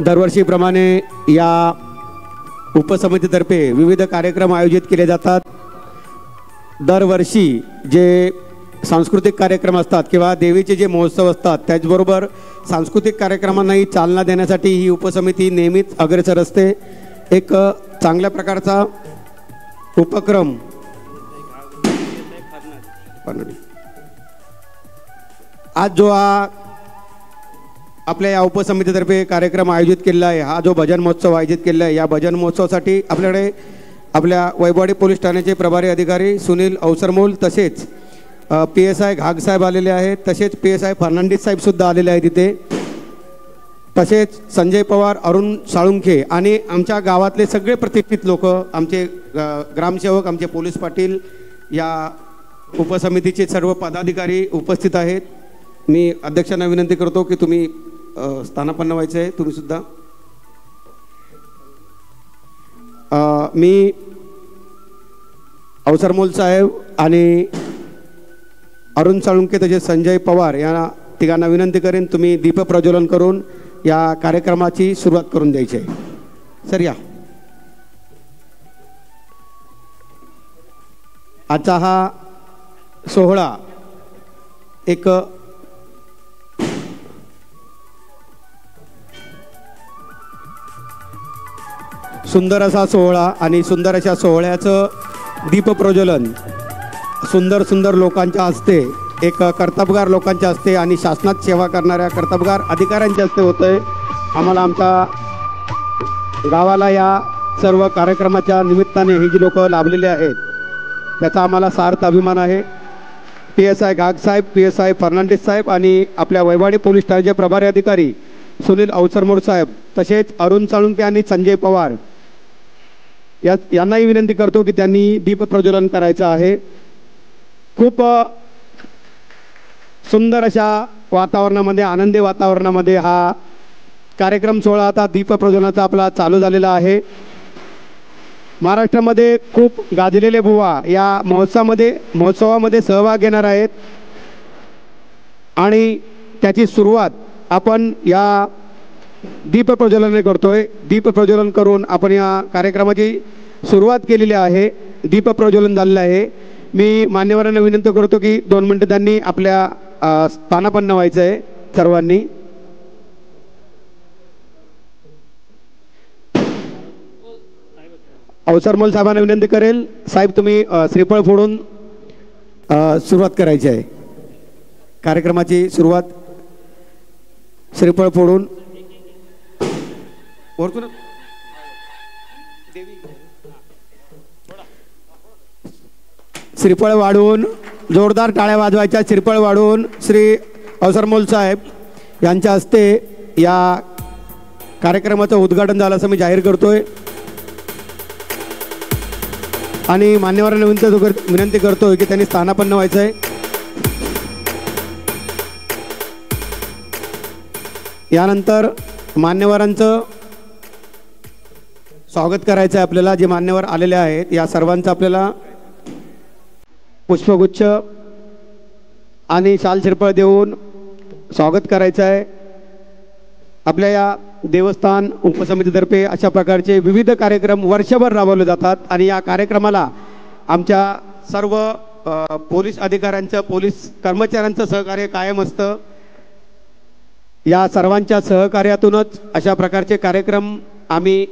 दरवर्षीप्रमाणे या उपसमितीतर्फे विविध कार्यक्रम आयोजित केले जातात। दरवर्षी जे सांस्कृतिक कार्यक्रम असतात किंवा देवीचे जे महोत्सव असतात त्याचबरोबर सांस्कृतिक कार्यक्रमांनाही चालना देण्यासाठी ही उपसमिती नेहमीच अग्रेसर असते। एक चांगल्या प्रकारचा उपक्रम आज जो आपल्या या उपसमितीतर्फे कार्यक्रम आयोजित केलेला आहे, हा जो भजन महोत्सव आयोजित केलेला आहे, या भजन महोत्सवासाठी आपल्याकडे आपल्या वैभववाडी पोलीस ठाण्याचे प्रभारी अधिकारी सुनील अवसरमोल तसेच PSI घागसाहेब आलेले आहेत, तसेच PSI फर्नांडिस साहेबसुद्धा आलेले आहेत इथे, तसेच संजय पवार, अरुण साळुंखे आणि आमच्या गावातले सगळे प्रतिष्ठित लोक, आमचे ग्रामसेवक, आमचे पोलीस पाटील, या उपसमितीचे सर्व पदाधिकारी उपस्थित आहेत। मी अध्यक्षांना विनंती करतो की तुम्ही स्थानापन्न व्हायचं आहे, तुम्ही सुद्धा। मी अवसरमोल साहेब आणि अरुण साळुंखे तसेच संजय पवार या तिघांना विनंती करेन तुम्ही दीप प्रज्वलन करून या कार्यक्रमाची सुरुवात करून द्यायची आहे। सर या। आजचा हा सोहळा एक सुंदर असा सोहळा आणि सुंदर अशा सोहळ्याचं दीप प्रज्वलन सुंदर सुंदर लोकांच्या हस्ते, एक कर्तबगार लोकांच्या हस्ते आणि शासनात सेवा करणाऱ्या कर्तबगार अधिकाऱ्यांच्या हस्ते होतंय। आम्हाला आमच्या गावाला या सर्व कार्यक्रमाच्या निमित्ताने ही जी लोक लाभलेले आहेत त्याचा आम्हाला सार्थ अभिमान आहे। PSI घागसाहेब, PSI फर्नांडिस साहेब आणि आपल्या वैभववाडी पोलीस ठाण्याचे प्रभारी अधिकारी सुनील अवसरमोल साहेब तसेच अरुण साळुंखे आणि संजय पवार यांनाही विनंती करतो की त्यांनी दीप प्रज्वलन करायचं आहे। खूप सुंदर अशा वातावरणामध्ये, आनंदी वातावरणामध्ये हा कार्यक्रम सोहळा आता दीप प्रज्वलनाचा आपला चालू झालेला आहे। महाराष्ट्रामध्ये खूप गाजलेले बुवा या महोत्सवामध्ये सहभाग घेणार आहेत आणि त्याची सुरुवात आपण या दीप प्रज्वलनाने करतोय। दीप प्रज्वलन करून आपण या कार्यक्रमाची सुरुवात केलेली आहे। दीप प्रज्वलन झालेलं आहे। मी मान्यवरांना विनंती करतो की 2 मिनिटं त्यांनी आपल्या स्थानापन्न व्हायचं आहे सर्वांनी। अवसरमोल साहेबांना विनंती करेल, साहेब तुम्ही श्रीफळ फोडून सुरुवात करायची आहे। कार्यक्रमाची सुरुवात श्रीफळ फोडून श्रीफळ वाढवून जोरदार टाळ्या वाजवायच्या। श्रीफळ वाढवून श्री अवसरमोल साहेब यांच्या हस्ते या कार्यक्रमाचं उद्घाटन झालं असं मी जाहीर करतोय आणि मान्यवरांना विनंती करतोय की त्यांनी स्थानापन्न व्हायचं आहे। यानंतर मान्यवरांचं स्वागत करायचं आहे आपल्याला। जे मान्यवर आलेले आहेत या सर्वांचं आपल्याला पुष्पगुच्छ आणि शाल श्रीफळ देऊन स्वागत करायचं आहे। आपल्या या देवस्थान उपसमितीतर्फे अशा प्रकारचे विविध कार्यक्रम वर्षभर राबवले जातात आणि या कार्यक्रमाला आमच्या सर्व पोलीस अधिकाऱ्यांचं, पोलीस कर्मचाऱ्यांचं सहकार्य कायम असतं। या सर्वांच्या सहकार्यातूनच अशा प्रकारचे कार्यक्रम आम्ही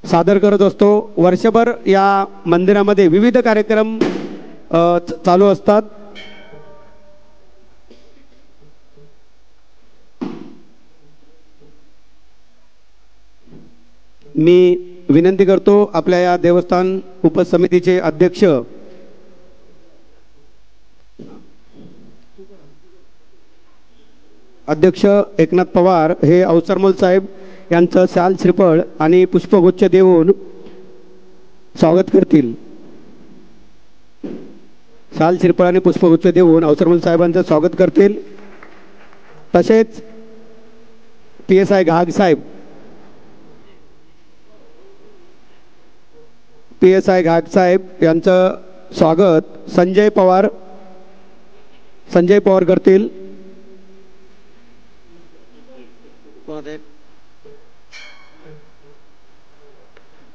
सादर करत असतो। वर्षभर या मंदिरामध्ये विविध कार्यक्रम चालू असतात। मी विनंती करतो आपल्या या देवस्थान उपसमितीचे अध्यक्ष एकनाथ पवार हे अवसरमोल साहेब यांचं शाल श्रीफळ आणि पुष्पगुच्छ देऊन स्वागत करतील। शाल श्रीफळ आणि पुष्पगुच्छ देऊन अवसरमोल साहेबांचं स्वागत करतील। तसेच PSI घागसाहेब, PSI घागसाहेब यांचं स्वागत संजय पवार करतील।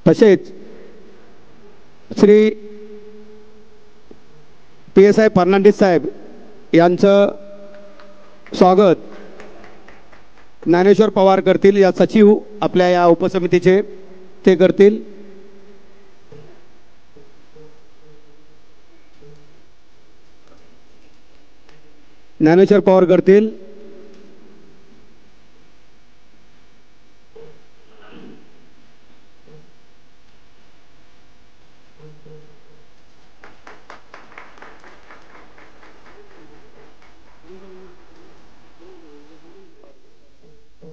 तसेच श्री PSI फर्नांडिस साहेब यांचं स्वागत ज्ञानेश्वर पवार करतील, या सचिव आपल्या या उपसमितीचे ते करतील. ज्ञानेश्वर पवार करतील.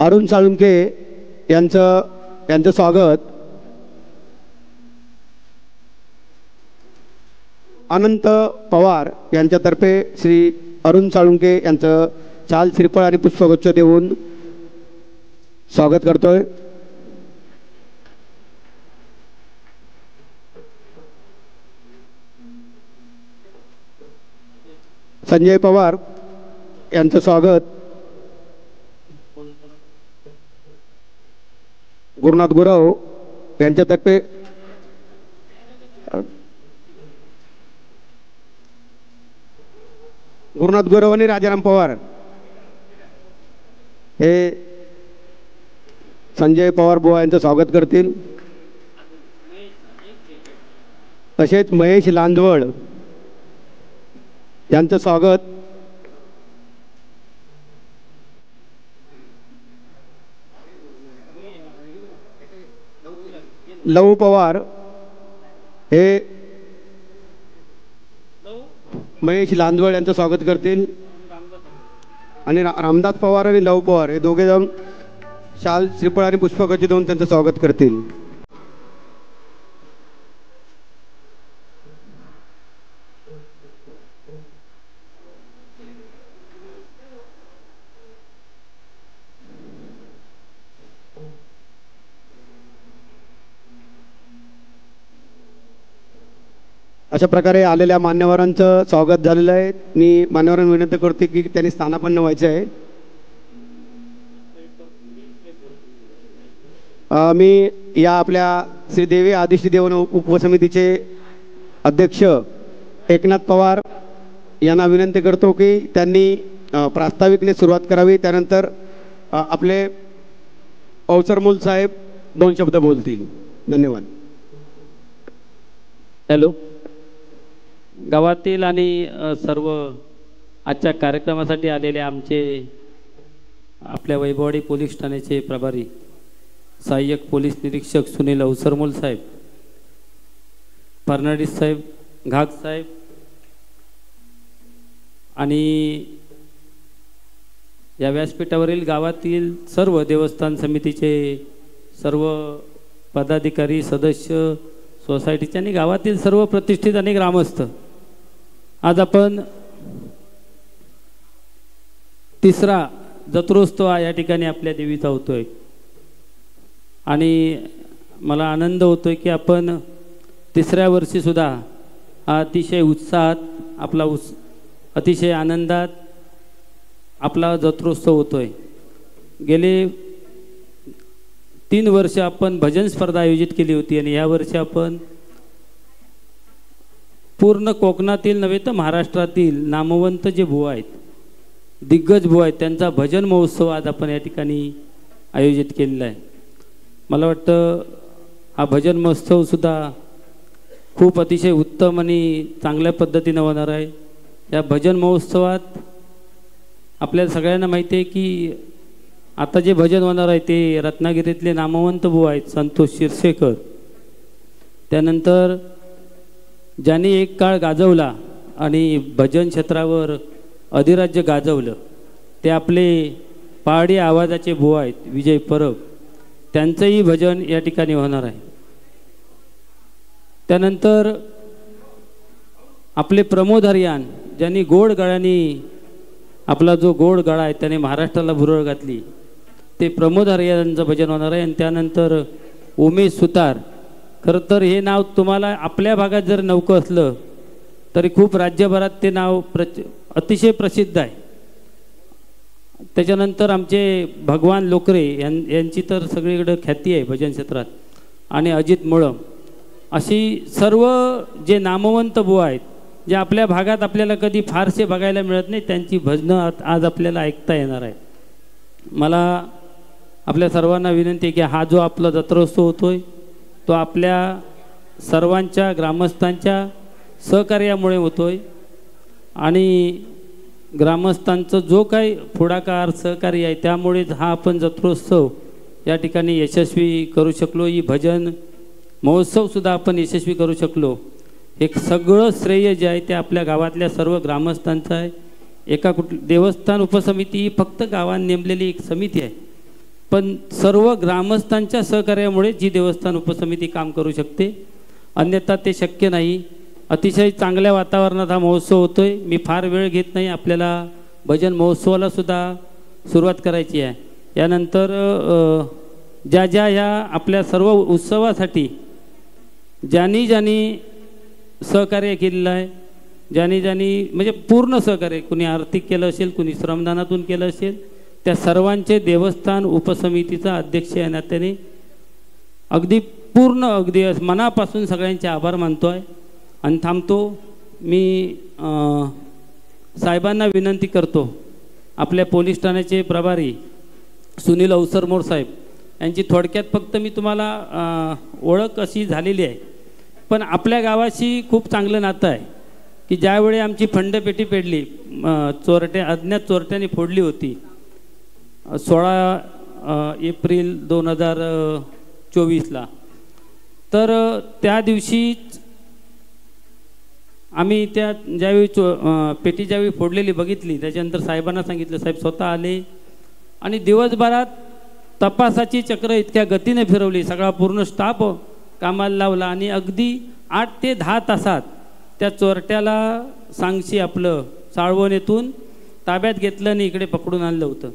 अरुण साळुंके यांचं स्वागत अनंत पवार यांच्यातर्फे श्री अरुण साळुंके यांचं शाल श्रीफळ आणि पुष्पगुच्छ देऊन स्वागत करतोय. संजय पवार यांचं स्वागत गुरुनाथ गुरव यांच्यातर्फे गुरुनाथ गुरव आणि राजाराम पवार हे संजय पवार बुवा यांचं स्वागत करतील. तसेच महेश लांजवळ यांचं स्वागत लव पवार हे महेश लांजवळ यांचं स्वागत करतील आणि रामदास पवार आणि लव पवार हे दोघे जण शाल श्रीफळ आणि पुष्पगुच्छ देऊन त्यांचं स्वागत करतील. अशा प्रकारे आलेल्या मान्यवरांचं स्वागत झालेलं आहे. मी मान्यवरांना विनंती करते की त्यांनी स्थानापन्न व्हायचे आहे. मी या आपल्या श्री देवी आदिश्री देवन उपसमितीचे अध्यक्ष एकनाथ पवार यांना विनंती करतो की त्यांनी प्रास्ताविकने सुरुवात करावी. त्यानंतर आपले अवसरमूल साहेब 2 शब्द बोलतील. धन्यवाद. हॅलो. गावातील आणि सर्व आजच्या कार्यक्रमासाठी आलेले आमचे आपल्या वैभववाडी पोलीस ठाण्याचे प्रभारी सहाय्यक पोलीस निरीक्षक सुनील अवसरमूल साहेब, फर्नांडिस साहेब, घाग साहेब आणि या व्यासपीठावरील गावातील सर्व देवस्थान समितीचे सर्व पदाधिकारी, सदस्य, सोसायटीचे आणि गावातील सर्व प्रतिष्ठित आणि ग्रामस्थ, आज आपण तिसरा जत्रोत्सव या ठिकाणी आपल्या देवीचा होतोय आणि मला आनंद होतोय की आपण तिसऱ्या वर्षी सुद्धा अतिशय उत्साहात आपला अतिशय आनंदात आपला जत्रोत्सव होतोय. गेले 3 वर्ष आपण भजन स्पर्धा आयोजित केली होती आणि या वर्षी आपण पूर्ण कोकणातील नव्हे तर महाराष्ट्रातील नामवंत जे बुवा आहेत, दिग्गज बुवा आहेत, त्यांचा भजन महोत्सव आज आपण या ठिकाणी आयोजित केलेला आहे. मला वाटतं हा भजन महोत्सव सुद्धा खूप अतिशय उत्तम आणि चांगल्या पद्धतीने होणार आहे. या भजन महोत्सवात आपल्याला सगळ्यांना माहिती आहे की आता जे भजन होणार आहे ते रत्नागिरीतले नामवंत बुवा आहेत, संतोष शिरसेकर. त्यानंतर ज्यांनी एक काळ गाजवला आणि भजन क्षेत्रावर अधिराज्य गाजवलं ते आपले पहाडी आवाजाचे बुवा आहेत, विजय परब. त्यांचंही भजन या ठिकाणी होणार आहे. त्यानंतर आपले प्रमोद हरियान, ज्यांनी गोड गळ्यांनी आपला जो गोड गळा आहे त्याने महाराष्ट्राला भुरळ घातली, ते प्रमोद हरियानचं भजन होणार आहे. आणि त्यानंतर उमेश सुतार. खरं तर हे नाव तुम्हाला आपल्या भागात जर नौकं असलं तरी खूप राज्यभरात ते नाव अतिशय प्रसिद्ध आहे. त्याच्यानंतर आमचे भगवान लोकरे यांची तर सगळीकडे ख्याती आहे भजन क्षेत्रात. आणि अजित मुळम अशी सर्व जे नामवंत बुवा आहेत, जे आपल्या भागात आपल्याला कधी फारसे बघायला मिळत नाही, त्यांची भजनं आज आपल्याला ऐकता येणार आहे. मला आपल्या सर्वांना विनंती आहे की हा जो आपला जत्रोत्सव होतोय तो आपल्या सर्वांच्या ग्रामस्थांच्या सहकार्यामुळे होतोय आणि ग्रामस्थांचं जो काही पुढाकार सहकार्य आहे त्यामुळेच हा आपण जत्रोत्सव या ठिकाणी यशस्वी करू शकलो. ही भजन महोत्सवसुद्धा आपण यशस्वी करू शकलो. हे सगळं श्रेय जे आहे ते आपल्या गावातल्या सर्व ग्रामस्थांचं आहे. एका देवस्थान उपसमिती ही फक्त गावात नेमलेली एक समिती आहे, पण सर्व ग्रामस्थांच्या सहकार्यामुळे जी देवस्थान उपसमिती काम करू शकते, अन्यथा ते शक्य नाही. अतिशय चांगल्या वातावरणात हा महोत्सव होतोय. मी फार वेळ घेत नाही, आपल्याला भजन महोत्सवाला सुद्धा सुरुवात करायची आहे. यानंतर ज्या ज्या ह्या आपल्या सर्व उत्सवासाठी ज्यांनी ज्यांनी सहकार्य केलेलं आहे, ज्यांनी ज्यांनी म्हणजे पूर्ण सहकार्य, कुणी आर्थिक केलं असेल, कुणी श्रमदानातून केलं असेल, त्या सर्वांचे देवस्थान उपसमितीचा अध्यक्ष या नात्याने अगदी पूर्ण अगदी मनापासून सगळ्यांचे आभार मानतो आहे आणि थांबतो. मी साहेबांना विनंती करतो, आपल्या पोलीस ठाण्याचे प्रभारी सुनील अवसरमोर साहेब यांची थोडक्यात फक्त मी तुम्हाला ओळख अशी झालेली आहे, पण आपल्या गावाशी खूप चांगलं नातं आहे की ज्यावेळी आमची फंडपेटी पेडली, अज्ञात चोरट्याने फोडली होती 16 एप्रिल 2024ला, तर त्या दिवशी आम्ही त्या ज्यावेळी पेटी ज्यावेळी फोडलेली बघितली, त्याच्यानंतर साहेबांना सांगितलं. साहेब स्वतः आले आणि दिवसभरात तपासाची चक्र इतक्या गतीने फिरवली, सगळा पूर्ण स्टाफ कामाला लावला आणि अगदी 8 ते 10 तासात त्या चोरट्याला सांगशी आपलं साळवणीतून ताब्यात घेतलं आणि इकडे पकडून आणलं होतं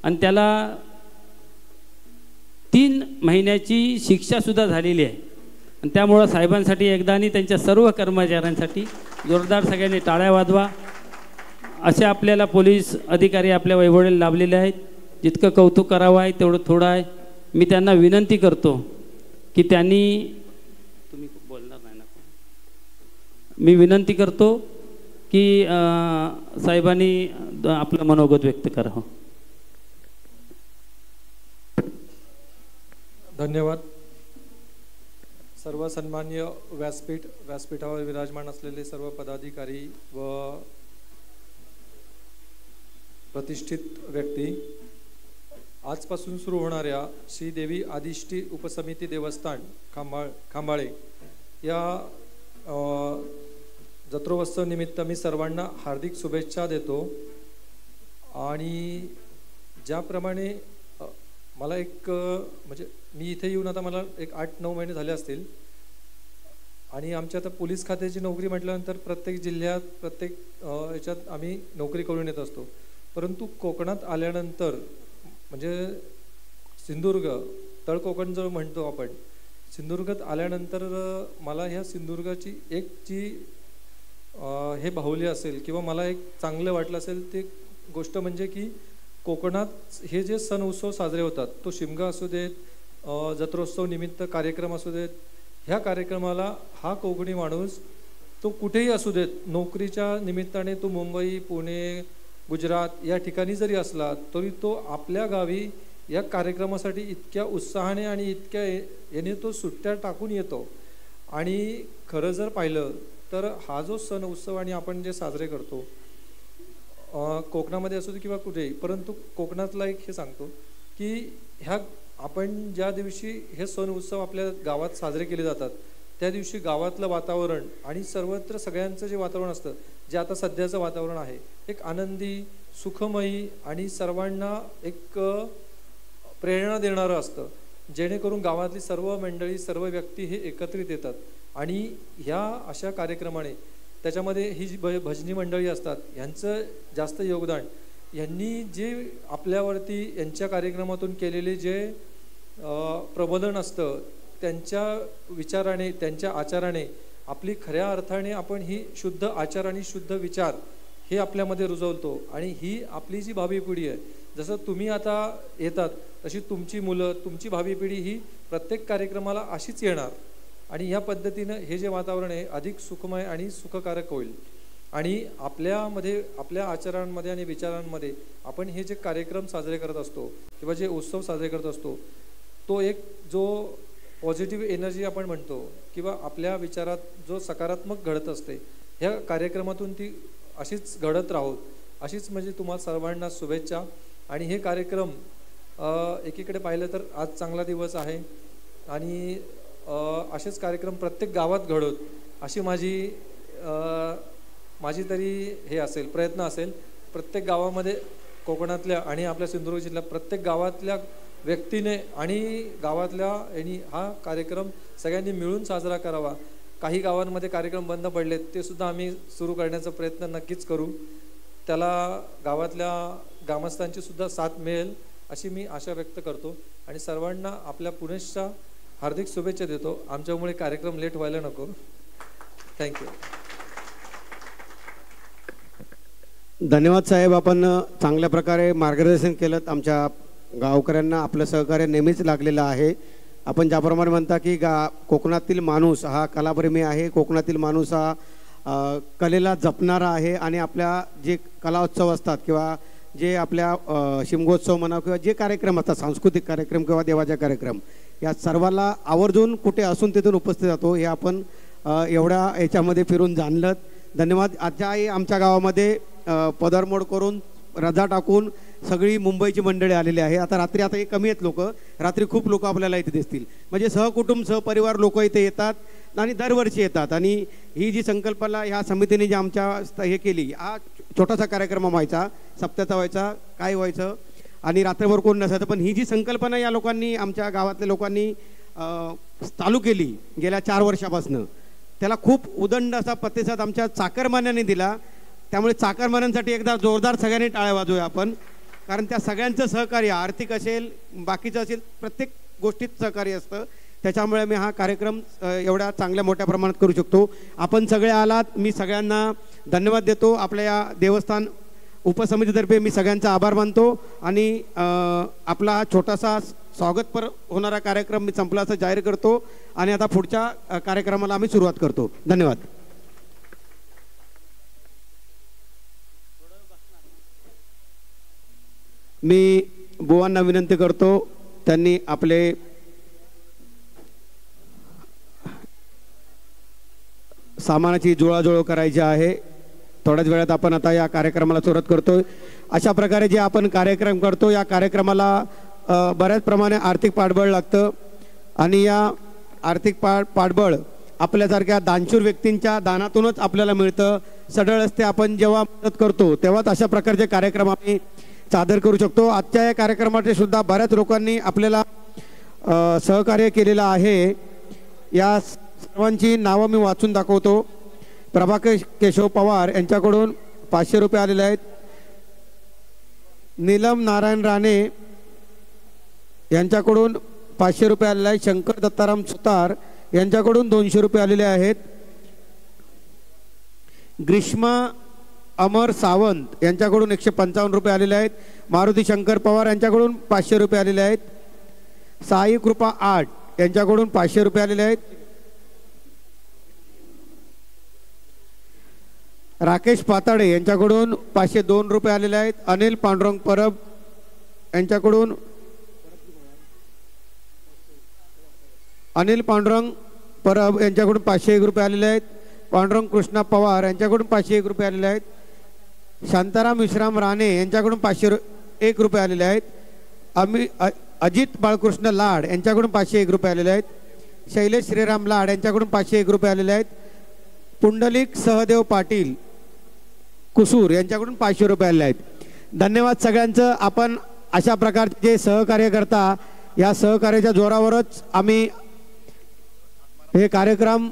आणि त्याला 3 महिन्याची शिक्षासुद्धा झालेली आहे. आणि त्यामुळं साहेबांसाठी एकदा आणि त्यांच्या सर्व कर्मचाऱ्यांसाठी जोरदार सगळ्यांनी टाळ्या वाजवा. असे आपल्याला पोलीस अधिकारी आपल्या वैभवळीला लाभलेले आहेत. जितकं कौतुक करावं आहे तेवढं थोडं आहे. मी त्यांना विनंती करतो की त्यांनी, तुम्ही बोलणार नाही ना, मी विनंती करतो की साहेबांनी आपलं मनोगत व्यक्त करावं. धन्यवाद. सर्व सन्मान्य व्यासपीठावर विराजमान असलेले सर्व पदाधिकारी व प्रतिष्ठित व्यक्ती, आजपासून सुरू होणाऱ्या श्रीदेवी आदिष्टी उपसमिती देवस्थान खांबाळे या जत्रोत्सव निमित्त मी सर्वांना हार्दिक शुभेच्छा देतो. आणि ज्याप्रमाणे मला एक म्हणजे मी इथे येऊन आता मला एक 8-9 महिने झाले असतील आणि आमच्या आता पोलीस खात्याची नोकरी म्हटल्यानंतर प्रत्येक जिल्ह्यात प्रत्येक याच्यात आम्ही नोकरी करून येत असतो. परंतु कोकणात आल्यानंतर म्हणजे सिंधुदुर्ग तळकोकण जो म्हणतो आपण, सिंधुदुर्गात आल्यानंतर मला ह्या सिंधुदुर्गाची एक जी हे बाहुल्य असेल किंवा मला एक चांगलं वाटलं असेल ते गोष्ट म्हणजे की कोकणात हे जे सण उत्सव साजरे होतात, तो शिमगा असू देत, जत्रोत्सव निमित्त कार्यक्रम असू देत, ह्या कार्यक्रमाला हा कोकणी माणूस तो कुठेही असू देत, नोकरीच्या निमित्ताने तो मुंबई, पुणे, गुजरात या ठिकाणी जरी असला तरी तो आपल्या गावी या कार्यक्रमासाठी इतक्या उत्साहाने आणि इतक्या याने तो सुट्ट्या टाकून येतो. आणि खरं जर पाहिलं तर हा जो सण उत्सव आणि आपण जे साजरे करतो कोकणामध्ये असू दे किंवा कुठेही, परंतु कोकणातला एक हे सांगतो की ह्या आपण ज्या दिवशी हे सण उत्सव आपल्या गावात साजरे केले जातात त्या दिवशी गावातलं वातावरण आणि सर्वत्र सगळ्यांचं जे वातावरण असतं, जे आता सध्याचं वातावरण आहे, एक आनंदी, सुखमयी आणि सर्वांना एक प्रेरणा देणारं असतं, जेणेकरून गावातली सर्व मंडळी, सर्व व्यक्ती हे एकत्रित येतात. आणि ह्या अशा कार्यक्रमाने त्याच्यामध्ये ही जी भजनी मंडळी असतात ह्यांचं जास्त योगदान, यांनी जे आपल्यावरती यांच्या कार्यक्रमातून केलेले जे प्रबोधन असतं, त्यांच्या विचाराने, त्यांच्या आचाराने आपली खऱ्या अर्थाने आपण ही शुद्ध आचार आणि शुद्ध विचार हे आपल्यामध्ये रुजवतो. आणि ही आपली जी भावी पिढी आहे जसं तुम्ही आता येतात तशी तुमची मुलं, तुमची भावी पिढी ही प्रत्येक कार्यक्रमाला अशीच येणार आणि ह्या पद्धतीनं हे जे वातावरण आहे अधिक सुखमय आणि सुखकारक होईल. आणि आपल्यामध्ये, आपल्या आचरणांमध्ये आणि विचारांमध्ये आपण हे जे कार्यक्रम साजरे करत असतो किंवा जे उत्सव साजरे करत असतो, तो एक जो पॉझिटिव्ह एनर्जी आपण म्हणतो किंवा आपल्या विचारात जो सकारात्मक घडत असते, ह्या कार्यक्रमातून ती अशीच घडत राहोत, अशीच म्हणजे तुम्हाला सर्वांना शुभेच्छा. आणि हे कार्यक्रम एकीकडे पाहिलं तर आज चांगला दिवस आहे आणि असेच कार्यक्रम प्रत्येक गावात घडोत अशी माझी तरी हे असेल, प्रयत्न असेल. प्रत्येक गावामध्ये कोकणातल्या आणि आपल्या सिंधुदुर्ग जिल्ह्यात प्रत्येक गावातल्या व्यक्तीने आणि गावातल्या यांनी हा कार्यक्रम सगळ्यांनी मिळून साजरा करावा. काही गावांमध्ये कार्यक्रम बंद पडलेत, ते सुद्धा आम्ही सुरू करण्याचा प्रयत्न नक्कीच करू. त्याला गावातल्या ग्रामस्थांची सुद्धा साथ मिळेल अशी मी आशा व्यक्त करतो आणि सर्वांना आपल्या पुनश्च हार्दिक शुभेच्छा देतो. आमच्यामुळे कार्यक्रम लेट व्हायला नको. थँक्यू. धन्यवाद साहेब, आपण चांगल्या प्रकारे मार्गदर्शन केलं. आमच्या गावकऱ्यांना आपलं सहकार्य नेहमीच लागलेलं आहे. आपण ज्याप्रमाणे म्हणता की कोकणातील माणूस हा कलाप्रेमी आहे, कोकणातील माणूस हा कलेला जपणारा आहे आणि आपल्या जे कला उत्सव असतात किंवा जे आपल्या शिमगोत्सव म्हणा किंवा जे कार्यक्रम असतात, सांस्कृतिक कार्यक्रम किंवा देवाचे कार्यक्रम, या सर्वाला आवर्जून कुठे असून तिथून उपस्थित राहतो. हे आपण एवढ्या याच्यामध्ये फिरून जाणलं. धन्यवाद. आजच्याही आमच्या गावामध्ये पदरमोड करून रजा टाकून सगळी मुंबईची मंडळी आलेली आहे. आता हे कमी आहेत लोक, रात्री खूप लोक आपल्याला इथे दिसतील. म्हणजे सहकुटुंब सहपरिवार लोक इथे येतात आणि दरवर्षी येतात. आणि ही जी संकल्पना ह्या समितीने जी आमच्या हे केली, हा छोटासा कार्यक्रम व्हायचा, सप्त्याचा व्हायचा, काय व्हायचं आणि रात्रभर कोण नसायचं, पण ही जी संकल्पना या लोकांनी, आमच्या गावातल्या लोकांनी चालू केली गेल्या 4 वर्षापासून, त्याला खूप उदंड असा प्रतिसाद आमच्या चाकरमान्यांनी दिला. त्यामुळे चाकरमान्यांसाठी एकदा जोरदार सगळ्यांनी टाळ्या वाजवूया आपण, कारण त्या सगळ्यांचं सहकार्य, आर्थिक असेल, बाकीचं असेल, प्रत्येक गोष्टीत सहकार्य असतं. त्याच्यामुळे मी हा कार्यक्रम एवढ्या चांगल्या मोठ्या प्रमाणात करू शकतो. आपण सगळे आलात, मी सगळ्यांना धन्यवाद देतो. आपल्या या देवस्थान उपसमितीतर्फे मी सगळ्यांचा आभार मानतो आणि आपला छोटासा स्वागतपर होणारा कार्यक्रम मी संपला असं जाहीर करतो आणि आता पुढच्या कार्यक्रमाला आम्ही सुरुवात करतो. धन्यवाद. मी बुवांना विनंती करतो, त्यांनी आपले सामानाची जुळाजुळव करायची आहे. थोड्याच वेळात आपण आता या कार्यक्रमाला सुरुवात करतोय. अशा प्रकारे जे आपण कार्यक्रम करतो, या कार्यक्रमाला बऱ्याच प्रमाणे आर्थिक पाठबळ लागतं आणि या आर्थिक पाठबळ आपल्यासारख्या दानशूर व्यक्तींच्या दानातूनच आपल्याला मिळतं. सढळ असते आपण जेव्हा मदत करतो तेव्हाच अशा प्रकारचे कार्यक्रम आम्ही सादर करू शकतो. आजच्या या कार्यक्रमाचे सुद्धा बऱ्याच लोकांनी आपल्याला सहकार्य केलेलं आहे. या सर्वांची नावं मी वाचून दाखवतो. प्रभाकर केशव पवार यांच्याकडून 500 रुपये आलेले आहेत. नीलम नारायण राणे यांच्याकडून 500 रुपये आलेले आहेत. शंकर दत्ताराम सुतार यांच्याकडून 200 रुपये आलेले आहेत. ग्रीष्मा अमर सावंत यांच्याकडून 155 रुपये आलेले आहेत. मारुती शंकर पवार यांच्याकडून 500 रुपये आलेले आहेत. साई कृपा आट यांच्याकडून 500 रुपये आलेले आहेत. राकेश पाताडे यांच्याकडून 502 रुपये आलेले आहेत. अनिल पांडुरंग परब यांच्याकडून यांच्याकडून 501 रुपये आलेले आहेत. पांडुरंग कृष्णा पवार यांच्याकडून 501 रुपये आलेले आहेत. शांताराम विश्राम राणे यांच्याकडून 501 रुपये आलेले आहेत. अजित बाळकृष्ण लाड यांच्याकडून 501 रुपये आलेले आहेत. शैलेश श्रीराम लाड यांच्याकडून 501 रुपये आलेले आहेत. पुंडलिक सहदेव पाटील कुसूर यांच्याकडून 500 रुपये आलेले आहेत. धन्यवाद सगळ्यांचं. आपण अशा प्रकारचे जे सहकार्य करता, या सहकार्याच्या जोरावरच आम्ही हे कार्यक्रम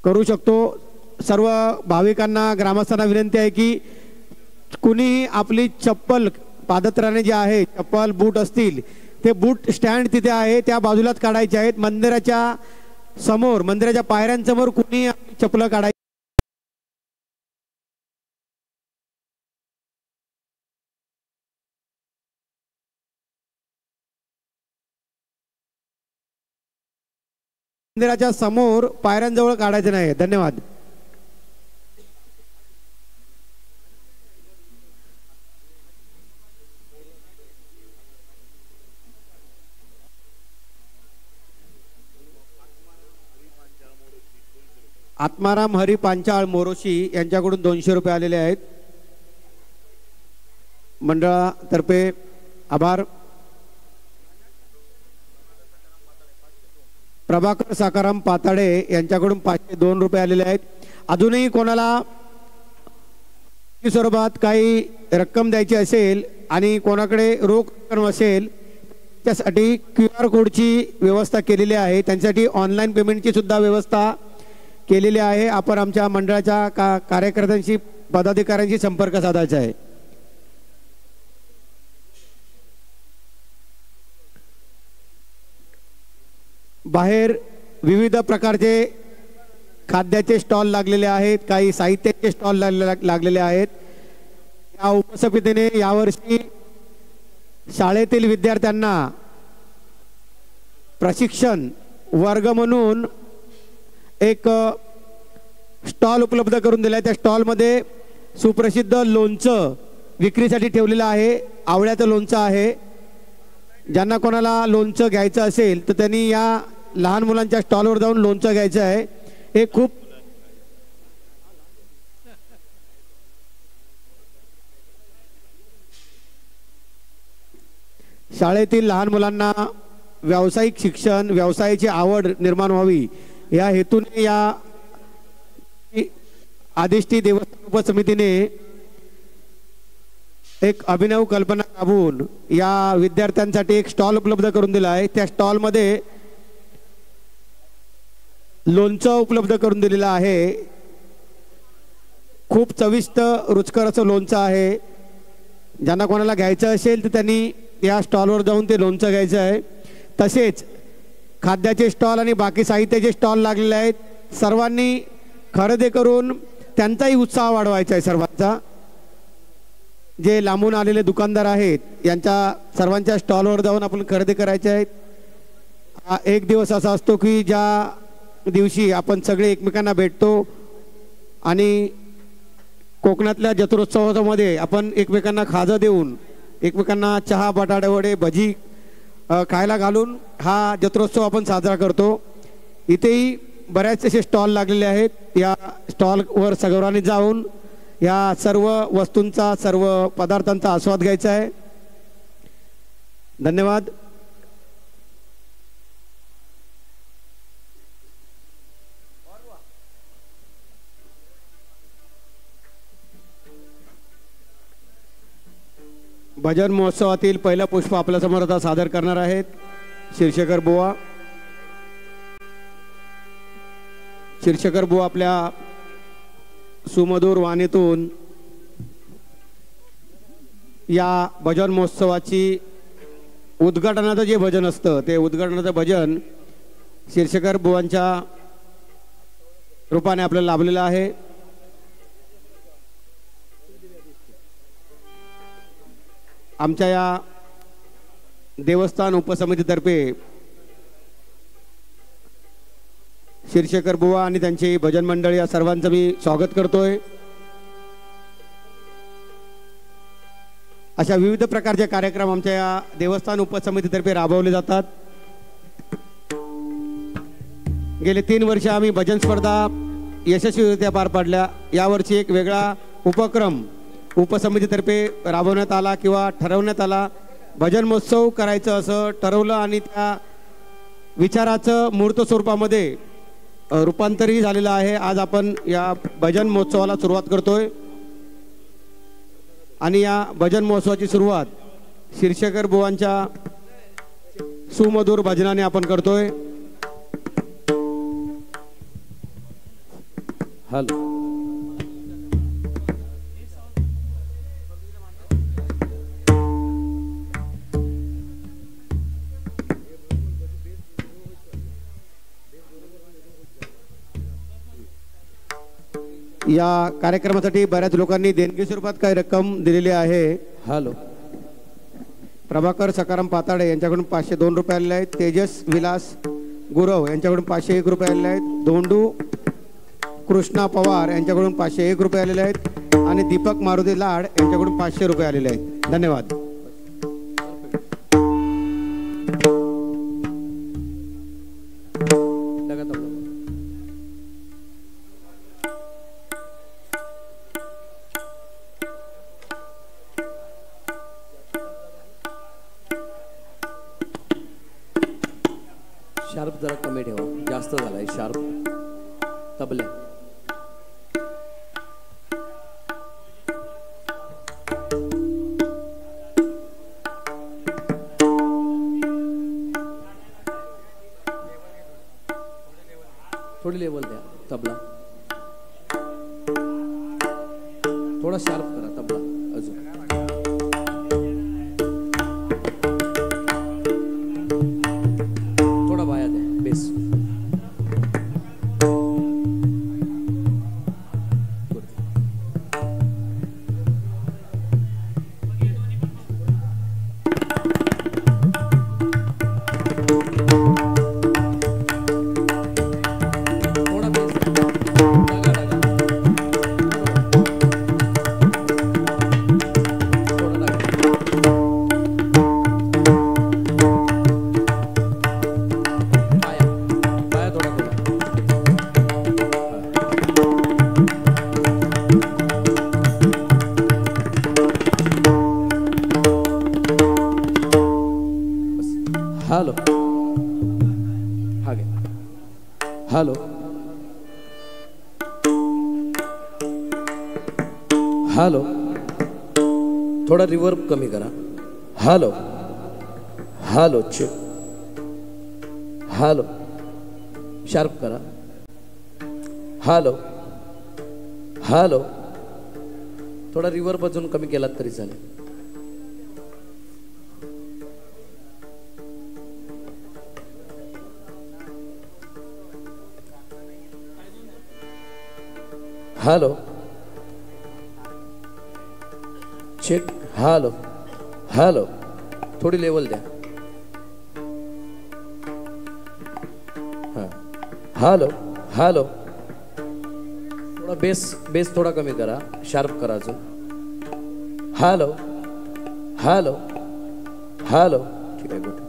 करू शकतो. सर्व भाविकांना, ग्रामस्थांना विनंती आहे की कुणीही आपली चप्पल, पादत्राणे जे आहे, चप्पल बूट असतील, ते बूट स्टँड तिथे आहे त्या बाजूलाच काढायचे आहेत. मंदिराच्या समोर मंदिराच्या पायऱ्यांसमोर कुणी चपला काढायची मंदिराच्या समोर पायऱ्यांजवळ काढायचं नाही. धन्यवाद. आत्माराम हरी पांचाळ मोरोशी यांच्याकडून 200 रुपये आलेले आहेत. मंडळातर्फे आभार. प्रभाकर साकाराम पाताडे यांच्याकडून 502 रुपये आलेले आहेत. अजूनही कोणाला स्वरूपात काही रक्कम द्यायची असेल आणि कोणाकडे रोख रक्कम असेल त्यासाठी QR कोडची व्यवस्था केलेली आहे. त्यांच्यासाठी ऑनलाईन पेमेंटची सुद्धा व्यवस्था केलेली आहे. आपण आमच्या मंडळाच्या कार्यकर्त्यांशी पदाधिकाऱ्यांशी संपर्क साधायचा आहे. बाहेर विविध प्रकारचे खाद्याचे स्टॉल लागलेले आहेत. काही साहित्याचे स्टॉल लागलेले आहेत. या उपसमितीने यावर्षी शाळेतील विद्यार्थ्यांना प्रशिक्षण वर्ग म्हणून एक स्टॉल उपलब्ध करून दिला आहे. त्या स्टॉलमध्ये सुप्रसिद्ध लोणचं विक्रीसाठी ठेवलेलं आहे. आवळ्याचं लोणचं आहे. ज्यांना कोणाला लोणचं घ्यायचं असेल तर त्यांनी या लहान मुलांच्या स्टॉलवर जाऊन लोणचं घ्यायचं आहे. हे खूप शाळेतील लहान मुलांना व्यावसायिक शिक्षण व्यवसायाची आवड निर्माण व्हावी या हेतूने या आदिष्टी देवस्थान उपसमितीने एक अभिनव कल्पना राबवून या विद्यार्थ्यांसाठी एक स्टॉल उपलब्ध करून दिला आहे. त्या स्टॉलमध्ये लोणचं उपलब्ध करून दिलेलं आहे. खूप चविष्ट रुचकर असं लोणचं आहे. ज्यांना कोणाला घ्यायचं असेल तर त्यांनी या स्टॉलवर जाऊन ते लोणचं घ्यायचं आहे. तसेच खाद्याचे स्टॉल आणि बाकी साहित्याचे स्टॉल लागलेले आहेत. सर्वांनी खरेदी करून त्यांचाही उत्साह वाढवायचा आहे. सर्वांचा जे लांबून आलेले दुकानदार आहेत यांच्या सर्वांच्या स्टॉलवर जाऊन आपण खरेदी करायचे आहेत. हा एक दिवस असा असतो की ज्या दिवशी आपण सगळे एकमेकांना भेटतो आणि कोकणातल्या जत्रोत्सवामध्ये आपण एकमेकांना खाजं देऊन एकमेकांना चहा बटाटे वडे भजी खायला घालून हा जत्रोत्सव आपण साजरा करतो. इथेही बऱ्याच असे स्टॉल लागलेले आहेत. या स्टॉलवर सर्वांनी जाऊन या सर्व वस्तूंचा सर्व पदार्थांचा आस्वाद घ्यायचा आहे. धन्यवाद. भजन महोत्सवातील पहिलं पुष्प आपल्या समोर आता सादर करणार आहेत शिरशेखर बुवा. शिरशेखर बुवा आपल्या सुमधुर वाणीतून या भजन महोत्सवाची उद्घाटनाचं जे भजन असतं ते उद्घाटनाचं भजन शिरशेखर बुवांच्या रूपाने आपल्याला लाभलेलं आहे. आमच्या या देवस्थान उपसमितीतर्फे शिरशेखर बुवा आणि त्यांची भजन मंडळी या सर्वांचं मी स्वागत करतोय. अशा विविध प्रकारचे कार्यक्रम आमच्या या देवस्थान उपसमितीतर्फे राबवले जातात. गेले 3 वर्ष आम्ही भजन स्पर्धा यशस्वीरित्या पार पाडल्या. यावर्षी एक वेगळा उपक्रम उपसमितीतर्फे राबवण्यात आला किंवा ठरवण्यात आला. भजन महोत्सव करायचं असं ठरवलं आणि त्या विचाराचं मूर्त स्वरूपामध्ये रूपांतरही झालेलं आहे. आज आपण या भजन महोत्सवाला सुरुवात करतोय आणि या भजन महोत्सवाची सुरुवात शिरशेखर बुवांच्या सुमधुर भजनाने आपण करतोय. हॅलो. या कार्यक्रमासाठी बऱ्याच लोकांनी देणगी स्वरूपात काही रक्कम दिलेली आहे. हॅलो. प्रभाकर सकाराम पाताडे यांच्याकडून 502 रुपये आलेले आहेत. तेजस विलास गुरव यांच्याकडून 501 रुपये आलेले आहेत. धोंडू कृष्णा पवार यांच्याकडून 501 रुपये आलेले आहेत आणि दीपक मारुती लाड यांच्याकडून 500 रुपये आलेले आहेत. धन्यवाद. शार्प जरा कमी ठेवा, जास्त झालाय शार्प. तबले थोडी लेवल द्या. तबला थोडा शार्प करा. तबला अजून थोडा बाया द्या. Bass hello. हागे हॅलो. हॅलो. थोडा रिवर्ब कमी करा. Hello. Hello. Check. Hello. Sharp करा. हॅलो. हॅलो. थोडा रिवर्ब अजून कमी केलात तरी चालेल. हॅलो. चेक. हॅलो. हॅलो. थोडी लेवल द्या. हां. हॅलो. हॅलो. थोडा बेस थोडा कमी करा. शार्प करा अजून. हॅलो. हॅलो. हॅलो. ठीक आहे. गुड.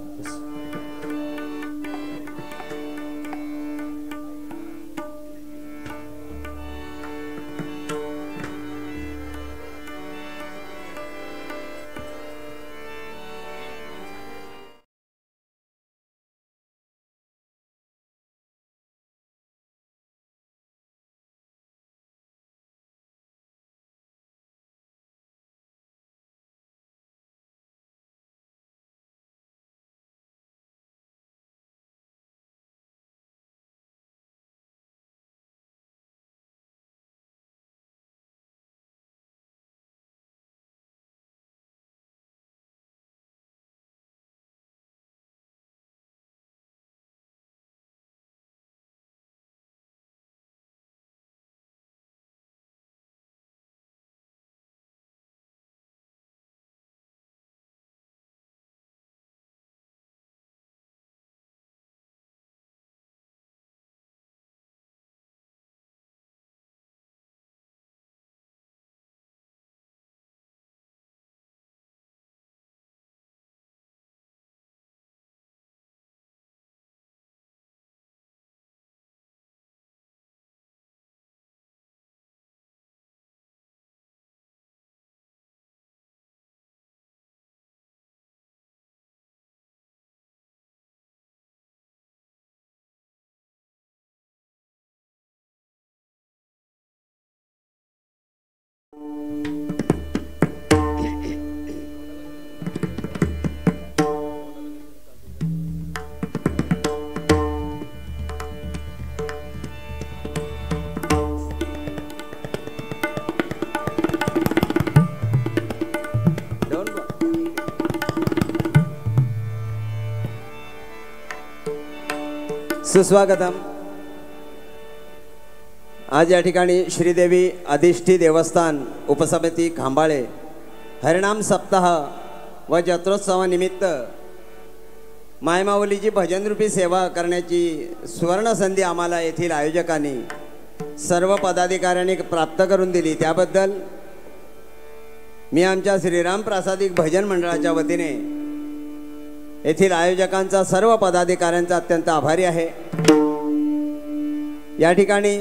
सुस्वागतम. आज या ठिकाणी श्रीदेवी अधिष्ठी देवस्थान उपसमिती खांबाळे हरिनाम सप्ताह व जत्रोत्सवानिमित्त मायमाऊलीची भजनरूपी सेवा करण्याची सुवर्ण संधी आम्हाला येथील आयोजकांनी सर्व पदाधिकाऱ्यांनी प्राप्त करून दिली, त्याबद्दल मी आमच्या श्रीराम प्रासादिक भजन मंडळाच्या वतीने येथील आयोजकांचा सर्व पदाधिकाऱ्यांचा अत्यंत आभारी आहे। या ठिकाणी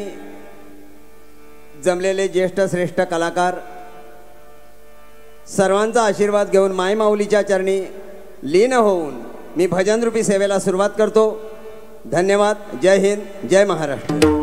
जमलेले ज्येष्ठ श्रेष्ठ कलाकार सर्वांचा आशीर्वाद घेऊन मायमाऊलीच्या चरणी लीन होऊन मी भजनरूपी सेवेला सुरुवात करतो। धन्यवाद। जय हिंद, जय महाराष्ट्र।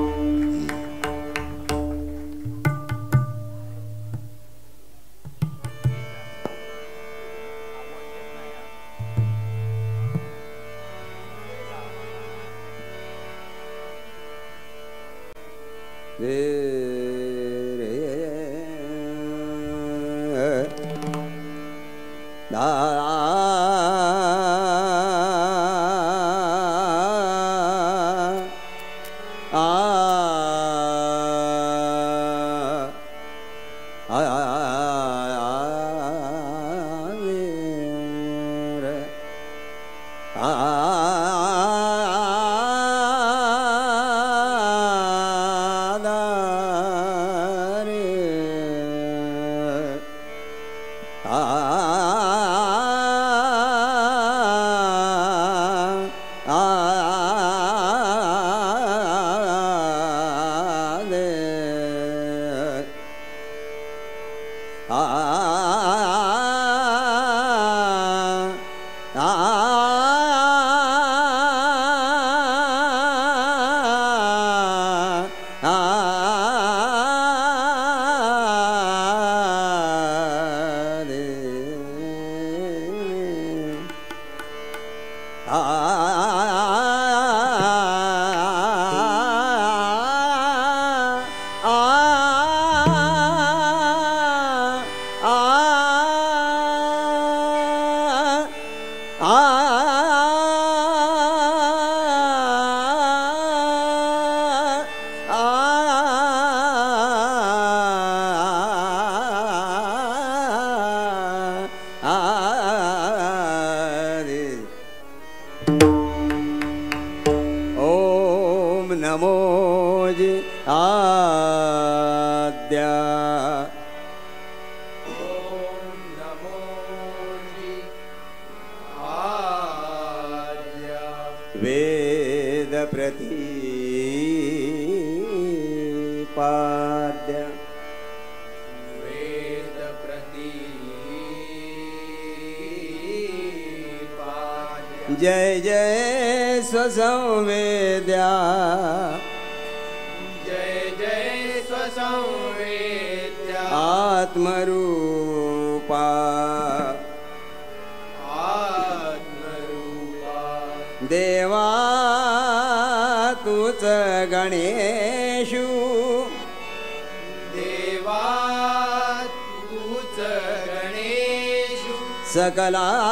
जय जय स्वसंवेद्या, जय जय स्वसंवेद्या, आत्मरूपा आत्मरूपा, देवा तूच गणेशु, देवा तूच गणेशु, सकलार्थमती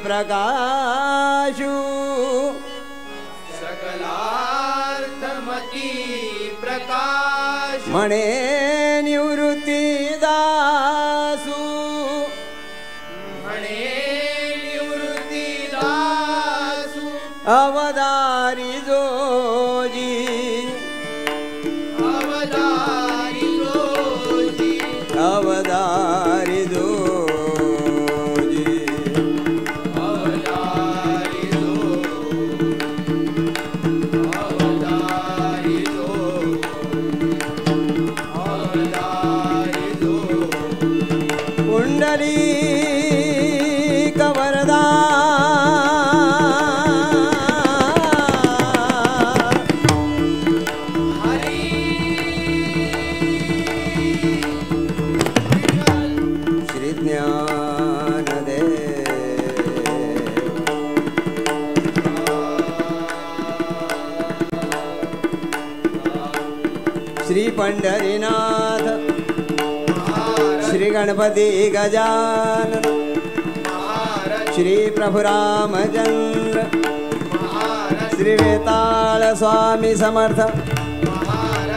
प्रकाशु, सकलार्थमती प्रकाश, म्हणे निवृत्ती दासु, म्हणे निवृत्ती दासु, अवतारी जोजी, अवतारी जोजी, अवतारी जोजी, अवतारी अवतारी अवतारी कुंडली कवरदा, श्री ज्ञानदेव, श्री पंढरीनाथ, श्री गणपती गजानन, श्री प्रभु रामचंद्र, श्री वेताळ स्वामी समर्थ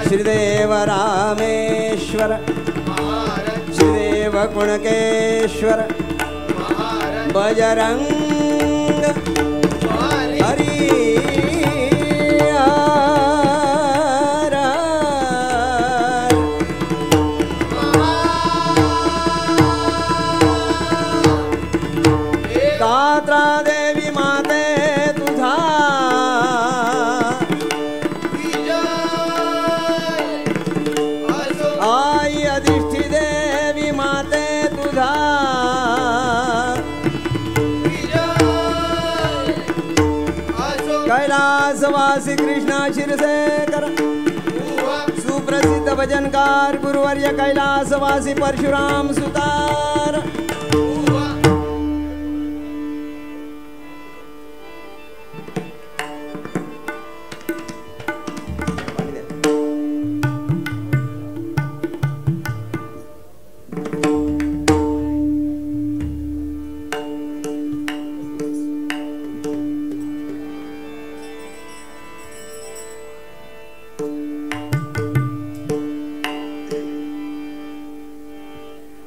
श्रीदेव रामेश्वर श्रीदेव कुणकेश्वर बजरंग हरी कात्रा देवी माते तुझा आई अधिष्ठी देवी माते तुझा कैलासवासी कृष्णा क्षीरसेकर सुप्रसिद्ध भजनकार गुरुवर्य कैलासवासी परशुराम सुतार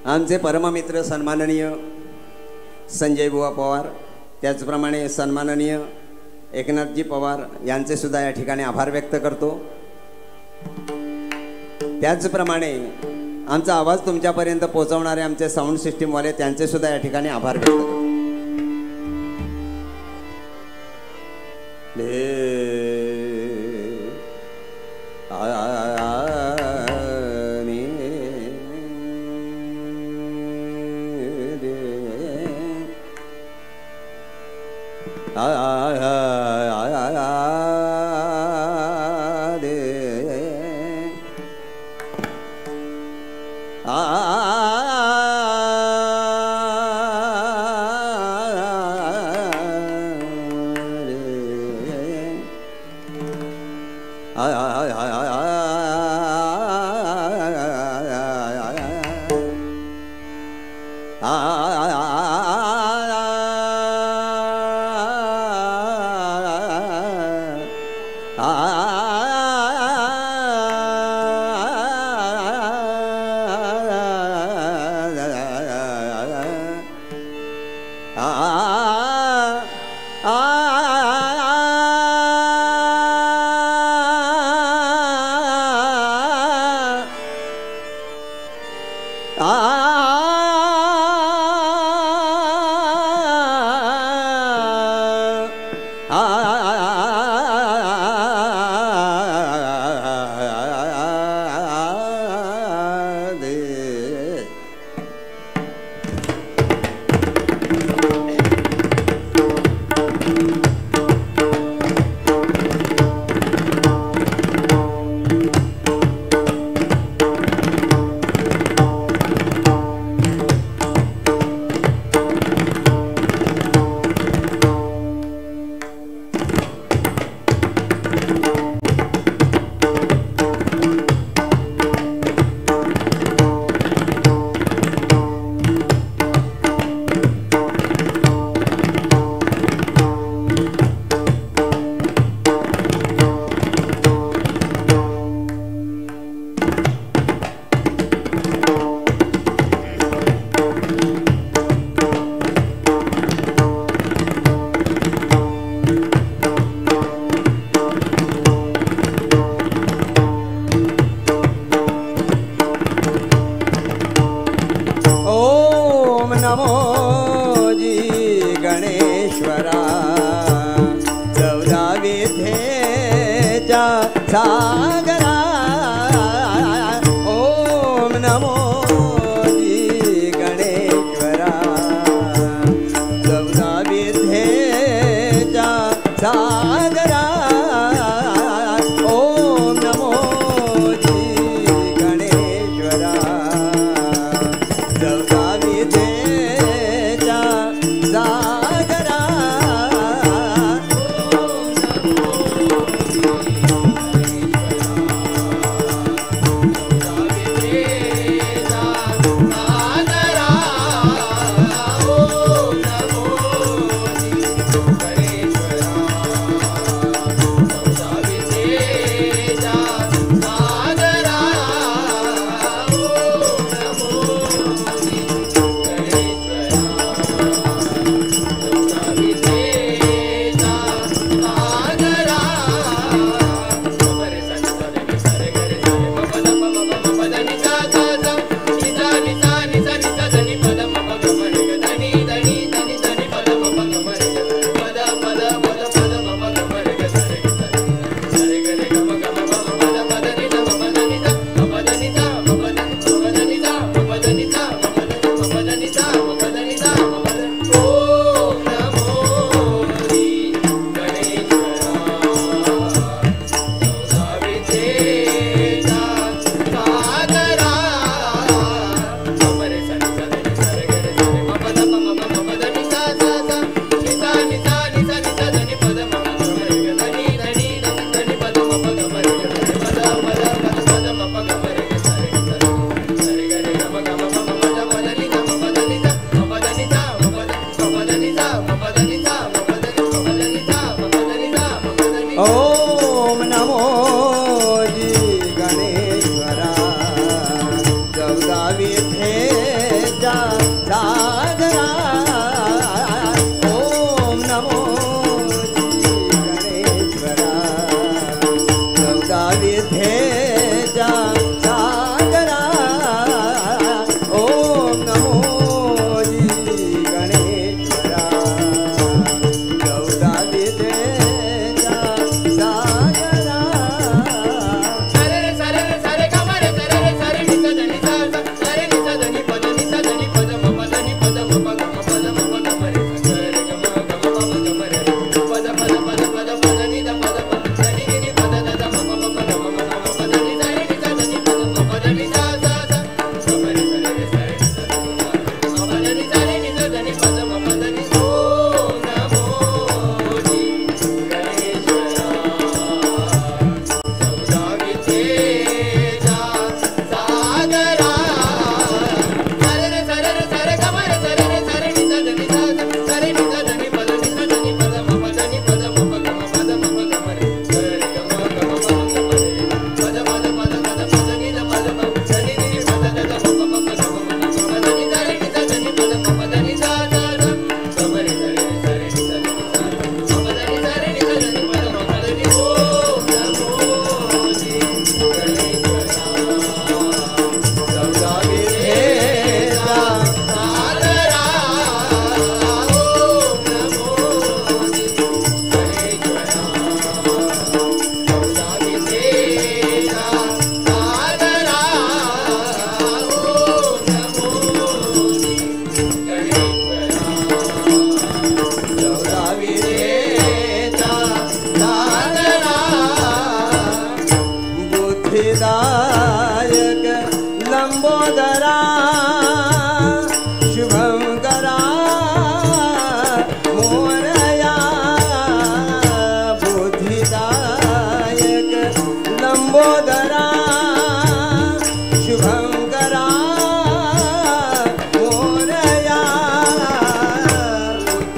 आमचे परममित्र सन्माननीय संजय बुवा पवार, त्याचप्रमाणे सन्माननीय एकनाथजी पवार यांचे सुद्धा या ठिकाणी आभार व्यक्त करतो। त्याचप्रमाणे आमचा आवाज तुमच्यापर्यंत पोहोचवणारे आमचे साऊंड सिस्टीमवाले त्यांचे सुद्धा या ठिकाणी आभार व्यक्त करतो। ओम नमो जी गणेश्वरा 14 विद्येचा सागरा ओम नमो जी गणेश्वरा 14 विद्येचा सागरा ओम नमो जी गणेश्वरा 14 विद्येचा सागरा सरे रे सरे रे सरे ग म रे सरे रे सरे नि सा ध नि सा सा सरे नि सा ध नि पद नि सा ध नि पद म पद नि पद म प ग म पद म प ग म रे सा रे ग म ग म प ग म रे पद पद पद पद पद नि द पद प ध नि नि पद द द म प प ग म म पद नि सा रे नि सा ध नि पद म पद नि सा सा सा ग म रे सरे रे सरे नि सा ध नि सा म पद नि सा रे नि सा ध नि पद म पद नि ओम नमो जी गणेश्वरा 14 विद्येचा सागरा सरे रे सरे रे सरे ग म रे सरे रे सरे नि सा ध नि सा सा सरे नि सा ध नि पद नि सा ध नि पद म पद नि पद म प ग म पद म प ग म रे सरे ग म ग म प ग म रे पद पद पद पद पद नि द पद प ध नि नि पद द द म प प ग म पद नि सा रे नि सा ध नि पद म पद नि सा सा सा ग म रे सरे रे सरे नि सा ध नि सा म पद नि सा रे नि सा ध नि पद म पद नि ओम नमो जी गणेश्वरा 14 विद्येचा सागरा ओम नमो जी गणेश्वरा 14 विद्येचा सागरा ओम नमो जी गणेश्वरा 14 विद्येचा सागरा बुद्धिदायक लंबोदरा शुभंकरा मोरया बुद्धिदायक लंबोदरा शुभंकरा मोरया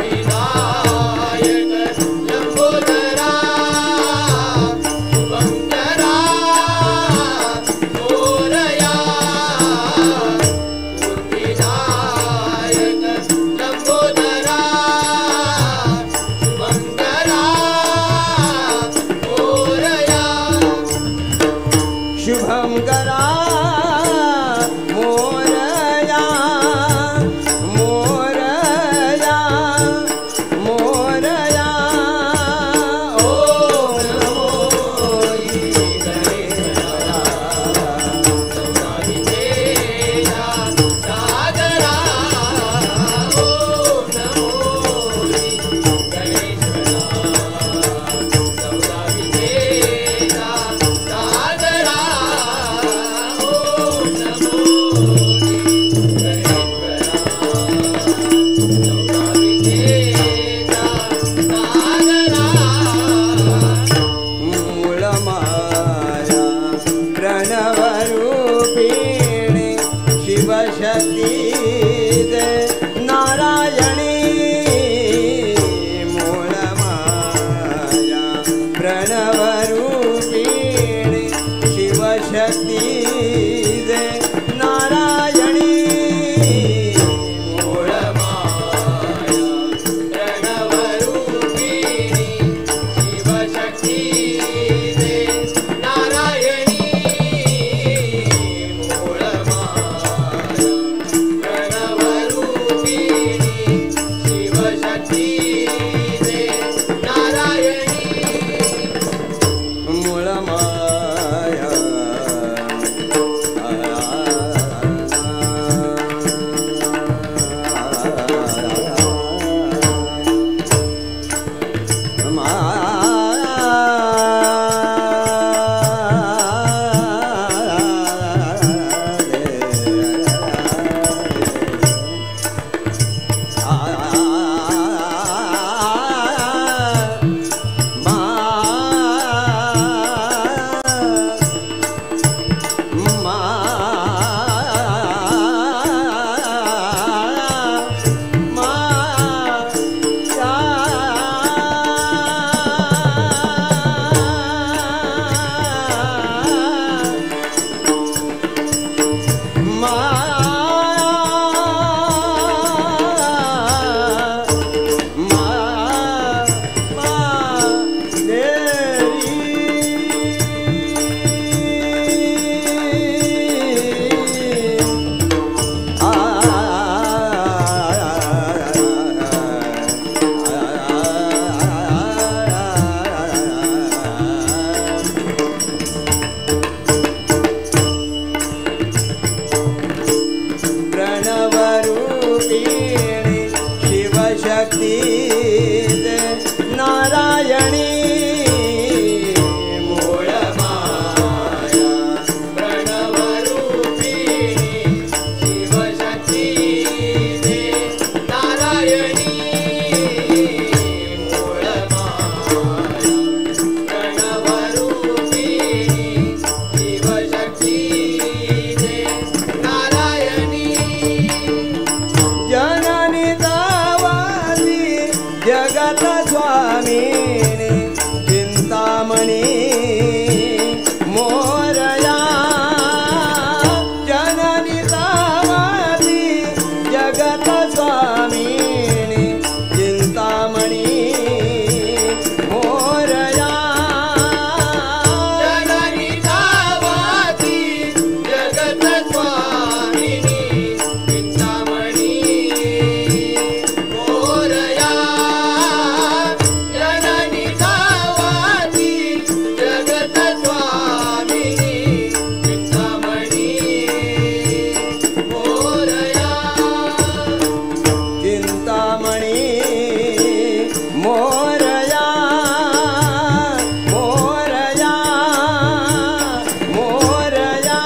विनायक लंबोदरा शुभंकरा मोरया विनायक लंबोदरा शुभंकरा मोरया शुभम करा मोरया मोरया मोरया ओम नमो जी गणेश्वरा 14 विद्येचा सागरा ओम नमो जी गणेश्वरा 14 विद्येचा सागरा ओम नमो जी गणेश्वरा 14 विद्येचा सागरा मूळ माया प्रणवरूपिणी शिवशक्ती नारायणी मूळ माया प्रणवरूपिणी शिवशक्ती नारायणी मूळ माया प्रणवरूपिणी शिवशक्ती नारायणी मूळ माया प्रणवरूपिणी शिवशक्ती नारायणी मूळ माया चिंतामणी मोरया जननी सावती जगत स्वामिनी चिंतामणी मोरया जननी सावती जगत स्वामिनी चिंतामणी मोरया जननी सावती जगत स्वामिनी चिंतामणी मोरया चिंतामणी मोरया मोरया मोरया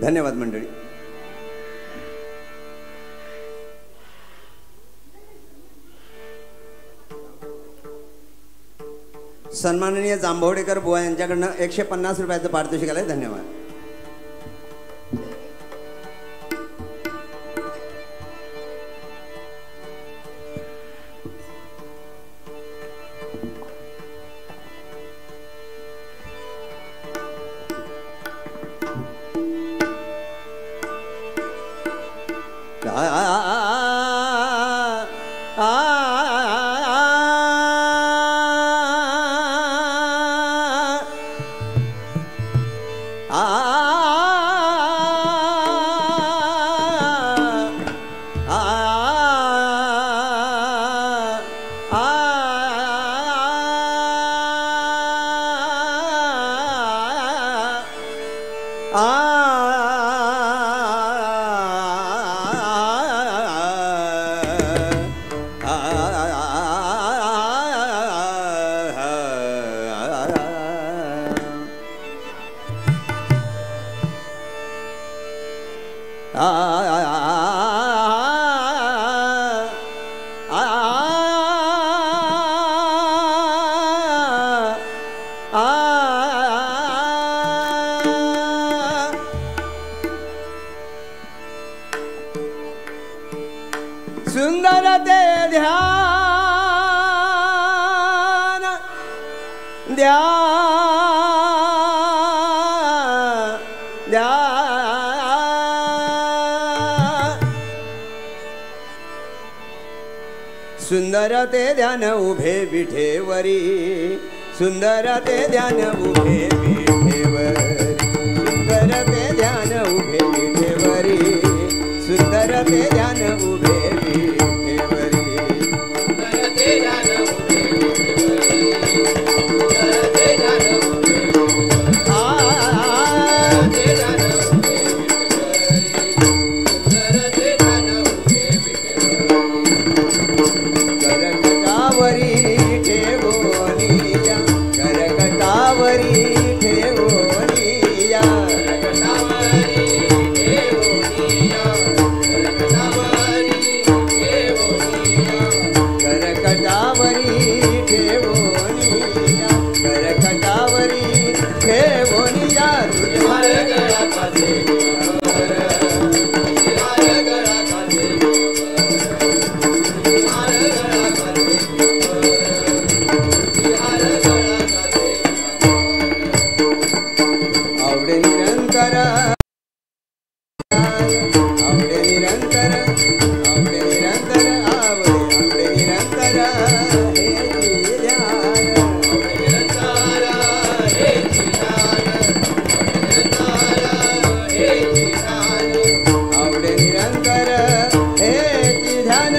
धन्यवाद मंडळी. सन्माननीय जांभवडेकर बुवा यांच्याकडनं 150 रुपयाचं पारितोषिक आलंय. धन्यवाद. सुंदर ते ध्यान ध्यान द्या सुंदर ते ध्यान उभे विठेवरी सुंदर ते ध्यान उभे विठेवरी सुंदर ते ध्यान उभे विठेवरी सुंदर ते ध्यान उभे विठेवरी सुंदर ते ध्यान उभे विठेवरी सुंदर ते ध्यान उभे करकटावरी ठेवोनिया करकटावरी ठेवोनिया करकटावरी ठेवोनिया करकटावरी ठेवोनिया आवडे निरंतर आवडे निरंतर आवडे निरंतर आवडे निरंतर हे ध्यान आवडे निरंतर हे ध्यान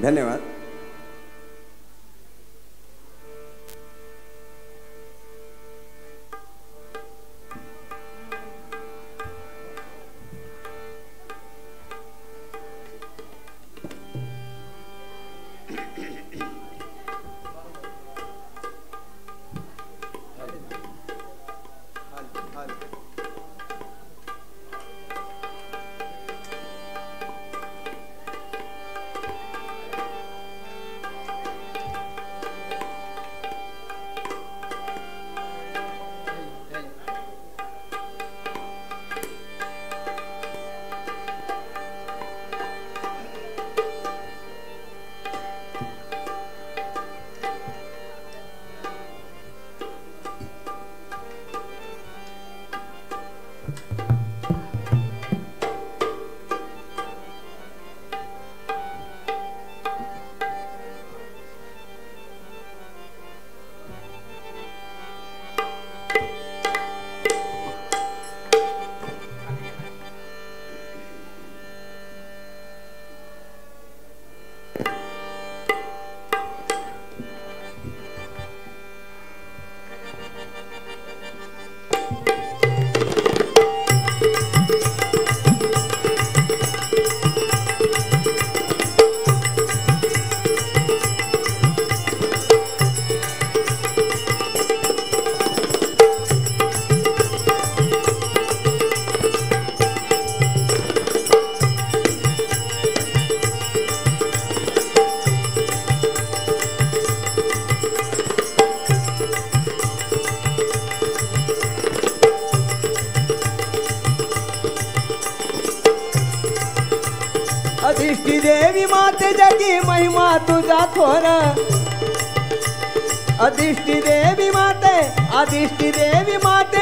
धन्यवाद. अधिष्ठी देवी माते जगी महिमा तुझा थोर. अधिष्ठी देवी माते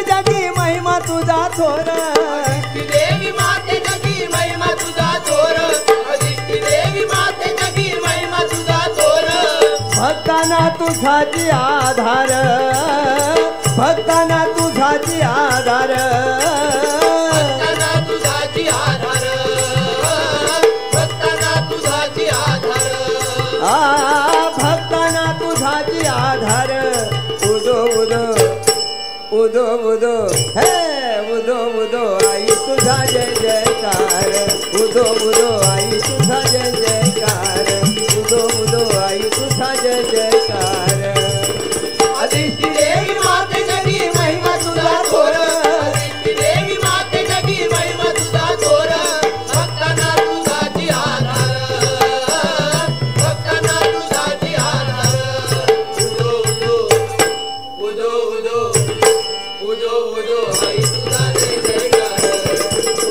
जगी महिमा तुझा थोर. अधिष्ठी देवी माते जगी महिमा तुझा थोर. अधिष्ठी देवी माते जगी महिमा तुझा थोर. भक्तांना तुझाची आधार. भक्तांना तुझाची आधार. भक्तांना तुझाची आधार. उदो उदो उदो उदो हे उदो उदो आई तुझा जय जयकार. उदो उदो आई तुझा जय जयकार. उदो उदो आई तुझा जय जयकार. अधिष्ठी देवी माते जगी महिमा तुझा थोर. अधिष्ठी देवी माते जगी महिमा तुझा थोर. भक्तांना तुझाची आधार. भक्तांना तुझाची आधार. उदो उदो उदो उदो उदो उदो आई तुझा जय जयकार.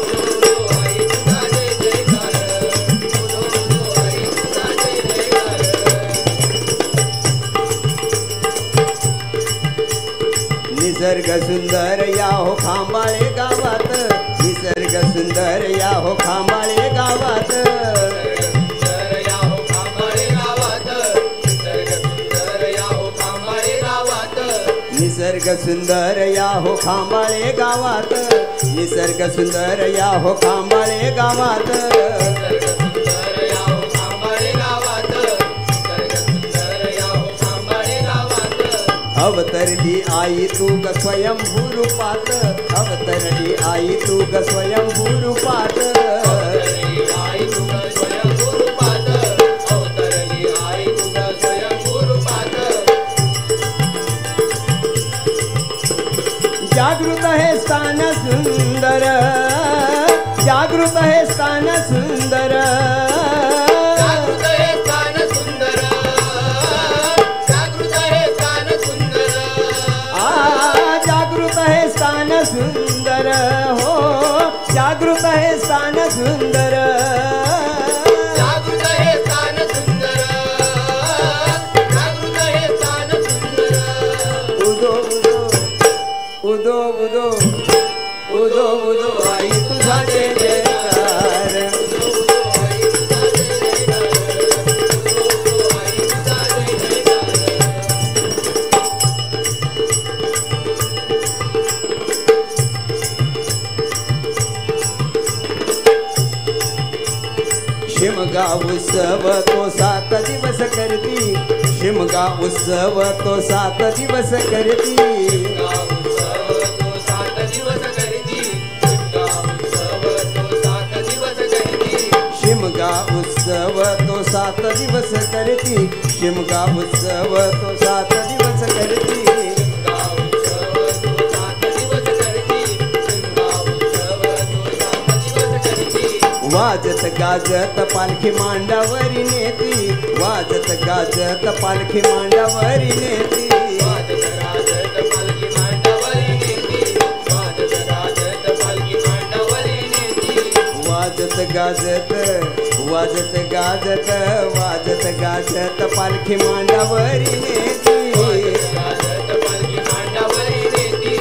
उदो उदो आई तुझा जय जयकार. उदो उदो आई तुझा जय जयकार. निसर्ग सुंदर या हो खांबाळे गावात. निसर्ग सुंदर या हो खांबाळे गावात. सुंदर या हो खांबाळे गावात. निसर्ग सुंदर या हो खांबाळे गावात. निसर्ग सुंदर या हो खांबाळे गावात. निसर्ग सुंदर या हो खांबाळे गावात. निसर्ग सुंदर या हो खांबाळे गावात. निसर्ग सुंदर या हो खांबाळे गावात. अवतरली आई तू ग स्वयंभू रूपात. अवतरली आई तू ग स्वयंभू रूपात. अवतरली आई तुझ स्वयंभू रूपात. अवतरली आई तुझ स्वयंभू रूपात. जागृत हे स्थान सुंदर, जागृत हे स्थान सुंदर, जागृत हे स्थान सुंदर, जागृत हे स्थान सुंदर, जागृत हे स्थान सुंदर, हो जागृत हे स्थान सुंदर, जागृत हे स्थान सुंदर, जागृत हे स्थान सुंदर. उदो उदो उदो उदो उदो आई तुझा जय जयकार. शिमगा उत्सव तो 7 दिवस करती, शिमगा उत्सव तो 7 दिवस करती, शिमगा उत्सव तो 7 दिवस करती, शिमगा उत्सव तो 7 दिवस करती, वाजत गाजत पालखी मांडावरी नेती, वाजत गाजत पालखी मांडावरी नेती, वाजत गाजत पालखी मांडावरी नेती, वाजत गाजत पालखी मांडावरी नेती, वाजत गाजत वाजत गाजत वाजत गाजत पालखी मांडावरी नेती, गाजत पालखी मांडावरी नेती,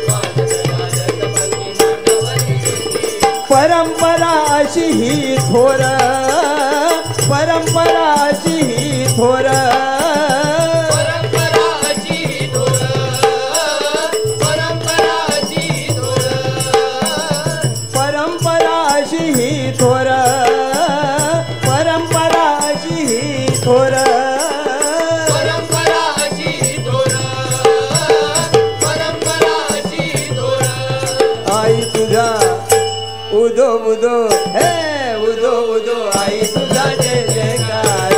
वाजत गाजत पालखी मांडावरी नेती. परंपरा अशी ही थोर, परंपरा अशी ही थोर, परंपरा अशी थोर, परंपरा अशी थोर, परंपरा अशी ही थोर, परंपरा अशी ही थोर, परंपरा अशी थोर, परंपरा अशी थोर. आई तुझा उदो उदो हे उदो उदो आई तुझा जय जयकार.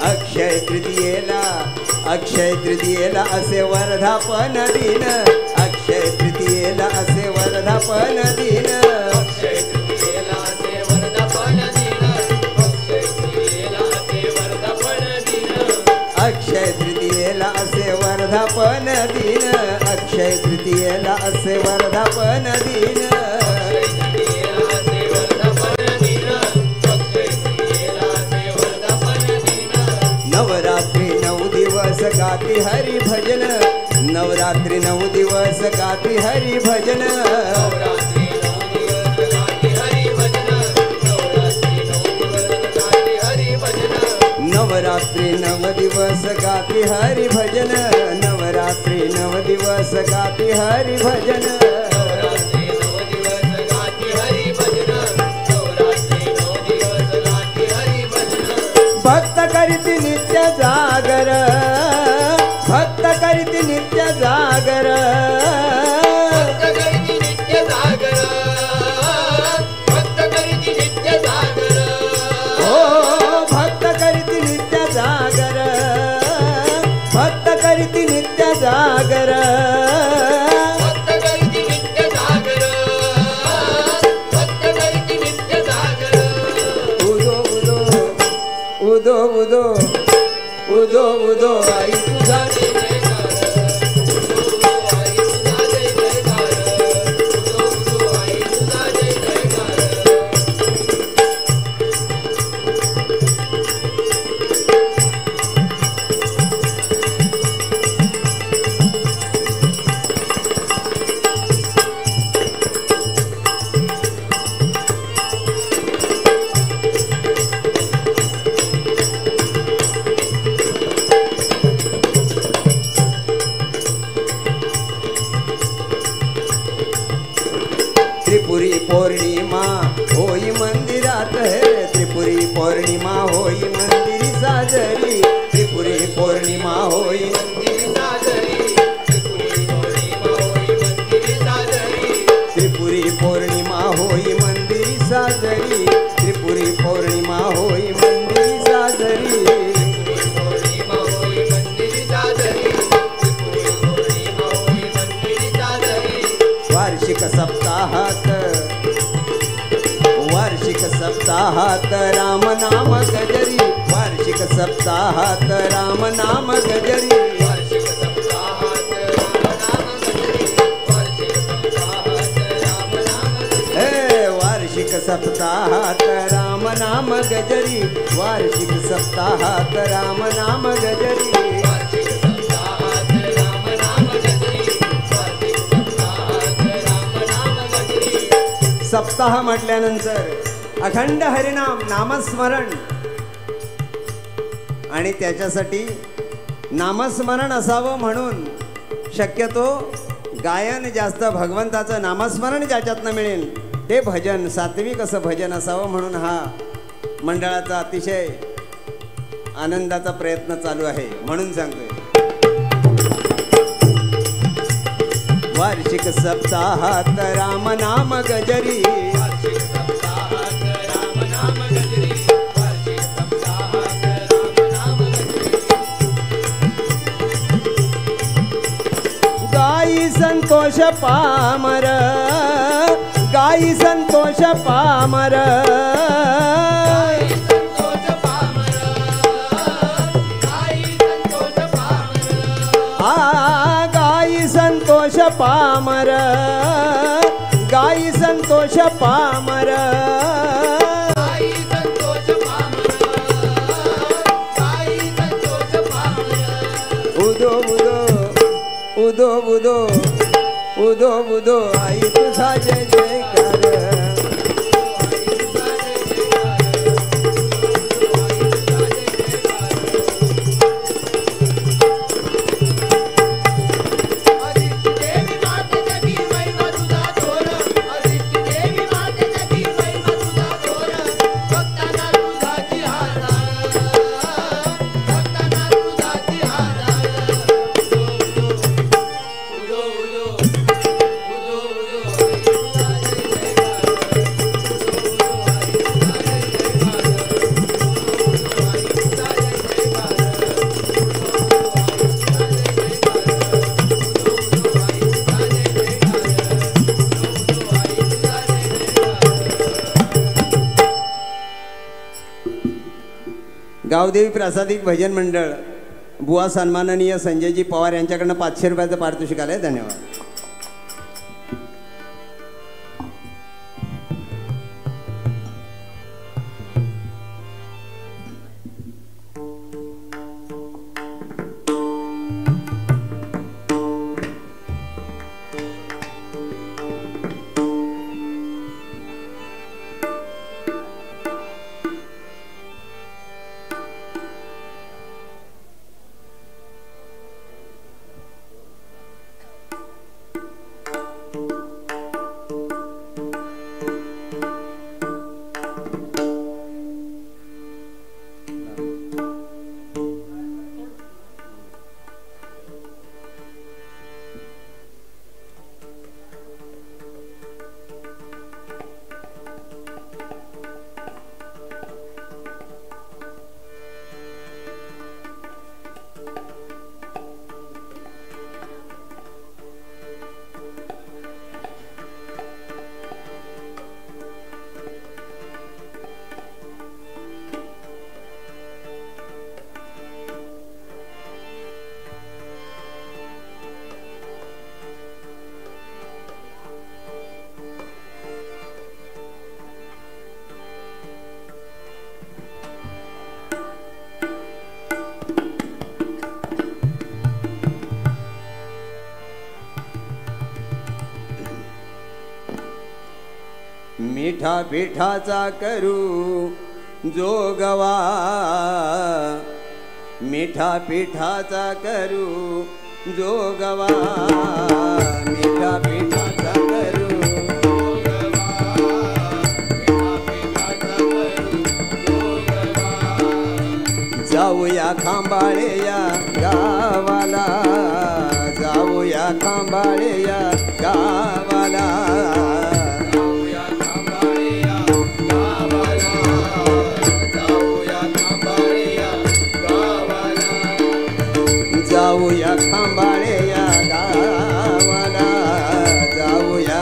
अक्षय तृतीयेला, अक्षय तृतीयेला असे वर्धापन दिन, अक्षय तृतीयेला असे वर्धापन दिन, अक्षय तृतीयेला असे वर्धापन दिन, अक्षय तृतीयेला असे वर्धापन दिन, अक्षय तृतीयेला असे वर्धापन दिन, अक्षय तृतीयेला असे वर्धापन दिन, अक्षय तृतीयेला असे वर्धापन दिन, अक्षय तृतीयेला असे वर्धापन दिन. नवरात्री 9 दिवस गाती हरी भजन, नवरात्री 9 दिवस गाती हरी भजन, नवरात्री 9 दिवस गाती हरी भजन, नवरात्री 9 दिवस गाती हरी भजन, नवरात्री 9 दिवस गाती हरी भजन, नवरात्री 9 दिवस गाती हरी भजन, नवरात्री 9 दिवस गाती हरी भजन, नवरात्री 9 दिवस गाती हरी भजन. भक्त करीती नित्य जागर, भक्त करीती नित्य जागर, भक्त करीती नित्य जागर, भक्त करीती नित्य जागर, ओ भक्त करीती नित्य जागर, भक्त करीती नित्य जागर, भक्त करीती नित्य जागर, भक्त करीती नित्य जागर. उदो उदो उदो उदो उदो उदो आई तुझा जय जयकार, उदो आई तुझा जय जयकार, उदो आई तुझा जय जयकार. त्रिपुरी पौर्णिमा होई मंदिरात हे, त्रिपुरी पौर्णिमा होई मंदिरी साजरी, त्रिपुरी पौर्णिमा होई मंदिरी साजरी, त्रिपुरी पौर्णिमा होई मंदिरी साजरी, वार्षिक सप्ताहात राम नाम गजरी वार्षिक सप्ताहात राम नाम गजरी वार्षिक सप्ताहात राम नाम गजरी वार्षिक सप्ताहात राम नाम गजरी सप्ताह म्हटल्यानंतर अखंड हरिनाम नामस्मरण आणि त्याच्यासाठी नामस्मरण असावं म्हणून शक्यतो गायन जास्त भगवंताचं नामस्मरण ज्याच्यातनं मिळेल ते भजन सात्विक असं भजन असावं म्हणून हा मंडळाचा अतिशय आनंदाचा प्रयत्न चालू आहे म्हणून सांगतोय वार्षिक सप्ताहात राम नाम गजरी गाई संतोष पामर गाई संतोष पामर गाई संतोष पामर गाई संतोष पामर उदो उदो उदो उदो उदो उदो आई तुझा जय जयकार गावदेवी प्रासादिक भजन मंडळ बुवा सन्माननीय संजयजी पवार यांच्याकडनं 500 रुपयाचं पारितोषिक आलंय. धन्यवाद. मिठा पिठाचा करू जोगवा मिठा पिठाचा करू जोगवा मिठा पिठाचा करू जाऊया खांबाळे या गावाला जाऊया खांबाळे या गावाला जाऊया खांबाळे या गावाला जाऊया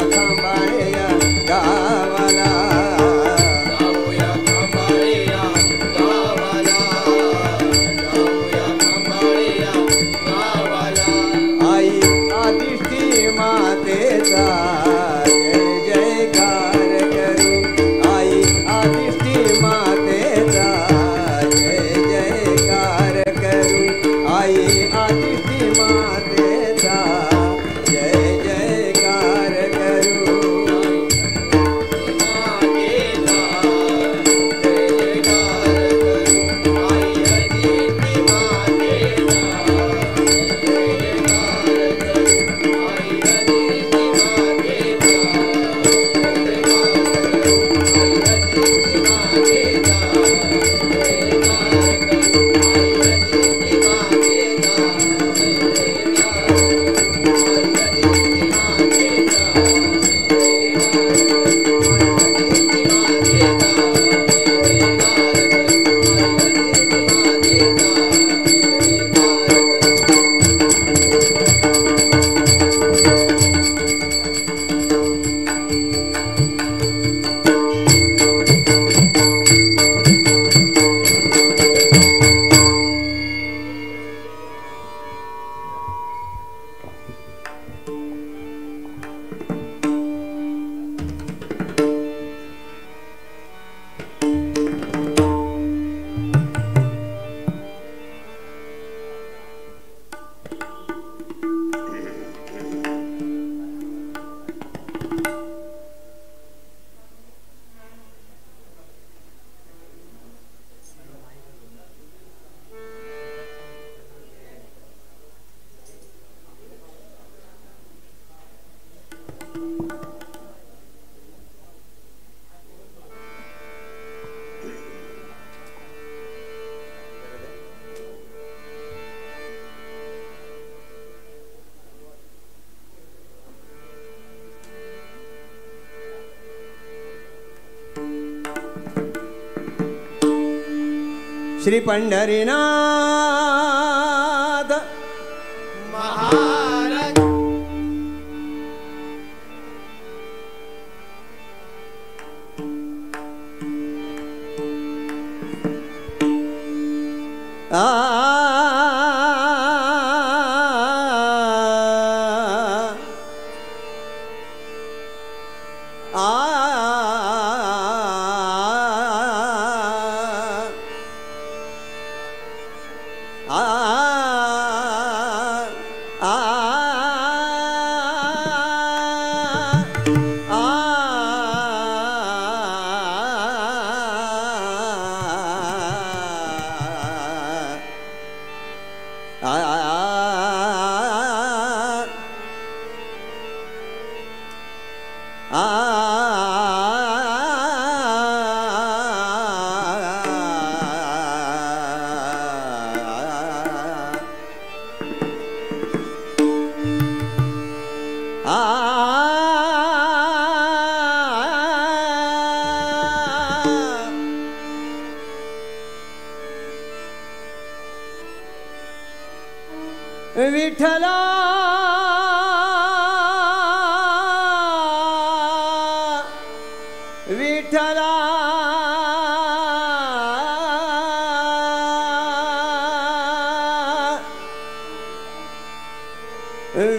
श्री पंढरीनाथ महाराज विठला विठला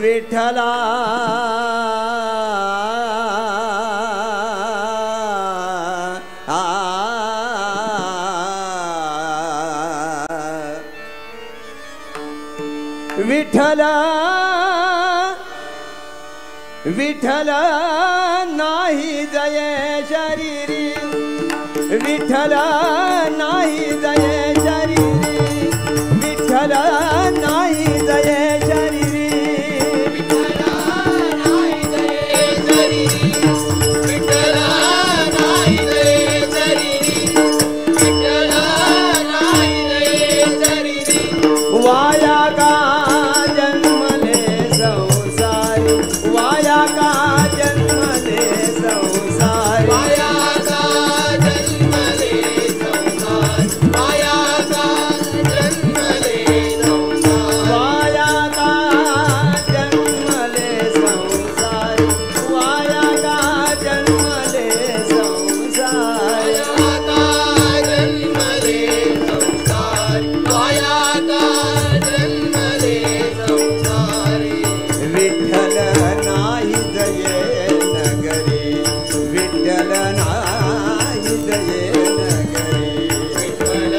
विठला विठल विठल नाही जय शरीरी विठल नाही जय शरीरी विठल नाही जय शरीरी विठ्ठल नाही जय शरीरी विठ्ठल नाही जय शरीरी विठ्ठल नाही जय शरीरी वाया का जन्मले संसारी वाया का जन्मले संसारी माया का जन्मले संसार माया का जन्मले संसार वाया का जन्मले संसारी वाया का जन्मले संसारी माया का जन्मले संसार विठ्ठल नाही जये नगरी विठ्ठल नाही जये नगरी विठ्ठल नाही जय नगरी विठ्ठल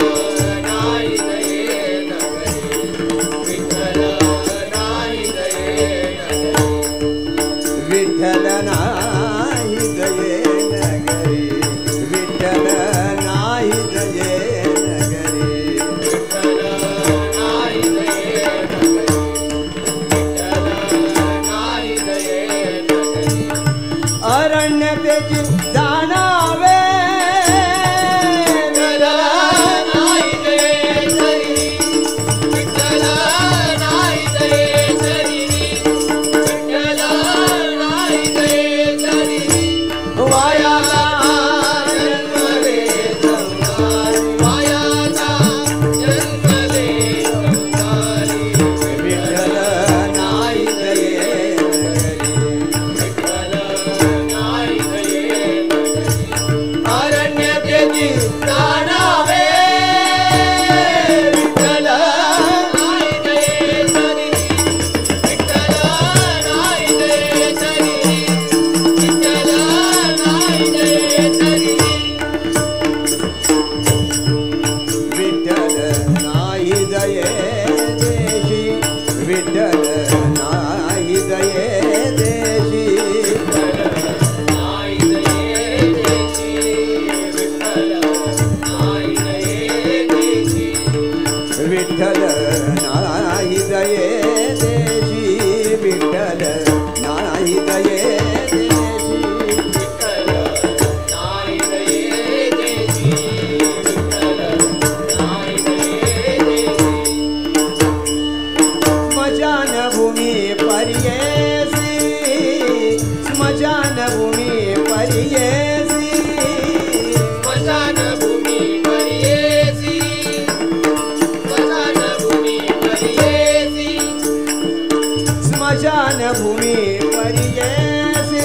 नाही जय नगरी विठ्ठल नाही जये नगरी विठ्ठल नाही जये नगरी विठ्ठल नाही जय नगरी विठ्ठल नाही जय नगरी अरण्य त्याची जाणावे विठ्ठल नाही जय शरीरी विठ्ठल नाही जय शरीरी विठ्ठल नाही जय शरीरी वाया जन्मले संसारी माया का जन्मले संसारी विठ्ठल नाही जये नगरी विठ्ठल नाही जय नगरी अरण्य त्याची जाणावे विठ्ठल नाही जय शरीरी विठ्ठल नाही जय शरीरी विठ्ठल नाही जय शरीरी विठ्ठल नाही जये देशी विठ्ठल नाही जये देशी नाही जय देशी विठ्ठल नाही जय देशी विठ्ठल नाही जये देशी विठ्ठल नाही जये देशी विठ्ठल नाही जय देशी विठ्ठल नाही जय देशी स्मशान भूमी पर्येसी भूमी परियेसी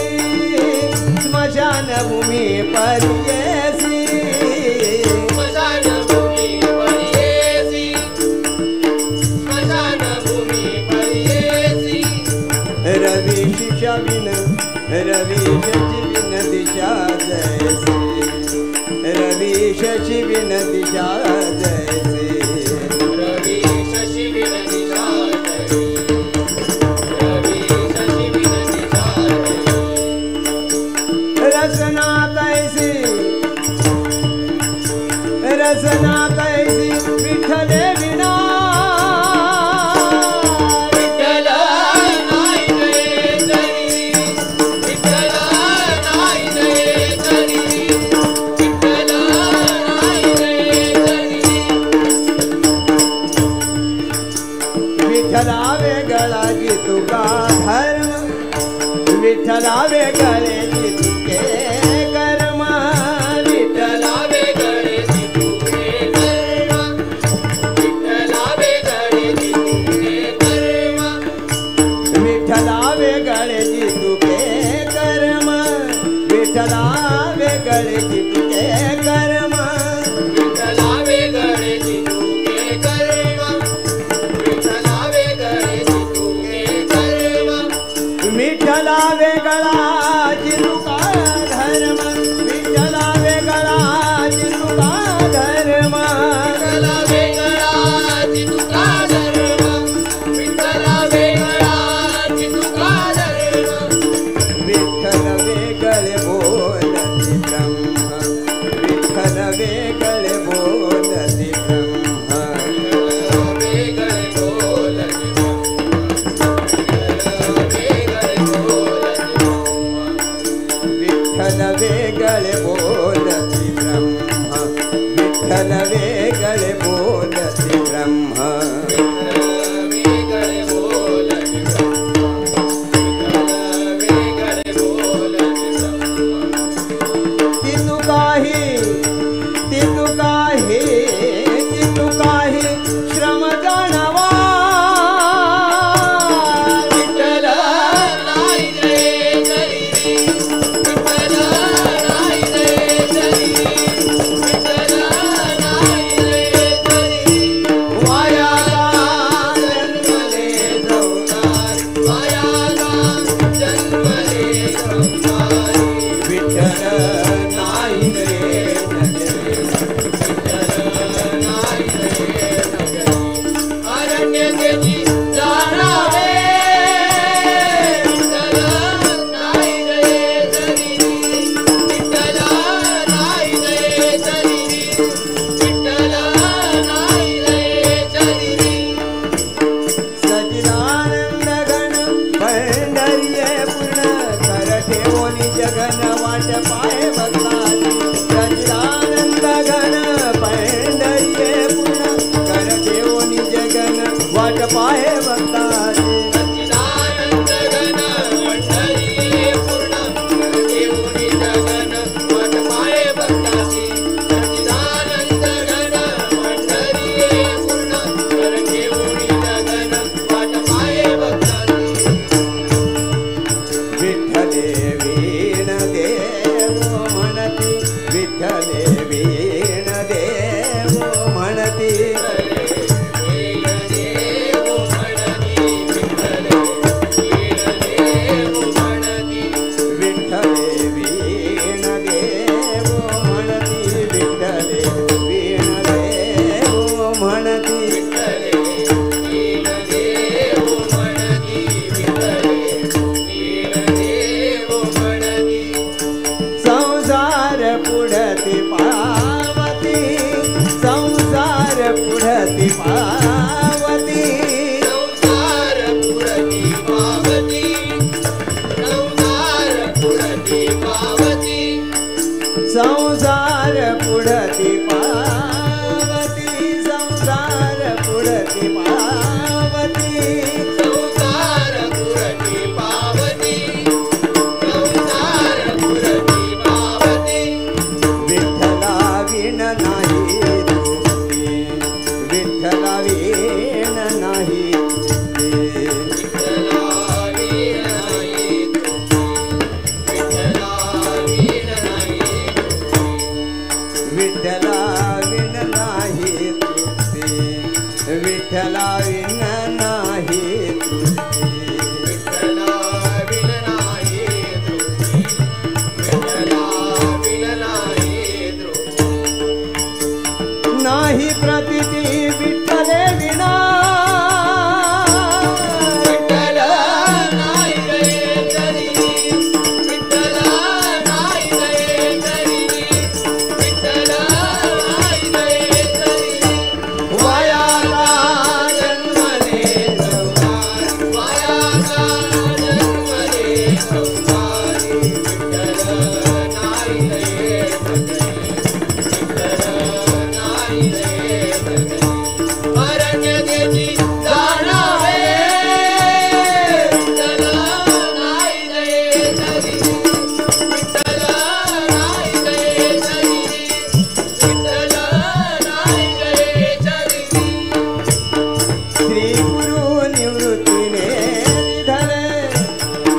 स्मशान भूमी परियेसी रवी शिक्षा विन रवी शची विन दिशा जैसे रवी शशी विन दिशा जैसे रवि शशि विन दिशा जैसे रवि शशि विन दिशा रसना कैसी रसना कैसी विठ्ठले विना विठ्ठला वेगळाची तुका धर्म विठ्ठला वेगळेची तुके कर्म विठ्ठला वेगळेची तुके कर्म विठ्ठला वेगळेची तुके कर्म विठ्ठला वेगळेची तुके कर्म विठ्ठला वेगळेची तुके कर्म विठ्ठला वेगळेची तुके कर्म विठ्ठला वेगळेची तुके कर्म विठ्ठला वेगळा चिरुका धर्म विठ्ठला वेगळा चिरुका धर्म विठ्ठला वेगळाची तुका धर्म विठ्ठला वेगळाची तुका धर्म विठ्ठल वेगळे बोलती ब्रह्म विठ्ठल वेगळे बोलती ब्रह्म वेगळे बोलती विठ्ठल वेगळे बोलती ब्रह्म विठ्ठल वेगळे बोलती ब्रह्म वेगळे बोलती वेगळे बोलती तितू काही श्रम जाणवा विठ्ठल नाही रे तरी विठ्ठल नाही रे तरी विठ्ठल नाही रे तरी वाया जन्मले संसार मायाला जन्मले संसार विठ्ठल नाही रे नजरे नाही रे अरण्यतेची जाणावे विठ्ठल नाही रे तरी विठ्ठल नाही रे तरी विठ्ठल नाही रे तरी सचिदानंद घन पंढरीये पूर्ण कर ठेवोनी जगन वाट पाय भक्ताची सचिदानंद घन पंढरीये पूर्ण कर ठेवोनी जगन वाट पाय भक्ताची सच्चिदानंद घन पंढरीये पूर्ण कर ठेवोनी जगन वाट पाय भक्ताची सच्चिदानंद घन पंढरीये पूर्ण कर ठेवोनी जगन वाट पाय भक्ताची विठ्ठले वीण देव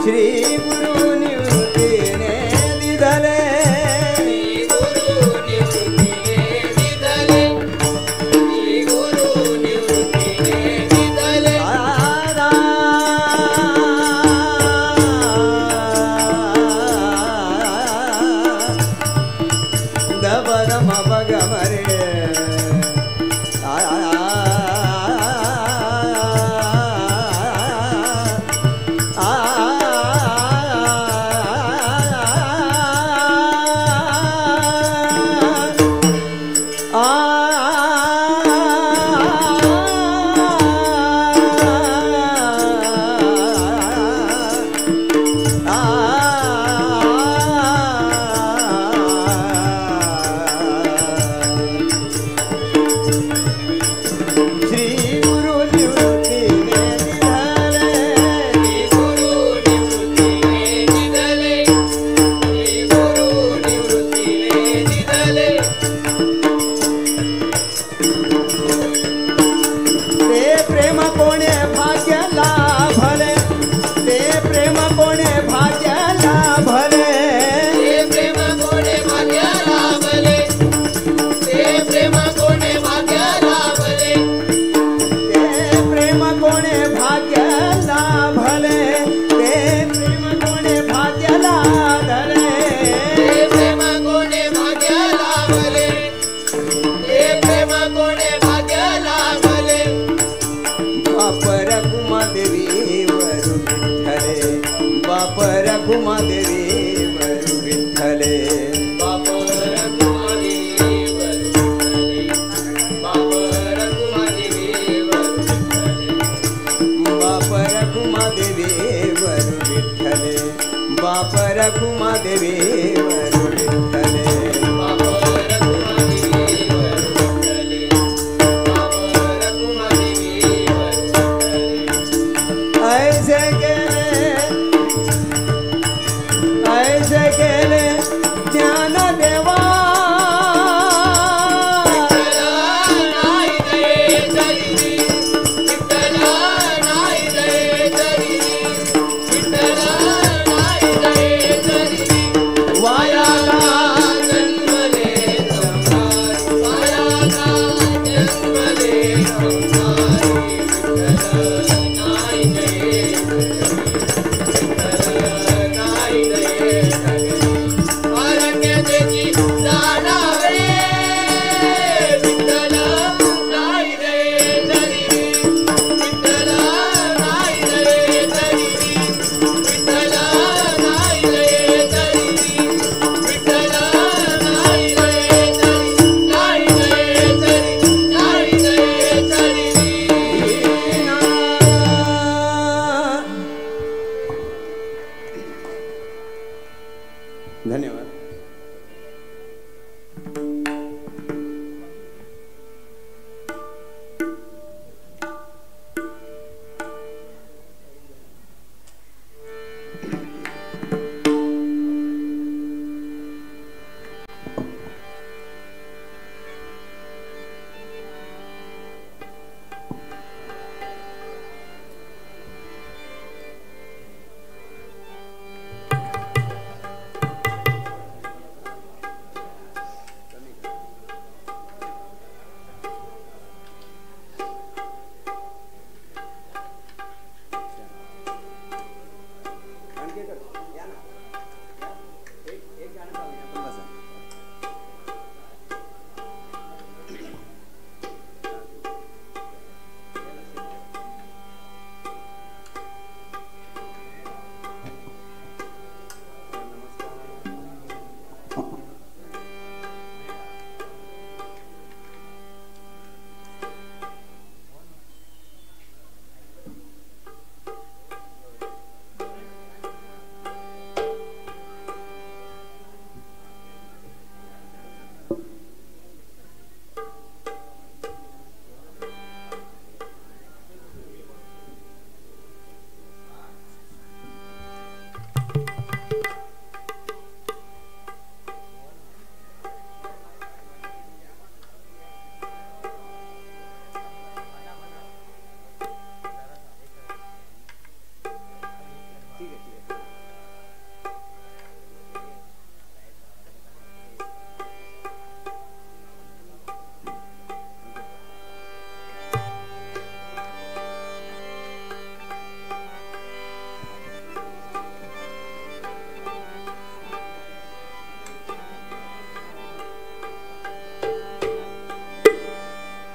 श्री गुरु निवृत्तीने दिधले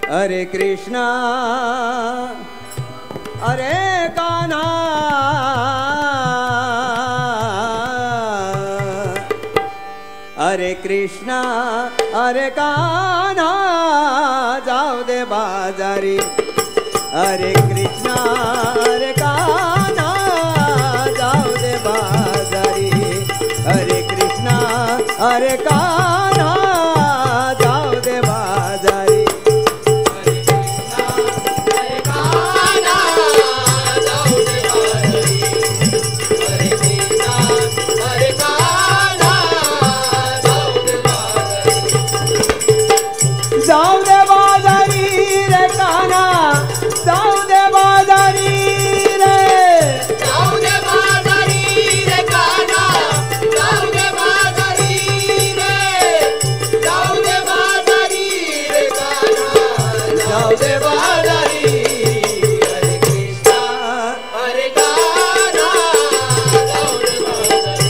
हरे कृष्णा हरे कान्हा हरे कृष्णा हरे कान्हा जाऊ दे बाजारी हरे कृष्णा हरे कान्हा जाऊ दे बाजारी हरे कृष्णा हरे कान्हा जाऊ दे बाजारी जाऊ दे बाजारी रे कान्हा जाऊ दे बाजारी रे जाऊ दे बाजारी रे कान्हा जाऊ दे बाजारी रे जाऊ दे बाजारी रे कान्हा जाऊ दे बाजारी हरे कृष्णा हरे कान्हा जाऊ दे बाजारी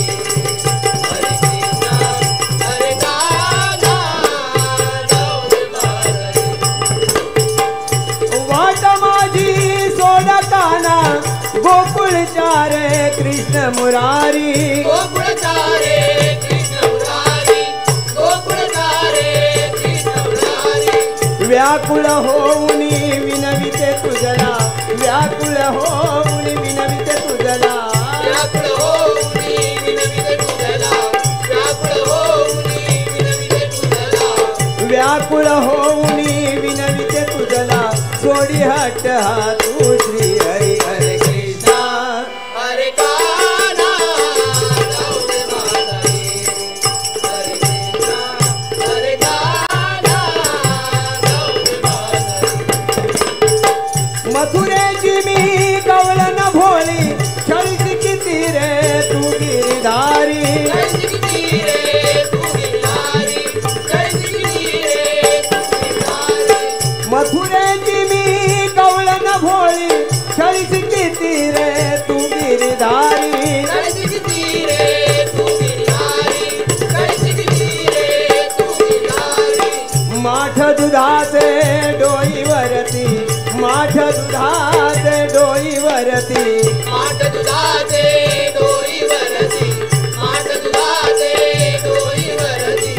हरे कृष्णा हरे कान्हा जाऊ दे बाजारी वाट माझी सोड कान्हा गोकुळच्या रे कृष्ण मुरारी गोकुळचारे कृष्ण मुरारी गोकुळचारे कृष्ण मुरारी व्याकुळ होऊन विनविते तुझला व्याकुळ होऊन विनविते तुझला व्याकुळ होऊनी विनविते तुझला व्याकुळ होऊनी विनविते तुझला व्याकुळ होऊन विनविते तुझला सोडी हट हा तू श्री हरी हरे कृष्णा हरे कान्हा जाऊ दे बाजारी हरे कृष्णा हरे कान्हा जाऊ दे बाजारी मथुरेची मी कवलन भोळी छळीस किती रे तू गिरधारी कैसी किती रे तू गिरधारी कैसी किती रे तू गिरधारी मथुरेची मी कवलन भोळी छळीस किती रे तू गिरधारी कैसी किती रे तू गिरधारी कैसी किती रे तू गिरधारी माठ दुधाचे डोईवरती माठ दुधाचे डोईवरती माठ दुधाचे डोईवरती माठ दुधाचे डोईवरती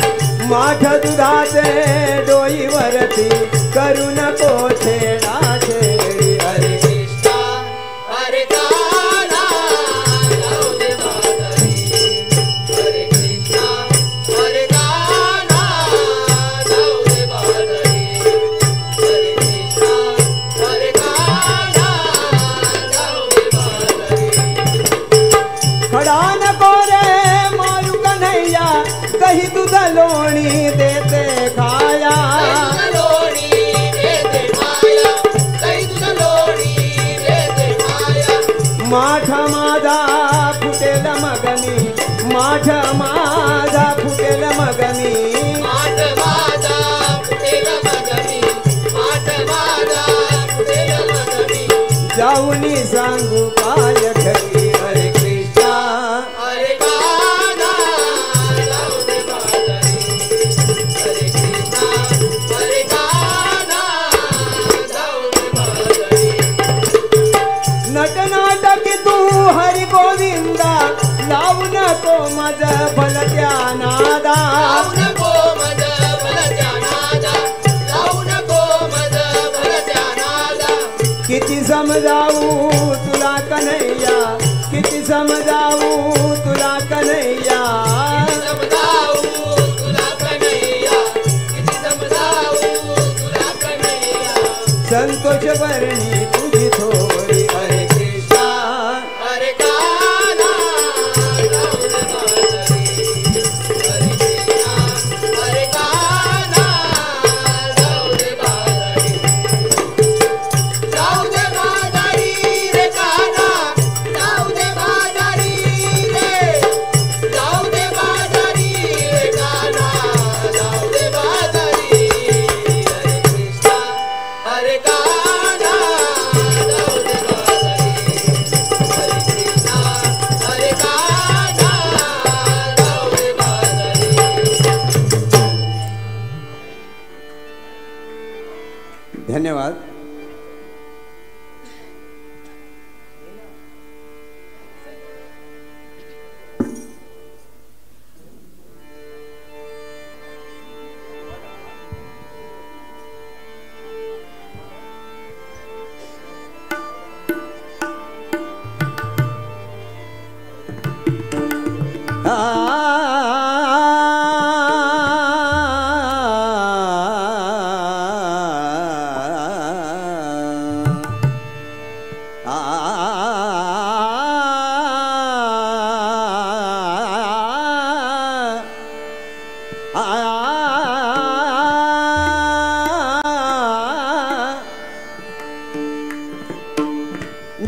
माठ दुधाचे डोईवरती करू नको छेडा छेडी हरे कृष्णा हरे कान्हा जाऊ दे बाजारी हरे कृष्णा हरे कान्हा जाऊ दे बाजारी हरे कृष्णा हरे कान्हा जाऊ दे बाजारी खडा नको रे मारू कन्हैया दही दूध लोणी देते खाया लोणी देते माया काही तुझं लोणी देते माया माठ माझा फुटेल मगनी माठ माझा फुटेल मगनी माठ माझा फुटेल मगनी माठ माझा फुटेल मगनी जाऊनी सांगू काय खरी हरे कृष्णा हरे कान्हा जाऊ दे बाजारी हरे कृष्णा हरे कान्हा जाऊ दे बाजारी नटनाटकी तू हरी गोविंदा लावू नको मज भलत्या नादा लावू नको मज भलत्या नादा लावू नको मज भलत्या नादा किती समजावू तुला कन्हैया किती समजावू तुला कन्हैया समजावू तुला कन्हैया किती समजावू तुला कन्हैया संतोष वर्णी तुझी थोरी हरे कृष्णा हरे कान्हा जाऊ दे बाजारी हरे कृष्णा हरे कान्हा जाऊ दे बाजारी जाऊ दे बाजारी रे कान्हा जाऊ दे बाजारी रे जाऊ दे बाजारी रे कान्हा जाऊ दे बाजारी हरे कृष्णा हरे कान्हा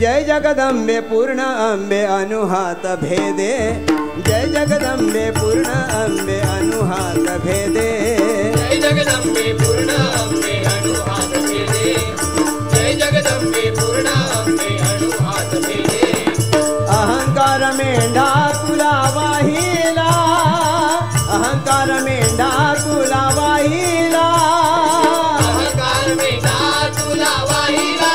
जय जगदंबे पूर्ण अंबे अनुहात भेदे जय जगदंबे पूर्ण अंबे अनुहात भेदे जय जगदंबे पूर्ण अंबे अनुहात भेदे जय जगदंबे पूर्ण अंबे अनुहात भेदे अहंकार मेंढा तुला वाहिला अहंकार मेंढा तुला वाहिला अहंकार मेंढा तुला वाहिला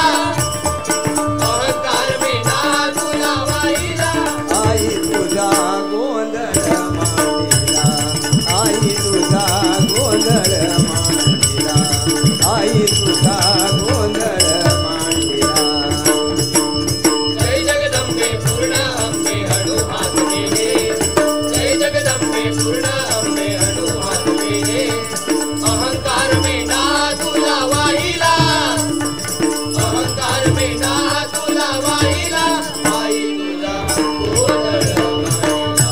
अहंकार मेंढा तुला वाहिला आई तुझा गोंधळ मांडीला आई तुझा गोंधळ मांडीला आई तुझा गोंधळ मांडीला जय जगदंबे पूर्ण अंबे अनुहात भेदे जय जगदंबे पूर्ण अंबे अनुहात भेदे अहंकार मेंढा तुला वाहिला अहंकार मेंढा तुला वाहिला आई तुझा गोंधळ मांडीला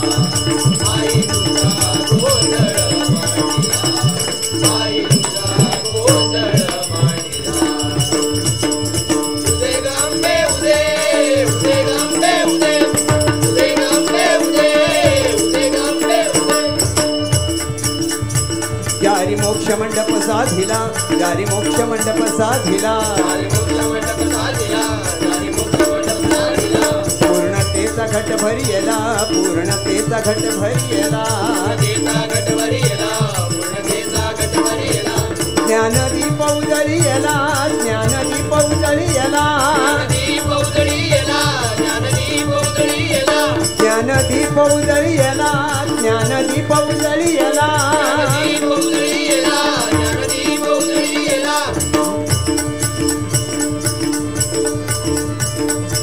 आई तुझा गोंधळ मांडीला आई तुझा गोंधळ मांडीला उदे गंबे उदे उदे गंबे उदे उदे गंबे उदे उदे गंबे उदे यारी मोक्ष मंडप साधिला यारी मोक्ष मंडप साधिला हरी मोक्ष मंडप साधिला हरी मोक्ष मंडप साधिला पूर्णतेचा घट भरियला पूर्णतेचा घट भरियला पूर्णतेचा घट भरियला पूर्णतेचा घट भरियला ज्ञानदीप उजळियला ज्ञानदीप उजळियला ज्ञानदीप उजळियला ज्ञानदीप उजळियला ज्ञानदीप उजळियला ज्ञानदीप उजळियला ज्ञानदीप उजळियला ज्ञानदीप उजळियला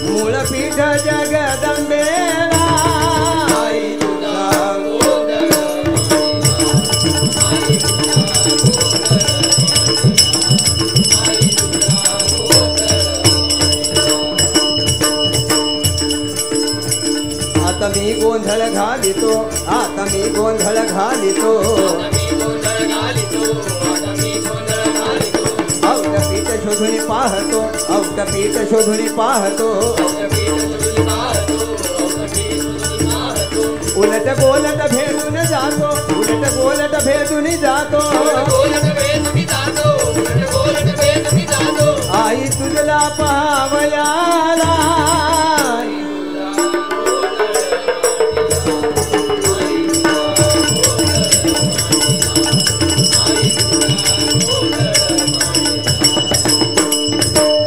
मूळपीठ जगदंबेला आई तुझा गोंधळ आई तुझा गोंधळ आई तुझा गोंधळ आता मी गोंधळ घालितो आता मी गोंधळ घालितो मी गोंधळ घालितो आता मी गोंधळ घालितो अवटपीठ शोधून पाहतो अवटपीठ शोधून पाहतो उलट गोलट भेटून जातो उलट गोलट भेटून जातो आई तुझला पावयाला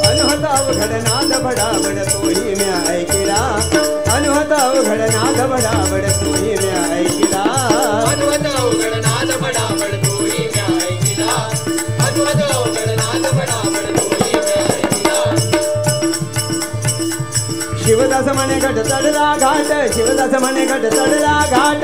अनुहताव घडनाद बडाबड तोही म्या ऐकिला अनुहताव घडनाद बडाबड तोही म्या ऐकिला शिवदास म्हणे घट चढला घाट शिवदास म्हणे घट चढला घाट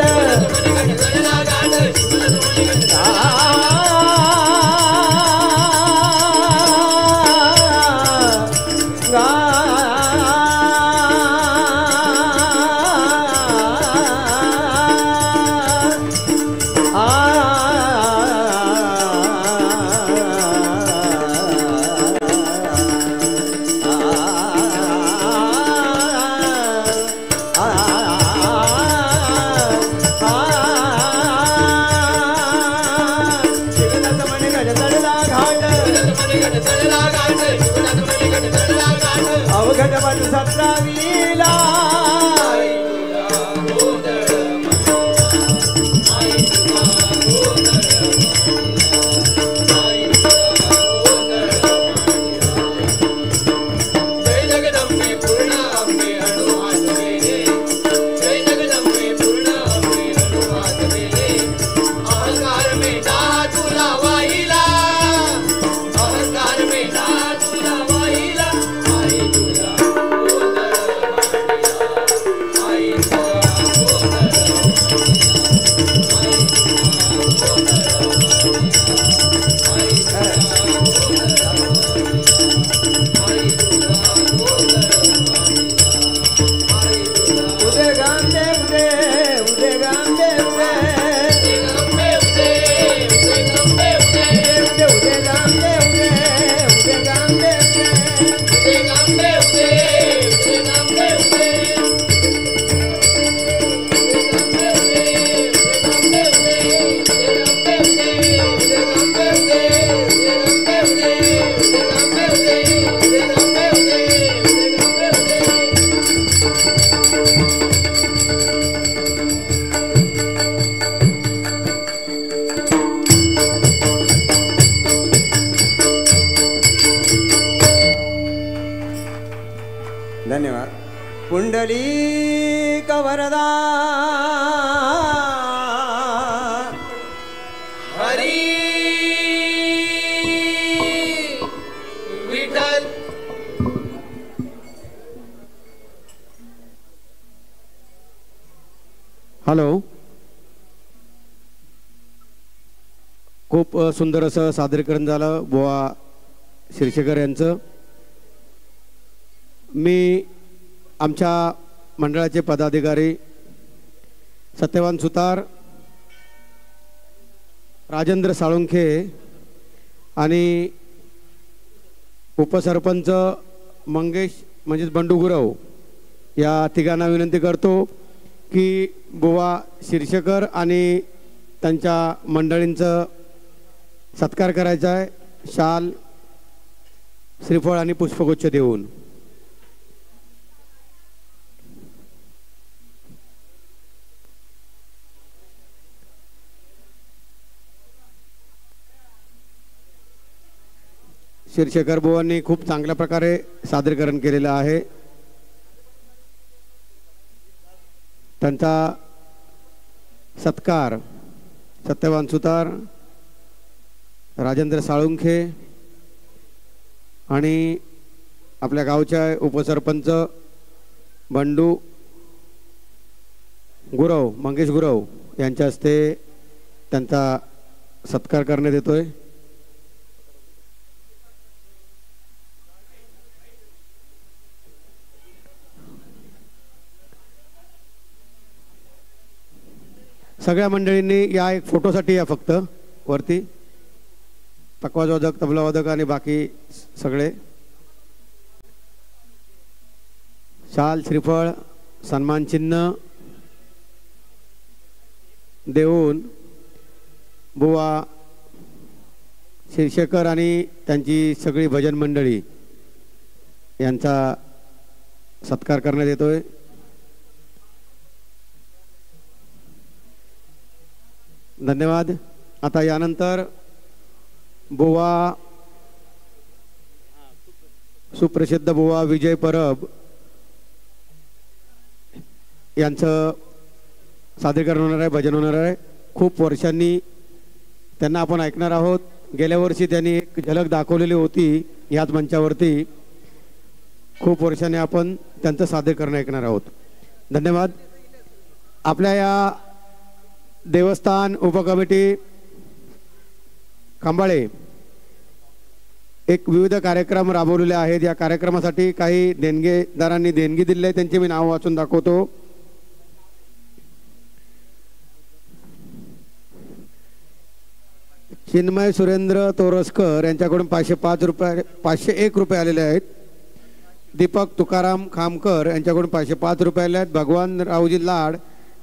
अवघड वाटू 17वीला जय जगदंबे पूर्ण अंबे अनुहात भेदे जय जगदंबे पूर्ण अंबे अनुहात भेदे अहंकार मेंढा तुला वाहिला अहंकार मेंढा तुला वाहिला आई तुझा गोंधळ मांडिला आई तुझा गोंधळ उदे उदे गांबे उदे गंबे उदे गंबे उदे उदे उदे गांबे उदे उदे गांबे उदे गंबे उदे गंबे उदे धन्यवाद. पुंडलिक वरदा हरी विठ्ठल. हॅलो. खूप सुंदर असं सादरीकरण झालं बुवा शिरशेकर यांचं. मी आमच्या मंडळाचे पदाधिकारी सत्यवान सुतार, राजेंद्र साळुंखे आणि उपसरपंच मंगेश म्हणजेच बंडू गुरव या तिघांना विनंती करतो की बुवा शिरशेकर आणि त्यांच्या मंडळींचं सत्कार करायचा आहे. शाल, श्रीफळ आणि पुष्पगुच्छ देऊन. शिरशेकर बुवांनी खूप चांगल्या प्रकारे सादरीकरण केलेलं आहे. त्यांचा सत्कार सत्यवान सुतार, राजेंद्र साळुंखे आणि आपल्या गावच्या उपसरपंच बंडू गुरव, मंगेश गुरव यांच्या हस्ते त्यांचा सत्कार करण्यात येतोय. सगळ्या मंडळींनी या एक फोटोसाठी या फक्त वरती. पकवाजवादक, तबलावादक आणि बाकी सगळे. शाल, श्रीफळ, सन्मान चिन्ह देऊन बुवा शिरशेकर आणि त्यांची सगळी भजन मंडळी यांचा सत्कार करण्यात येतोय. धन्यवाद. आता यानंतर बुवा सुप्रसिद्ध बुवा विजय परब यांचं सादरीकरण होणार आहे, भजन होणार आहे. खूप वर्षांनी त्यांना आपण ऐकणार आहोत. गेल्या वर्षी त्यांनी एक झलक दाखवलेली होती याच मंचावरती. खूप वर्षांनी आपण त्यांचं सादरीकरण ऐकणार आहोत. धन्यवाद. आपल्या या देवस्थान उपकमिटी खंबाळे एक विविध कार्यक्रम राबवलेले आहेत. या कार्यक्रमासाठी काही देणगीदारांनी देणगी दिली आहे, त्यांचे मी नाव वाचून दाखवतो. चिन्मय सुरेंद्र तोरसकर यांच्याकडून 501 रुपये आलेले आहेत. दीपक तुकाराम खामकर यांच्याकडून 505 रुपये आले आहेत. भगवान रावजी लाड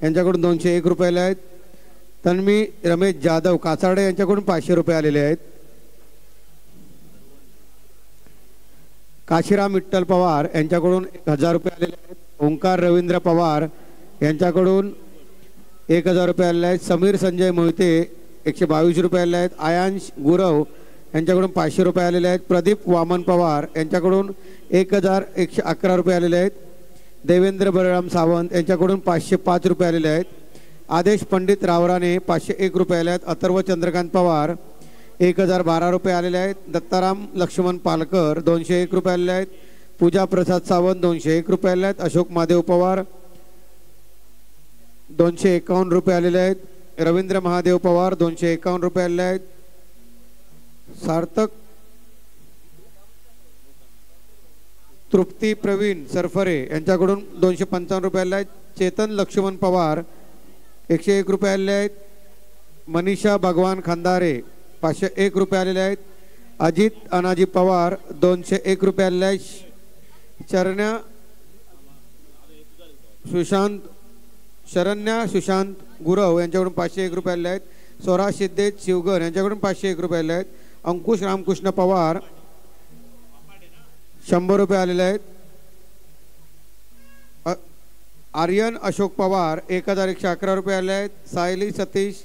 यांच्याकडून 201 रुपये आले आहेत. तन्वी रमेश जाधव कासाडे यांच्याकडून 500 रुपये आलेले आहेत. काशीराम विठ्ठल पवार यांच्याकडून 1000 रुपये आलेले आहेत. ओंकार रवींद्र पवार यांच्याकडून 1000 रुपये आलेले आहेत. समीर संजय मोहिते 122 रुपये आलेले आहेत. आयांश गुरव यांच्याकडून 500 रुपये आलेले आहेत. प्रदीप वामन पवार यांच्याकडून 1111 रुपये आलेले आहेत. देवेंद्र बलराम सावंत यांच्याकडून 505 रुपये आलेले आहेत. आदेश पंडित रावराने 501 रुपये आले आहेत. अथर्व चंद्रकांत पवार 1012 रुपये आलेले आहेत. दत्ताराम लक्ष्मण पालकर 201 रुपये आलेले आहेत. पूजा प्रसाद सावंत 201 रुपये आलेले आहेत. अशोक महादेव पवार 251 रुपये आलेले आहेत. रवींद्र महादेव पवार 251 रुपये आलेले आहेत. सार्थक तृप्ती प्रवीण सरफरे यांच्याकडून 255 रुपये आले आहेत. चेतन लक्ष्मण पवार 101 रुपये आलेले आहेत. मनीषा भगवान खंदारे 501 रुपये आलेले आहेत. अजित अनाजी पवार 201 रुपये आलेले आहेत. शरण्या सुशांत गुरव यांच्याकडून 501 रुपये आलेले आहेत. स्वराज सिद्धेश शिवगर यांच्याकडून 501 रुपये आलेले आहेत. अंकुश रामकृष्ण पवार 100 रुपये आलेले आहेत. आर्यन अशोक पवार 1111 रुपये आले आहेत. सायली सतीश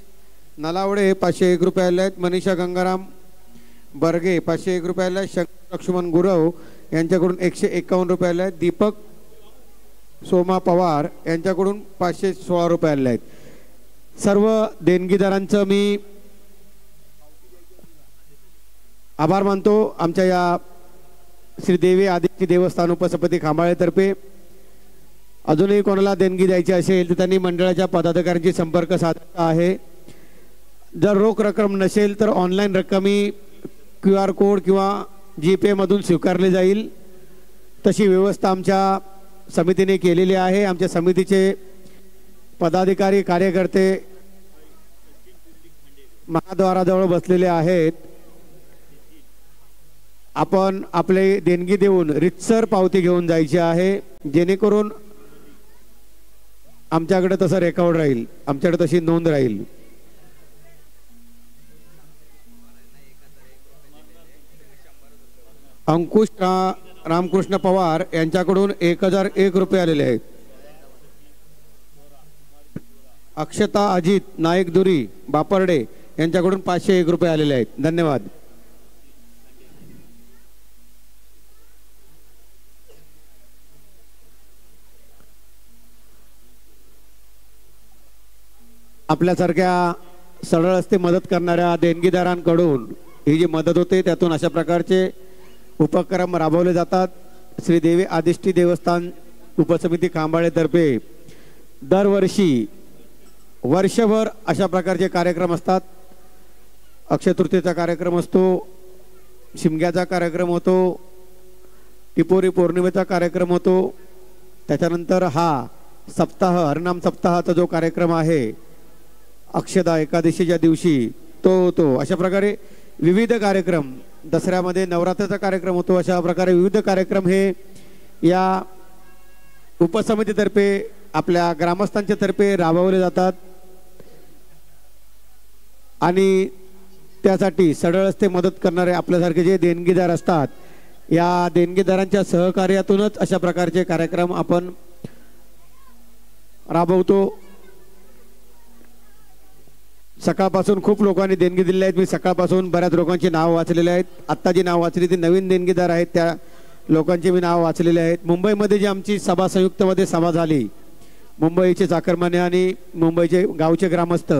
नलावडे 501 रुपये आले आहेत. मनीषा गंगाराम बर्गे 501 रुपये आले आहेत. शंकर लक्ष्मण गुरव यांच्याकडून 151 रुपये आले आहेत. दीपक सोमा पवार यांच्याकडून 516 रुपये आले आहेत. सर्व देणगीदारांचं मी आभार मानतो. आमच्या या श्री देवी आदित्य देवस्थान उपसभापती खांबाळेतर्फे अजूनही कोणाला देणगी द्यायची असेल तर त्यांनी मंडळाच्या पदाधिकाऱ्यांशी संपर्क साधायचा आहे. जर रोख रक्कम नसेल तर ऑनलाईन रक्कमी QR कोड किंवा GPayमधून स्वीकारली जाईल. तशी व्यवस्था आमच्या समितीने केलेली आहे. आमच्या समितीचे पदाधिकारी कार्यकर्ते महाद्वाराजवळ बसलेले आहेत. आपण आपले देणगी देऊन रितसर पावती घेऊन जायची आहे, जेणेकरून आमच्याकडे तसं रेकॉर्ड राहील, आमच्याकडे तशी नोंद राहील. अंकुश रामकृष्ण पवार यांच्याकडून 1001 रुपये आलेले आहेत. अक्षता अजित नाईकदुरी बापर्डे यांच्याकडून 501 रुपये आलेले आहेत. धन्यवाद. आपल्यासारख्या सरळ रस्ते मदत करणाऱ्या देणगीदारांकडून ही जी मदत होते त्यातून अशा प्रकारचे उपक्रम राबवले जातात. श्री देवी आदिष्टी देवस्थान उपसमिती खांबाळेतर्फे दरवर्षी वर्षभर अशा प्रकारचे कार्यक्रम असतात. अक्षय तृतीयेचा कार्यक्रम असतो, शिमग्याचा कार्यक्रम होतो, टिपोरी पौर्णिमेचा कार्यक्रम होतो, त्याच्यानंतर हा सप्ताह हरनाम सप्ताहाचा जो कार्यक्रम आहे अक्षदा एकादशीच्या दिवशी तो होतो. अशा प्रकारे विविध कार्यक्रम, दसऱ्यामध्ये नवरात्राचा कार्यक्रम होतो. अशा प्रकारे विविध कार्यक्रम हे या उपसमितीतर्फे आपल्या ग्रामस्थांच्या तर्फे राबवले जातात आणि त्यासाठी सरळ रस्ते मदत करणारे आपल्यासारखे जे देणगीदार असतात या देणगीदारांच्या सहकार्यातूनच अशा प्रकारचे कार्यक्रम आपण राबवतो. सकाळपासून खूप लोकांनी देणगी दिलेली आहेत. मी सकाळपासून बऱ्याच लोकांची नाव वाचलेली आहेत. आत्ता जी नाव वाचली ती नवीन देणगीदार आहेत, त्या लोकांची मी नाव वाचलेले आहेत. मुंबईमध्ये जी आमची सभा संयुक्तमध्ये सभा झाली, मुंबईचे चाकरमाने आणि मुंबईचे गावचे ग्रामस्थ,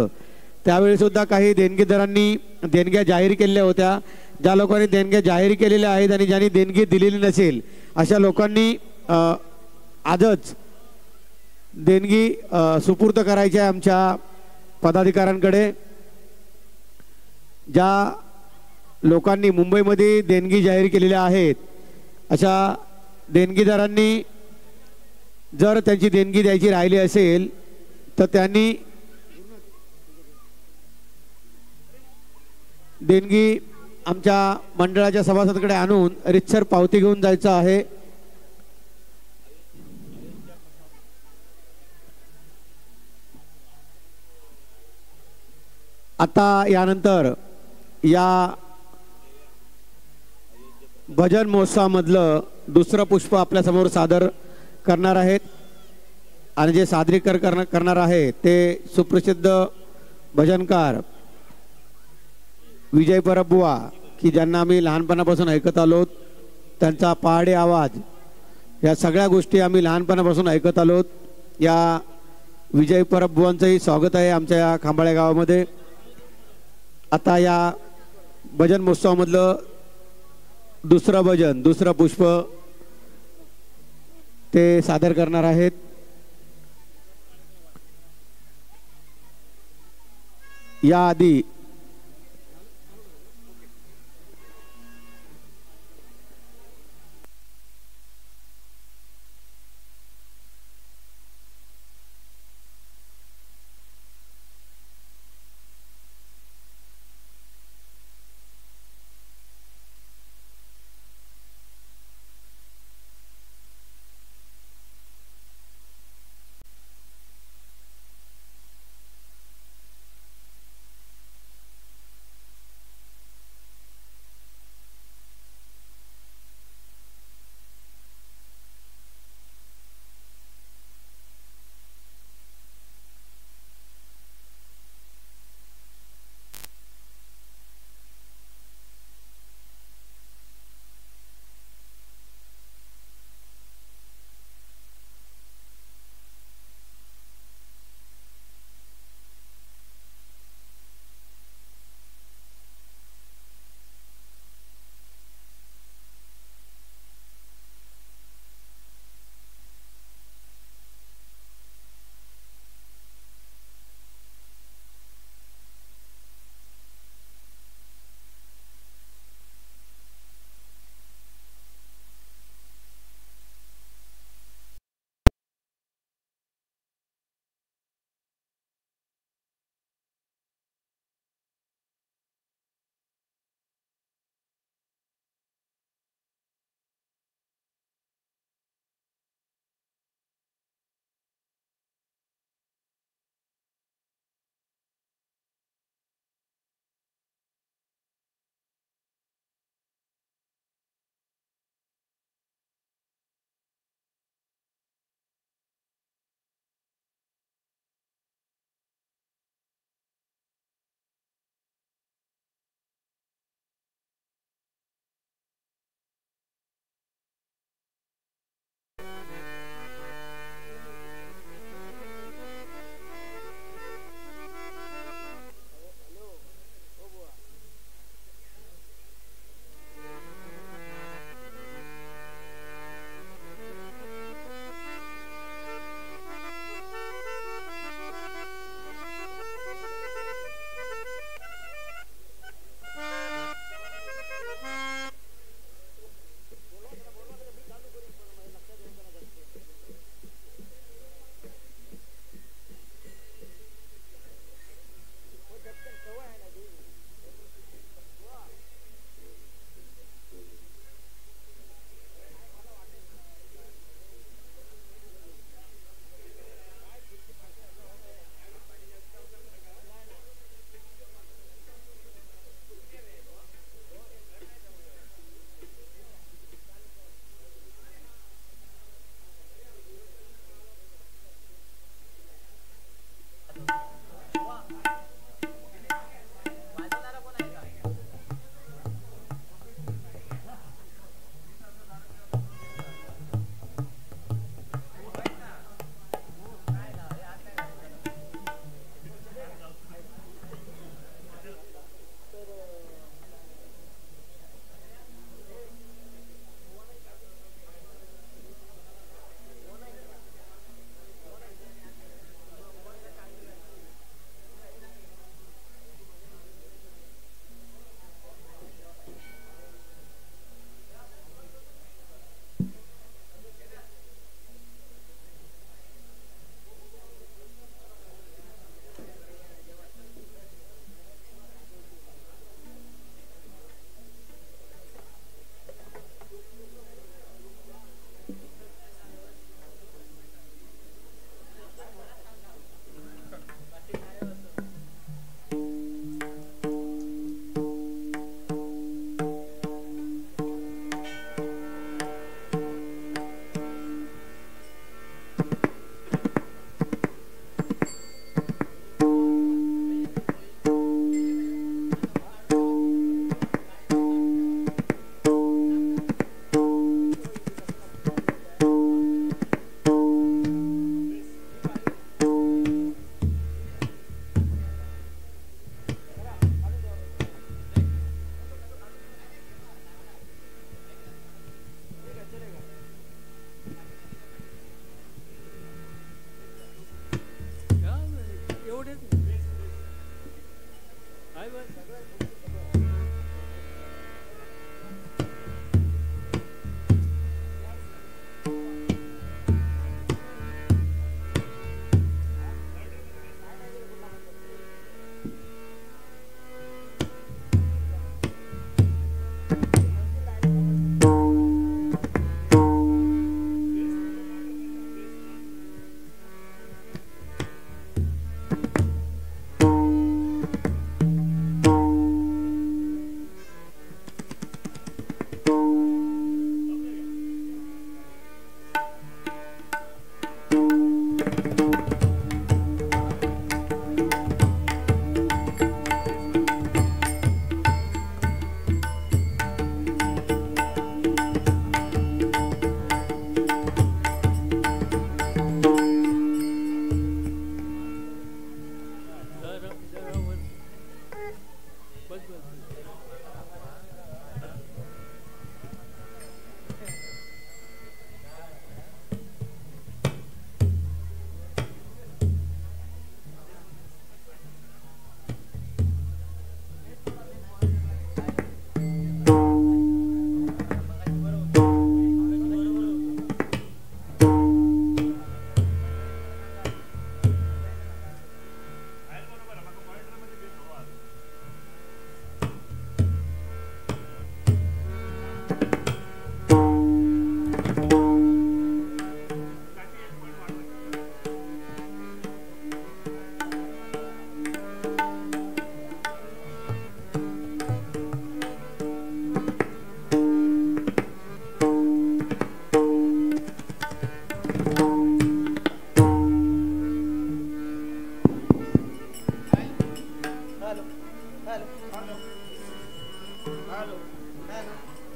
त्यावेळी सुद्धा काही देणगीदारांनी देणग्या जाहीर केलेल्या होत्या. ज्या लोकांनी देणग्या जाहीर केलेल्या आहेत आणि ज्यांनी देणगी दिलेली नसेल अशा लोकांनी आजच देणगी सुपूर्द करायची आहे आमच्या पदाधिकाऱ्यांकडे. ज्या लोकांनी मुंबईमध्ये देणगी जाहीर केलेल्या आहेत अशा देणगीदारांनी जर त्यांची देणगी द्यायची राहिली असेल तर त्यांनी देणगी आमच्या मंडळाच्या सभासदांकडे आणून रितसर पावती घेऊन जायचं आहे. आता यानंतर या भजन महोत्सवामधलं दुसरं पुष्प आपल्यासमोर सादर करणार आहेत आणि जे सादरीकरण करणार आहे ते सुप्रसिद्ध भजनकार विजय परबुवा, की ज्यांना आम्ही लहानपणापासून ऐकत आलोत. त्यांचा पहाडे आवाज, या सगळ्या गोष्टी आम्ही लहानपणापासून ऐकत आलोत. या विजय परबुवांचंही स्वागत आहे आमच्या या खांबाळे गावामध्ये. आता या भजन महोत्सवामधलं दुसरं भजन, दुसरं पुष्प ते सादर करणार आहेत. याआधी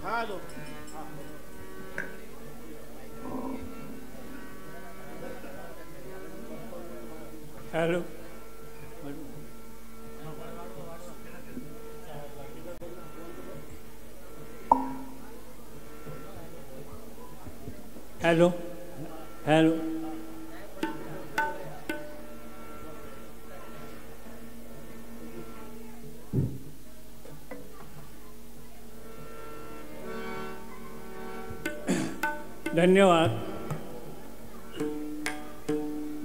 हॅलो हॅलो हॅलो हॅलो धन्यवाद.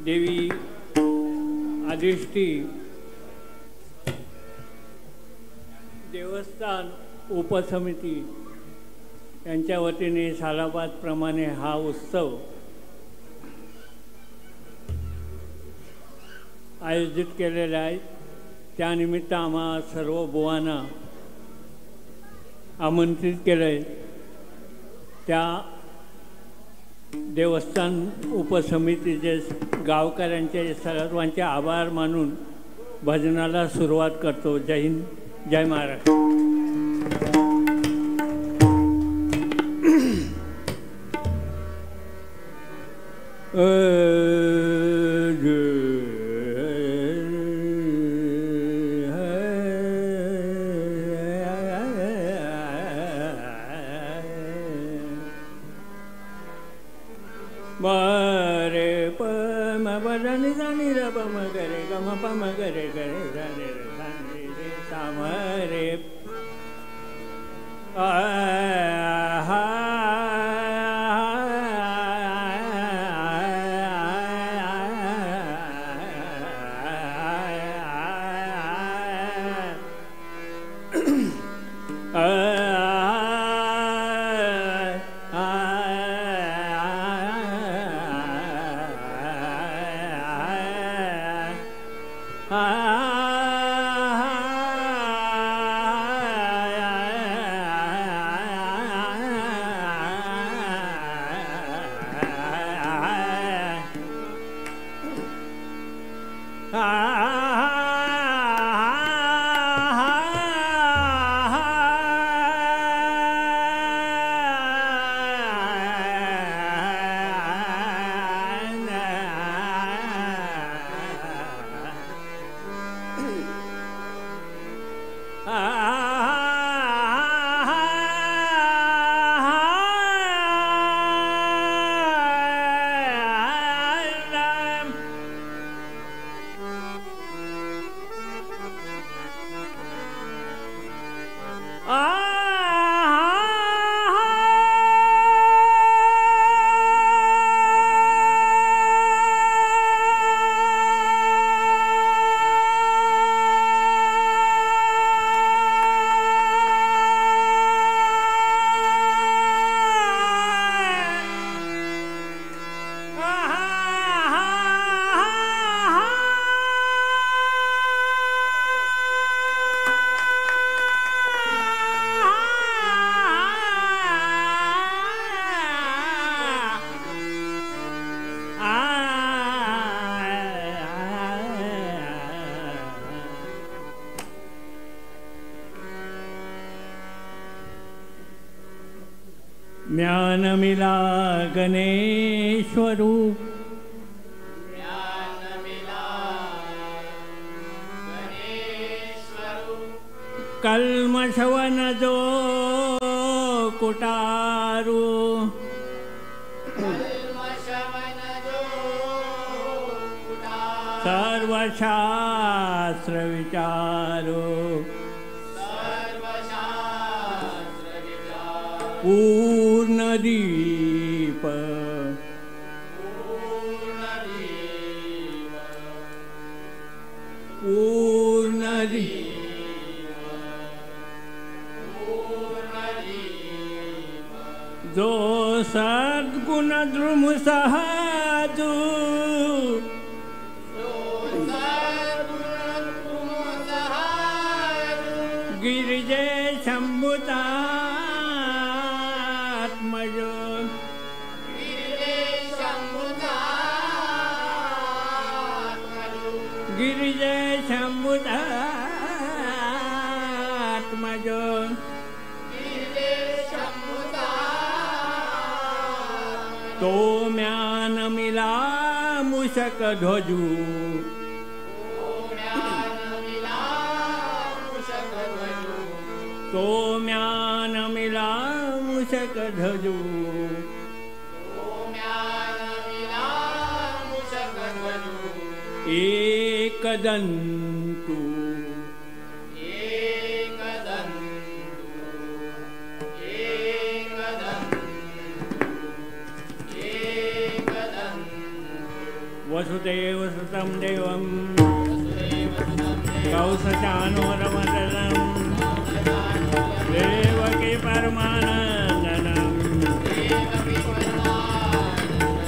देवी आदिष्टी देवस्थान उपसमिती यांच्या वतीने सालाबादप्रमाणे हा उत्सव आयोजित केलेला आहे. त्यानिमित्त आम्हा सर्व बुवांना आमंत्रित केलं आहे. त्या देवस्थान उपसमितीचे गावकऱ्यांचे सर्वांचे आभार मानून भजनाला सुरुवात करतो. जय हिंद, जय महाराष्ट्र. मरे प म बजनी जानी र प म गरे ग म प म गरे गरे जाने रे जाने रे सामरे हा ज्ञानमिला गणेश्वरू कल्मषवन जो कुटारू सर्वशास्त्र विचारो पूर्णदीप जो सद्गुण द्रुम सहाजू गिरिजे शंभुतात्मज गिरिजे शंभुतात्मज तो म्यान मिला मुशक ध्वजू तो म्यान मिला मुशक ध्वजू एकदंतु वसुदेव सुतं देवं कौसचानोरमण्डलं देवकी परमानन्दनं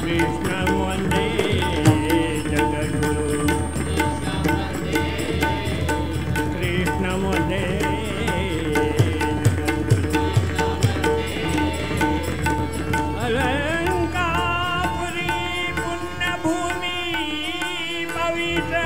कृष्णं वन्दे जगद्गुरुं कृष्णं वन्दे अलंकापुरी पुण्यभूमि पवित्र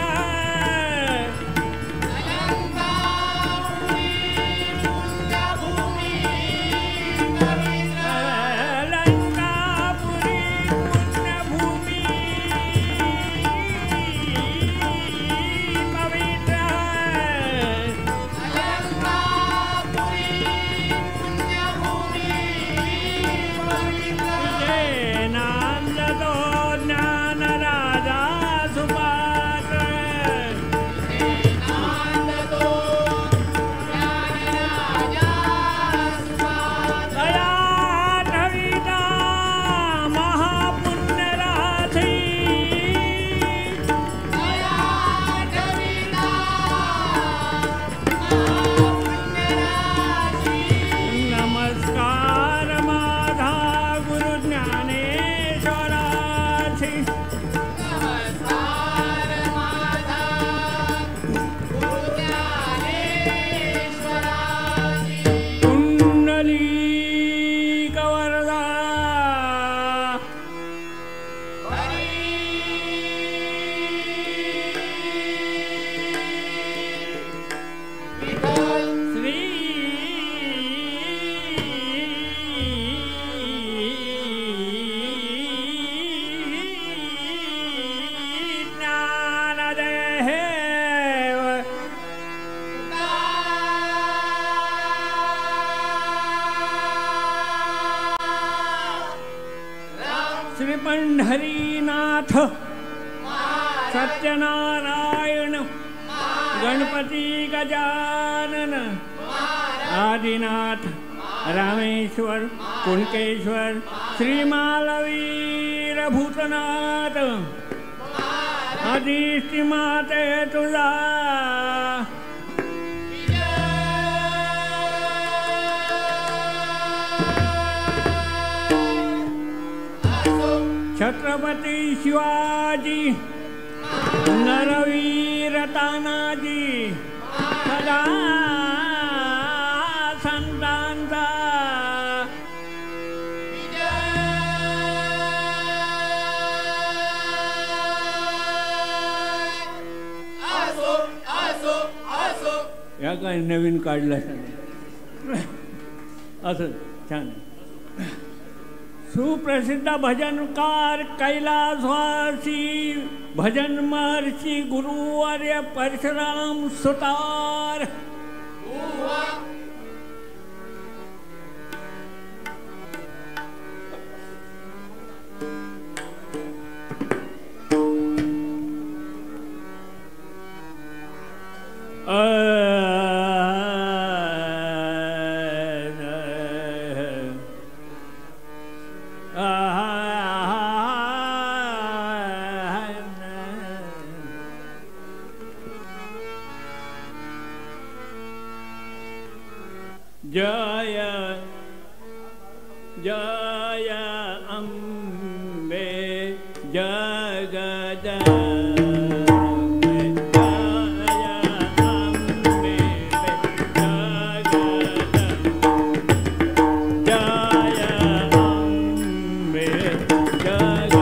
पंढरीनाथ सत्यनारायण गणपती गजानन आदिनाथ रामेश्वर कुणकेश्वर श्रीमालवीर भूतनाथ आदिष्टि माते तुझा छत्रपती शिवाजी नरवीर तानाजी सदा संतांचा या काय नवीन काढलं असं छान सुप्रसिद्ध भजनकार कैलासवासी भजन महर्षी गुरुवर्य परशुराम सुतार जय जय अम्बे जगदम्बे जय अम्बे जगदम्बे जय अम्बे जगदम्बे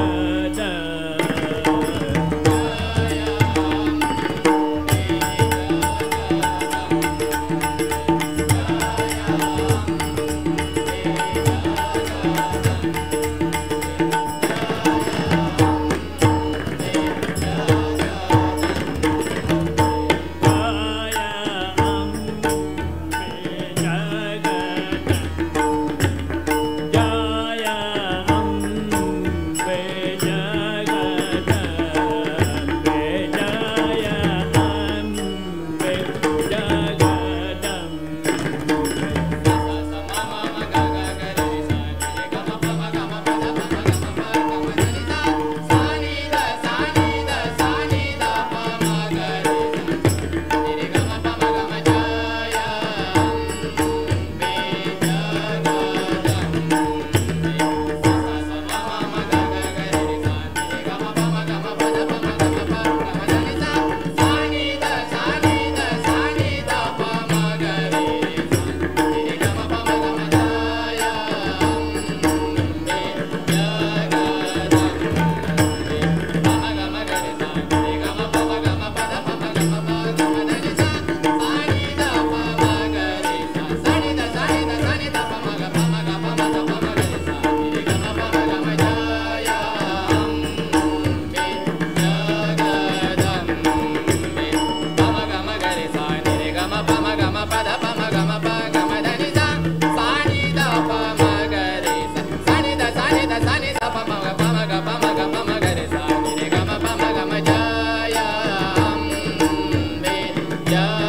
Jaya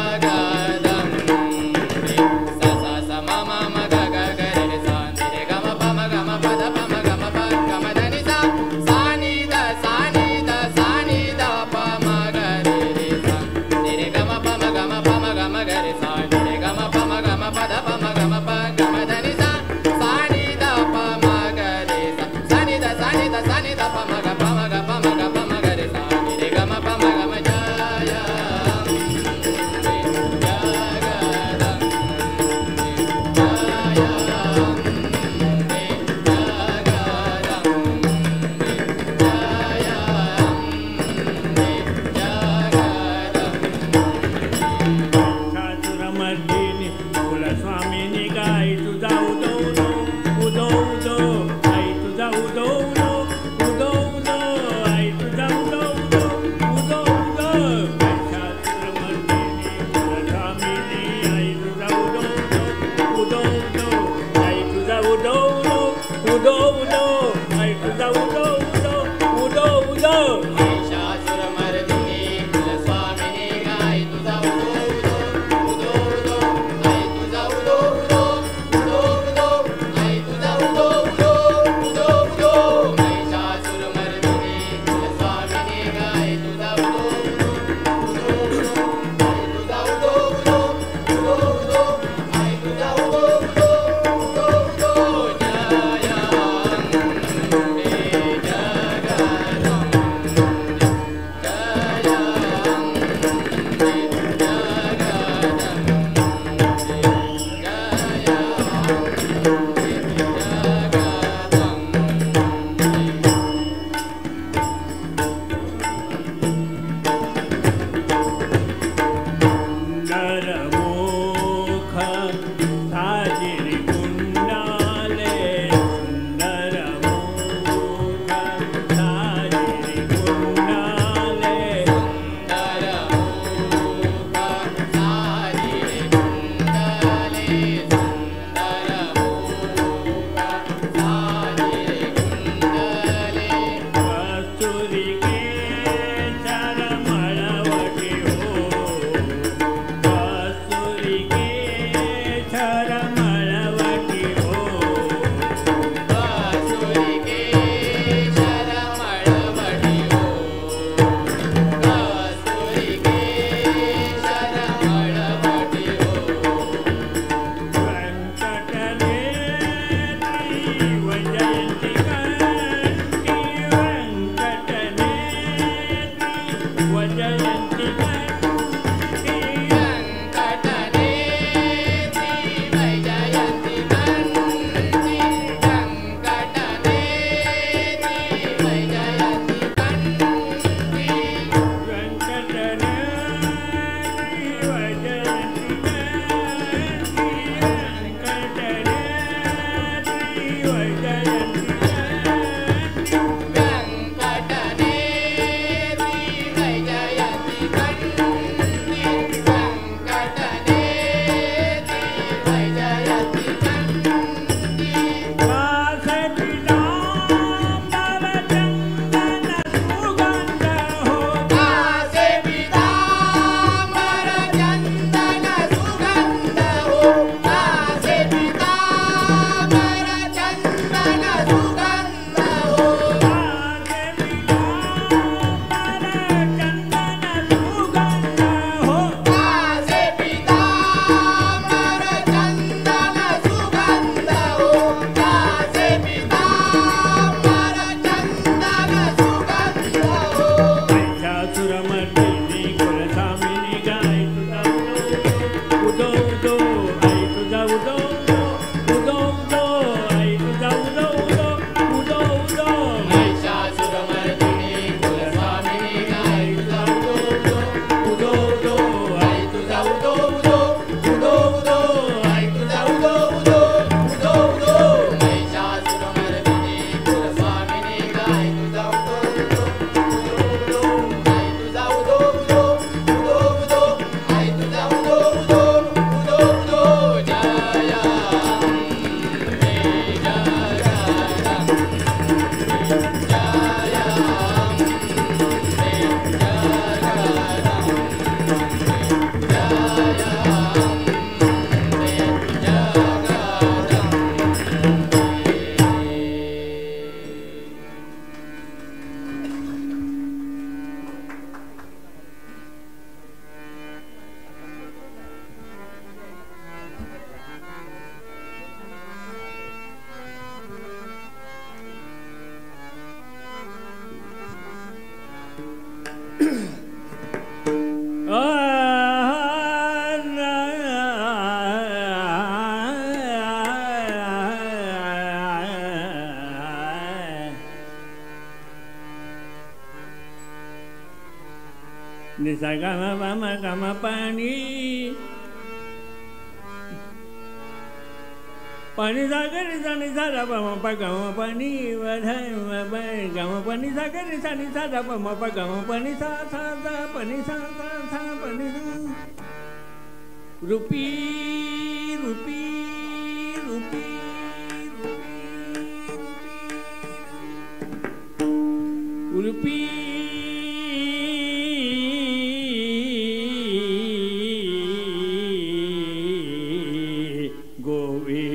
सा ग म पाणी पाणी सागर सानी सारा प म प ग म पाणी ग म पाणी सागर सानी सारा प म प ग म पाणी सा सा सा पाणी सा सा सा पाणी रुपी रुपी रुपी रुपी गोवे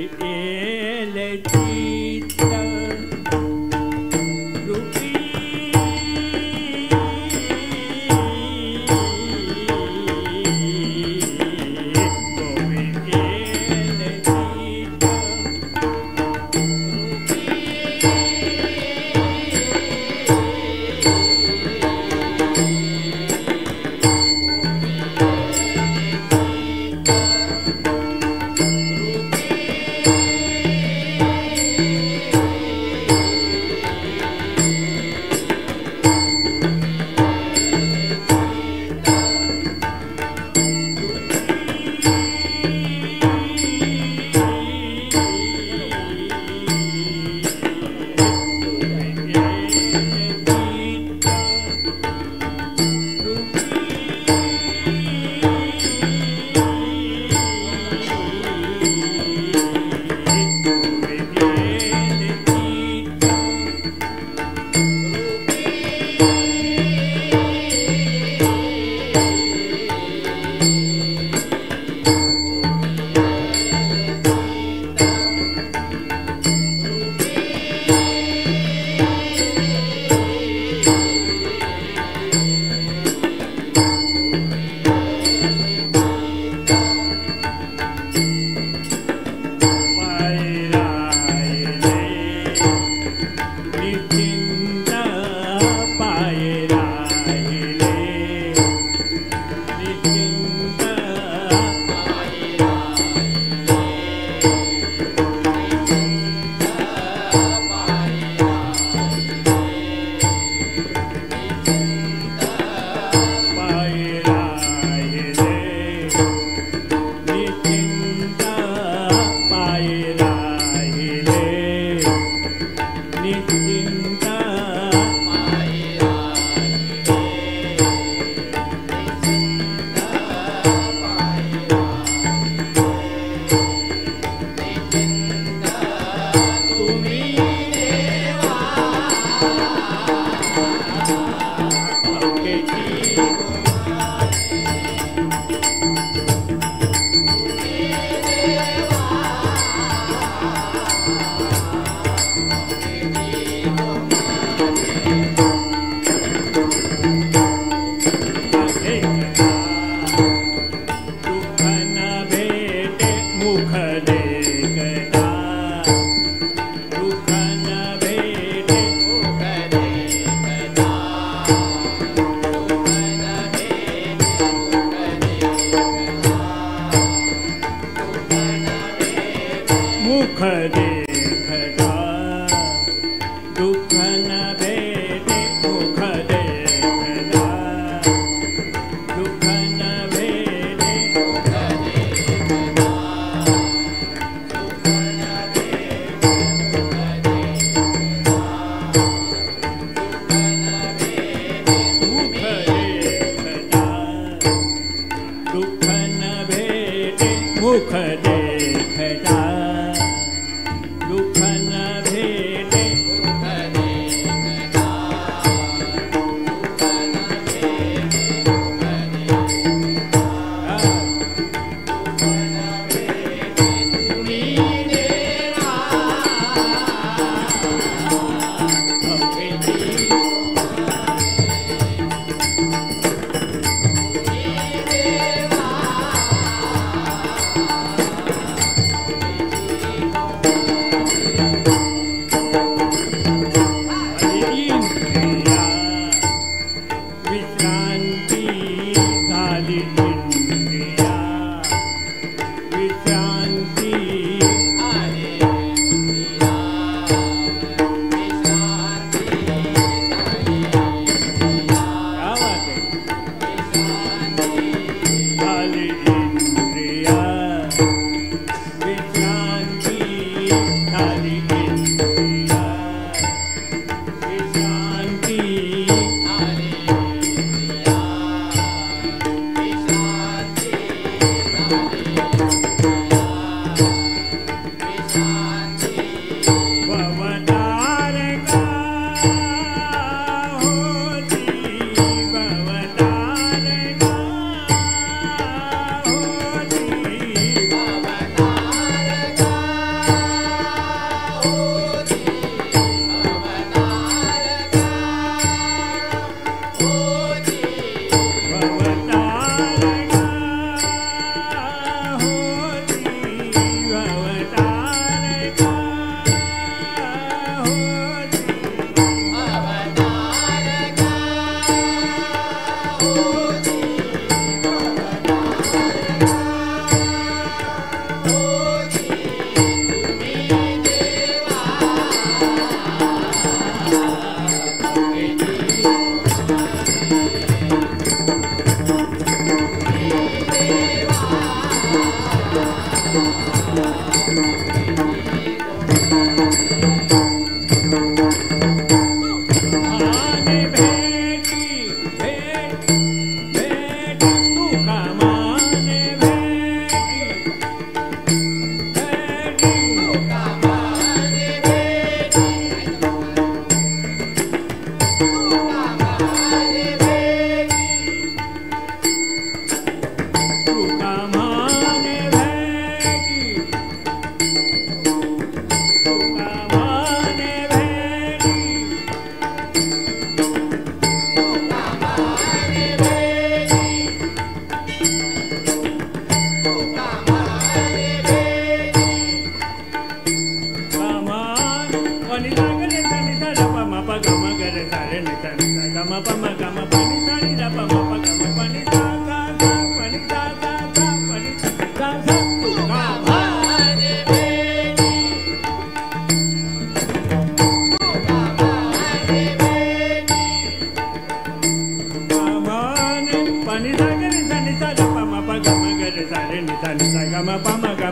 सा नि सा दा पा मा पा गा मा ग रे सा रे नि सा गा मा पा मा गा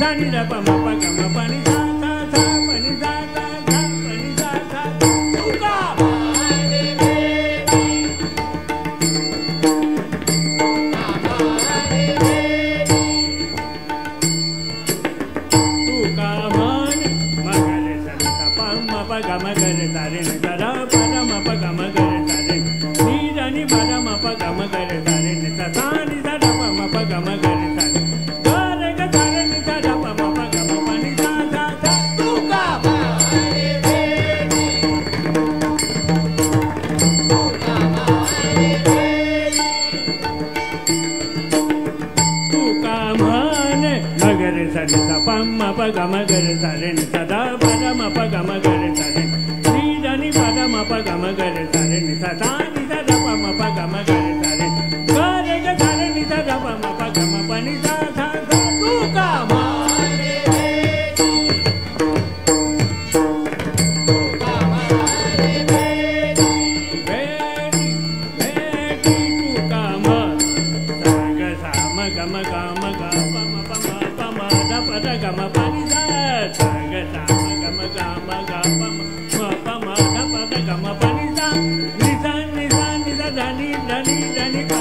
सा नि दा पा मा पा गा मा पा नि सा सा सा पा नि सा सा सा पा नि सा सा तू का माने बेटी तू का मान मा ग रे सा नि सा पा मा पा गा मा ग रे सा रे नि सा दा पा दा मा पा गा मा ग रे सा रे नि दा नि पा दा मा पा गा मा ग रे सा रे नि सा सा नि सा दा पा मा पा गा मा ग रे सा रे गा रे गा सा रे नि सा दा पा मा पा गा मा पा नि सा सा सा तू का माने बेटी तू का माने बेटी तू का माने मगर सा नि सा पा मा पा गा मा ग रे सा रे नि सा दा पा दा मा पा गा मा ग रे सा रे नि दा नि पा दा मा पा गा मा ग रे सा रे नि सा सा नि सा दा पा मा पा गा मा ग रे सा रे गा रे गा सा रे नि सा दा पा मा पा गा मा पा नि सा सा सा तू का माने बेटी तू का माने बेटी बेटी बेटी तू का मा सा गा सा मा गा मा गा मा गा पा मा दा पा दा गा मा पा नि सा सा गा सा मा गा मा गा मा गा पा मा दा पा दा गा मा पा नि सा नि सा नि सा नि सा दा नि पा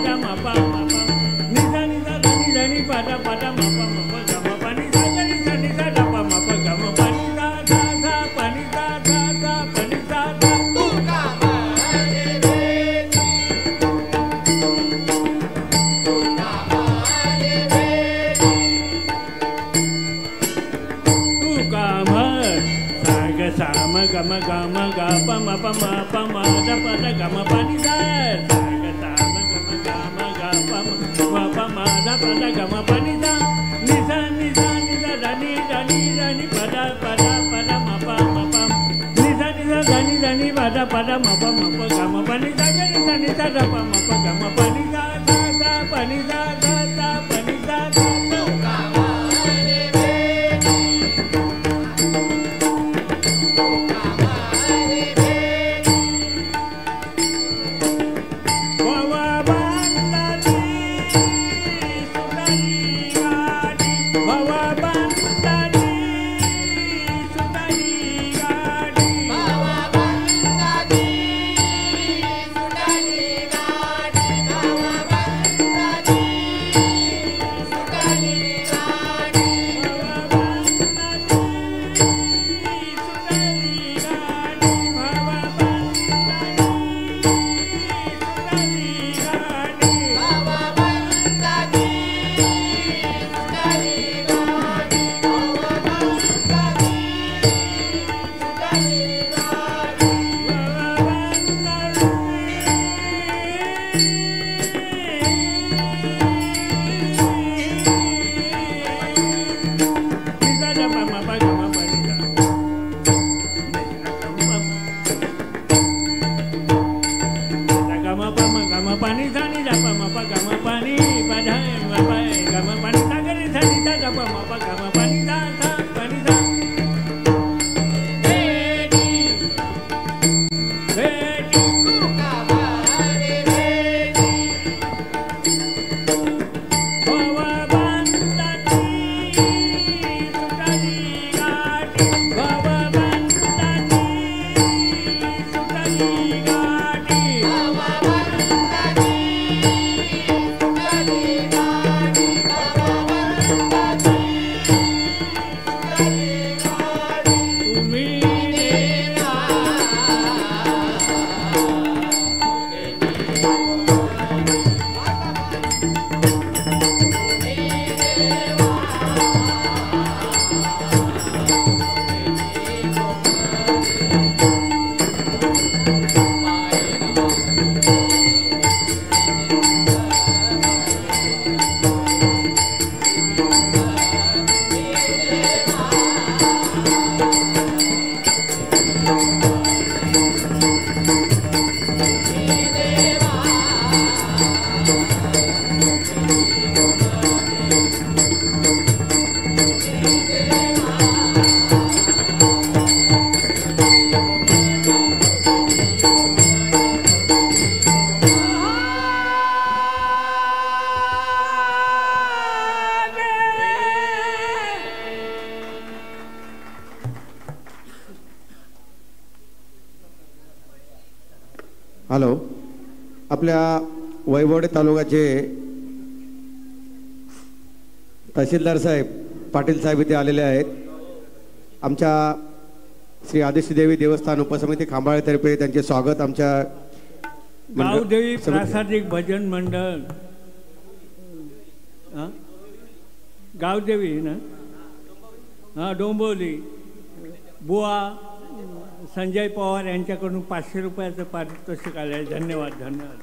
दा मा पा नि सा नि सा दा नि पा दा मा पा गा मा पा नि सा नि सा दा पा मा पा गा मा पा नि सा सा सा पा नि सा सा सा पा नि सा सा तू का माने बेटी तू का माने बेटी तू का मा सा गा सा मा गा मा गा मा गा पा मा दा पा दा गा मा पा नि सा सा गा सा मा गा मा गा मा गा पा मा दा पा दा गा मा पा नि सा नि सा नि सा नि सा दा नि पा दा मा पा नि सा नि सा दा नि पा दा मा पा गा मा पा नि सा नि सा दा पा मा पा गा मा पा नि सा सा सा पा नि सा सा सा पा नि सा सा तू का माने बेटी तू का माने बेटी बाबा बांधाची सुतारी गाडी बाबा बांधाची सुतारी गाडी बाबा बांधाची सुतारी गाडी बाबा बांधाची सुतारी गाडी बाबा बांधाची सुतारी गाडी बाबा pani sani dapa mapa gama pani padai mapa gama pani sagari sani dapa mapa gama pani sa pani sa beti beti kuka bari beti bawa bandani sukari gati bawa bandani sukari gati bawa bandani hello, आपल्या वैभवडे तालुक्याचे तहसीलदार साहेब पाटील साहेब इथे आलेले आहेत. आमच्या श्री आदिशदेवी देवस्थान उपसमिती खांबाळेतर्फे त्यांचे स्वागत. आमच्या गावदेवी प्रासादिक भजन मंडळ, गावदेवी ना, हां, डोंबिवली बुवा संजय पवार यांच्याकडून 500 रुपयाचं पारितोषिक आलं आहे. धन्यवाद, धन्यवाद.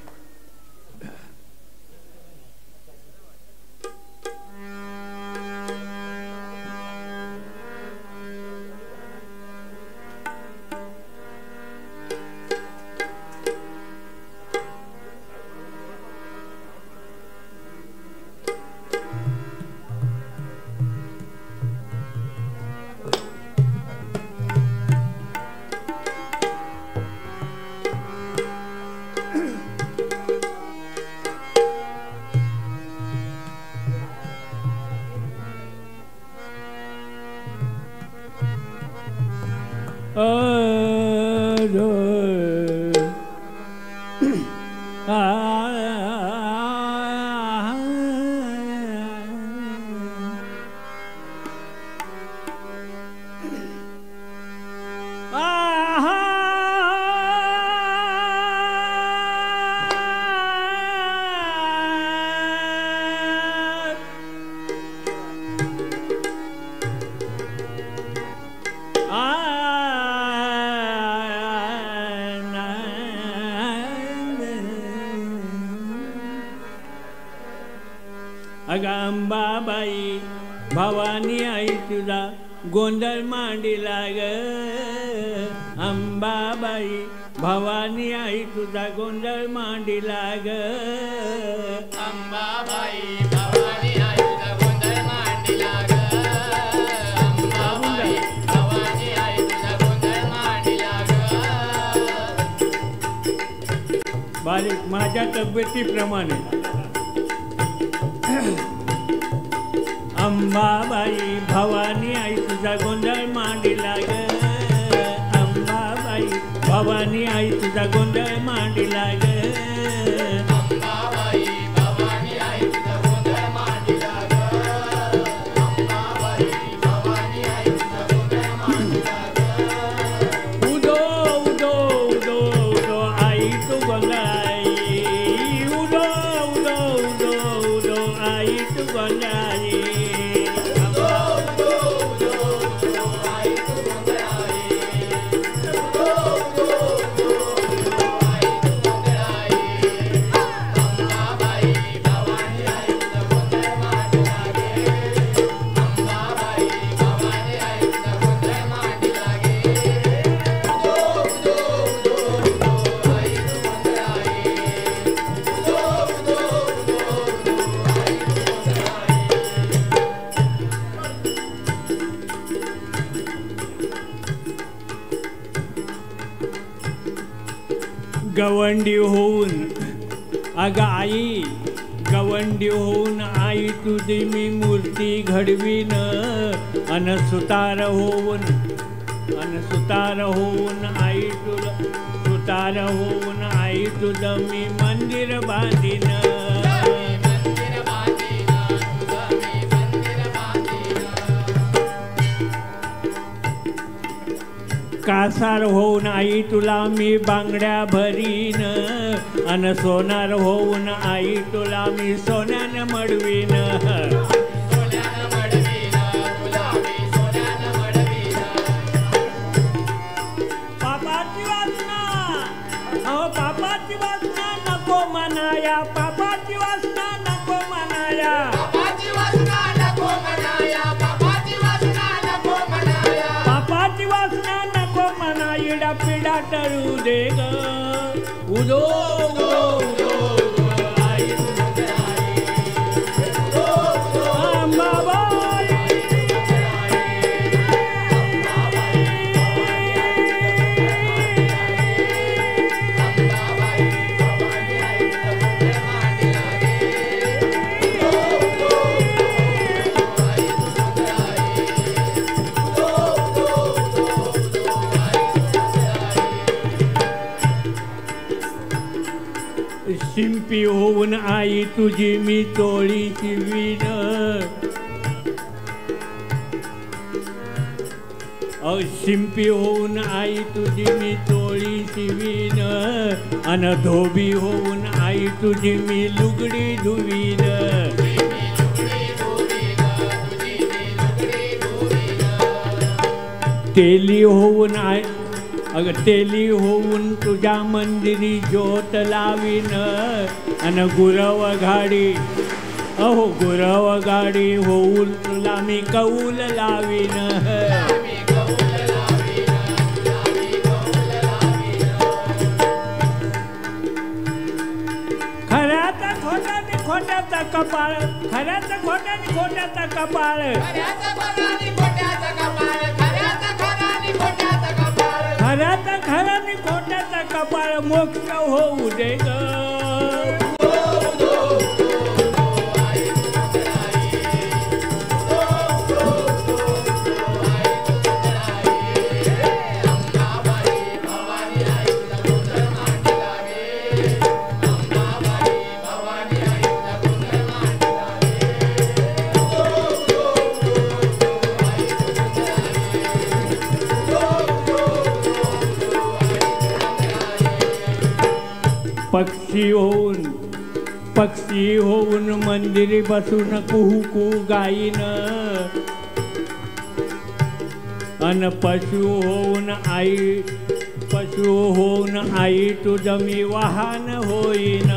अंबाबाई भवानी आई तुझा गोंधळ मांडीला ग, अंबाबाई भवानी आई तुझा गोंधळ मांडीला ग, अंबाबाई भवानी आई तुझा गोंधळ मांडीला ग, अंबाबाई भवानी आई तुझा गोंधळ मांडीला ग. बारीक माझ्या तब्येतीप्रमाणे. अंबाबाई भवानी आई तुझा गोंधळ मांडीला ग, अंबाबाई भवानी आई तुझा गोंधळ मांडीला ग, अंबाबाई भवानी आई तुझा गोंधळ मांडीला ग, अंबाबाई भवानी आई तुझा गोंधळ मांडीला ग. उदो उदो उदो उदो आई तू गोंधळाई, उदो उदो उदो उदो आई तू गोंधळाई, गवंडी होऊन अग आई, गवंडी होऊन आई तुझी मी मूर्ती घडवीन, अन सुतार होऊन आई तुझं, सुतार होऊन आई तुझं मी मंदिर बांधीन, कासार होऊन आई तुला मी बांगड्या भरीन, अन सोनार होऊन आई तुला मी सोन्यानं मडवीन, पापाची वासना, अहो पापाची वासना नको मनाया, पापाची वासना नको मनाया, पापाची वासना नको मनाया, पापाची वासना नको मनाया, पापाची वासना नको मना, इडा पिडा टळू दे ग, उदो उदो उदो उदो आई अंबाबाई, होऊन आई तुझी मी तोळी शिवीन, शिंपी होऊन आई तुझी मी तोळी शिवीन, अन धोबी होऊन आई तुझी मी लुगडी धुवीन. तेली होऊन तेली होऊन तुझ्या मंदिरी ज्योत लावीन, अन गुरव गाडी अहो गुरव गाडी होऊन तुला मी कौल लावीन. खऱ्याचा खोट्याने खोट्याचा कपाळ, खऱ्याचा खोट्याने खोट्याचा कपाळ, खऱ्याचा खऱ्याने खोट्याचा कपाळ मोक्ष होऊ दे ग. पक्षी होऊन मंदिरी बसून कुहू कुहू गाईन, अन पशु होऊन आई तुझं मी वाहन होईन.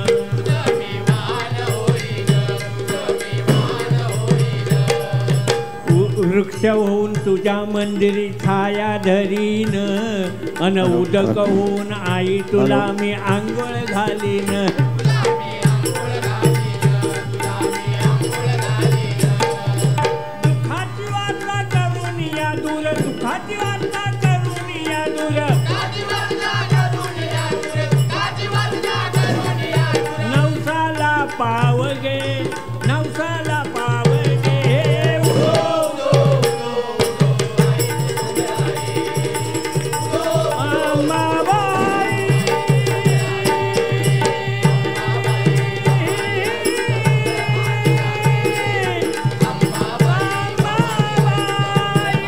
वृक्ष होऊन तुझ्या मंदिरी छाया धरीन, अन उदक होऊन आई तुला मी आंघोळ घालीन. दुःखाची वार्ता करून या दूर, दुःखाची वार्ता करून या दूर, नवसाला पावगे, नवसाला पावगे.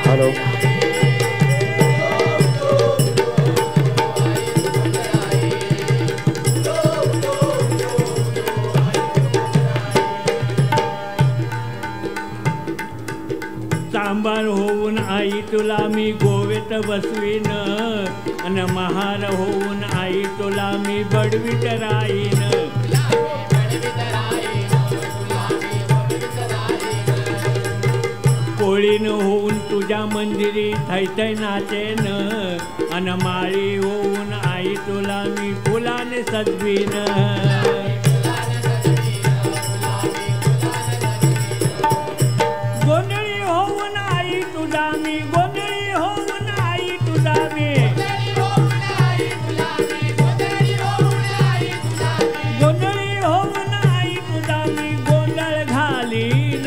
हॅलो. चांबार होऊन आई तुला मी गोवेत बसवीन, अन महार होऊन आई तुला मी बडवीत राहीन. कोळीन होऊन तुझ्या मंदिरी थैथै नाचेन, अन माळी होऊन आई तुला मी फुलाने सजवीन. गोंधळी होऊन आई तुझा मी, गोंधळी होऊन आई तुझा मी, गोंधळी होऊन आई तुझा मी गोंधळ घालीन.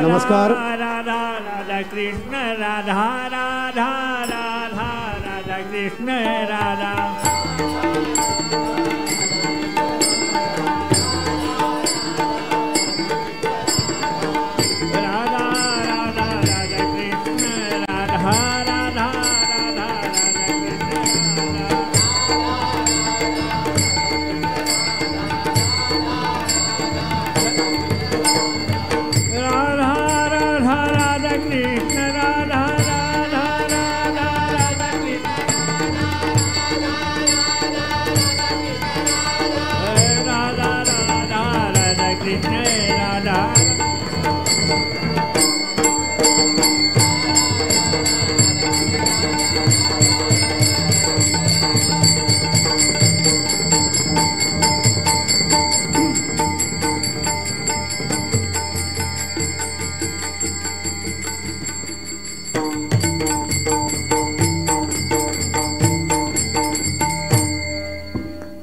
नमस्कार. राधा राधा कृष्ण राधा राधा राधा राधा कृष्ण राधा. राधा राधा राधा कृष्ण राधा राधा राधा राधा कृष्ण.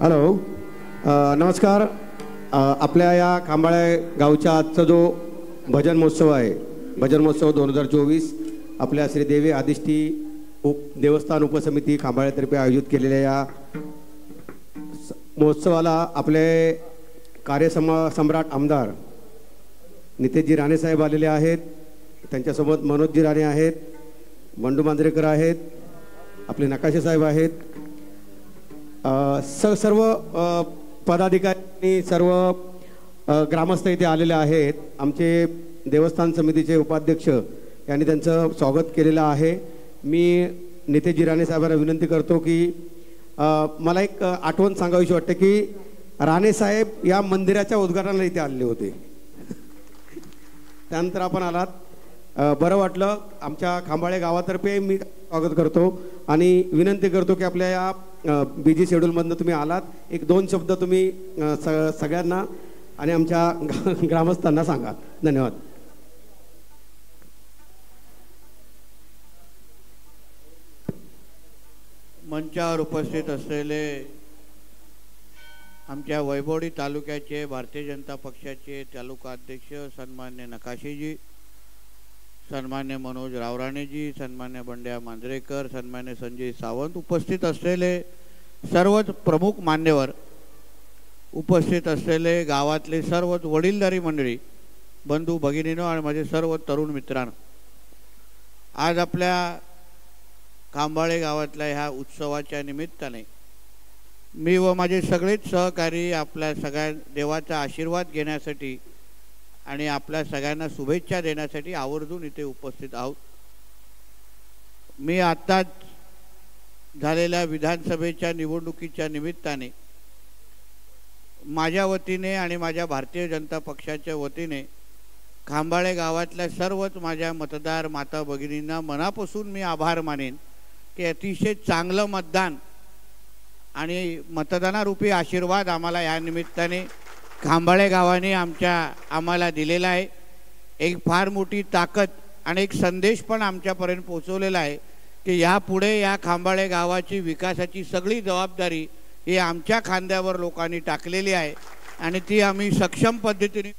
हॅलो, नमस्कार. आपल्या या खांबाळे गावच्या आजचा जो भजन महोत्सव आहे, भजन महोत्सव 2024, आपल्या श्री देवी आदिष्टी देवस्थान उपसमिती खांबाळेतर्फे आयोजित केलेल्या या महोत्सवाला आपले सम्राट आमदार नितेशजी राणे साहेब आलेले आहेत. त्यांच्यासोबत मनोजजी राणे आहेत, बंडू मांजरेकर आहेत, आपले नकाशे साहेब आहेत. सर्व पदाधिकारी, सर्व ग्रामस्थ इथे आलेले आहेत. आमचे देवस्थान समितीचे उपाध्यक्ष यांनी त्यांचं स्वागत केलेलं आहे. मी नितेशजी राणे साहेबांना विनंती करतो की मला एक आठवण सांगावीशी वाटते की राणे साहेब या मंदिराच्या उद्घाटनाला इथे आलेले होते. त्यानंतर आपण आलात, बरं वाटलं. आमच्या खांबाळे गावातर्फे मी स्वागत करतो आणि विनंती करतो की आपल्या या बिझी शेड्यूलमधनं तुम्ही आलात, एक 2 शब्द तुम्ही सगळ्यांना आणि आमच्या ग्रामस्थांना सांगा. धन्यवाद. मंचावर उपस्थित असलेले आमच्या वैभवडी तालुक्याचे भारतीय जनता पक्षाचे तालुका अध्यक्ष सन्मान्य नकाशेजी, सन्मान्य मनोज रावराणेजी, सन्मान्य बंड्या मांजरेकर, सन्मान्य संजय सावंत, उपस्थित असलेले सर्वच प्रमुख मान्यवर, उपस्थित असलेले गावातले सर्वच वडीलधारी मंडळी, बंधू भगिनीनो आणि माझे सर्व तरुण मित्रांनो, आज आपल्या खांबाळे गावातल्या ह्या उत्सवाच्या निमित्ताने मी व माझे सगळेच सहकारी आपल्या सगळ्या देवाचा आशीर्वाद घेण्यासाठी आणि आपल्या सगळ्यांना शुभेच्छा देण्यासाठी आवर्जून इथे उपस्थित आहोत. मी आत्ताच झालेल्या विधानसभेच्या निवडणुकीच्या निमित्ताने माझ्या वतीने आणि माझ्या भारतीय जनता पक्षाच्या वतीने खांबाळे गावातल्या सर्वच माझ्या मतदार माता भगिनींना मनापासून मी आभार मानेन की अतिशय चांगलं मतदान आणि मतदानारूपी आशीर्वाद आम्हाला या निमित्ताने खांबाळे गावाने आम्हाला दिलेला आहे. एक फार मोठी ताकद आणि एक संदेश पण आमच्यापर्यंत पोहोचवलेला आहे की यापुढे या खांबाळे गावाची विकासाची सगळी जबाबदारी ही आमच्या खांद्यावर लोकांनी टाकलेली आहे आणि ती आम्ही सक्षम पद्धतीने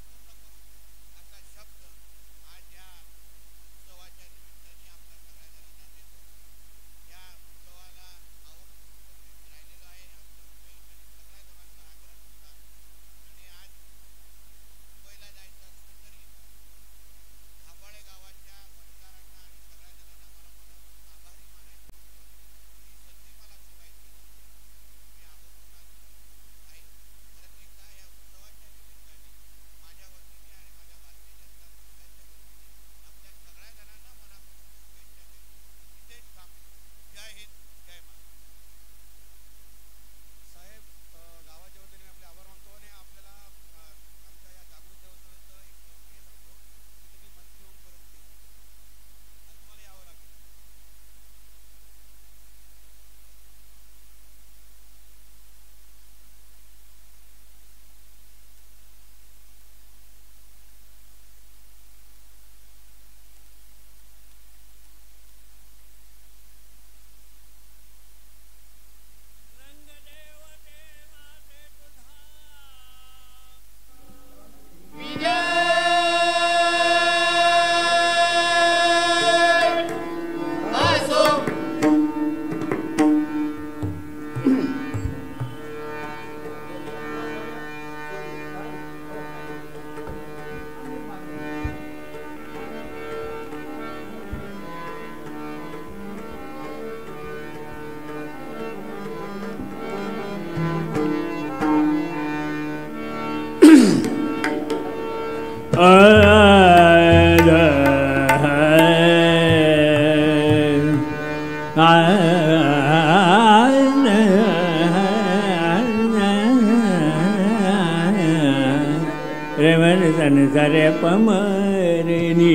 सरे पमरेनी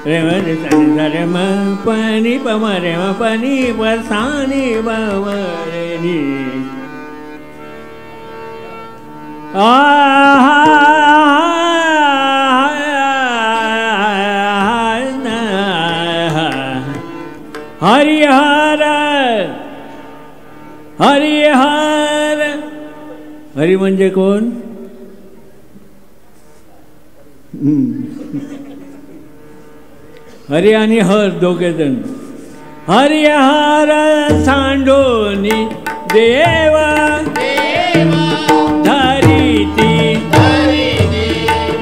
रे सरे म पनि पमरे म पनि पसानी बवरेनी हरिहर हरिहर हरी म्हणजे कोण? हरी आणि हर दोघे जण. हरिहर सांडोनी देवा धरिती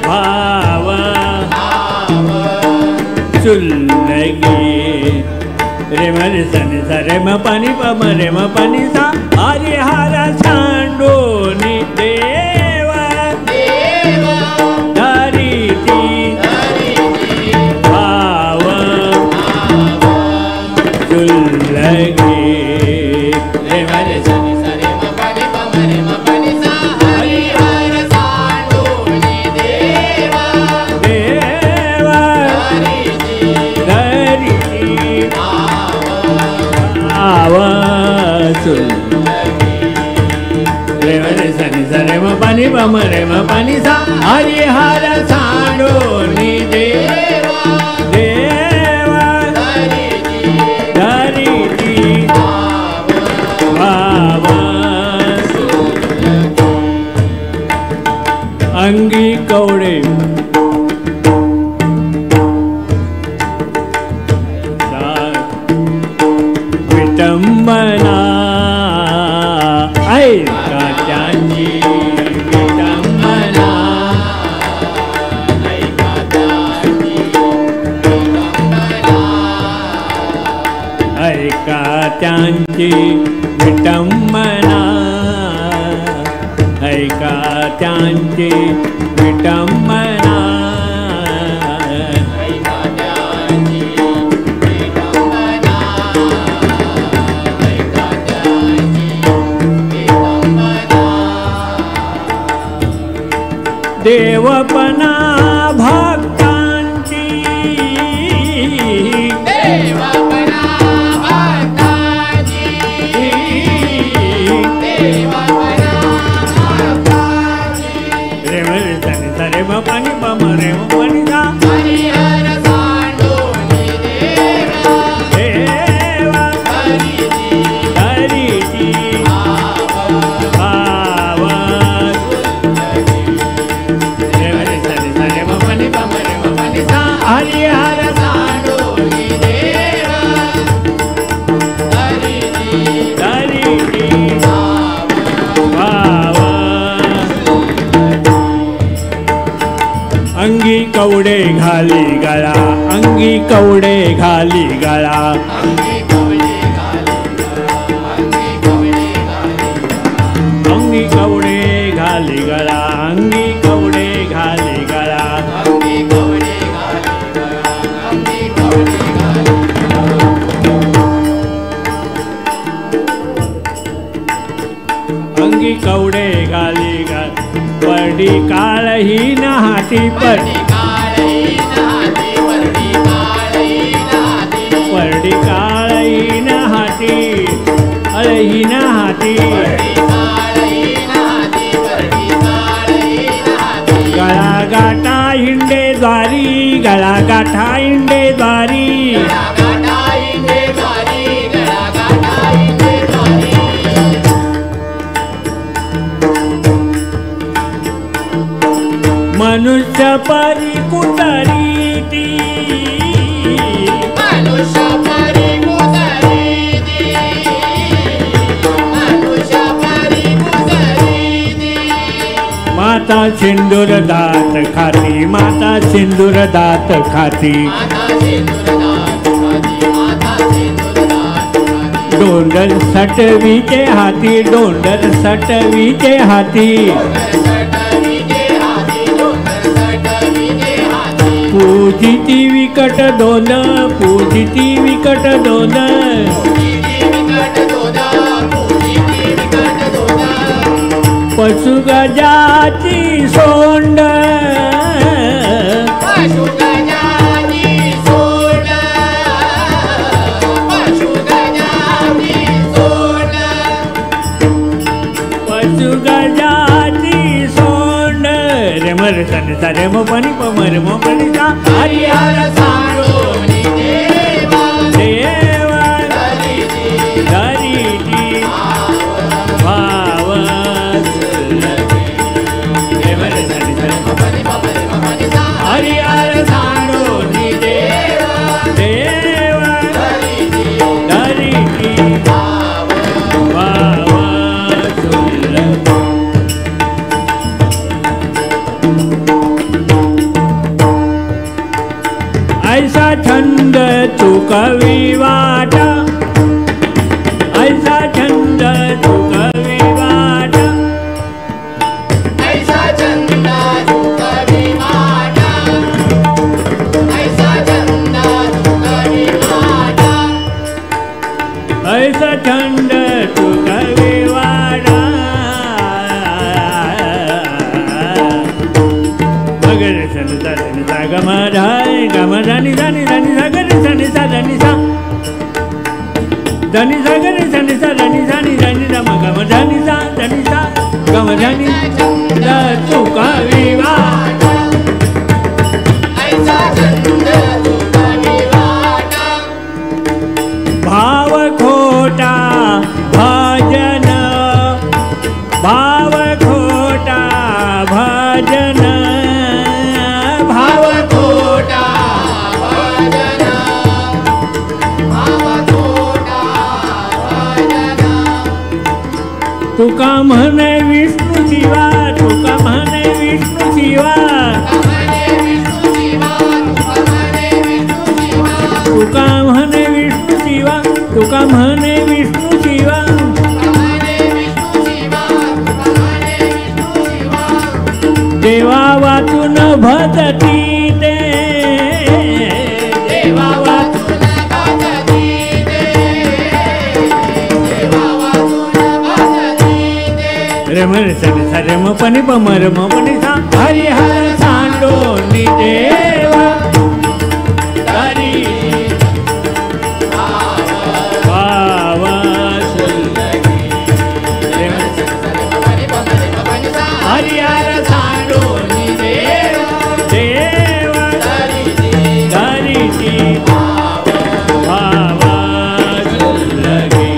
भाव चुल्लगी रे मरे सने सरे म पानी प मरे म पानी सा. हरिहर सांडोनी देवा धरिती भाव चुल्लगी रे मरे सने सरे म पानी प मरे म पानी सा. हरिहर सांडोनी देवा धरिती भाव रे मरे सने सरे म पानी प मरे म पानी सा. हरिहर सांडोनी देवा धरिती भाव अंगी कवडे विटंबना ऐका त्यांची विटंबना ऐका त्यांची ऐका त्यांची विटंबना ऐका त्यांची विटंबना देवपणा भक्तांची देवपणा भक्तांची देवपणा भक्तांची रे मरे सने सरे म पानी प मरे म पानी सा. हरिहर सांडोनी देवा धरिती भाव हरिहर सांडोनी देवा धरिती भाव अंगी कवडे घाली गळा अंगी कवडे घाली गळा अंगी कवडे घाली गळा अंगी कवडे घाली गळा अंगी कवडे घाली गळा. परडी काळही हाती परडी काळही हाती अळही हाती गळा गाठा हिंडे द्वारी गळा गाठा हिंडे द्वारी मनुष्य परी कुतरीती मनुष्य परी कुतरीती मनुष्य परी कुतरीती. माता सिंदूर दात खाती माता सिंदूर दात खाती डोंडर सटवीचे हाती डोंडर सटवीचे हाती पूजिती विकट दोन पूजिती विकट दोन पशु गजाची सोंड पशु गजाची सोंड रे मर सने सरे म पानी प मरे म पानी सा. हरिहर सांडोनी देवा धरिती भाव ऐसा थंड तुका विवाडा मगर सन सा धनी सा गमधाय गमधानी धनी धनी सा गरी धनी सा धनी सा धनी सा गरी धनी सा धनी धनी धनी सा गमधानी सा धनी सा गमधानी सा तुका विवाडा ऐसा थंड तुका विवाडा भाव खोटा भजन भाव खोटा भजन भाव खोटा भजन भाव खोटा भजन तुका म्हणे विष्णू शिवा तुका म्हणे विष्णू शिवा तुका म्हणे विष्णू शिवा तुका म्हणे विष्णू शिवा देवा वाचून भजती ते देवा वाचून भजती ते रमण सन सरम पनि पमरम पनि सा हरिहर सांडो नि देवा हरी हरिहर सांडो नि देवा देवा धरिती भावा लगे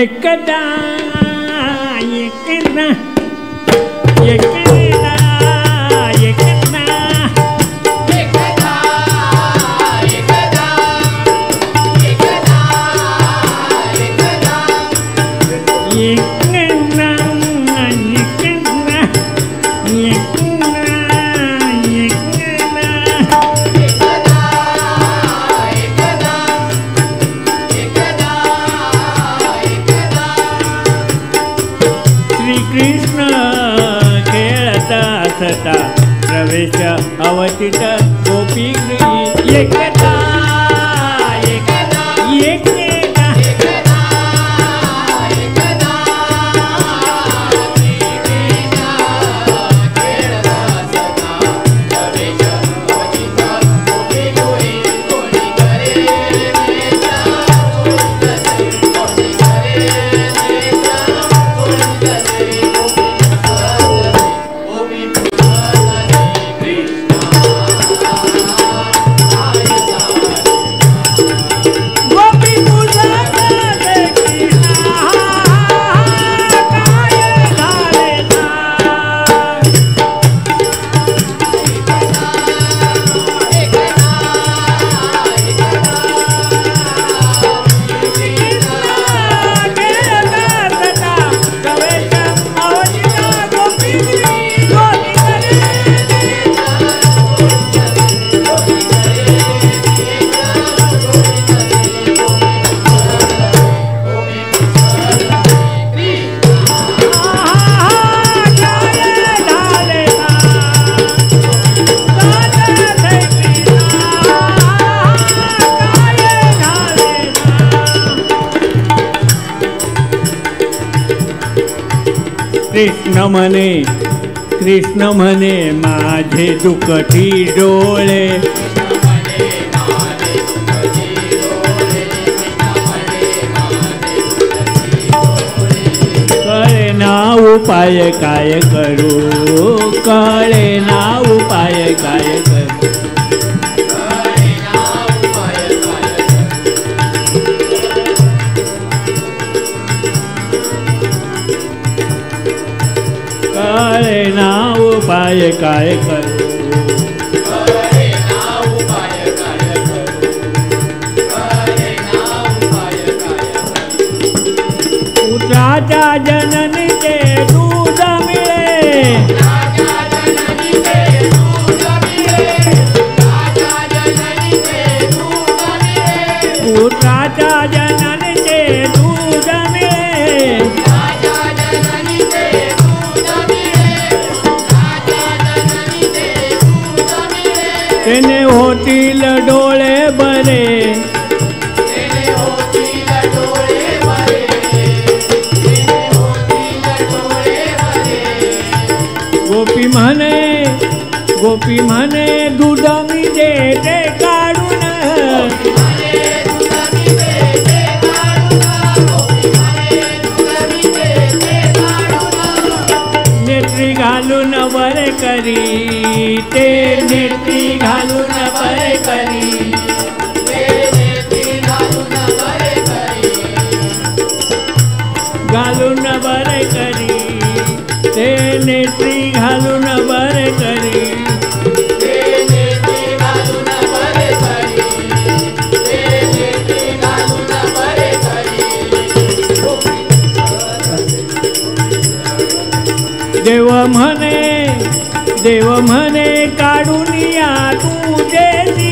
एकदा एकदा एकदा एकदा एकदा एकदा कृष्ण खेळत असता प्रवेश अवतीत गोपी एकदा एकदा एकदा कृष्ण म्हणे माझे दुखती डोळे कळे ना उपाय काय करू कळे ना उपाय काय करू उपाय काय करू पुत्राच्या जननीचे दूध मिळे पुत्राच्या जननीचे दूध मिळे तेने होतील डोळे बरे गोपी म्हणे दूध मी देते काढून नेत्री घालून बरे करी ते नेत्री घालून बरे करी घालून बरे करी ते नेत्री घालून बरे करी देव म्हणे काढून या तू देती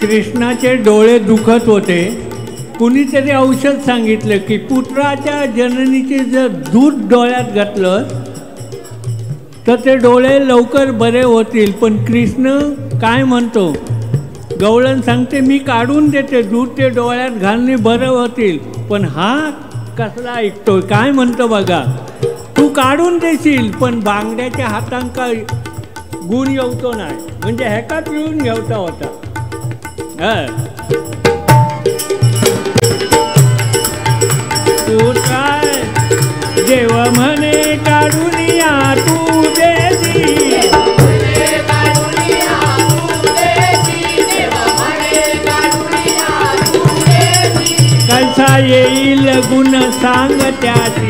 कृष्णाचे डोळे दुखत होते. कुणीतरी औषध सांगितलं की पुत्राच्या जननीचे जर दूध डोळ्यात घातलं तर ते डोळे लवकर बरे होतील. पण कृष्ण काय म्हणतो, गवळण सांगते मी काढून देते दूध, ते डोळ्यात घालणे बरं होतील. पण हा कसला ऐकतो, काय म्हणतो बघा, तू काढून देशील पण बांगड्याच्या हातांका गुण येवतो नाही, म्हणजे हेका पिळून घेवता होता. तू काय देव म्हणे काढून या तू देती कैसा येईल गुण सांग त्याची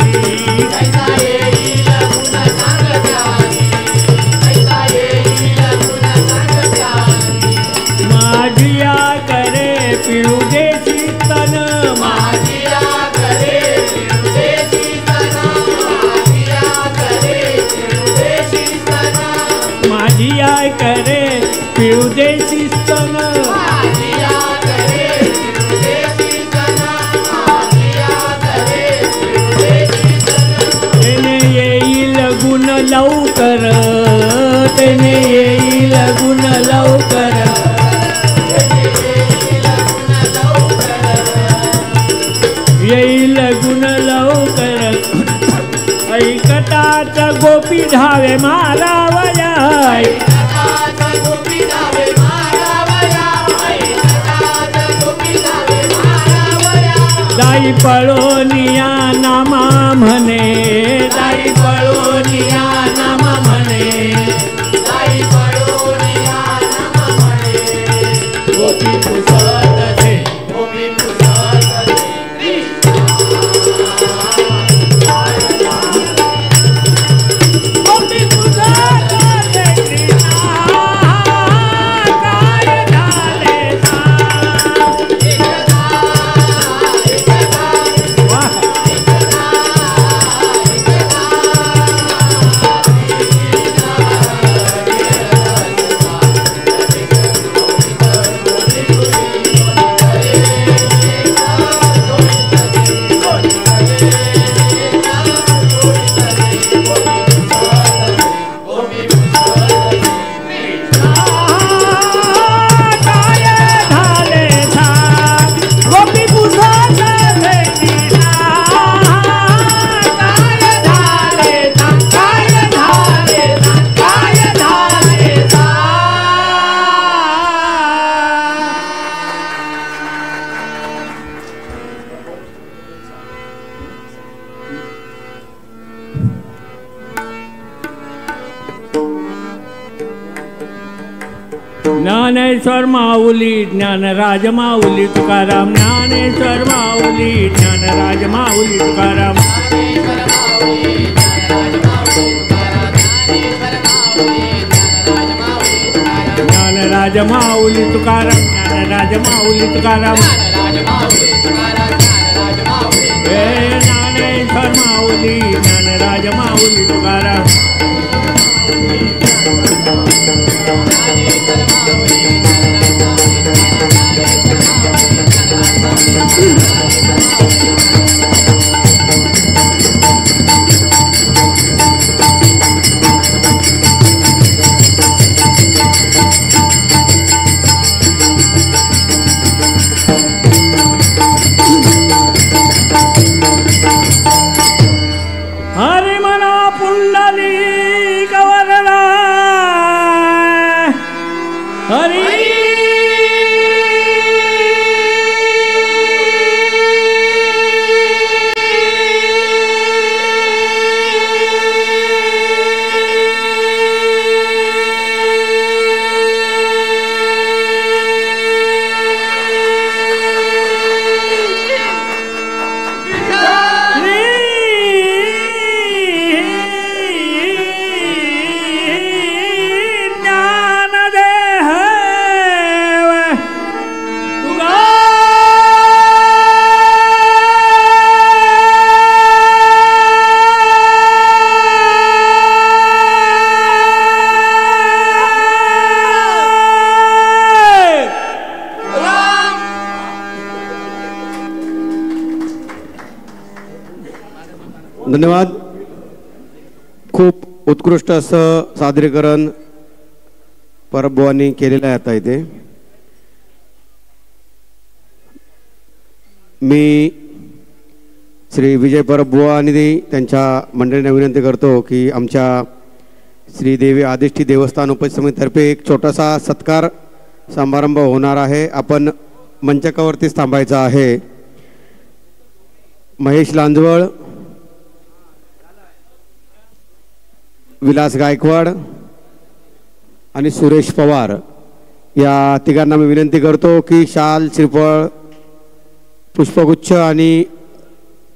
माझिया करे पिळू देची तन माझिया करे पिळू देची तन माझिया करे पिळू देची तन तेने येईल गुण लवकर, तेने येईल गुण लवकर, येईल गुण लवकर. ऐकतात गोपी धावे मारावया, दाई पळोनिया नामा म्हणे, दाई पळोनिया नामा म्हणे, दाई पळोनिया नामा म्हणे. गोपी पुसत दे, गोपी पुसत दे गोपी पुसत दे कृष्णा, काय झाले ज्ञानेश्वर माऊली ज्ञानराज माऊली तुकाराम ज्ञानेश्वर माऊली ज्ञानराज माऊली तुकाराम ज्ञानराज माऊली तुकाराम ज्ञानराज माऊली तुकाराम हे ज्ञानेश्वर माऊली ज्ञानराज माऊली तुकाराम हरि मना पुंडली कवरला हरि धन्यवाद. खूप उत्कृष्ट असं सादरीकरण परबुवांनी केलेलं आहे. आता इथे मी श्री विजय परबुवा आणि त्यांच्या मंडळींना विनंती करतो की आमच्या श्री देवी आदिष्टी देवस्थान उपसमितीतर्फे एक छोटासा सत्कार समारंभ होणार आहे. आपण मंचकावरतीच थांबायचं आहे. महेश लांजवळ, विलास गायकवाड आणि सुरेश पवार या तिघांना मी विनंती करतो की शाल, श्रीफळ, पुष्पगुच्छ आणि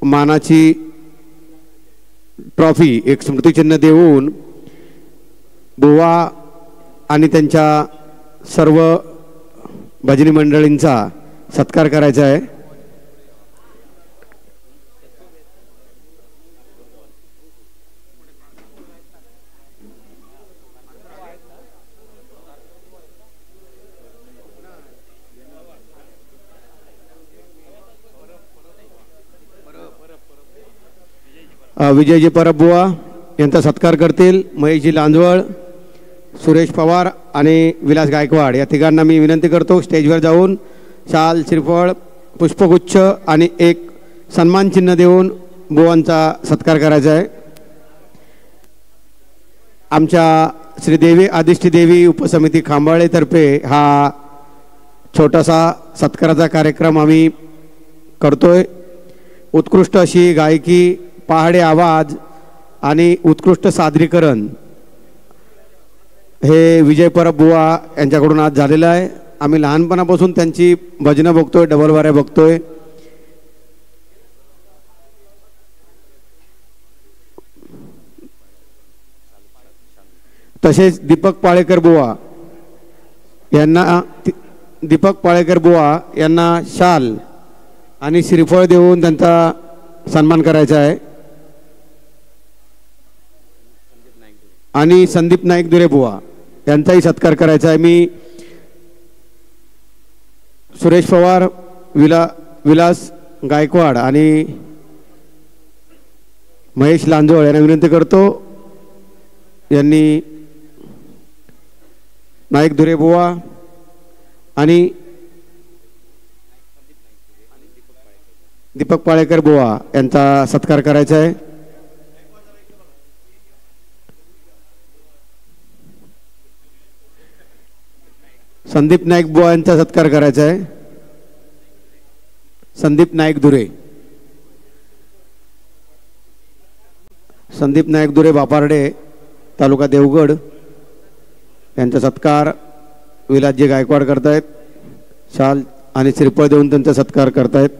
मानाची ट्रॉफी एक स्मृतिचिन्ह देऊन बुवा आणि त्यांच्या सर्व भजनी मंडळींचा सत्कार करायचा आहे. विजयजी परबुवा यांचा सत्कार करतील महेशजी लांजवळ, सुरेश पवार आणि विलास गायकवाड या तिघांना मी विनंती करतो स्टेजवर जाऊन शाल, श्रीफळ, पुष्पगुच्छ आणि एक सन्मान चिन्ह देऊन बुवांचा सत्कार करायचा आहे. आमच्या श्रीदेवी आदिष्टी देवी उपसमिती खांबाळेतर्फे हा छोटासा सत्काराचा कार्यक्रम आम्ही करतोय. उत्कृष्ट अशी गायकी, पहाडे आवाज आणि उत्कृष्ट सादरीकरण हे विजय परबुवा यांच्याकडून आज झालेलं आहे. आम्ही लहानपणापासून त्यांची भजनं बघतोय, डबल वाऱ्या बघतोय. तसेच दीपक पाळेकर बुवा यांना शाल आणि श्रीफळ देऊन त्यांचा सन्मान करायचा आहे. आणि संदीप नाईक दुरे बुवा यांचाही सत्कार करायचा आहे. मी सुरेश पवार, विलास गायकवाड आणि महेश लांजवळ यांना विनंती करतो यांनी नाईक दुरे बुवा आणि दीपक पाळेकर बुवा यांचा सत्कार करायचा आहे. संदीप नाईक बुवा यांचा सत्कार करायचा आहे. संदीप नाईक दुरे, संदीप नाईक दुरे बापार्डे, तालुका देवगड यांचा सत्कार विलासजी गायकवाड करतायत. शाल आणि श्रीफळ देऊन त्यांचा सत्कार करतायत.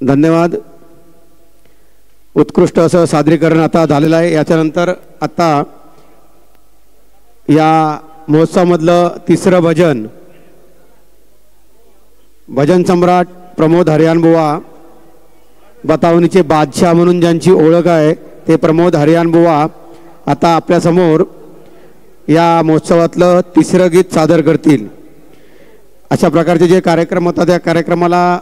धन्यवाद. उत्कृष्ट असं सादरीकरण आता झालेलं आहे. याच्यानंतर आता या महोत्सवामधलं तिसरं भजन सम्राट प्रमोद हरियाणबुवा, बतावणीचे बादशाह म्हणून ज्यांची ओळख आहे ते प्रमोद हरियाणबुवा आता आपल्यासमोर या महोत्सवातलं तिसरं गीत सादर करतील. अशा प्रकारचे जे कार्यक्रम होतात त्या कार्यक्रमाला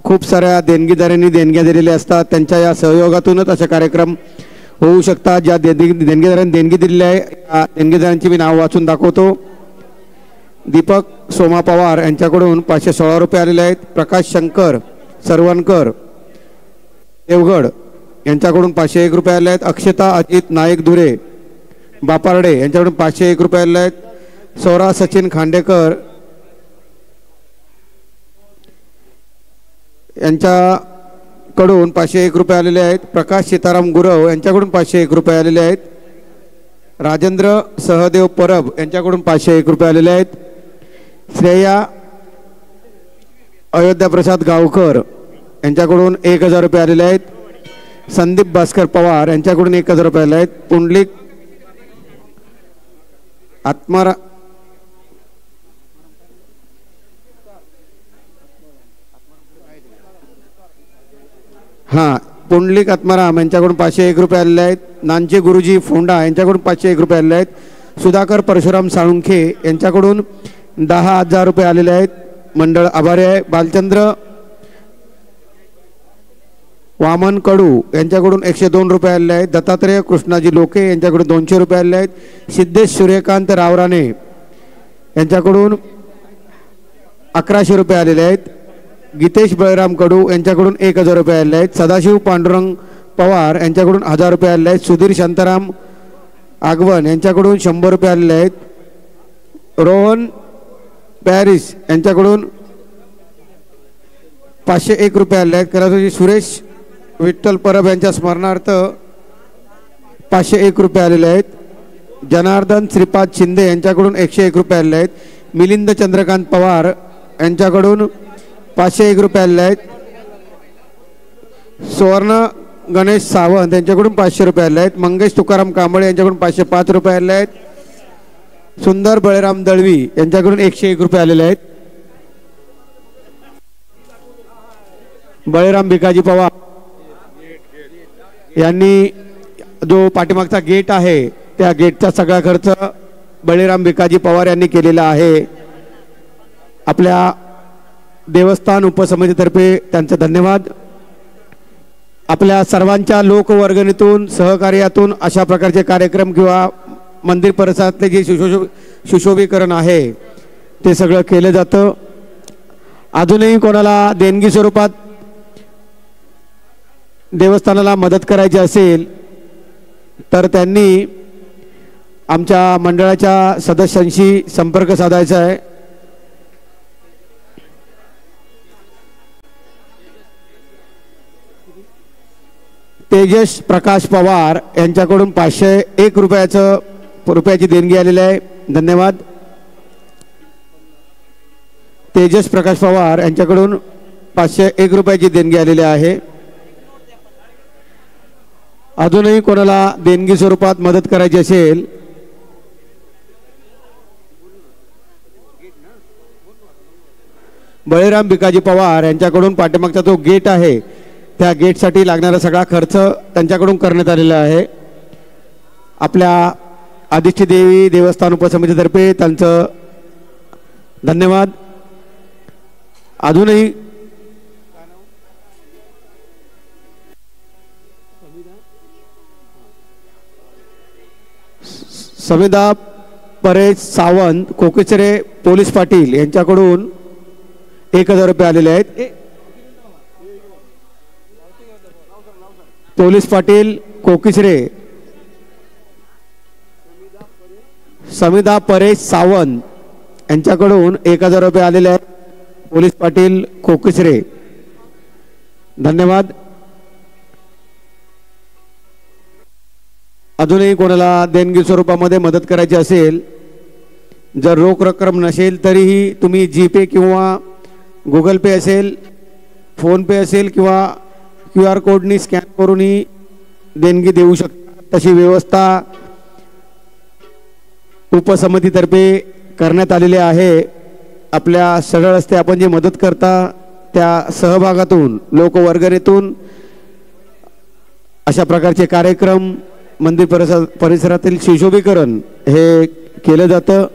खूप साऱ्या देणगीदारांनी देणग्या दिलेल्या असतात. त्यांच्या या सहयोगातूनच असे कार्यक्रम होऊ शकतात. ज्या देणगीदारांनी देणगी दिलेली आहे त्या देणगीदारांची मी नाव वाचून दाखवतो. दीपक सोमा पवार यांच्याकडून 516 रुपये आलेले आहेत. प्रकाश शंकर सरवणकर देवगड यांच्याकडून 501 रुपये आले आहेत. अक्षता अजित नाईक धुरे बापार्डे यांच्याकडून 501 रुपये आलेले आहेत. सौरा सचिन खांडेकर यांच्याकडून 501 रुपये आलेले आहेत. प्रकाश सीताराम गुरव यांच्याकडून 501 रुपये आलेले आहेत. राजेंद्र सहदेव परब यांच्याकडून 501 रुपये आलेले आहेत. श्रेया अयोध्या प्रसाद गावकर यांच्याकडून 1000 रुपये आलेले आहेत. संदीप भास्कर पवार यांच्याकडून 1000 रुपये आले आहेत. पुंडलिक आत्मारा पुंडलिक आत्माराम यांच्याकडून 501 रुपये आलेले आहेत. नानचे गुरुजी फोंडा यांच्याकडून 501 रुपये आलेले आहेत. सुधाकर परशुराम साळुंखे यांच्याकडून 10,000 रुपये आलेले आहेत. मंडळ आभारी आहे. बालचंद्र वामन कडू यांच्याकडून 102 रुपये आलेले आहेत. दत्तात्रेय कृष्णाजी लोके यांच्याकडून 200 रुपये आलेले आहेत. सिद्धेश सूर्यकांत रावराणे यांच्याकडून 1100 रुपये आलेले आहेत. गीतेश बळराम कडू यांच्याकडून 1000 रुपये आलेले आहेत. सदाशिव पांडुरंग पवार यांच्याकडून 1000 रुपये आलेले आहेत. सुधीर शांताराम आगवण यांच्याकडून 100 रुपये आलेले आहेत. रोहन पॅरिस यांच्याकडून 501 रुपये आलेले आहेत. कराची सुरेश विठ्ठल परब यांच्या स्मरणार्थ 501 रुपये आलेले आहेत. जनार्दन श्रीपाद शिंदे यांच्याकडून 101 रुपये आलेले आहेत. मिलिंद चंद्रकांत पवार यांच्याकडून 501 रुपये आलेले आहेत. सुवर्ण गणेश सावंत यांच्याकडून 500 रुपये आलेले आहेत. मंगेश तुकाराम कांबळे यांच्याकडून 505 रुपये आलेले आहेत. सुंदर बळराम दळवी यांच्याकडून 101 रुपये आलेले आहेत. बळराम भिकाजी पवार यांनी जो पाठीमागचा गेट आहे त्या गेटचा सगळा खर्च बळीराम भिकाजी पवार यांनी केलेला आहे. आपल्या देवस्थान उपसमितीतर्फे त्यांचे धन्यवाद. आपल्या सर्वांच्या लोकवर्गणीतून सहकार्यातून अशा प्रकारचे कार्यक्रम किंवा मंदिर परिसरातले जे सुशोभीकरण आहे ते सगळं केलं जातं. अजूनही कोणाला देणगी स्वरूपात देवस्थानाला मदत करायची असेल तर त्यांनी आमच्या मंडळाच्या सदस्यांशी संपर्क साधायचा आहे. तेजस प्रकाश पवार यांच्याकडून 501 रुपयाची देणगी आलेली आहे. धन्यवाद. तेजस प्रकाश पवार यांच्याकडून 501 रुपयाची देणगी आलेली आहे. अजूनही कोणाला देणगी स्वरूपात मदत करायची असेल बळीराम भिकाजी पवार यांच्याकडून पाठीमागचा जो गेट आहे त्या गेटसाठी लागणारा सगळा खर्च त्यांच्याकडून करण्यात आलेला आहे. आपल्या आदिष्टी देवी देवस्थान उपसमितीतर्फे त्यांचं धन्यवाद. अजूनही समिधा परेश सावंत कोकेसरे पोलीस पाटील यांच्याकडून 1000 रुपये आलेले आहेत. पोलीस पाटील कोकिसरे समिधा परेश सावंत यांच्याकडून 1000 रुपये आलेले आहेत. पोलीस पाटील कोकिसरे धन्यवाद. अजूनही कोणाला देणगी स्वरूपामध्ये मदत करायची असेल, जर रोख रक्कम नसेल तरीही तुम्ही जीपे किंवा गुगल पे असेल, फोनपे असेल किंवा QR कोडनी स्कॅन करूनही देणगी देऊ शकता. तशी व्यवस्था उपसमितीतर्फे करण्यात आलेली आहे. आपल्या सरळ रस्ते आपण जे मदत करता त्या सहभागातून, लोकवर्गणीतून अशा प्रकारचे कार्यक्रम, मंदिर परिसरातील सुशोभीकरण हे केलं जातं.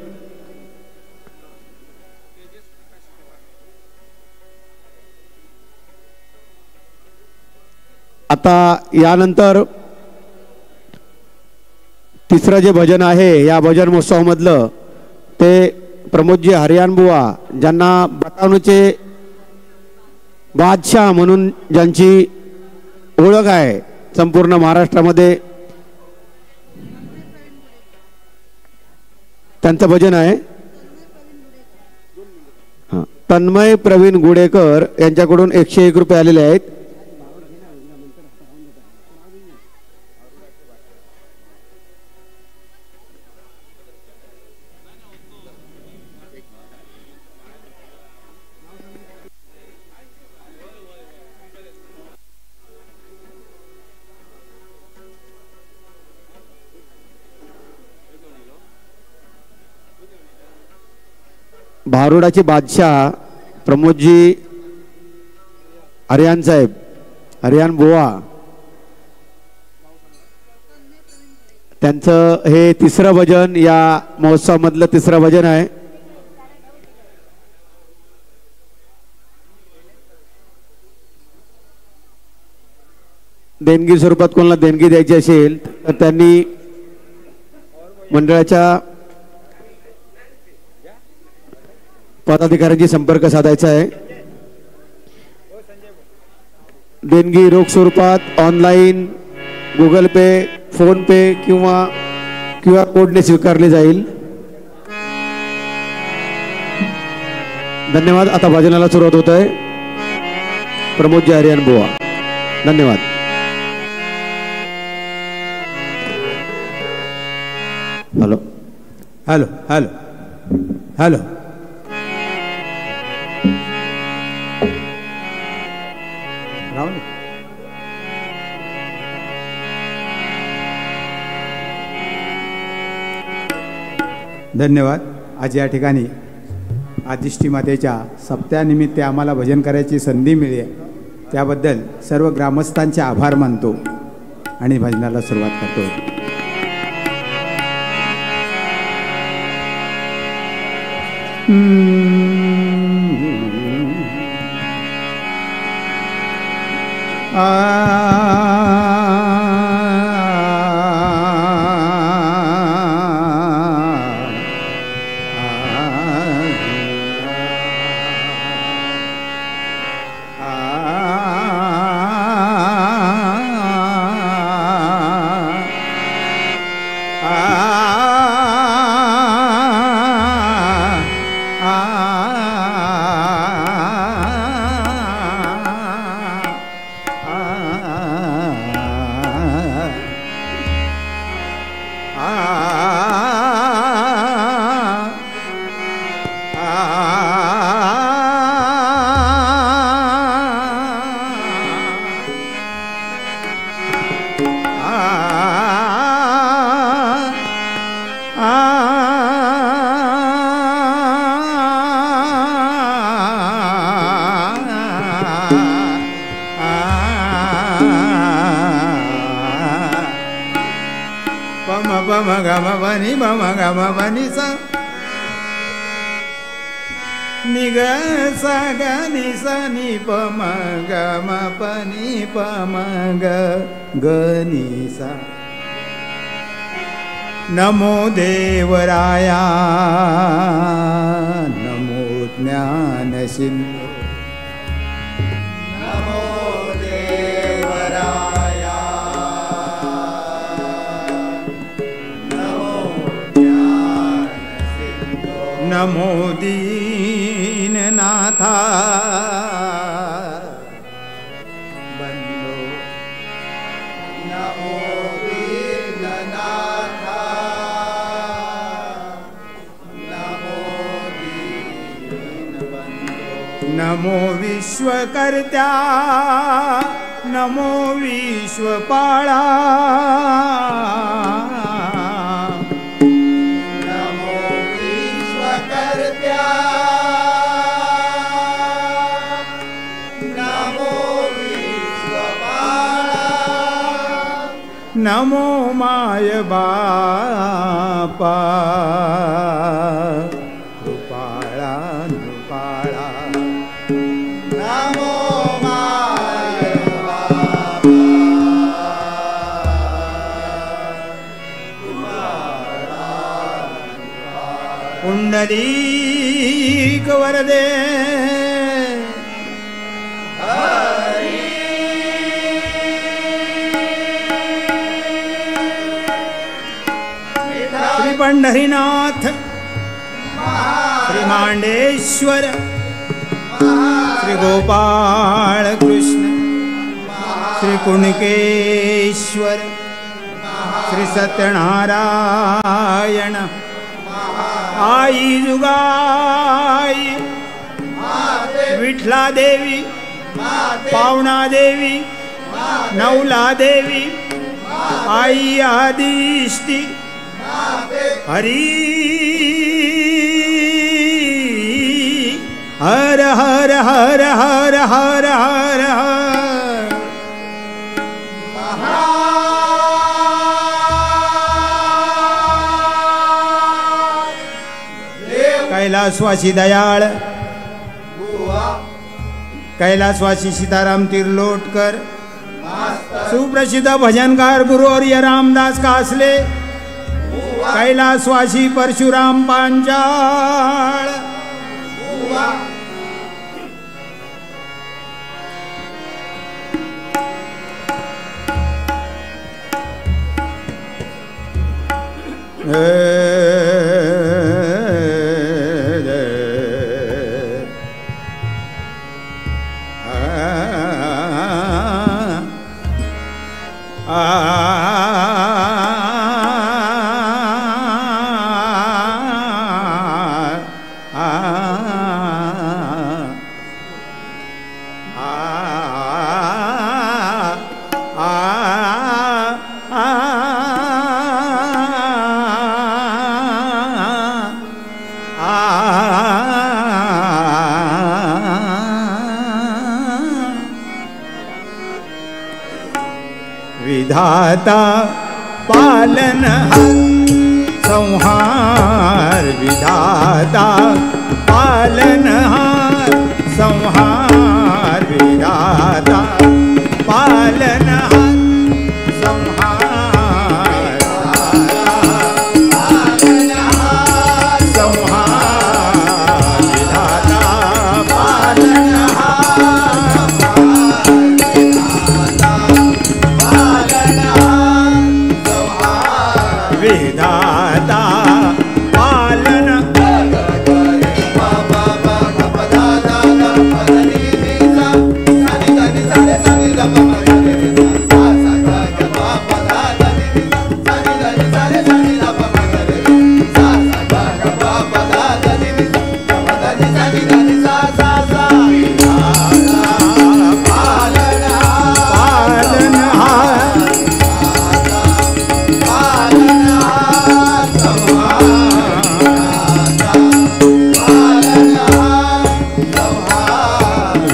आता यानंतर तिसरं जे भजन आहे या भजन महोत्सवामधलं ते प्रमोदजी हरियाण बुवा, ज्यांना बतावणीचे बादशाह म्हणून ज्यांची ओळख आहे संपूर्ण महाराष्ट्रामध्ये, त्यांचं भजन आहे. तन्मय प्रवीण गुडेकर यांच्याकडून 101 रुपये आलेले आहेत. भारुडाचे बादशाह प्रमोदजी हरियाण साहेब, हरियाण बुवा, त्यांचं हे तिसरं भजन या महोत्सवामधलं तिसरं भजन आहे. देणगी स्वरूपात कोणाला देणगी द्यायची असेल तर त्यांनी मंडळाच्या पदाधिकाऱ्यांशी संपर्क साधायचा आहे. देणगी रोख स्वरूपात, ऑनलाईन, गुगल पे, फोन पे किंवा QR कोडने स्वीकारली जाईल. धन्यवाद. आता भजनाला सुरुवात होत आहे. प्रमोदजी हरियाण बुवा, धन्यवाद. हॅलो हॅलो हॅलो हॅलो धन्यवाद. आज या ठिकाणी आदिष्टी मातेच्या सप्त्यानिमित्त आम्हाला भजन करायची संधी मिळली आहे, त्याबद्दल सर्व ग्रामस्थांचे आभार मानतो आणि भजनाला सुरुवात करतो. नमो देवराया नमो ज्ञान सिंधु नमो देवराया नमो ज्ञान सिंधु नमो दीननाथा नमो दीननाथा नमो विश्वकर्त्या नमो विश्वपाळा नमो विश्वकर्त्या नमो विश्वपाळा नमो माय बापा कृपाळा नृपाळा नमो माय पुंडलीक वरदे श्री पंढरीनाथ श्री मांडेश्वर श्री गोपाळ कृष्ण श्री कुणकेश्वर श्री सत्यनारायण आई जुगाई विठला देवी पावना देवी नवला देवी आई आदिष्टी हरी हर हर हर हर हर हर हर कैलासवासी दयाळ कैलासवासी सीताराम तिरलोटकर सुप्रसिद्ध भजनकार गुरुवर्य रामदास कासले कैलासवासी परशुराम पांचाळ विधाता पालन संहार विधाता पालनहार संहार विधाता पालनहार संहार संहार विधाता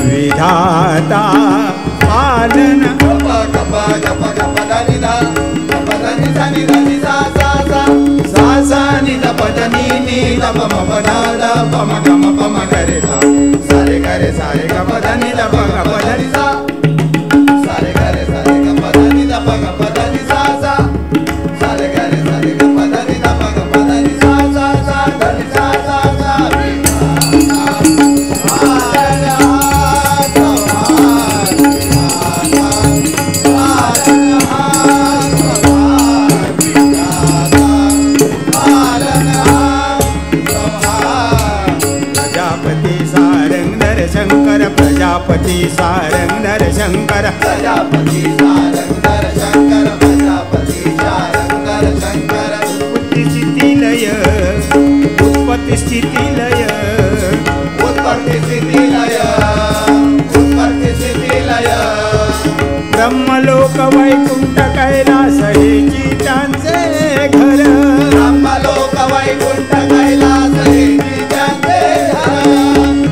विधाता पालन प्रजापती सारंगधर शंकर प्रजापती सारंगधर शंकर प्रजापती सारंगधर शंकर उत्पत्ति स्थिति लय उत्पत्ति स्थिति लय उत्पत्ति स्थिति लय वैकुंठ कैलास हेची त्यांचे घर ब्रह्मलोक वैकुंठ कैलास हेची त्यांचे घर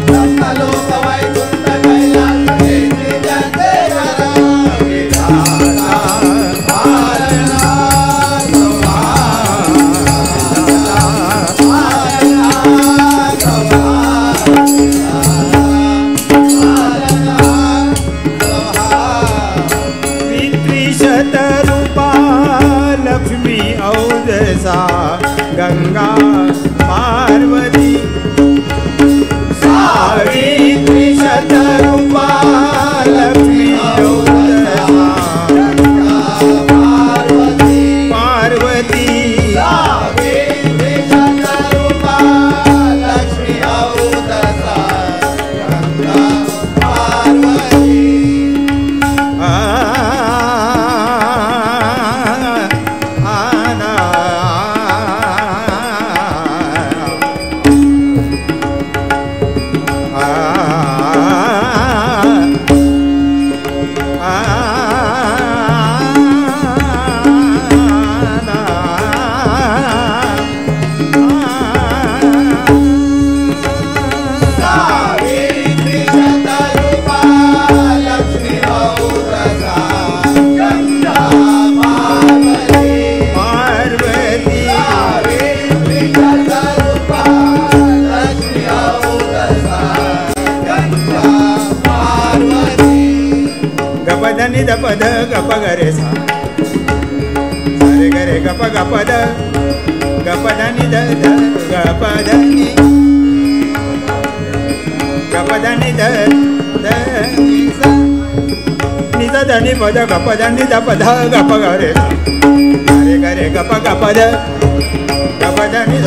ब्रह्मलोक वैकुंठ कैलास हेची त्यांचे घर विधाता पालना शतरूपा लक्ष्मी औजसा गंगा पार्वती सावित्री शतरूपा लक्ष्मी औजसा गंगा पार्वती पार्वती सावित्री शतरूपा लक्ष्मी औजसा गंगा पार्वती गपधनी दपद गप गरे सा सारे गरे गप गपद गपधनी द गपधनी गपधनी द निज धनी पद गपधनी दपद गप गरे सा सारे गरे गप गपद गपधनी द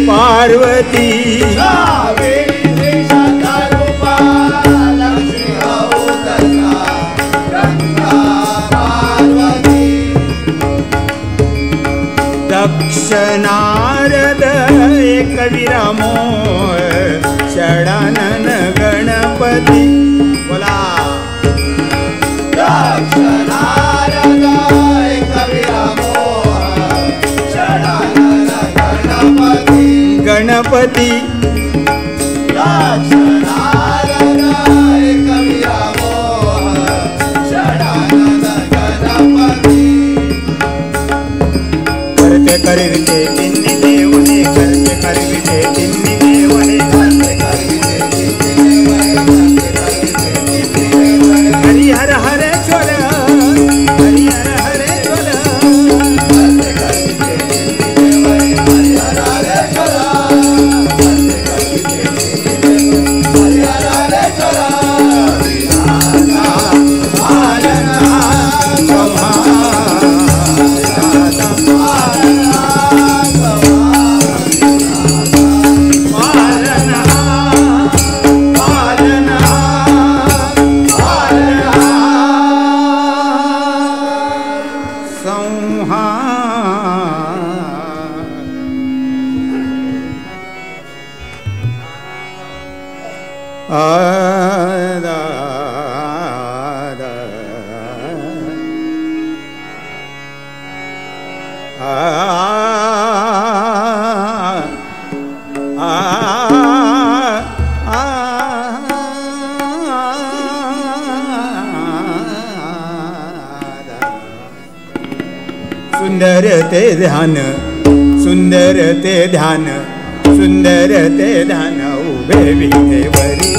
पार्वती सावित्री शतरूपा लक्ष्मी औजसा गंगा पार्वती दक्ष नारद एक विरामो षडानन गणपती बोला दक्ष नारद एक विरामो षडानन गणपती गणपती करते करीते तिन्ही देवने करते करीते तिन्ही देवने हरिहर हरे चोर हरिहर हरे चोर सुंदर ते ध्यान सुंदर ते ध्यान सुंदर ते ध्यान उभे विटेवरी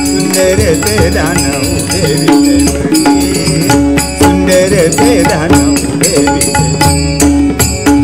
सुंदर ते ध्यान उभे विटेवरी सुंदर ते ध्यान उभे विटेवरी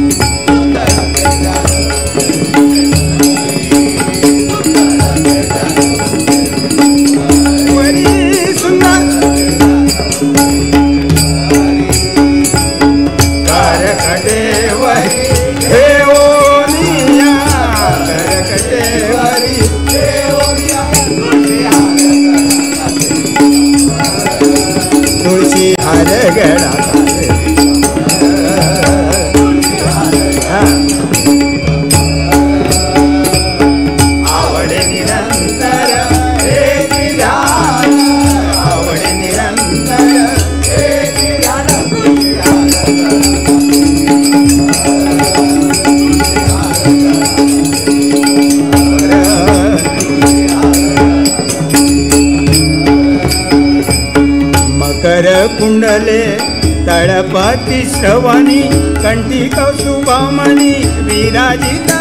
दळपती श्रवणी कंठी कौसुभमणी विराजित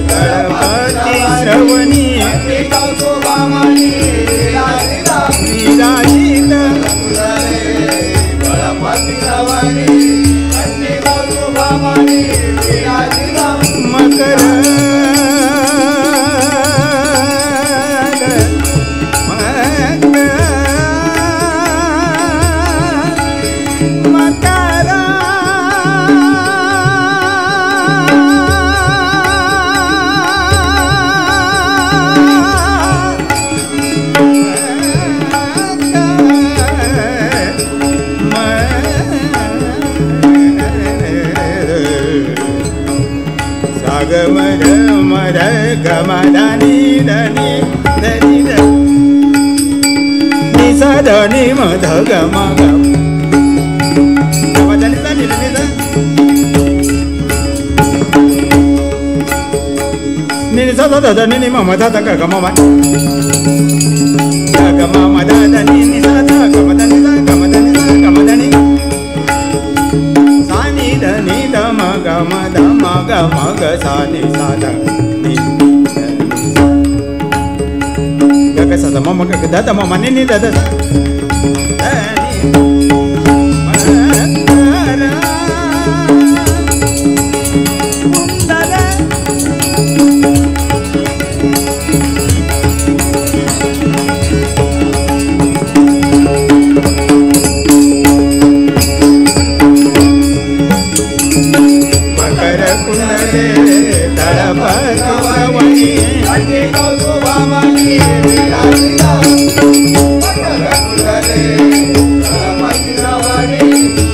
दळपती श्रवणी विराजित मकर मर मर गमदानी धनी धनी निसा धनी मध गम गम गमदानी धनी निसा निसा धनी नि मम धा धा गम मा गम मद धनी निसा गमदानी गमदानी सानी धनी धम गम धम गम ग सानी साध ग ग सा मम ग ग ध ध मम नि नि ध ध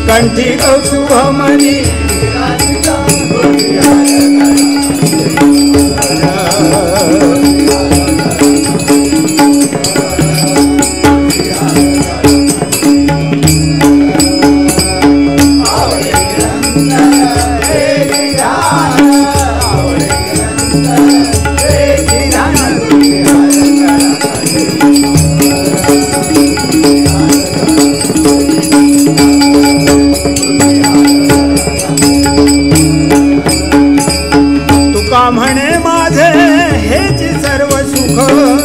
कंठी कौसुभमणी म्हणे माझे हेच सर्व सुख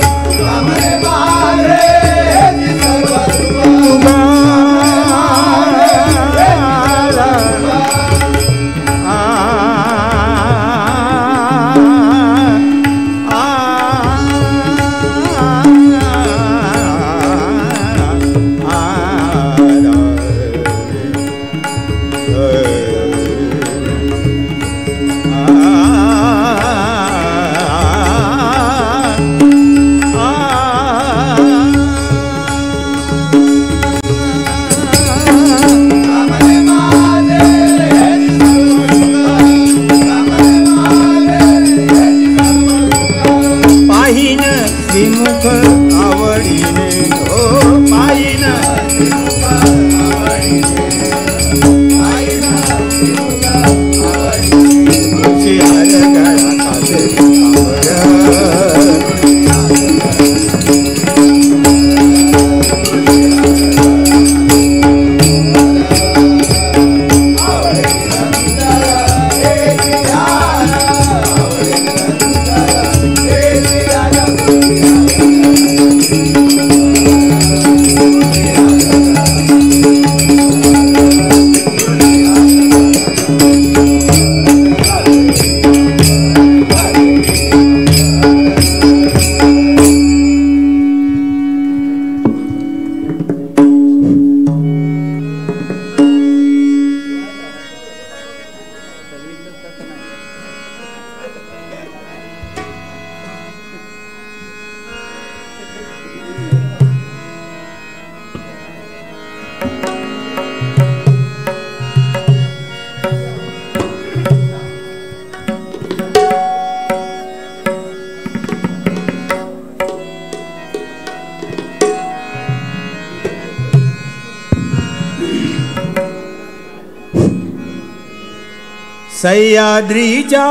सह्याद्रीच्या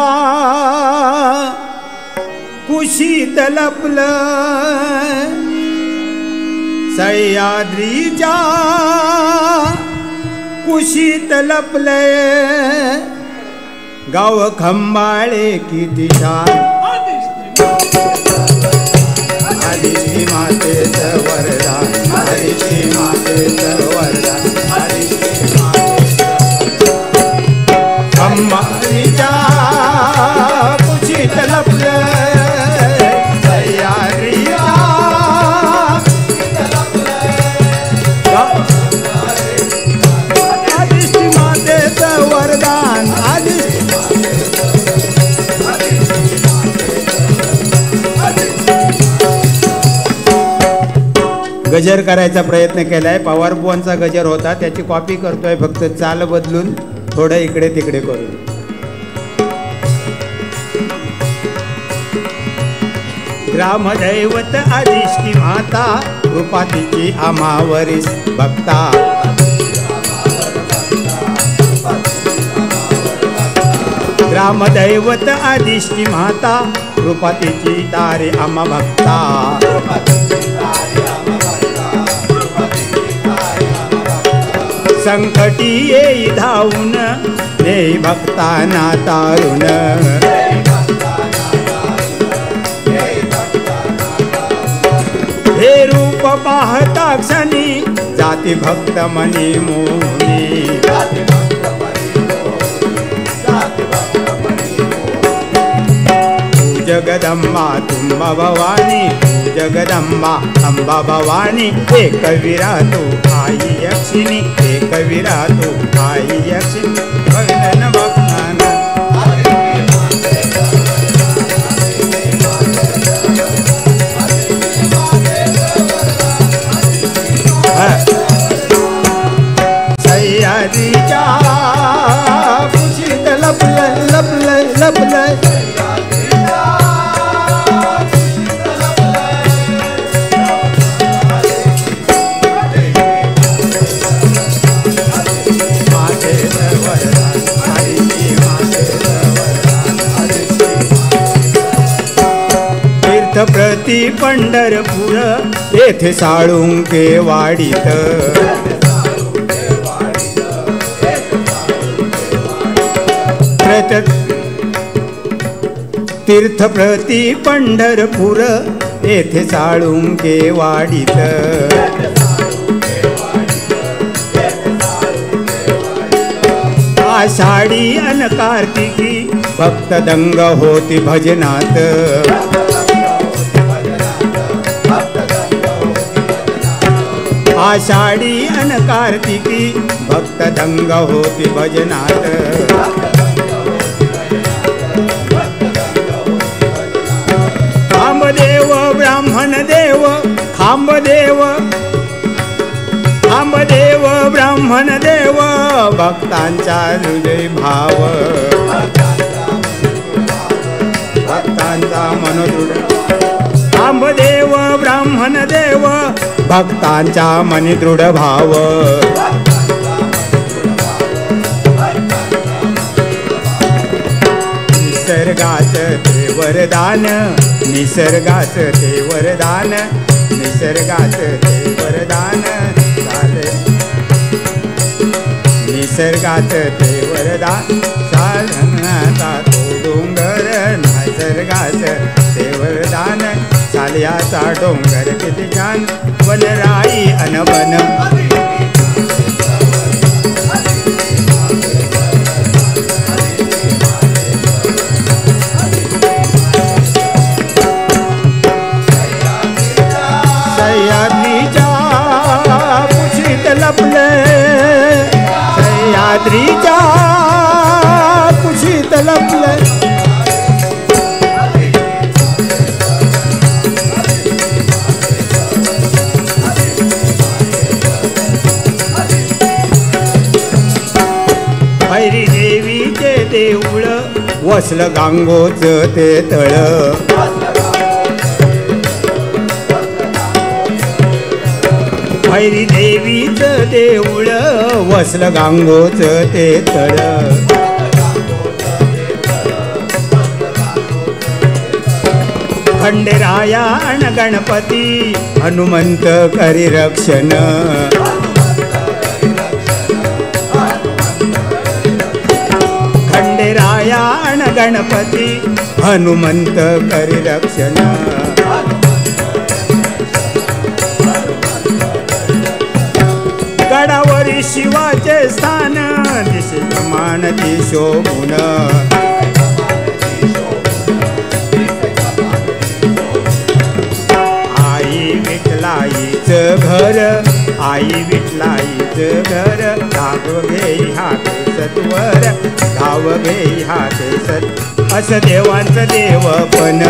कुशीत लपलं सह्याद्रीच्या कुशीत लपले गाव खंबाळे किती छान आदिश्री मातेचं वरदान आदिश्री मातेचं वरदान खंबाळीच्या कुशीत लपले गजर करायचा प्रयत्न केलाय. पवार बुवांचा गजर होता त्याची कॉपी करतोय फक्त चाल बदलून थोडं इकडे तिकडे करून. ग्रामदैवत आदिष्टी माता कृपा तिची आम्हावरीस भक्ता ग्रामदैवत आदिष्टी माता कृपा तिची तारे आम्हा भक्ता संकटी येई धावून नेई भक्तांना तारुण हे रूप पाहता क्षणी जाती भक्त मनी मोनी जगदंबा तुम्बा भवानी जगदंबा अंबा भवानी एक विरा तू आई यक्षिणी एक विरा तू आई यक्षिणी भगवन भक्ताना सह्याद्रीच्या कुशीत लपलय लपलय लपलय प्रति पंढरपूर येथे साळुंके वाडीत तीर्थ प्रति पंढरपूर येथे साळुंके वाडीत आषाढी अन कार्तिकी भक्त दंग होती भजनात आषाढी अन कार्तिकी भक्त दंग होती भजनात खांबदेव ब्राह्मण देव खांबदेव खांबदेव ब्राह्मण देव भक्तांचा हृदय भाव भक्तांचा मनोदृढ खांबदेव ब्राह्मण देव भक्तांचा मनी दृढ भाव निसर्गाच ते वरदान निसर्गाच ते वरदान निसर्गाच ते वरदान झाले निसर्गाच ते वरदान साधनाचा तो डोंगर निसर्गाच ते वरदान साल्याचा डोंगर किती छान वनराई अनवन सह्याद्रीच्या कुशीत लपले सह्याद्रीच्या कुशीत लपले भैरी देवीचे देऊळ वसलं गांगोच ते तळ भैरी देवीचं देऊळ वसलं गांगोच ते तळ खंडेराया अण गणपती हनुमंत करी रक्षण खंडेराया अण गणपती हनुमंत करी रक्षण गडावरी शिवाचे स्थान दिसे मानती शोभून आई विठलाईचं घर आई विठलाईचं घर धाव घेई हाते सत्वर धाव घेई हाते सत असं देवांचं देवपण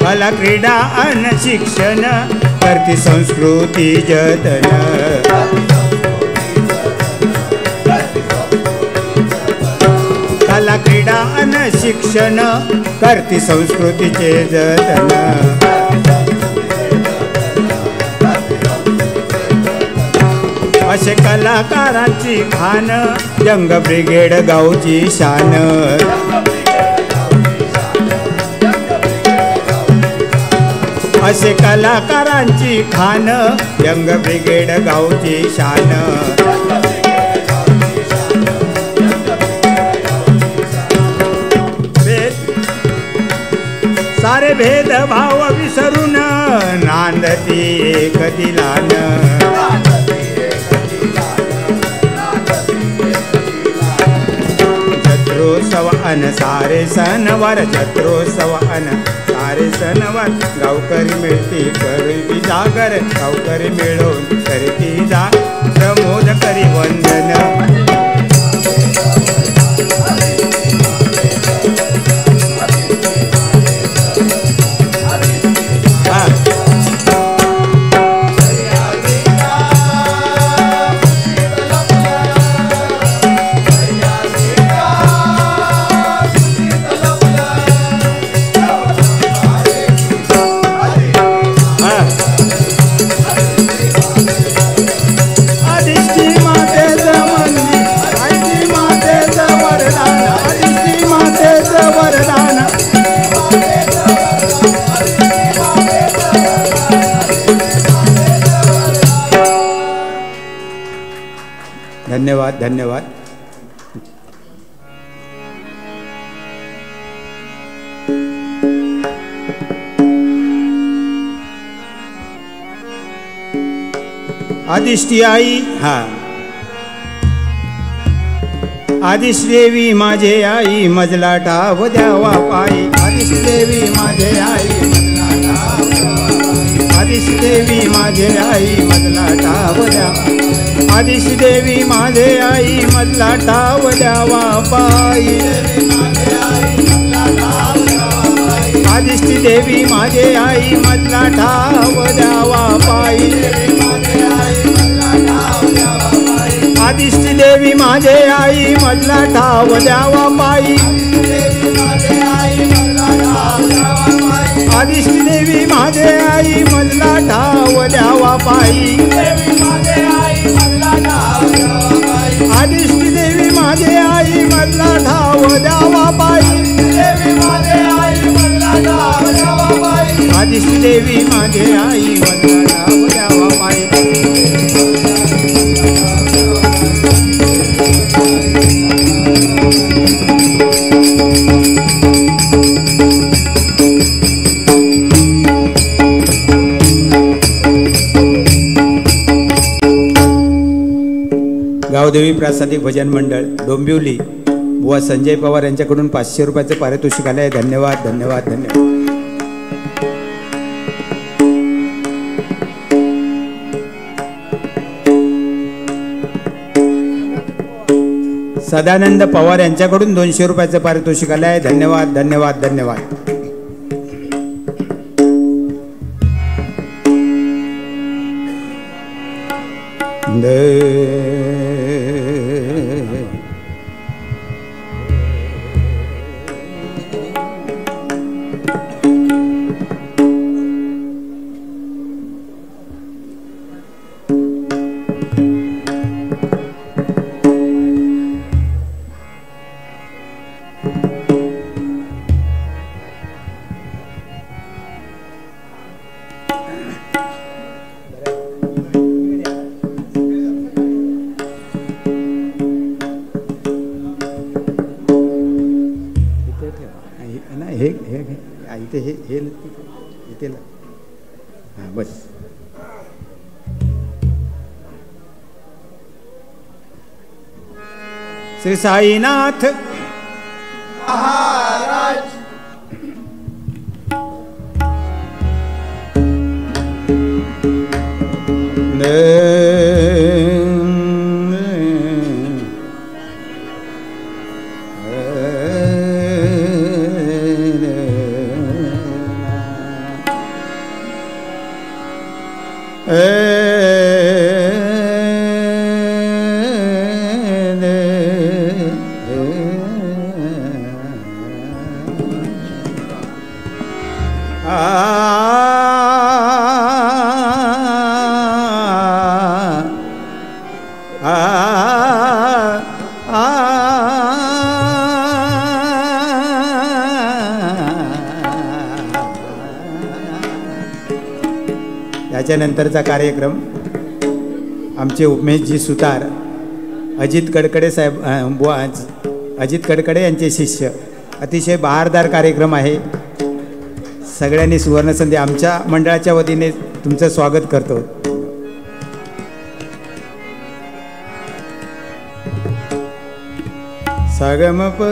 कला क्रीडा अन शिक्षण करती संस्कृती जतन कला क्रीडा अन शिक्षण करती संस्कृतीचे जतन असे कलाकारांची खान जंग ब्रिगेड गावची शान असे कलाकारांची खान यंग ब्रिगेड गावची शान सारे भेदभाव विसरून नांदती एक दिलान जत्रोत्सव अन सारे सणवार जत्रोत्सव अन सारे सणवार गावकरी मिळती करती जागर गावकरी मिळून करती जा प्रमोद करी वंदन धन्यवाद धन्यवाद आदिष्टी आई हा आदिश देवी माझे आई मजला टाव द्यावा पायी आदिश देवी माझे आई आदिश देवी माझे आई मजला टाव द्यावा आदिश देवी माझे आई मजला टाव द्यावा पायी आदिष्टी देवी माझे आई मजला ठाव द्यावा पायी आदिष्टी देवी माझे आई मजला ठाव द्यावा पायी आदिष्टी देवी माझे आई मजला ठाव द्यावा पायी आदिष्टी देवी माझे आई मजला ठाव द्यावा पायी आदिष्टी देवी माझे आई मजला ठाव द्यावा पायी गावदेवी प्रासादिक भजन मंडळ डोंबिवली बुवा संजय पवार यांच्याकडून 500 रुपयाचे पारितोषिक आले आहे. धन्यवाद धन्यवाद धन्यवाद. सदानंद पवार यांच्याकडून 200 रुपयाचं पारितोषिक आलं आहे. धन्यवाद धन्यवाद धन्यवाद. बस. श्री साईनाथ महाराज त्याच्यानंतरचा कार्यक्रम आमचे उमेशजी सुतार अजित कडकडे साहेब अजित कडकडे यांचे शिष्य. अतिशय बहारदार कार्यक्रम आहे. सगळ्यांनी सुवर्णसंधी आमच्या मंडळाच्या वतीने तुमचं स्वागत करतो. सागमप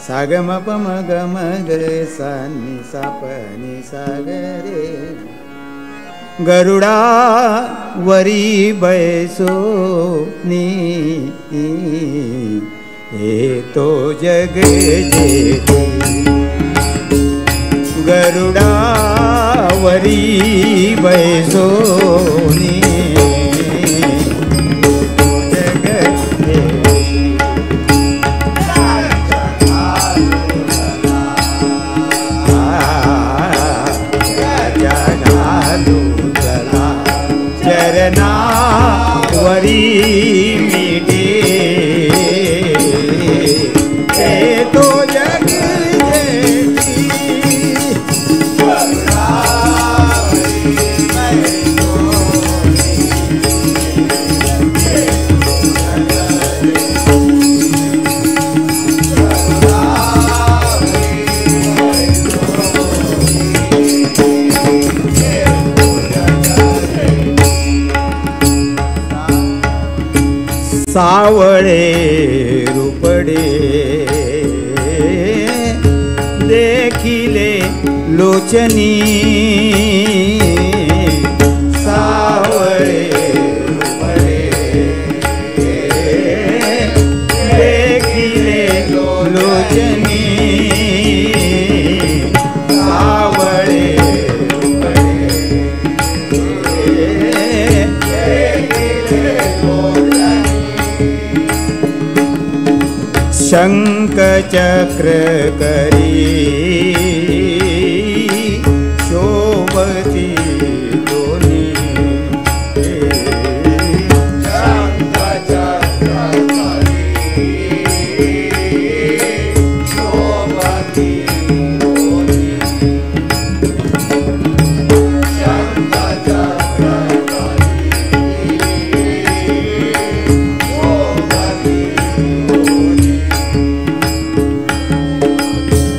सागमप मग मग सानी सापनी सागरे गरुडा वरी बैसो नी हे तो जग जेती गरुडा वरी बैसो नी वरी मीटे हे तो जग जेती सावळे रूपडे देखिले लोचनी सावळे रूपडे देखिले लोचनी सावळे शंख चक्र करी शोभती दोन्ही शंख चक्र करी शोभती दोन्ही शंख चक्र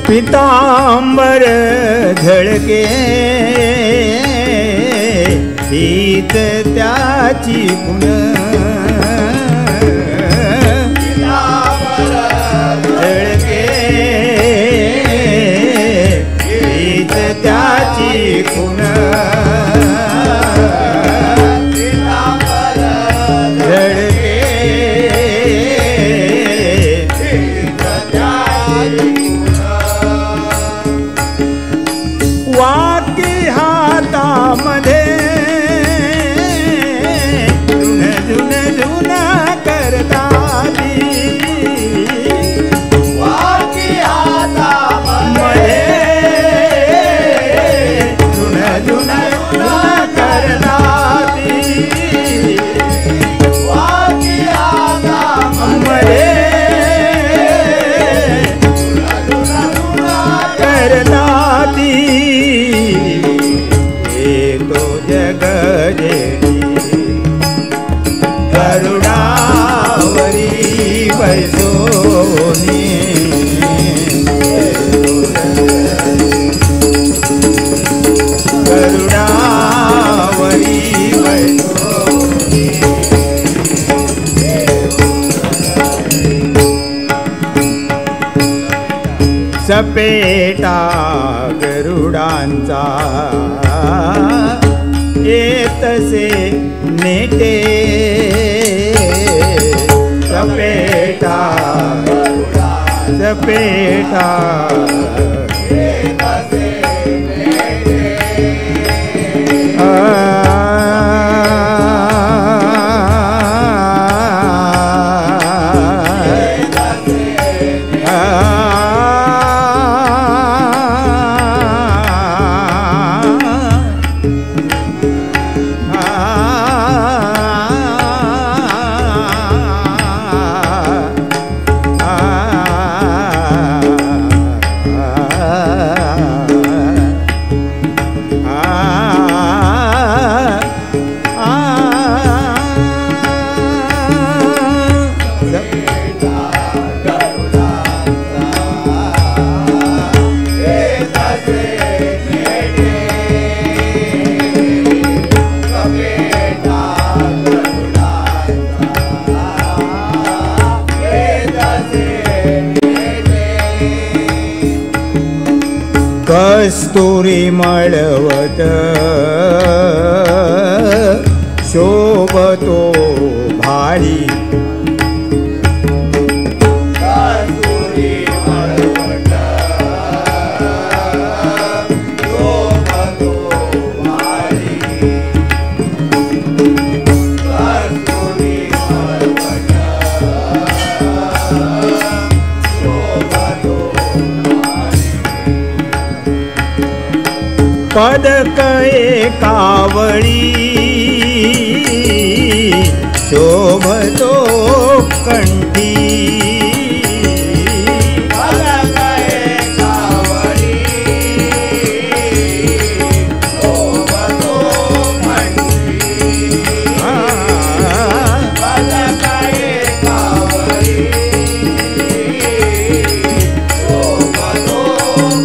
पीतांबर झळके हीत त्याची गुण झळके हीत त्याची गुण झळके मध्ये जुन जुन जुन करताली वाकी हातामध्ये जुन जुन जुन करताली वाकी हातामध्ये करताती तो जग जेडी करुणावरी बैसोनी करुणावरी बैसोनी सपेटा गरुडांचा येतसे नेटे सपेटा सपेटा कस्तुरी मळवत शोभतो भारी पदक एकावळी शोभतो कंठी पदक एकावळी शोभतो कंठी पदक एकावळी शोभतो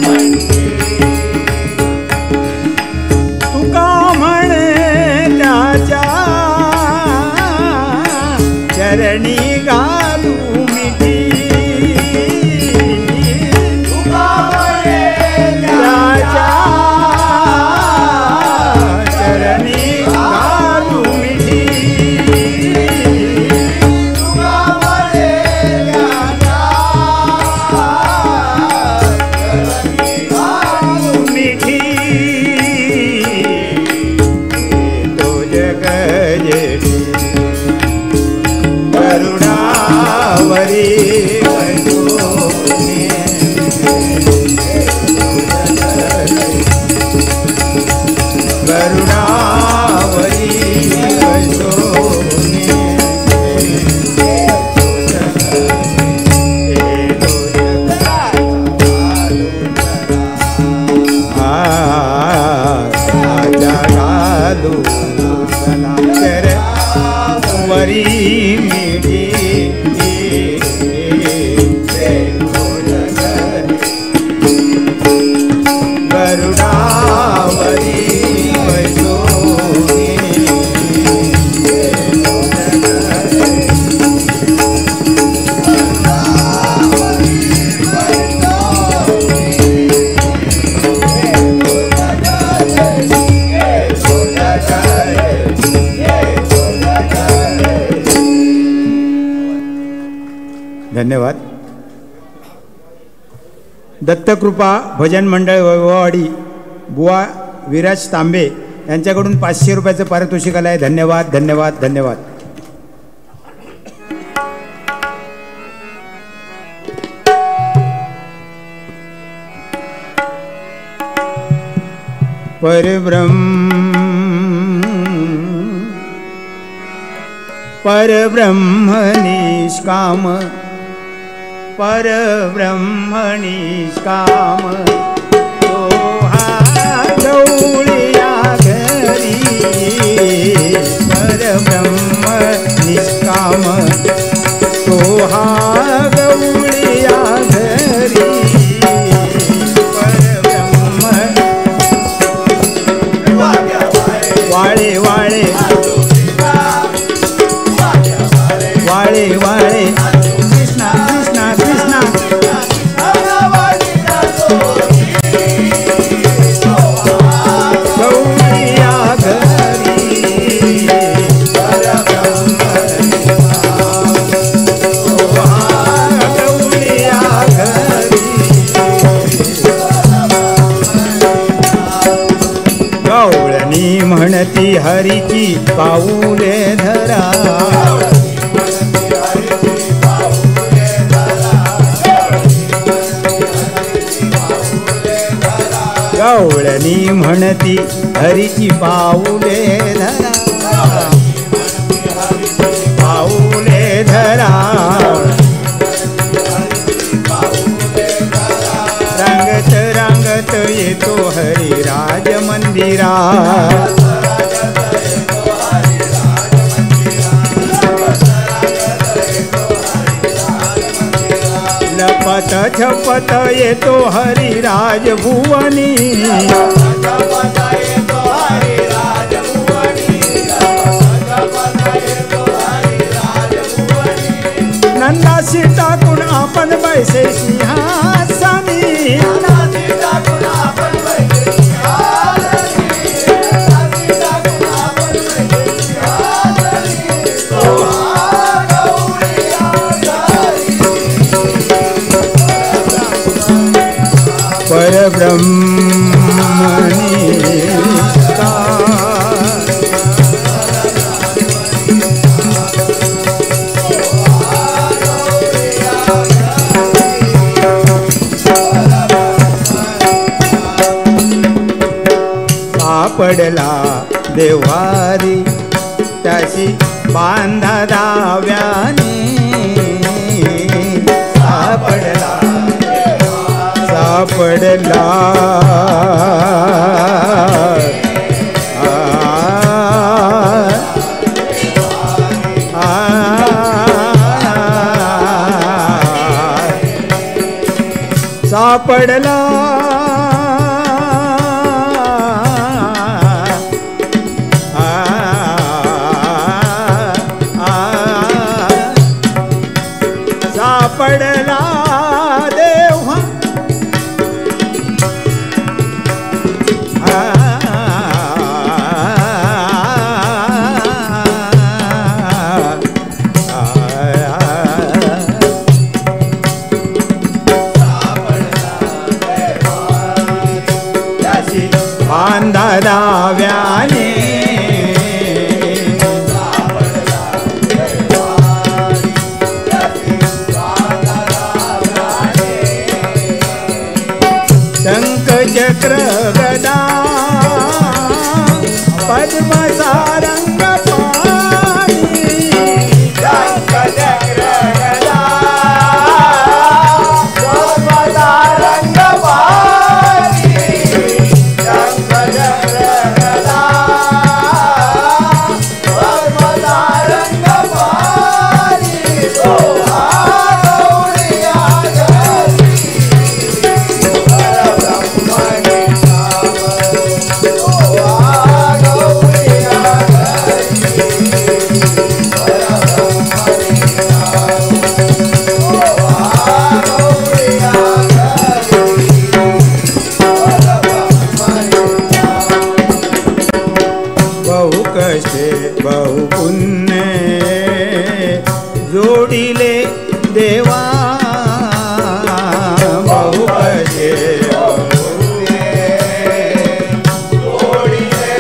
कंठी तुका म्हणे त्याच्या चरणी घालू मिठी तुका म्हणे त्याच्या चरणी घालू मिठी तुका म्हणे त्याच्या चरणी घालू मिठी तो जग जेठी करुणावरी बैसोनी करुणावरी बैसोनी वरी मिठी गरुडावरी बैसोनी धन्यवाद. दत्तकृपा भजन मंडळ वैभववाडी बुवा विराज तांबे यांच्याकडून 500 रुपयाचं पारितोषिक आलं आहे. धन्यवाद धन्यवाद धन्यवाद. परब्रह्म निष्काम परब्रह्म निष्काम तो हा गवळिया घरी परब्रह्म निष्काम तो हा गवळिया घरी परब्रह्म वाळे वाळे वाळे वाळे कृष्णा कृष्णा कृष्णा गौरिया घरी गौरिया घरी गवळणी म्हणती हरीची पाऊले धरा गवळणी म्हणती हरीची पाऊले धरा पाऊले धरा रांगत रांगत येतो हरी राज मंदिरा लपत छपत येतो हरी राजभुवनी नंदाशी टाकून आपण बैसे सिंहासनी परब्रह्मणी सापडला देवारी त्याची बांधा दाव्याने सापडला सापडला सापडला सापडला देवा बांधा दाव्याने शंख चक्र गदा पद्म सारंग पाणी शंख चक्र गदा पद्म सारंग पाणी शंख चक्र गदा पद्म सारंग पाणी तो गौरिया घरी बहु कष्टे बहु पुण्य जोडिले देवा बहु कष्टे बहु पुण्य जोडिले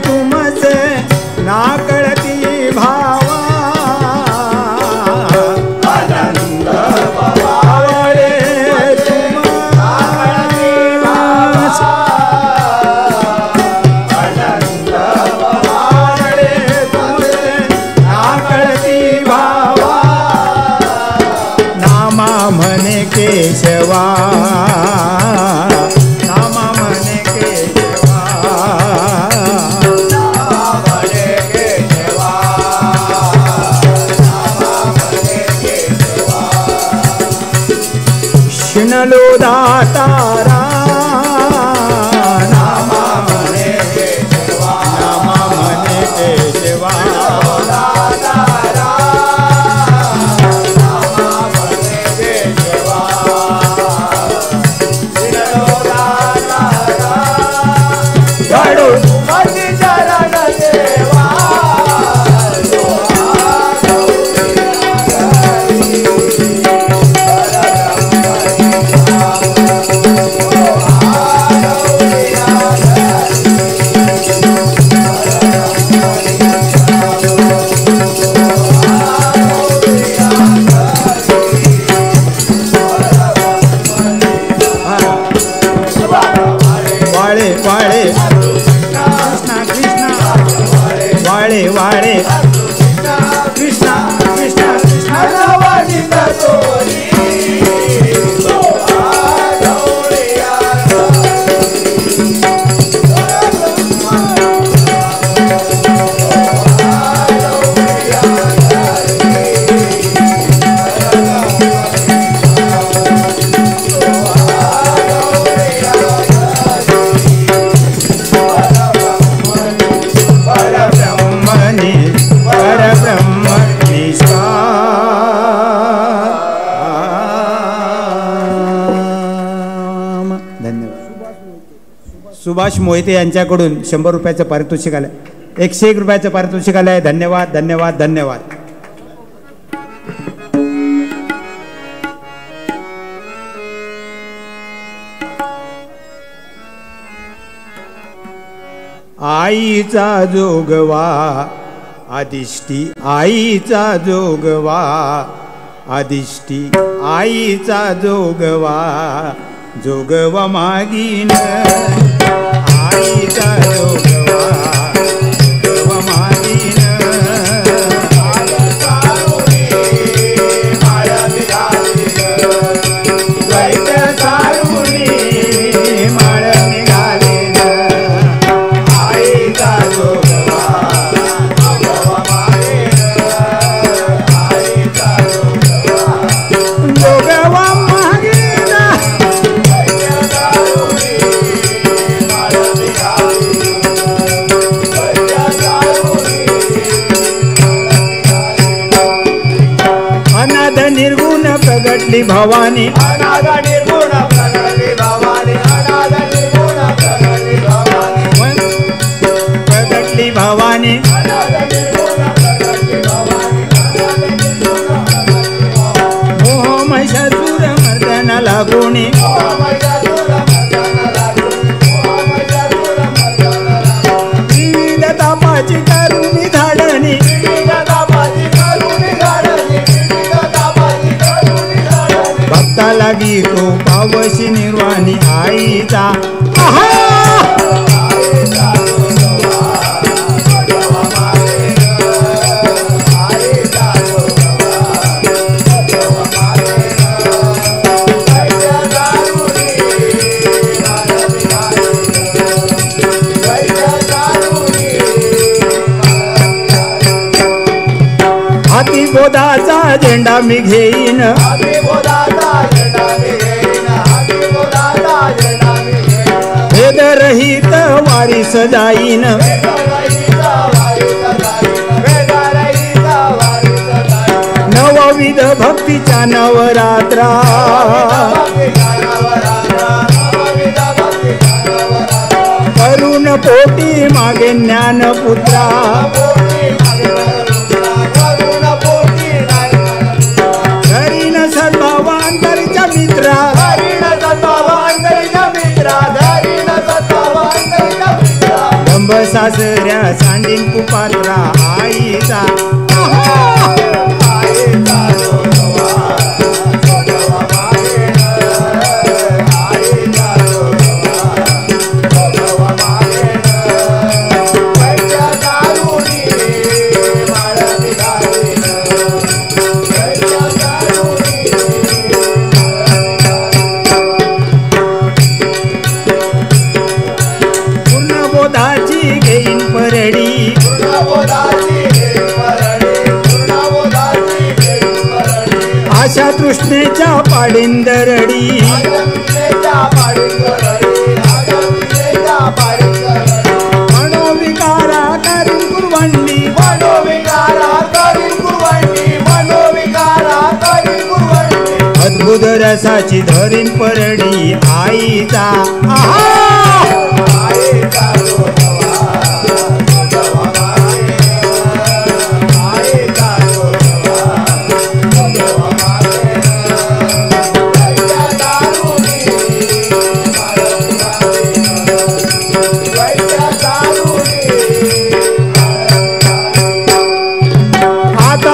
तुमसे ना कळती भावा आनंद पवाडे केशवा नामा मने केशवा नामा मने केशवा नामा मने केशवा शिनलो दातारा नामा मने केशवा नामा मने केशवा वाळे कृष्णा कृष्णा कृष्णा सुभाष मोहिते यांच्याकडून 100 रुपयाचं पारितोषिक आलं 101 रुपयाचं पारितोषिक आलंय. धन्यवाद धन्यवाद धन्यवाद. आईचा जोगवा आदिष्टी आईचा जोगवा आदिष्टी आईचा जोगवा जोगवा मागीन आईचा जोगवा जोगवा मागीन भवानी अनाद निर्गुण प्रगटली भवानी अनाद निर्गुण प्रगटली भवानी प्रगटली भवानी अनाद निर्गुण प्रगटली भवानी मोह महिषासुर मर्दन लागोनी विविध तापाची करुणी धाडणी लागी तो पावशी निर्वाणी आईचा हाती बोधाचा झेंडा मी घेईन भेद रहित वारी सजाईन नवविध भक्तीच्या नवरात्रा करुण पोटी मागे ज्ञानपुत्रा धरीन सद्भावांतरीच्या मित्रा कंब सासऱ्या सांडीन कुपात्रा आईचा आशा तृष्णेच्या पाडिंदरडी मनोविकारा करून कुरवंडी अद्भुत रसाची धरीन परडी आईचा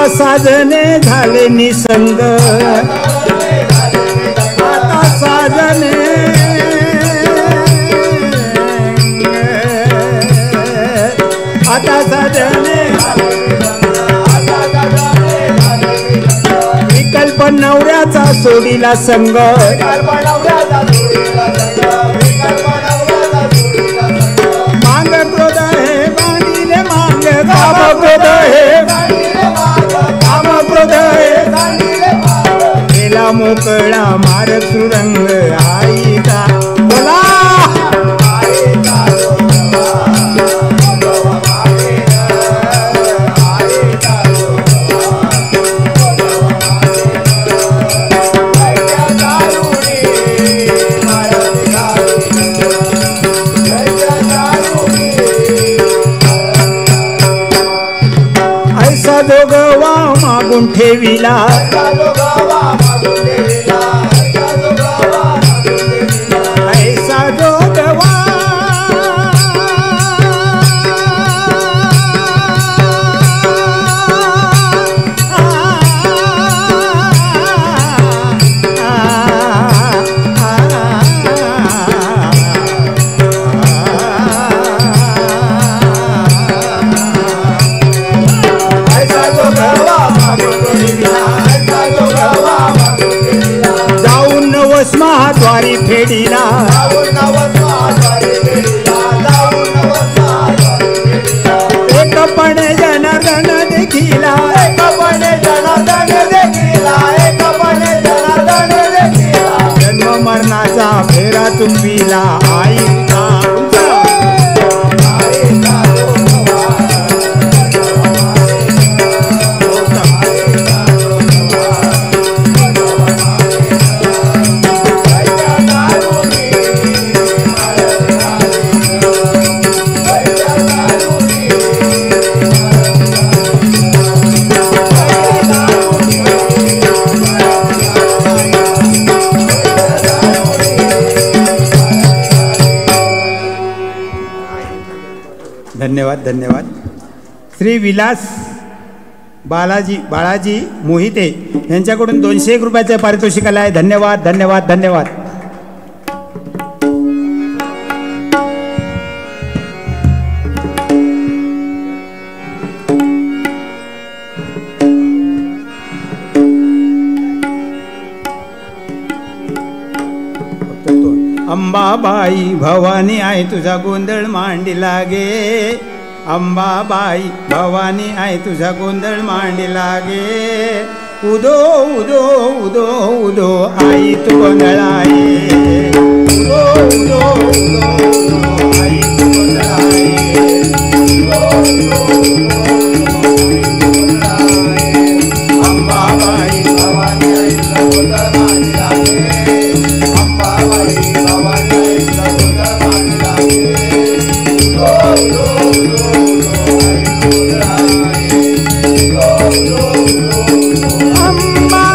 साजने झाले निसंग आता साजने आता साजने विकल्प नवऱ्याचा सोडीला संग मांग क्रोध हे बांधिले मांग काम क्रोध हे केला मोकळा मारक सुरंग आईचा बोला ऐसा दोघवा मागून ठेविला ऐसा दोघवा महाद्वारी फेडीला एकपणे जनार्दन देखीला जन्म मरणाचा फेरा तुम्हीला आईचा धन्यवाद धन्यवाद. श्री विलास बाळाजी मोहिते यांच्याकडून 201 रुपयाचे पारितोषिक आले आहे. धन्यवाद धन्यवाद धन्यवाद. अंबाबाई भवानी आई तुझा गोंधळ मांडी लागे. अंबाबाई भवानी आई तुझा गोंधळ मांडी लागे. उदो उदो उदो उदो आई तू गोंधळाये. उदो उदो उदो उदो आई तू गोंधळाये. उदो उदो उदो अंबाबाई भवानी आई तुझा गोंधळ मांडी लागे. अंबाबाई भवानी आई तुझा गोंधळ मांडी लागे. उदो उदो अम्मा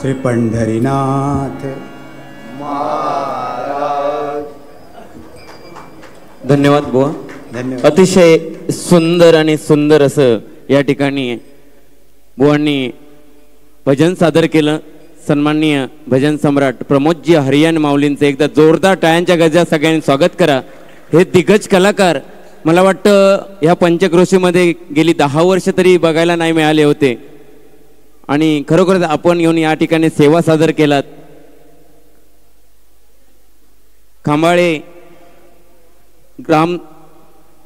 श्री पंढरीनाथ धन्यवाद बुवा. धन्यवाद. अतिशय सुंदर आणि सुंदर असं या ठिकाणी बुवांनी भजन सादर केलं. सन्माननीय भजन सम्राट प्रमोदजी हरियाण माऊलींचं एकदा जोरदार टाळ्यांच्या गजरात सगळ्यांनी स्वागत करा. हे दिग्गज कलाकार मला वाटतं ह्या पंचक्रोशीमध्ये गेली 10 वर्ष तरी बघायला नाही मिळाले होते आणि खरोखरच आपण येऊन या ठिकाणी सेवा सादर केलात. खांबाळे ग्राम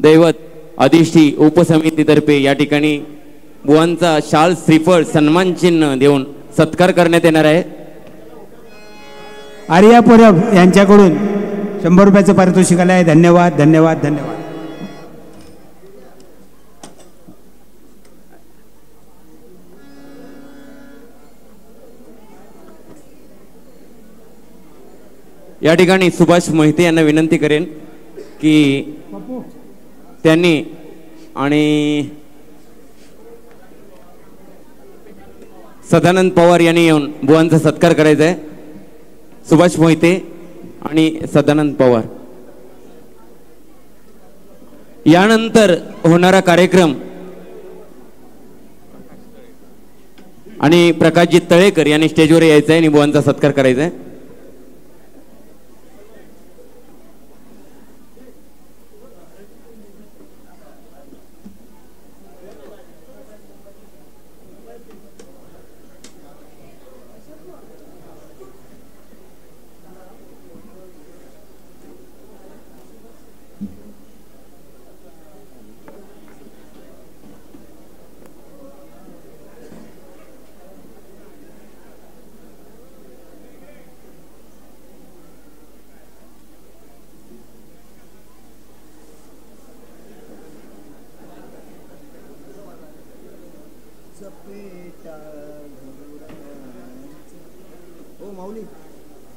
दैवत अधिष्ठी उपसमितीतर्फे या ठिकाणी बुवांचा शाल श्रीफळ सन्मान चिन्ह देऊन सत्कार करण्यात येणार आहे. आर्या परब यांच्याकडून 100 रुपयाचं पारितोषिक आलं आहे. धन्यवाद धन्यवाद धन्यवाद. या ठिकाणी सुभाष मोहिते यांना विनंती करेन की त्यांनी आणि सदानंद पवार यांनी येऊन बुवांचा सत्कार करायचा आहे. सुभाष मोहिते आणि सदानंद पवार. यानंतर होणारा कार्यक्रम आणि प्रकाशजी तळेकर यांनी स्टेजवर यायचं आहे आणि बुवांचा सत्कार करायचा आहे.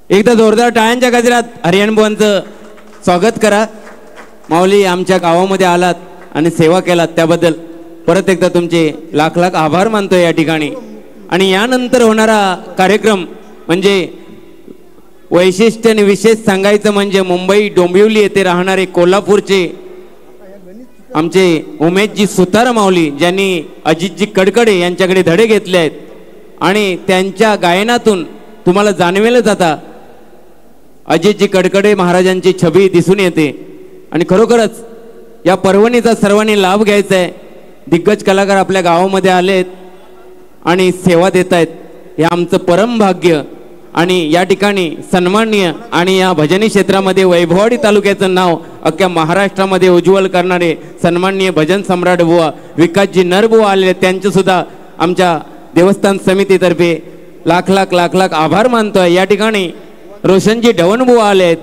एकदा जोरदार टाळ्यांच्या गजरात हरियाण बुवांचं स्वागत करा. माऊली आमच्या गावामध्ये आलात आणि सेवा केलात त्याबद्दल परत एकदा तुमचे लाख लाख आभार मानतोय या ठिकाणी. आणि यानंतर होणारा कार्यक्रम म्हणजे वैशिष्ट्य आणि विशेष सांगायचं म्हणजे मुंबई डोंबिवली येथे राहणारे कोल्हापूरचे आमचे उमेशजी सुतार माऊली ज्यांनी अजितजी कडकडे यांच्याकडे धडे घेतले आहेत आणि त्यांच्या गायनातून तुम्हाला जाणवेलच आता अजितजी कडकडे महाराजांची छबी दिसून येते. आणि खरोखरच या पर्वणीचा सर्वांनी लाभ घ्यायचा आहे. दिग्गज कलाकार आपल्या गावामध्ये आलेत आणि सेवा देत आहेत. हे आमचं परम भाग्य. आणि या ठिकाणी सन्माननीय आणि या भजनी क्षेत्रामध्ये वैभववाडी तालुक्याचं नाव अख्ख्या महाराष्ट्रामध्ये उज्ज्वल करणारे सन्माननीय भजन सम्राट बुवा विकासजी नरबुवा आलेले त्यांचे सुद्धा आमच्या देवस्थान समितीतर्फे लाख लाख लाख लाख आभार मानतोय. या ठिकाणी रोशनजी ढवणबुवा आलेत.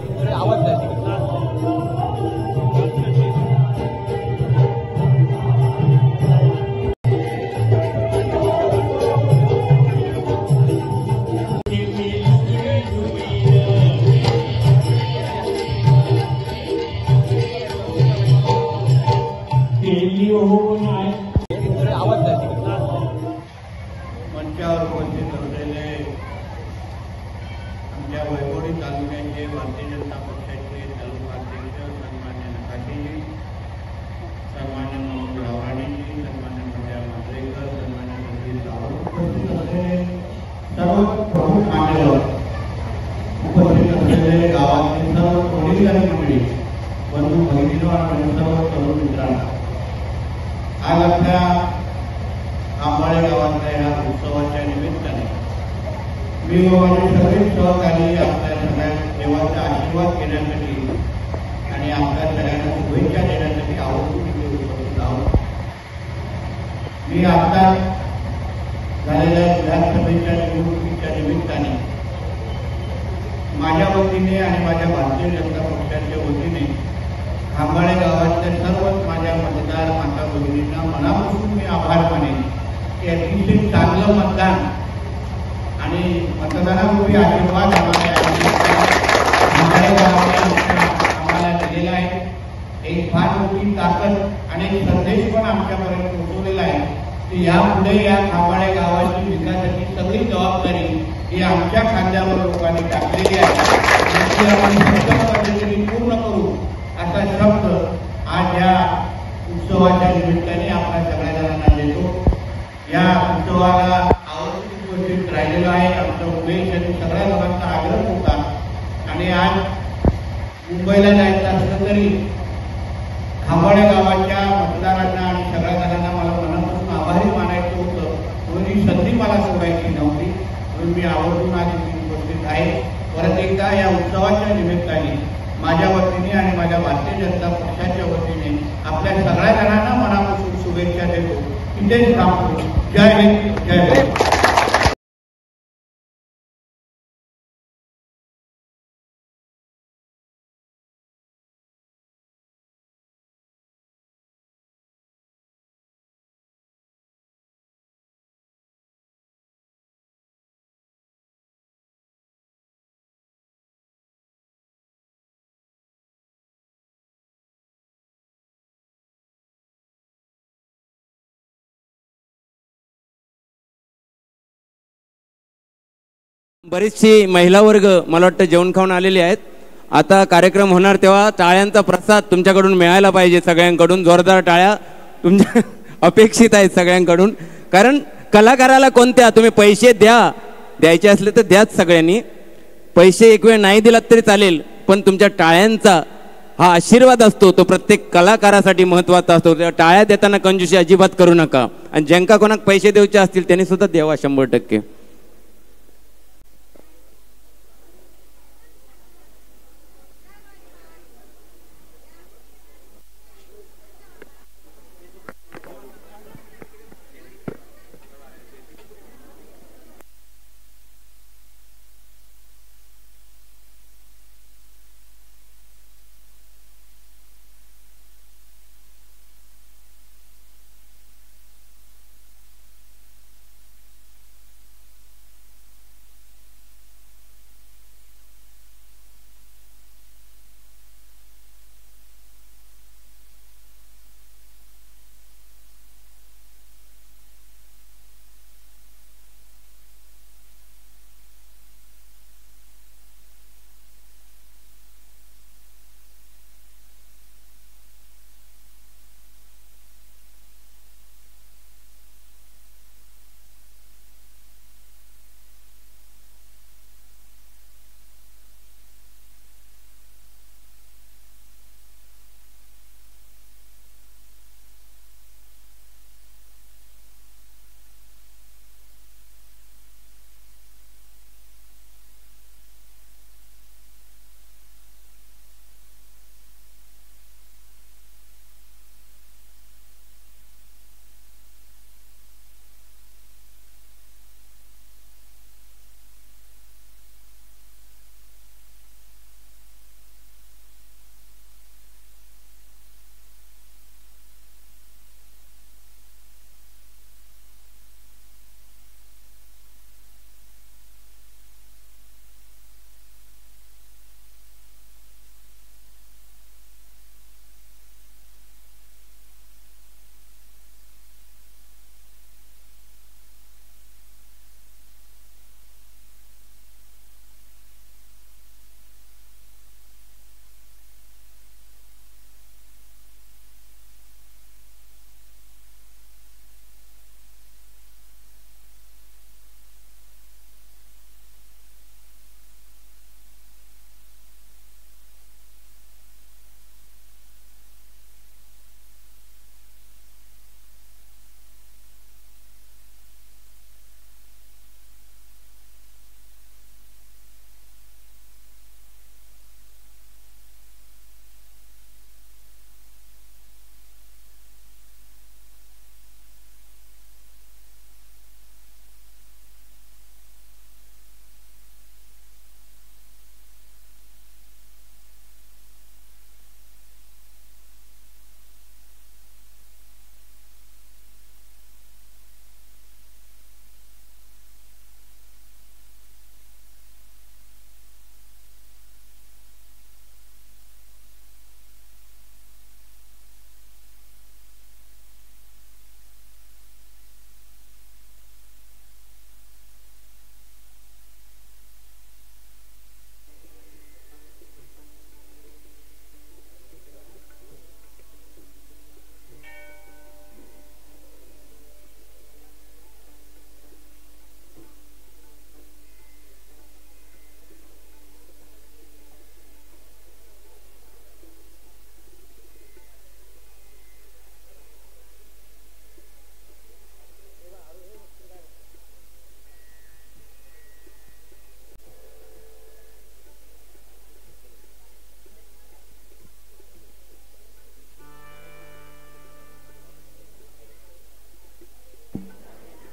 मंचावर उपस्थित असलेले आमच्या वैभववाडी तालुक्याचे भारतीय जनता पक्षाचे तालुका अध्यक्ष सन्मान्य नकाशीजी, सन्मान्य मनोज रावराणेजी, सन्मान्य बंड्या मांजरेकर, सन्मान्य संजय सावंत, उपस्थित असलेले सर्व प्रमुख मान्यवर, उपस्थित असलेले गावातील सर्व वडीलधारी मंडळी, बंधू भगिनींनो आणि सर्व तरुण मित्रांनो, आज आपल्या आंबाळे गावातल्या या उत्सवाच्या निमित्ताने मी व माझे सगळे सहकारी आपल्या सगळ्या देवाचा आशीर्वाद घेण्यासाठी आणि आपल्या सगळ्यांना शुभेच्छा देण्यासाठी आवर्जून इथे उपस्थित आहोत. मी आता झालेल्या विधानसभेच्या निवडणुकीच्या निमित्ताने माझ्या वतीने आणि माझ्या भारतीय जनता पक्षाच्या वतीने आंबाळे गावातल्या सर्वच माझ्या मतदार माता भगिनींना मनापासून मी आभार मानेन की अतिशय चांगलं मतदान आणि मतदानापूर्वी आशीर्वाद आम्हाला दिलेला आहे. एक फार मोठी ताकद आणि एक संदेश पण आमच्यापर्यंत पोहोचवलेला आहे की यापुढे या खांबाळे गावाची विकासाची सगळी जबाबदारी ही आमच्या खांद्यावर लोकांनी टाकलेली आहे. ती आम्ही उत्तम पद्धतीने पूर्ण करू असा शब्द आज या उत्सवाच्या निमित्ताने आपल्या सगळ्या जणांना देतो. या उत्सवाला आवर्जून उपस्थित राहिलेला आहे आमचा उमेश आणि सगळ्या लोकांचा आग्रह होता. आणि आज मुंबईला जायचं असलं तरी खांबाळे गावाच्या मतदारांना आणि सगळ्या जणांना मला मनापासून आभारी मानायचं होतं, म्हणून ही संधी मला सोडायची नव्हती, म्हणून मी आवर्जून आज इथे उपस्थित आहे. परत एकदा या उत्सवाच्या निमित्ताने माझ्या वतीने आणि माझ्या भारतीय जनता पक्षाच्या वतीने आपल्या सगळ्या जणांना मनापासून शुभेच्छा देतो. इथेच थांबतो. जय हिंद, जय भारत. बरीचशी महिला वर्ग मला वाटतं जेवण खाऊन आलेली आहेत. आता कार्यक्रम होणार तेव्हा टाळ्यांचा प्रसाद तुमच्याकडून मिळायला पाहिजे. सगळ्यांकडून जोरदार टाळ्या तुमच्या अपेक्षित आहेत सगळ्यांकडून. कारण कलाकाराला कोणत्या तुम्ही पैसे द्यायचे असले तर द्याच सगळ्यांनी. पैसे एक वेळ नाही दिलात तरी चालेल, पण तुमच्या टाळ्यांचा हा आशीर्वाद असतो तो प्रत्येक कलाकारासाठी महत्त्वाचा असतो. त्या टाळ्या देताना कंजूसी अजिबात करू नका. आणि ज्यांका कोणाक पैसे द्यायचे असतील त्यांनी सुद्धा द्यावा 100%.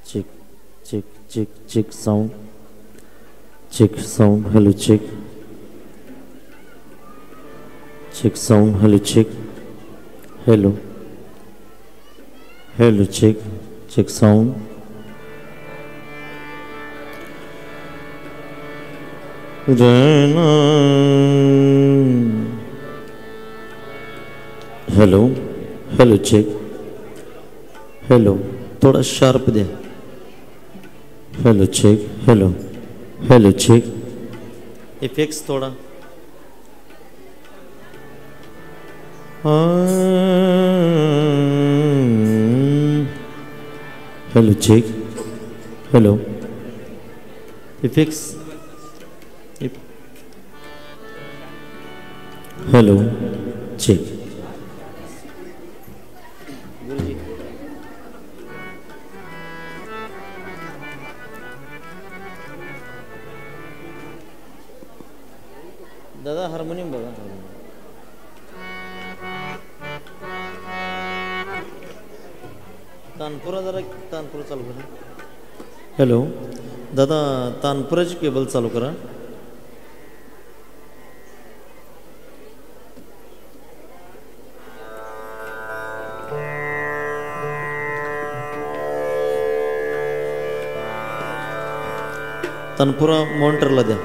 check, check, check, check sound. Check sound, hello check. Check sound, hello check. Hello. Hello check, check sound. Hello hello check hello थोड़ा शार्प दे hello check hello hello check effects थोड़ा hello check hello effects hello check दादा harmonium बघा तानपुरा जरा तानपुरा चालू करा hello दादा तानपुराची cable चालू करा तानपुरा मॉनिटरला द्या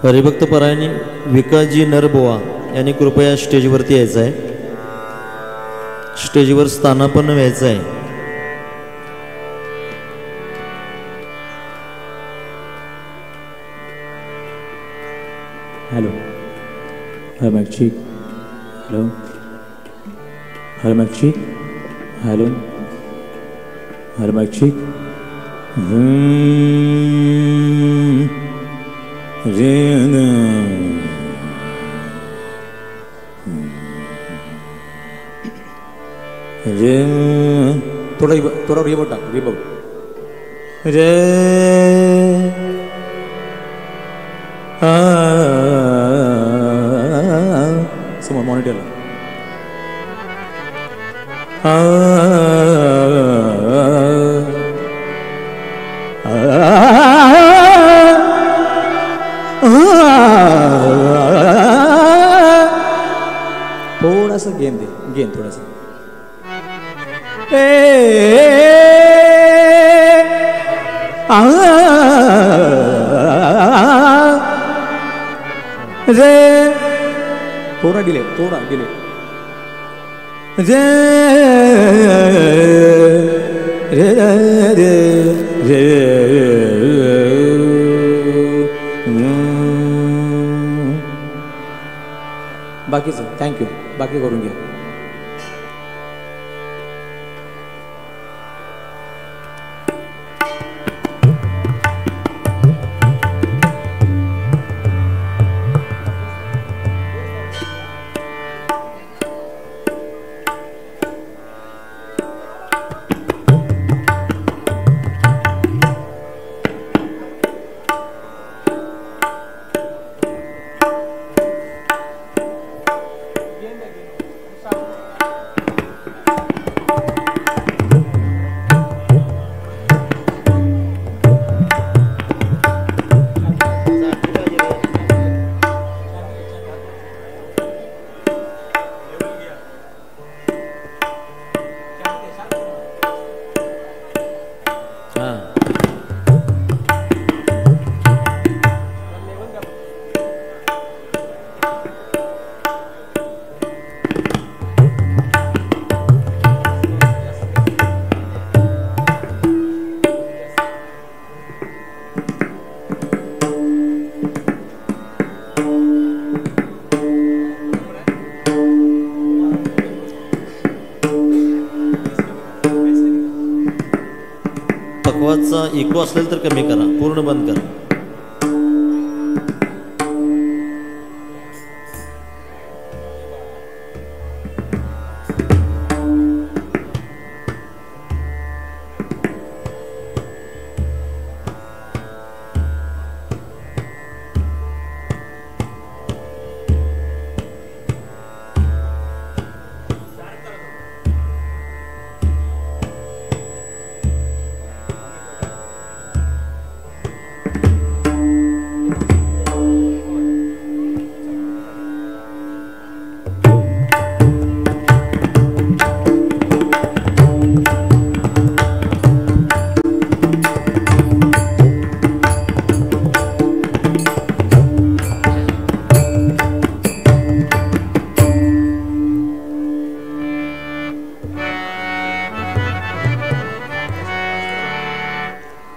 हरिभक्त परायणी विकाजी नरबोआ यांनी कृपया स्टेजवरती यायचं आहे स्टेजवर स्थानापन्न व्हायचं आहे hello hello mic check hello hello mic check hello hello mic check थोड़ा थोड़ा रिवर्ब टाक रिवर्ब रे समोर मॉनिटरला थोड़ा सा गेन दे गेन थोड़ा सा रे थोड़ा डिले रे रे रे रे बाकीचं थँक्यू बाकी करून घ्या पकवाचा इको असेल तर कमी करा पूर्ण बंद करा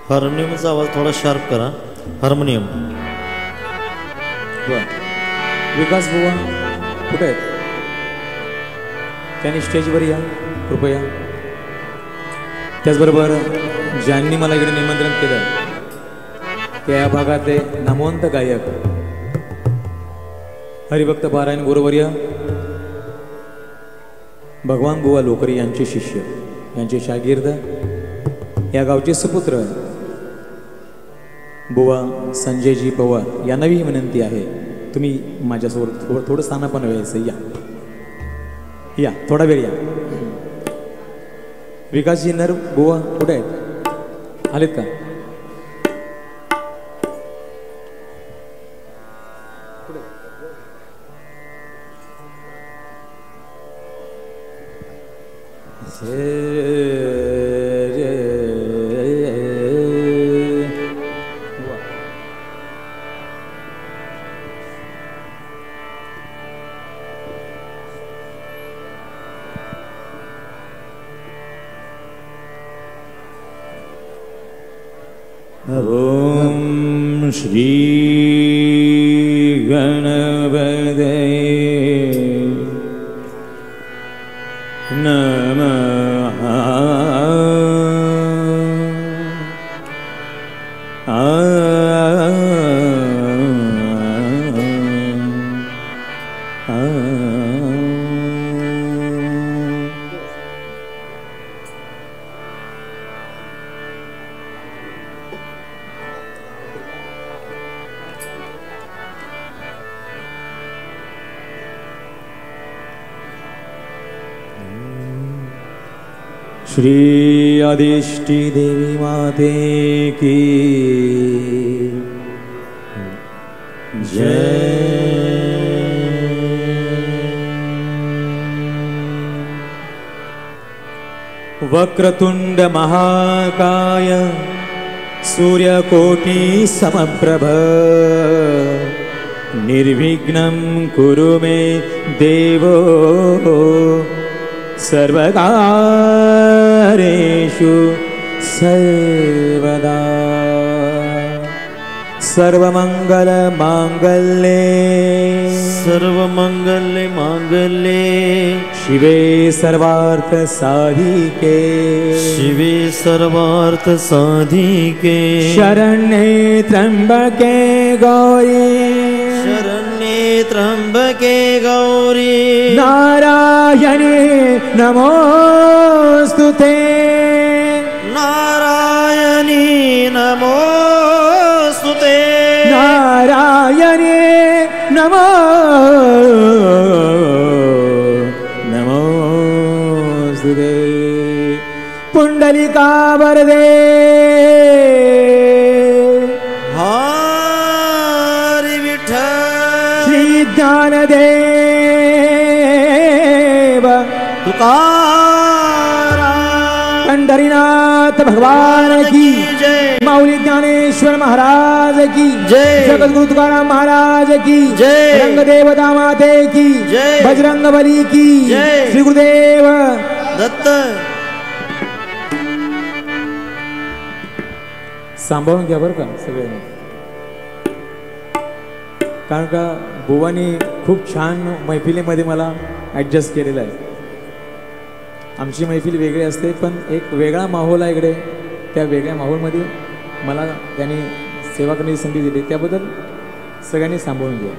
हार्मोनियमचा आवाज थोडा शार्प करा. हार्मोनियम. विकास बुवा कुठे आहेत? त्यांनी स्टेजवर या कृपया. त्याचबरोबर ज्यांनी मला इकडे निमंत्रण केलं त्या या भागातले नामवंत गायक हरिभक्त पारायण गुरुवर्य भगवान बुवा लोकरी यांचे शिष्य, यांचे शागिर्द, या गावचे सुपुत्र बुवा संजयजी पवार यांनाही विनंती आहे तुम्ही माझ्यासोबत थोडं स्थानापन्न व्हायचं. या थोडा वेळ या. विकासजी नर बुवा कुठे आहेत? आलेत का? ओम श्री गणपतये नमः. श्री आदिष्टि देवी माते की जय. वक्रतुंड महाकाय सूर्यकोटि समप्रभ निर्विघ्नं कुरु मे देवो सर्वकार्येषु सर्वदा. सर्वमंगल मांगल्ये शिवे सर्वार्थ साधिके शरण्ये त्र्यंबके गौरी नारायणे नमोस्तुते नारायणी नमोस्तुते नारायणे नमोस्तुते. पुंडलिका वरदे ज्ञानदेव तुकाराम पंढरीनाथ भगवान की जय. माऊली ज्ञानेश्वर महाराज की जय. जगद्गुरु तुकाराम महाराज की जय. रंगदेव दामाते की जय. बजरंग बली की जय. श्री गुरुदेव दत्त. सांभाळून घ्या बरं का सगळ्यांनी, कारण का बुवानी खूप छान मैफिलीमध्ये मला ॲडजस्ट केलेलं आहे. आमची मैफिल वेगळी असते पण एक वेगळा माहोल आहे इकडे. त्या वेगळ्या माहोलमध्ये मला त्यांनी सेवा करण्याची संधी दिली, त्याबद्दल सगळ्यांनी सांभाळून घ्या.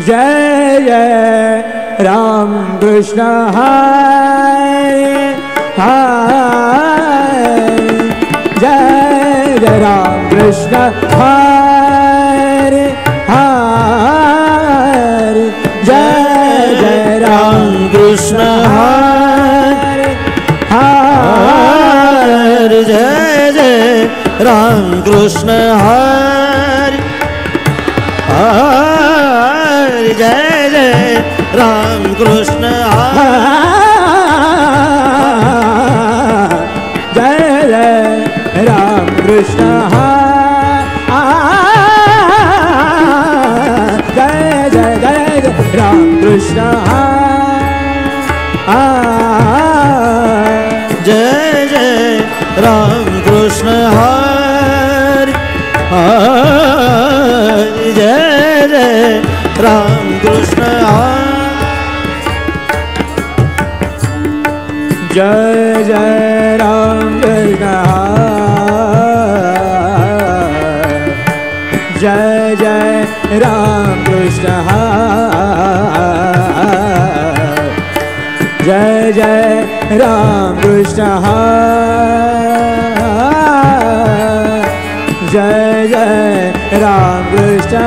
जय जय राम कृष्ण हरे हरे जय जय राम कृष्ण हरे हरे जय जय राम कृष्ण हरे हरे जय जय राम कृष्ण हरे हरे जय जय राम कृष्ण जय जय राम कृष्ण जय जय जय राम कृष्ण जय जय राम कृष्ण हरे हरे जय जय राम कृष्ण जय जय राम कृष्ण जय जय राम कृष्ण जय जय राम कृष्ण जय जय राम कृष्ण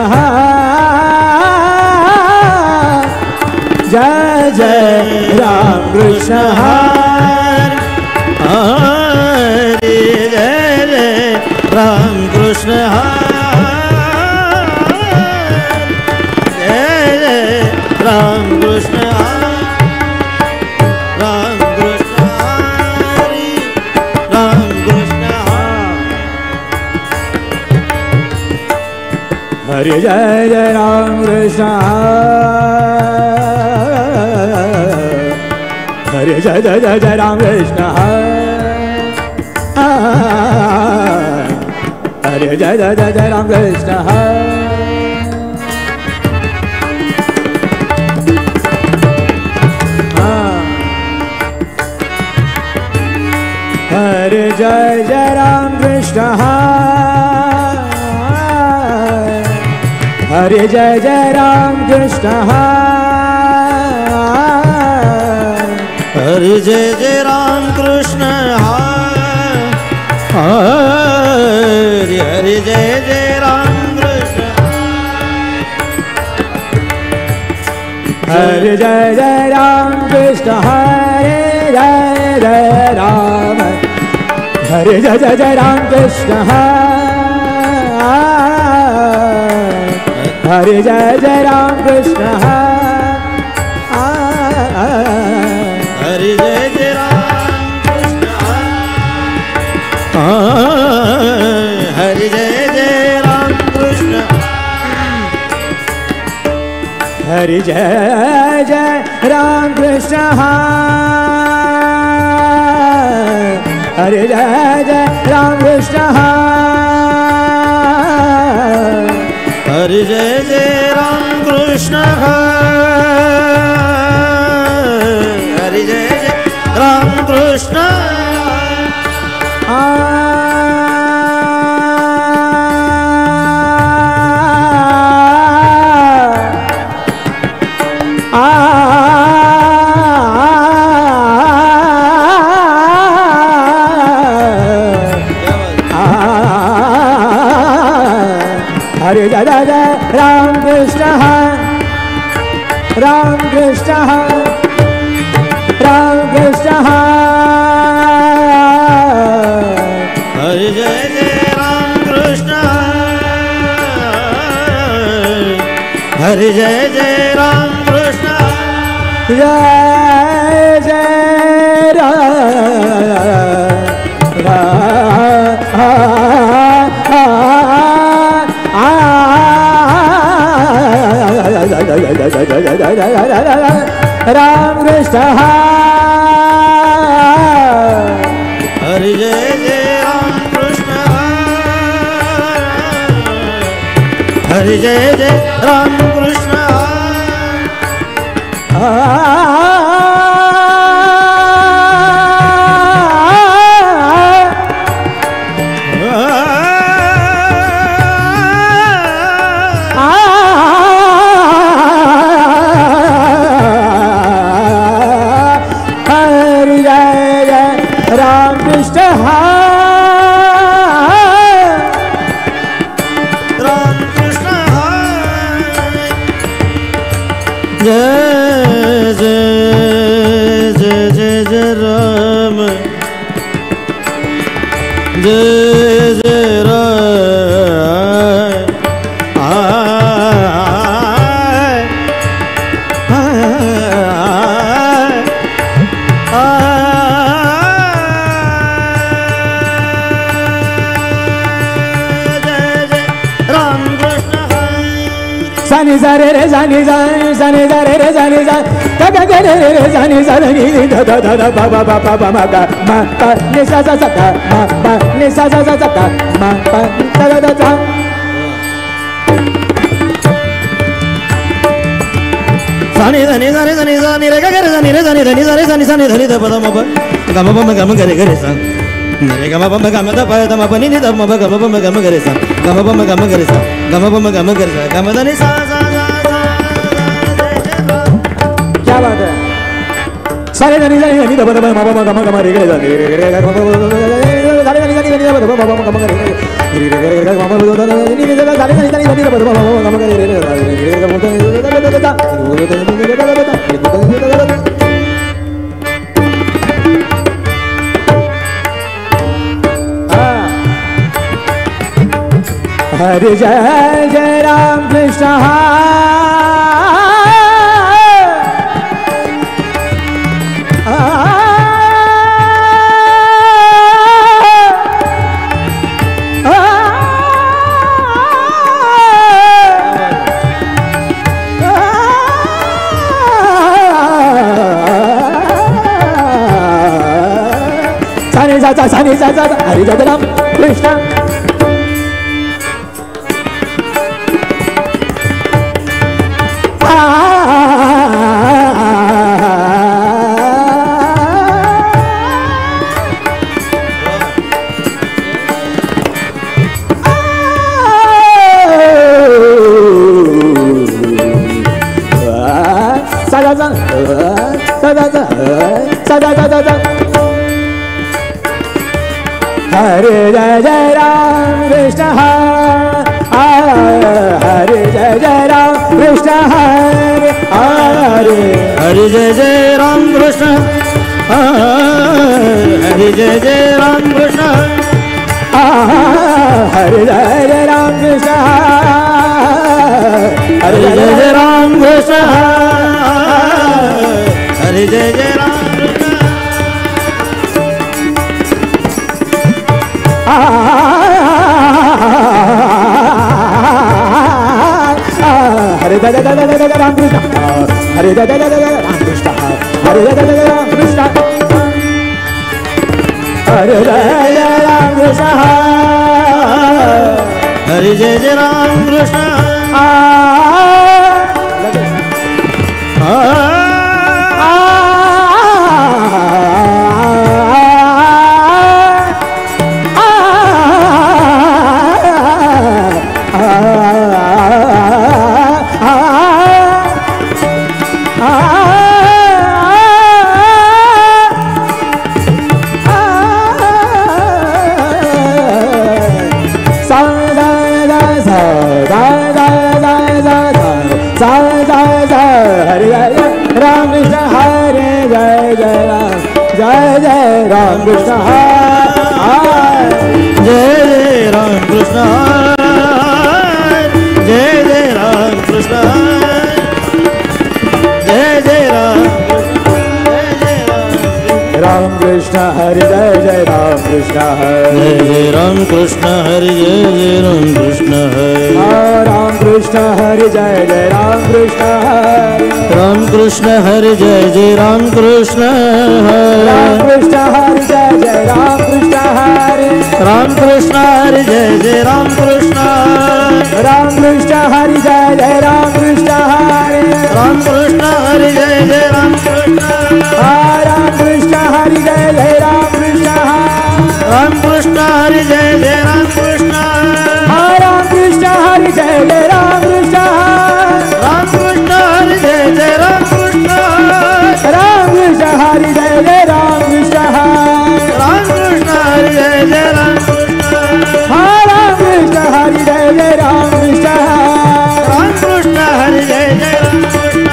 जय जय राम कृष्ण हरे हरे जय जय राम कृष्ण जय जय राम कृष्ण राम कृष्ण हरे राम कृष्ण हरे जय जय राम कृष्ण हरे जय जय जय जय राम कृष्ण हरे जय जय जय जय राम कृष्ण हरे जय जय राम कृष्ण हरे जय जय राम कृष्ण हरे जय जय राम कृष्ण हरे हरे जय जय राम कृष्ण हरे जय जय राम कृष्ण हरे जय जय राम हरे जय जय जय राम कृष्ण हरे जय जय राम कृष्ण हरे जय जय राम कृष्ण हरे जय जय राम कृष्ण हरे जय जय राम कृष्ण हरे जय जय राम कृष्ण हरे जय जय राम कृष्ण हरे जय जय राम कृष्ण हरे जय जय राम कृष्ण राम कृष्ण राम कृष्ण हरे जय जय राम कृष्ण हरे जय जय राम कृष्ण जय जय राम कृष्ण जय जय राम जय जय सानी जा रे रे सानी जा सानी जा रे रे सानी जा गा गा गा रे रे सानी जा नी नी धा धा धा धा बा बा बा बा बा मा गा मा पा नि सा सा सा गा मा पा नि सा सा सा सा गा मा पा धा धा धा धा सानी धनी सानी धनी सानी रे गा गा रे सानी रे सानी धनी सानी सानी सानी धनी ध पद म प ग म प म ग म ग रे ग रे सा रे ग म प म ग म ध प ध म प नि नि ध म प ग म प म ग म ग रे सा ग म प म ग म ग रे सा ग म प म ग म ग रे सा ग म ध नि सा सा सा क्या बात है सारे धनी धनी धनी ध प ध म प म ग म ग म रे ग रे सा रे रे रे ग म प सारे धनी धनी धनी ध प ध म प म ग म ग रे रे रे रे ग म प ध नि नि ध सारे धनी धनी धनी ध प ध म प म ग म ग रे रे रे रे ग म प हरे जय जय राम कृष्ण सानी सा हरे जय राम कृष्ण हरे जय जय राम कृष्ण हरे जय जय राम कृष्ण हरे हरे हरे जय जय राम कृष्ण हरे जय जय राम कृष्ण हरे जय जय राम कृष्ण हरे जय जय राम कृष्ण हरे जय जय राम हरे जय जय राम कृष्ण हरे जय जय राम कृष्ण हरे जय जय राम कृष्ण हरे जय जय राम कृष्ण हरे जय जय राम कृष्ण राम कृष्ण जय जय राम कृष्ण जय जय राम कृष्ण जय जय राम राम कृष्ण हरे जय जय राम कृष्ण जय जय राम कृष्ण हरे जय जय राम कृष्ण हरे राम कृष्ण हरे जय जय राम कृष्ण राम कृष्ण हरे जय जय राम कृष्ण राम कृष्ण हरे जय जय राम कृष्ण हरे राम कृष्ण हरे जय जय राम कृष्ण राम कृष्ण हरे जय जय राम कृष्ण हरे राम कृष्ण हरे जय जय राम कृष्ण राम कृष्ण हरे जय जय राम कृष्ण राम कृष्ण हरे जय जय राम कृष्ण राम कृष्ण हरे जय जय राम कृष्ण राम कृष्ण हरे जय जय राम कृष्ण राम कृष्ण हरे जय जय राम कृष्ण राम कृष्ण हरे जय जय राम कृष्ण राम कृष्ण हरे जय जय राम कृष्ण राम कृष्ण हरे जय जय राम कृष्ण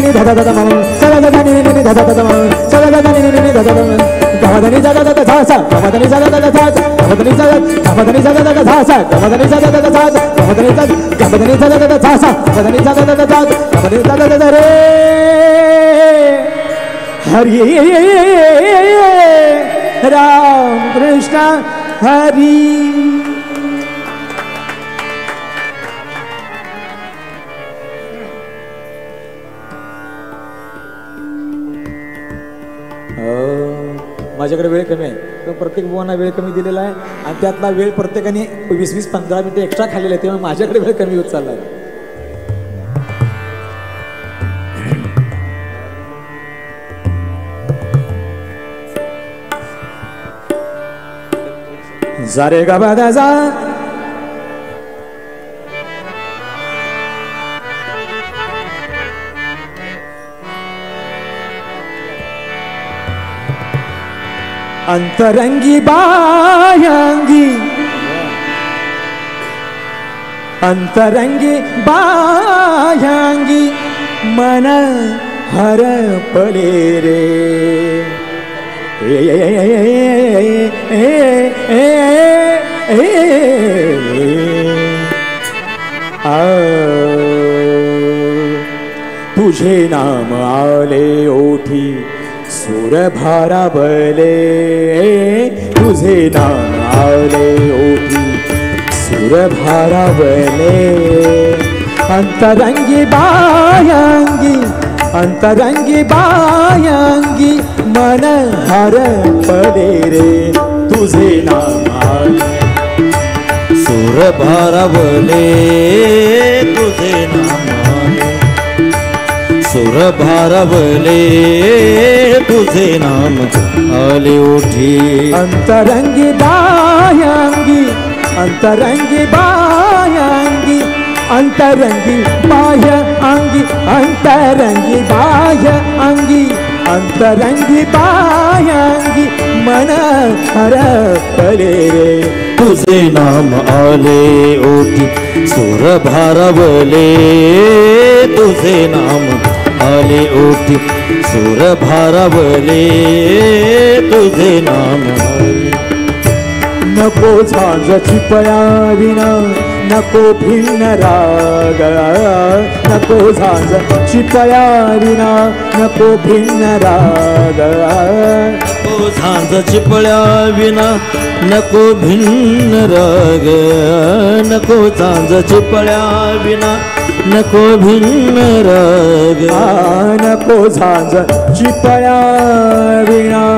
नि धा धा धा मम सा धा धा नि नि धा धा धा मम सा धा धा नि नि धा धा धा गमधनी सा धा धा धा सा गमधनी सा धा धा धा सा गमधनी सा धा धा धा सा गमधनी सा धा धा धा सा गमधनी सा धा धा धा सा गमधनी सा धा धा धा सा गमधनी सा धा धा धा रे हरि राम कृष्ण हरि माझ्याकडे वेळ कमी आहे तर प्रत्येक बुवांना वेळ कमी दिलेला आहे आणि त्यातला वेळ प्रत्येकाने 20-15 मिनिटं एक्स्ट्रा खाल्लेला आहे तेव्हा माझ्याकडे वेळ कमी होत चालला आहे सारे गा मा दा सा अंतरंगी बायांगी अंतरंगी बायांगी मन हर पले रे तुझे नाम आले ओठी सुर भारावले तुझे नाम आले ओठी सुर भारावले अंतरंगी बायांगी अंतरंगी बायांगी मन हर पडे रे तुझे नाम आले सुर भारावले तुझे नाम आले सुर भारावले तुझे नाम आले ओठी अंतरंगी बायांगी अंतरंगी बायांगी अंतरंगी बाह्य अंगी अंतरंगी बाह्य अंगी अंतरंगी बायांगी मन हर पले रे तुझे नाम आले ओठी सुर भारावले तुझे नाम आले ओठी सुर भारावले तुझे नाम आले नको झांज चिपळा विना नको भिन्न राग नको झांज चिपळा विना नको भिन्न राग नको झांज चिपळ्या विना नको भिन्न राग नको झांज चिपळ्या विना नको भिन्न राग नको झांज चिपळ्या विना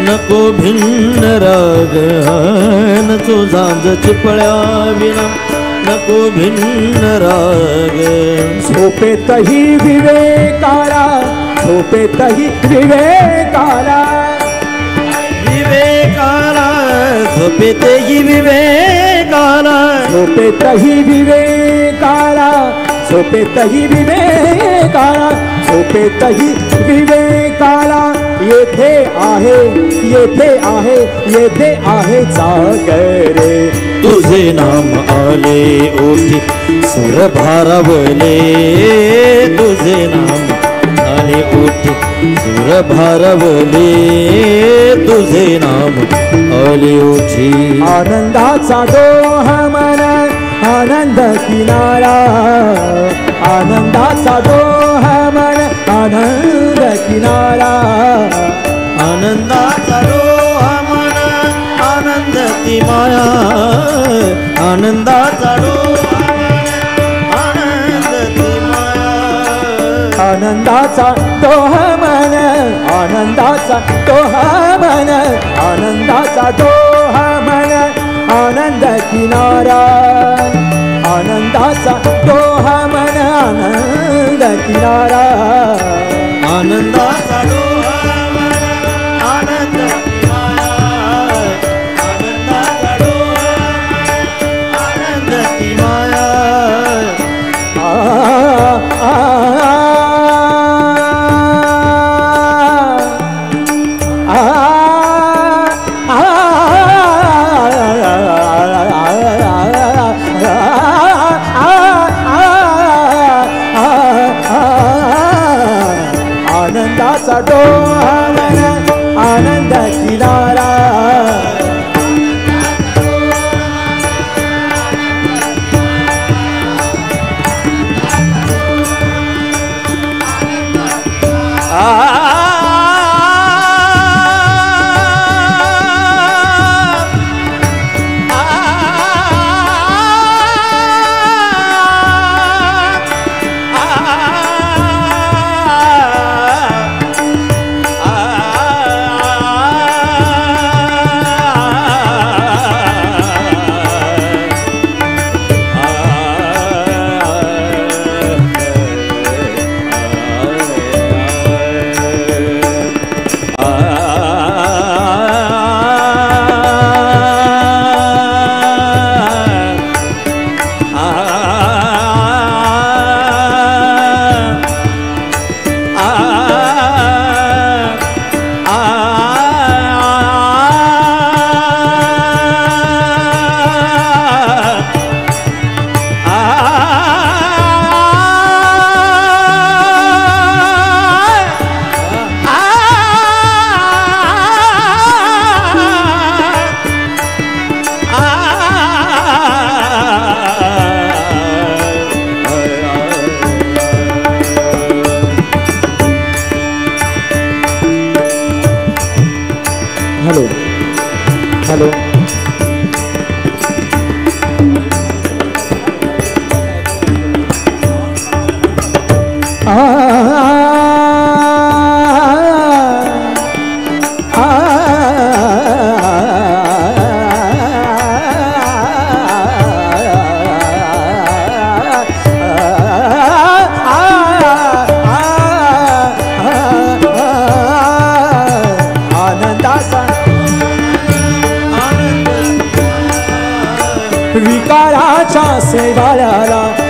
नको भिन्न राग नको झांज चिपळ्या विना नको भिन्न राग झोपेतही विवेकाला झोपेतही विवेकाला विवेकाला झोपेतही विवेकाला झोपेतही विवेकाला झोपेतही विवेकाला झोपेतही विवेकाला येथे आहे येथे आहे येथे आहे जागरे तुझे नाम आले ओठी सुर भारावले तुझे नाम आले ओठी सुर भारावले तुझे नाम आले ओठी आनंदाचा डोह मन आनंद किनारा आनंदाचा डोह मन आनंद किनारा आनंदाचा डोह मन आनंद ती माया आनंदाचा डोह आनंद ती माया आनंदाचा डोह मन आनंदाचा डोह मन आनंदाचा डोह मन आनंद किनारा आनंदाचा डोह मन आनंद किनारा आनंदाचा डोह मन आनंद किनारा आनंदाचा डोह मन आनंदाचा डोहावन आनंदाची धारा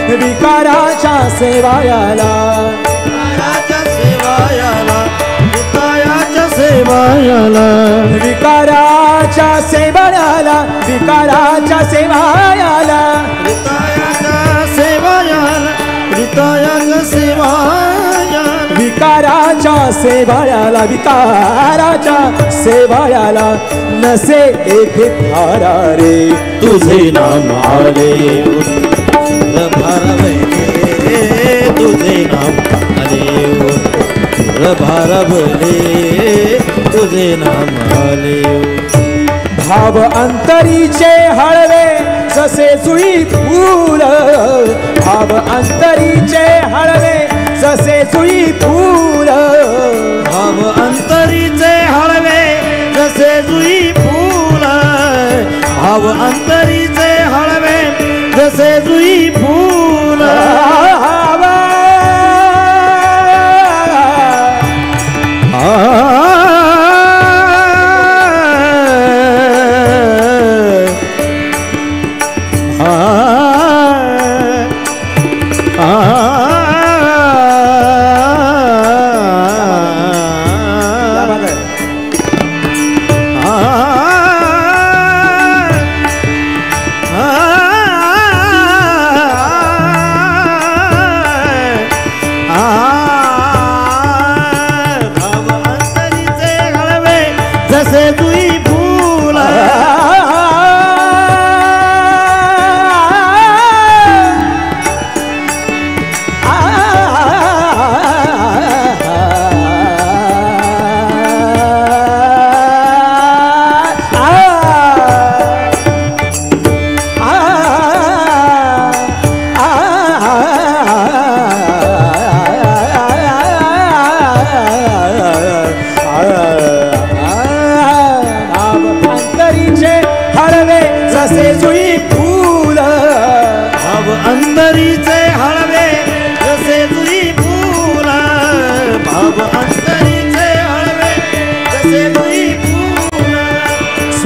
विकाराच्या सेवायाला विकाराच्या सेवायाला विकाराच्या सेवायाला विकाराच्या सेवायाला विकाराच्या सेवायाला विकाराच्या सेवायाला विकाराच्या सेवायाला विकाराच्या सेवायाला नसे येथे धारा रे तुझे नाम आले भारवले तुझे नाम आले भारवले तुझे नाम आले भाव अंतरीचे हळवे जसे जुई फूल भाव अंतरीचे हळवे जसे जुई फूल भाव अंतरीचे हळवे जसे जुई फूल भाव अंतरीचे हळवे जसे जुई फूल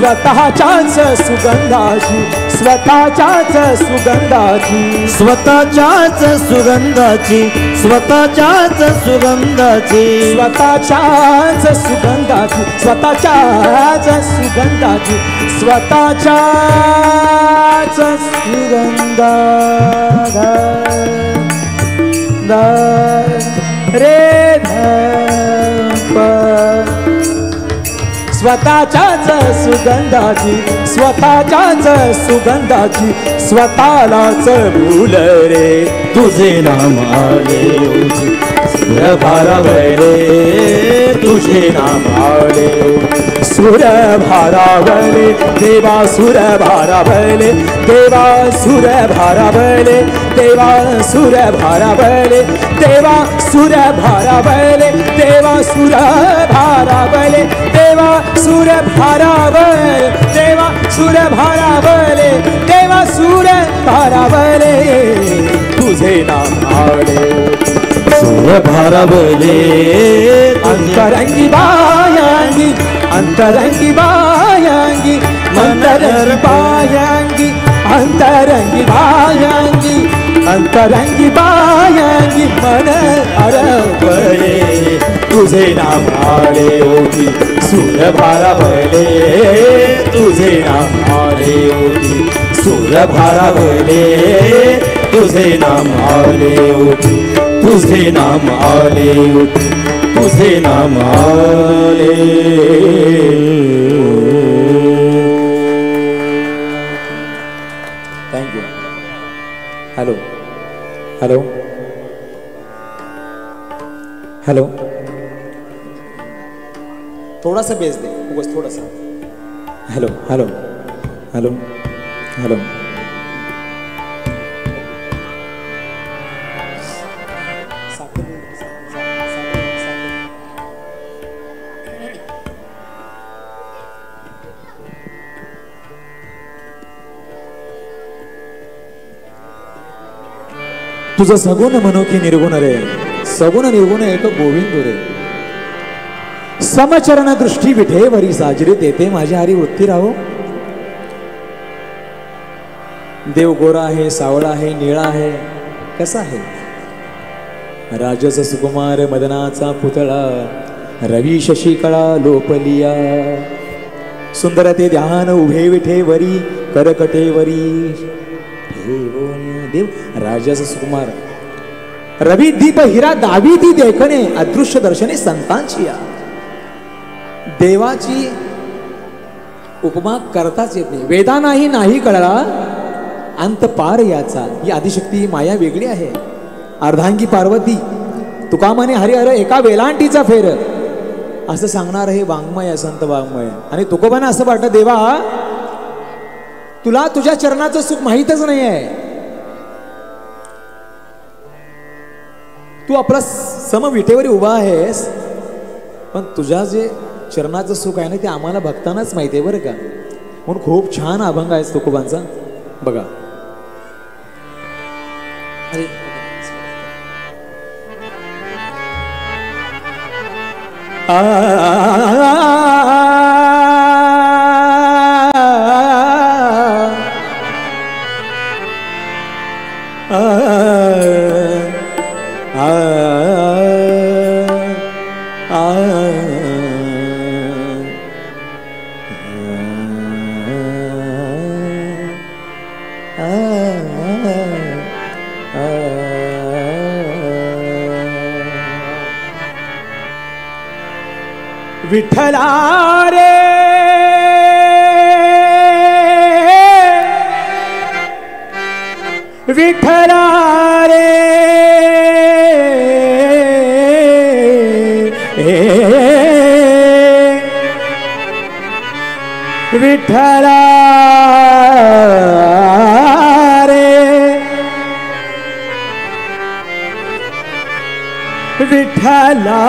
स्वतःच्याच सुगंधाची स्वतःच्याच सुगंधाची स्वतःच्याच सुगंधाची स्वतःच्याच सुगंधाची स्वतःच्याच सुगंधाची स्वतःच्याच सुगंधाची स्वतःच्याच सुगंधा रे स्वतःच्याच सुगंधाची स्वतःच्याच सुगंधाची स्वतःलाच भूल रे तुझे नाम आले सूर्य भारावले तुझे नाम आले सूर्य भारावले देवा सूर्य भारावले देवा सूर्य भारावले देवा सूर्य भारावले देवा सूर्य भारावले देवा सूर्य भारावले देवा सूर्य भारावले देवा सूर्य भारावले देवा सूर्य भारावले तुझे नाम आले सूर्य भारावले अंतरंगी बायांगी अंतरंगी बायांगी अंतरंगी बायांगी अंतरंगी बायांगी अंतरंगी बायांगी मन अरबले तुझे नाम आले होती सूर्य भारावले तुझे नाम आले होती सूर्य भारावले तुझे नाम आले होती तुझे नाम आले होती तुझे नाम आले थँक्यू हॅलो हॅलो हॅलो थोडासा बेस दे उगाच थोडासा हॅलो हॅलो हॅलो हॅलो तुझं सगुण मनोखी निर्गुण रे सगुण निर्गुण एक गोविंद रे समचरण दृष्टी विठेवरी साजरी देते माझ्या हरी वृत्ती राहो देव गोरा आहे सावळा आहे निळा आहे कसा आहे राजस सुकुमार मदनाचा पुतळा रवी शशिकळा लोपलिया सुंदर ते ध्यान उभे विठेवरी करकटेवरी देव राजस सुकुमार रवी दीप हिरा दावी ती देखणे अदृश्य दर्शने संतांची या देवाची उपमा करताच येत नाही वेदानाही नाही कळला अंत पार याचा ही आदिशक्ती माया वेगळी आहे अर्धांगी पार्वती तुकामाने हरिहर एका वेलांटीचा फेर असं सांगणार हे वाङ्मय संत वाङ्मय आणि तुकोबांना असं वाटतं देवा तुला तुझ्या चरणाचं सुख माहीतच नाही आहे तू आपला सम विटेवर उभा आहेस पण तुझ्या जे चरणाचं सुख आहे ना ते आम्हाला भक्तांनाच माहिती आहे बरं का म्हणून खूप छान अभंग आहे तुकोबांचा बघा अरे विठ्ठला रे विठ्ठला रे विठ्ठला रे विठ्ठला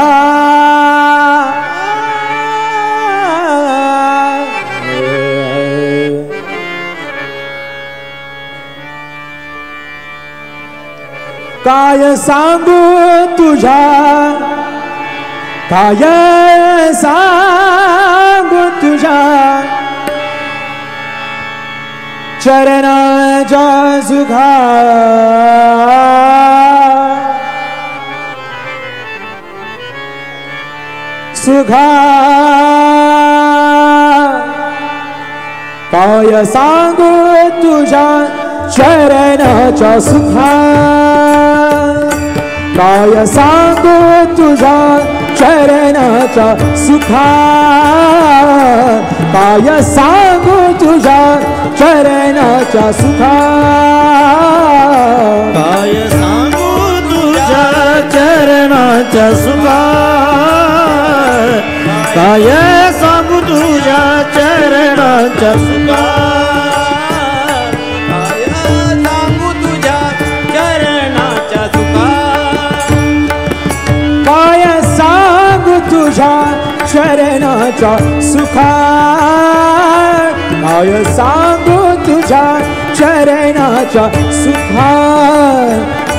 काय सांगू तुझ्या काय सांगू तुझ्या चरणाच्या सुखा सुखा काय सांगू तुझ्या चरणाच्या सुखा काय सांगू तुझ्या चरणाचा सुखा, काय सांगू तुझ्या चरणाचा सुखा, काय सांगू तुझ्या चरणाचा सुखा, काय सांगू तुझ्या चरणाचा सुखा, काय सांगू तुझ्या चरणाचा सुखा, काय सांगू तुझ्या चरणाचा सुखा, काय सांगू तुझ्या चरणाचा सुखा,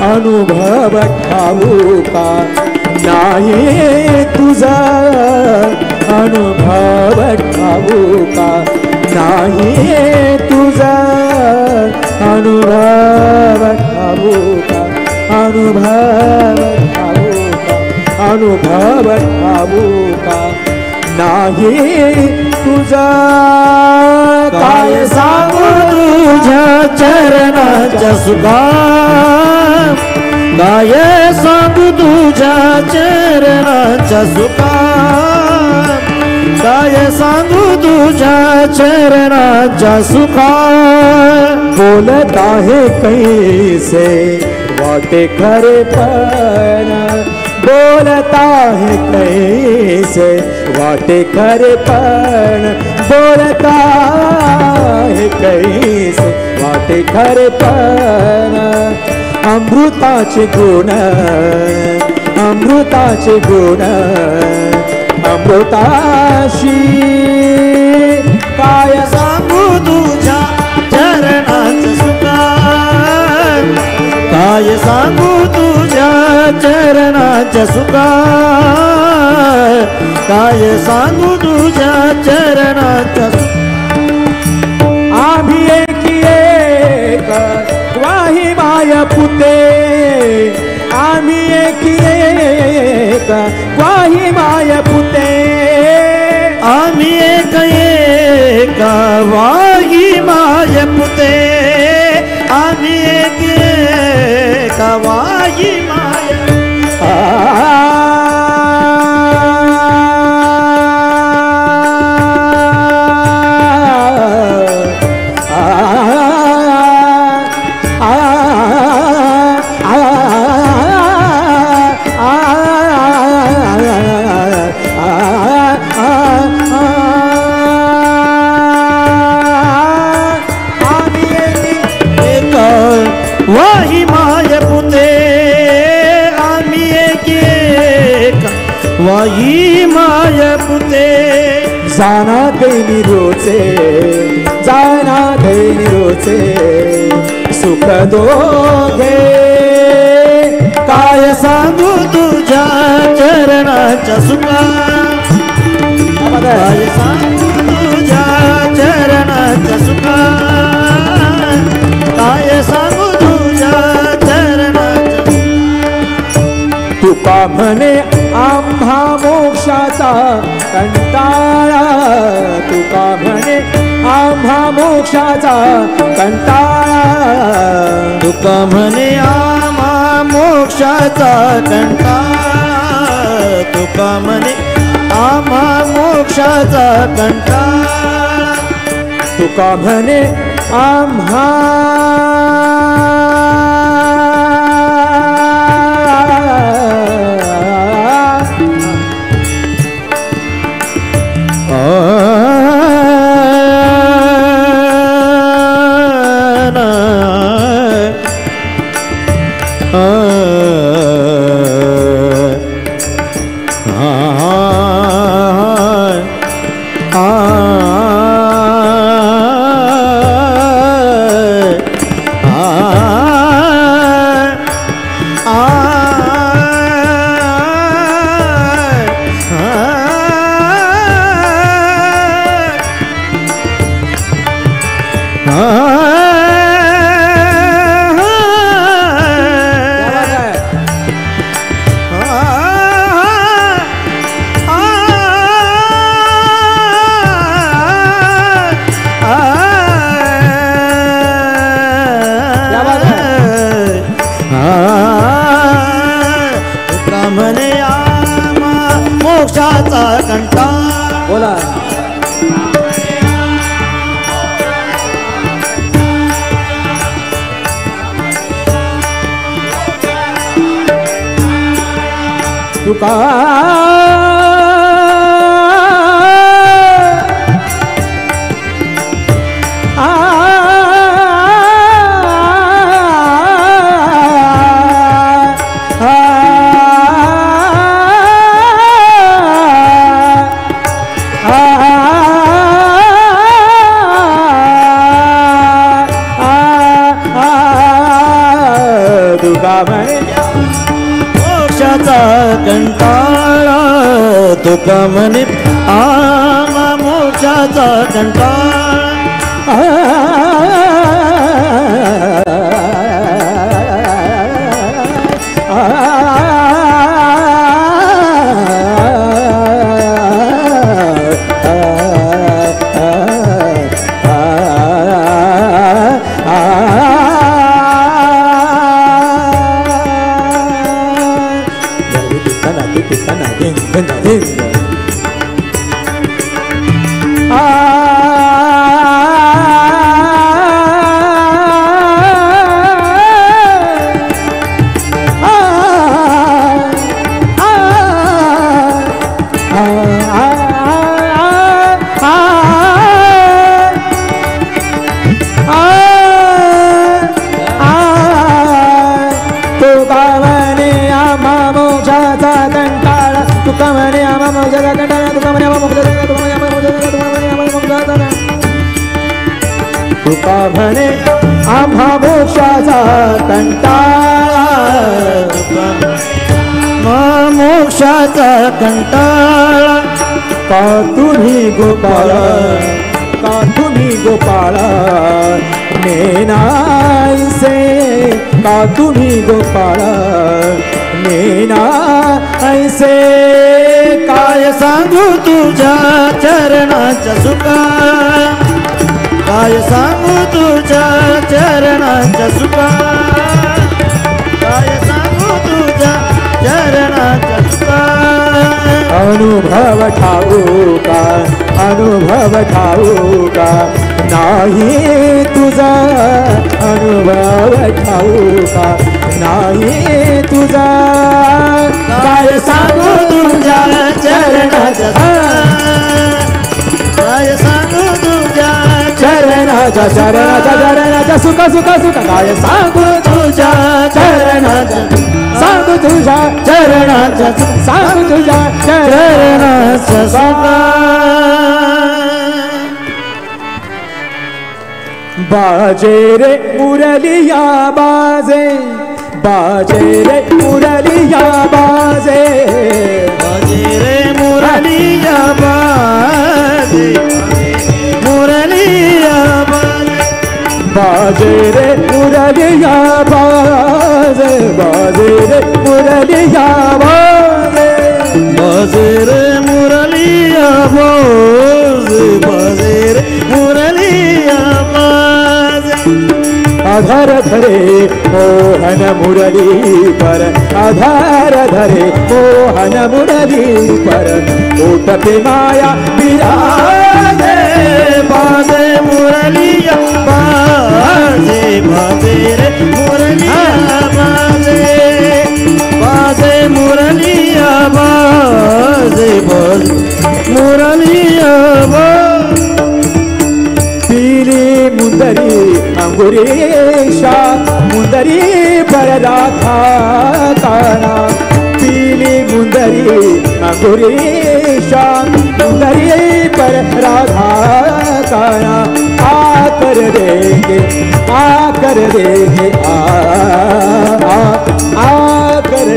अनुभव ठाऊ का नाही तुझा, अनुभव ठाऊ का नाही तुझा, अनुभव ठाऊ का, अनुभव ठाऊ का, अनुभव ठाऊ का नाही तुझा, काय सांगू तुझ्या चरणाचा सुखा, काय सांगू तुझ्या चरणाचा सुखा, काय सांगू तुझ्या चरणाचा सुखा, बोलत आहे कैसे वाटे खरेपण, बोलत आहे कैसे वाटे खरेपण, बोलत आहे कैसे वाटे खरेपण, अमृताचे गुण, अमृताचे गुण, अमृताशी काय सांगू तुझ्या चरणाचा सुखा, काय सांगू तुझ्या चरणाचा सुखा, काय सांगू तुझ्या चरणाचा सुखा, आम्ही एक वाही माय पुते, आम्ही एक वाही माय पुते, आम्ही एक वाही माय पुते, आम्ही एक वाही माय, वाही माय पुते, आम्ही एक वाही माय पुते, जाना देनी रोचे, जाना देनी रोचे, सुख दोघे, काय सांगू तुझ्या चरणाचा सुखा, काय सांगू तुझ्या चरणाचा सुखा, काय सांगू तुझ्या चरणाचा, तुका म्हणे आम्हा मोक्षाचा कंटाळा, तुका म्हणे आम्हा मोक्षाचा कंटाळा, तुका म्हणे आम्हा मोक्षाचा कंटाळा, तुका म्हणे आम्हा मोक्षाचा कंटाळा, तुका म्हणे आम्हा तुका मोक्षाचा कंटाळा तुका म्हणे आमा मोक्षाचा कंटाळा तुका म्हणे आम्हा मोक्षाचा कंटाळा मोक्षाचा कंटाळा का तुम्ही गोपाळा नेनायसे का तुम्ही गोपाळा नेनायसे काय सांगू तुझ्या चरणाच्या सुखा काय सांगू तुझ्या चरणाच्या सुखा काय सांगू तुझ्या चरणाच्या सुखा अनुभव ठाऊका नाही तुझा अनुभव ठाऊका नाही तुझा काय सांगू तुझ्या चरणाच्या काय सांगू तुझ्या चरणाच्या सुखा काय सांगू तुझ्या चरणाच्या सांगू तुझ्या चरणाच्या सांगू तुझ्या चरणाच्या सुखा बाजे रे मुरलिया बाजे रे मुरलिया बाजे रे मुरलिया बाजे मुरलिया बाजे रे मुरलिया बाजे रे मुरलिया बाजे रे मुरलिया बाजे रे मुरलिया आधार धरे मोहन मुरली पर आधार धरे मोहन मुरली पर ओट पे माया विराजे बाजे मुरलिया बाजे रे मुरलिया बाजे मुरलिया बाजे मुरलिया पीली मुंदरी अंगुरेशा मुंदरी पर राधा काना पीली मुंदरी अंगुरेशा मुंदरी पर राधा काना आकर देंगे आकर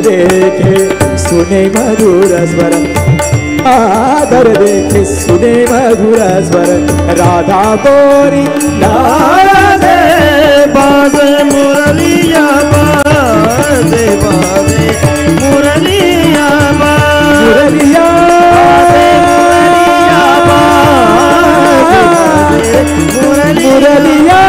देखे सुने मधुर स्वर आदर देखे सुने मधुर स्वर राधा गोरी बाजे बाजे मुरलिया बाजे मुरलिया मुरलिया मुरलिया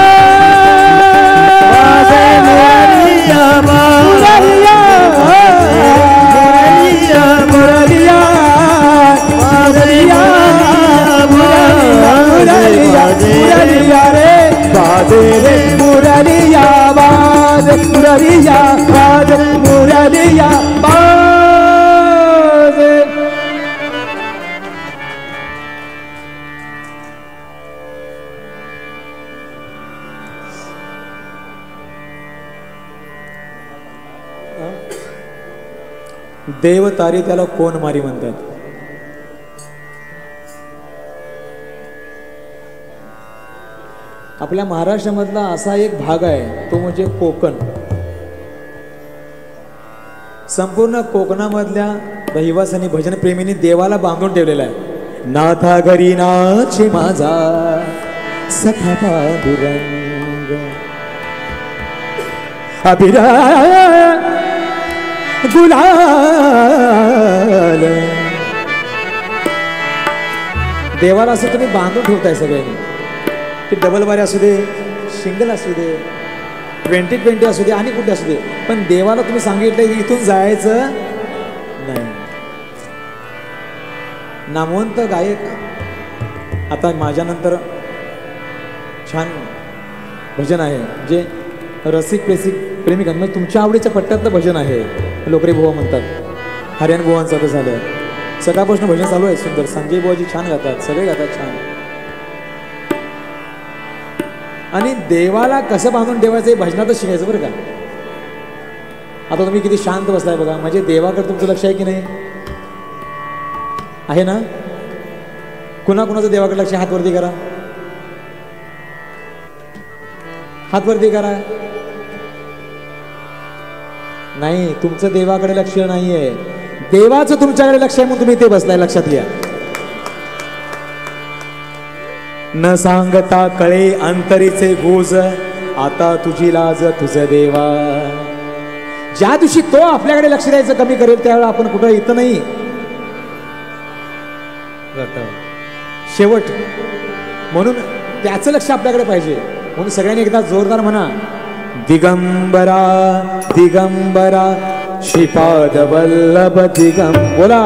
बाजे रे मुरलिया बाज मुरलिया बाज मुरलिया बाज देव तारी त्याला कोण मारी म्हणतात. आपल्या महाराष्ट्रामधला असा एक भाग आहे तो म्हणजे कोकण. संपूर्ण कोकणामधल्या रहिवासांनी भजन प्रेमींनी देवाला बांधून ठेवलेला आहे. नाथा घरी नाचे माझा सखा पांडुरंग अभिरा गुलाल. देवाला असं तुम्ही बांधून ठेवताय सगळ्यांनी. ते डबल बारी असू दे, सिंगल असू दे, 20-20 असू दे आणि कुठे असू दे, पण देवाला तुम्ही सांगितलं की इथून जायचं नाही. नामवंत गायक आता माझ्यानंतर छान भजन आहे जे रसिक प्रेमिकांना तुमच्या आवडीच्या पट्ट्यातलं भजन आहे. लोकरे बुवा म्हणतात, हरियाण बुवांचं तर झालं. सकाळपासून भजन चालू आहे सुंदर. संजय बुवाजी छान गातात, सगळे गातात छान. आणि देवाला कसं बांधून ठेवायचं हे भजनातच शिकायचं बरं का. आता तुम्ही किती शांत बसलाय बघा, म्हणजे देवाकडे तुमचं लक्ष आहे की नाही? आहे ना? कुणाकुणाचं देवाकडे लक्ष? हात वरती करा, हात वरती करा. नाही, तुमचं देवाकडे लक्ष नाहीये, देवाचं तुमच्याकडे लक्ष आहे म्हणून तुम्ही इथे बसलाय. लक्षात घ्या. न सांगता कळे अंतरीचे गोज, आता तुझी लाज तुझं देवा. ज्या दिवशी तो आपल्याकडे लक्ष द्यायचं कमी करेल त्यावेळेला आपण कुठं इथं नाही. शेवट म्हणून त्याचं लक्ष आपल्याकडे पाहिजे. म्हणून सगळ्यांनी एकदा जोरदार म्हणा, दिगंबरा दिगंबरा श्रीपाद वल्लभ दिगंब. बोला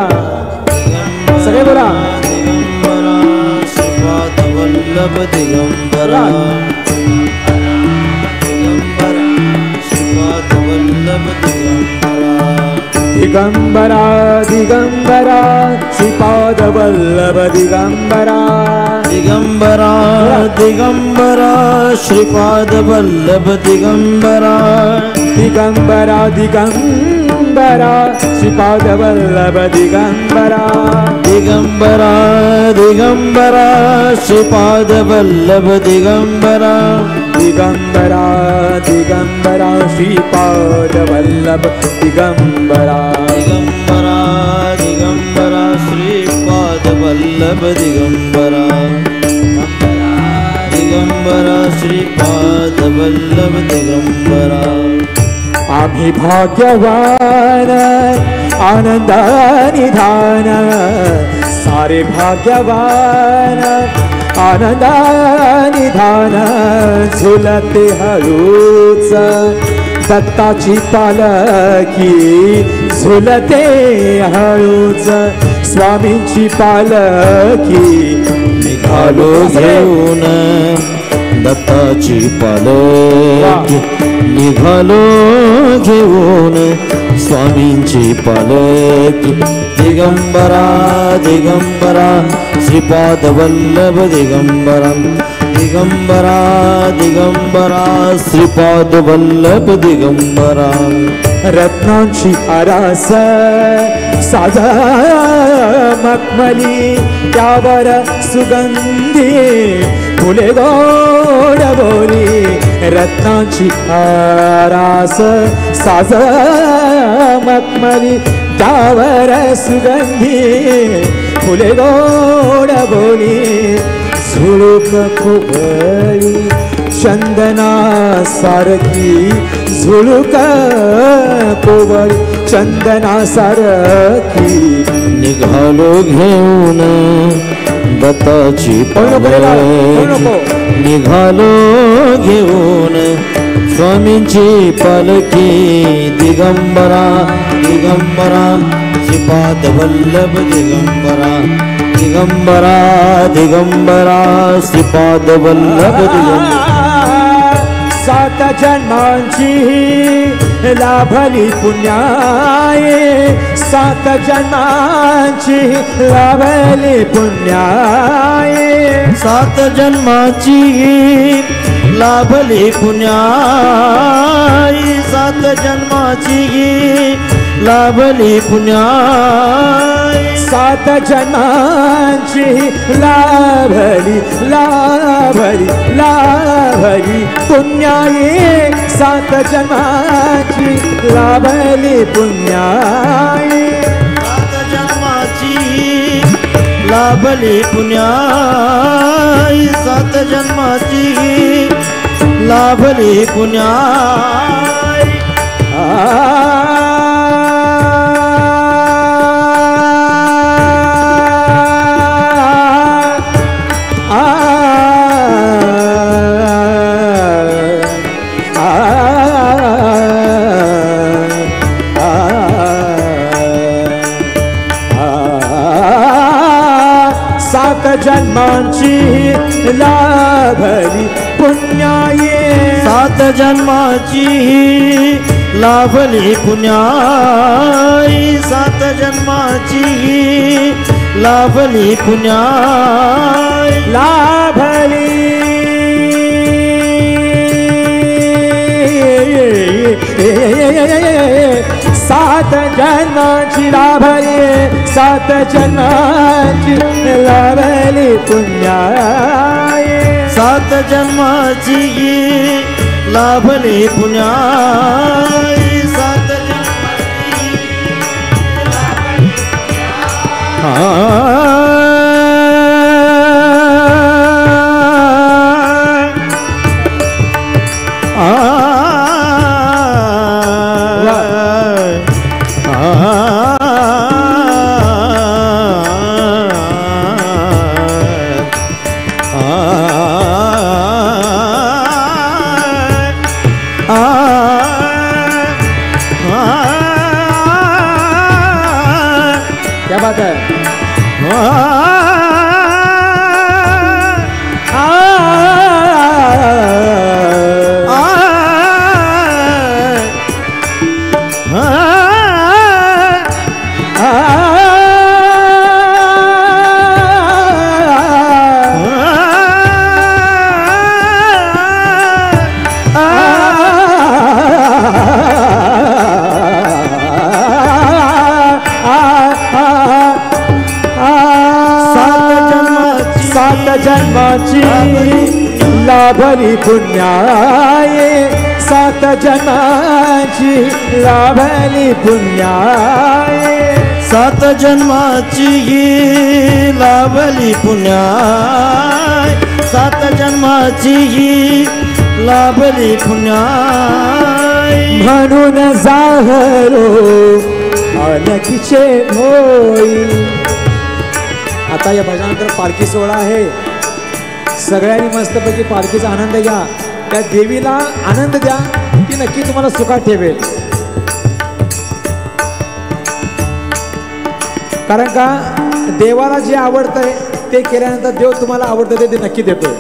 सगळे बोला, श्रीपाद वल्लभ दिगंबरा दिगंबरा श्रीपाद वल्लभ दिगंबरा दिगंबरा दिगंबरा श्रीपाद वल्लभ दिगंबरा दिगंबरा दिगंबरा श्रीपाद वल्लभ दिगंबरा दिगंबरा दिगंबरा श्रीपाद वल्लभ दिगंबरा दिगंबरा दिगंबरा श्रीपाद वल्लभ दिगंबरा दिगंबरा दिगंबरा श्रीपाद वल्लभ दिगंबरा दिगंबरा दिगंबरा श्रीपाद वल्लभ दिगंबरा दिगंबरा श्रीपाद वल्लभ दिगंबरा. आम्ही भाग्यवान आनंदानिधान, सारे भाग्यवान आनंदानिधान. झुलते हळूच दत्ताची पालखी, झुलते हळूच स्वामींची पालखी. निघालो घेऊन दत्ताची पालखी, निघालो घेऊन स्वामींची पालखी. दिगंबरा दिगंबरा श्रीपाद वल्लभ दिगंबरा दिगंबरा दिगंबरा श्रीपाद वल्लभ दिगंबरा. रत्नांची आरास साज मखमली, त्यावर सुगंधी फुले गोड बोली. रत्नांची आरास साज मखमली, त्यावर सुगंधी फुले गोड बोली. झुळूक खोबळी चंदना सारखी, झुळूक कोवळी चंदना सारखी. निघालो घेऊन दत्ताची पालखी, निघालो घेऊन स्वामींची पालखी. दिगंबरा दिगंबरा श्रीपाद वल्लभ दिगंबरा दिगंबरा दिगंबरा श्रीपाद वल्लभ दिगंबरा. 7 जन्मांची लाभली पुण्याये, 7 जन्मांची लाभली पुण्याये. 7 जन्माची लाभली पुण्याई, 7 जन्माची लाभली पुण्याई 7 जन्मांची लाभली लाभली लाभली पुण्याई 7 जन्माची लाभली पुण्याई 7 जन्माची लाभली पुण्याई 7 जन्माची लाभली पुण्याई जन्मांची लाभली पुण्याई 7 जन्माची लाभली पुण्याई 7 जन्माची लाभली पुण्याई लाभली 7 जन्माची लाभली 7 जन्माची लाभली पुण्याई 7 जन्माची लाभली पुण्याई 7 जन्माची लाभली क्या बात है जन्माची लाभली पुण्याई 7 जन्माची लाभली पुण्याई 7 जन्माची लाभली पुण्याई 7 जन्माची लाभली पुण्याई म्हणून जाहरो अलकीचे होई. आता या भजनानंतर पालखी सोहळा आहे. सगळ्यांनी मस्तपैकी पालखीचा आनंद घ्या. त्या देवीला आनंद द्या, ती नक्की तुम्हाला सुखात ठेवेल. कारण का देवाला जे आवडतंय ते केल्यानंतर देव तुम्हाला आवडतं ते नक्की देतो.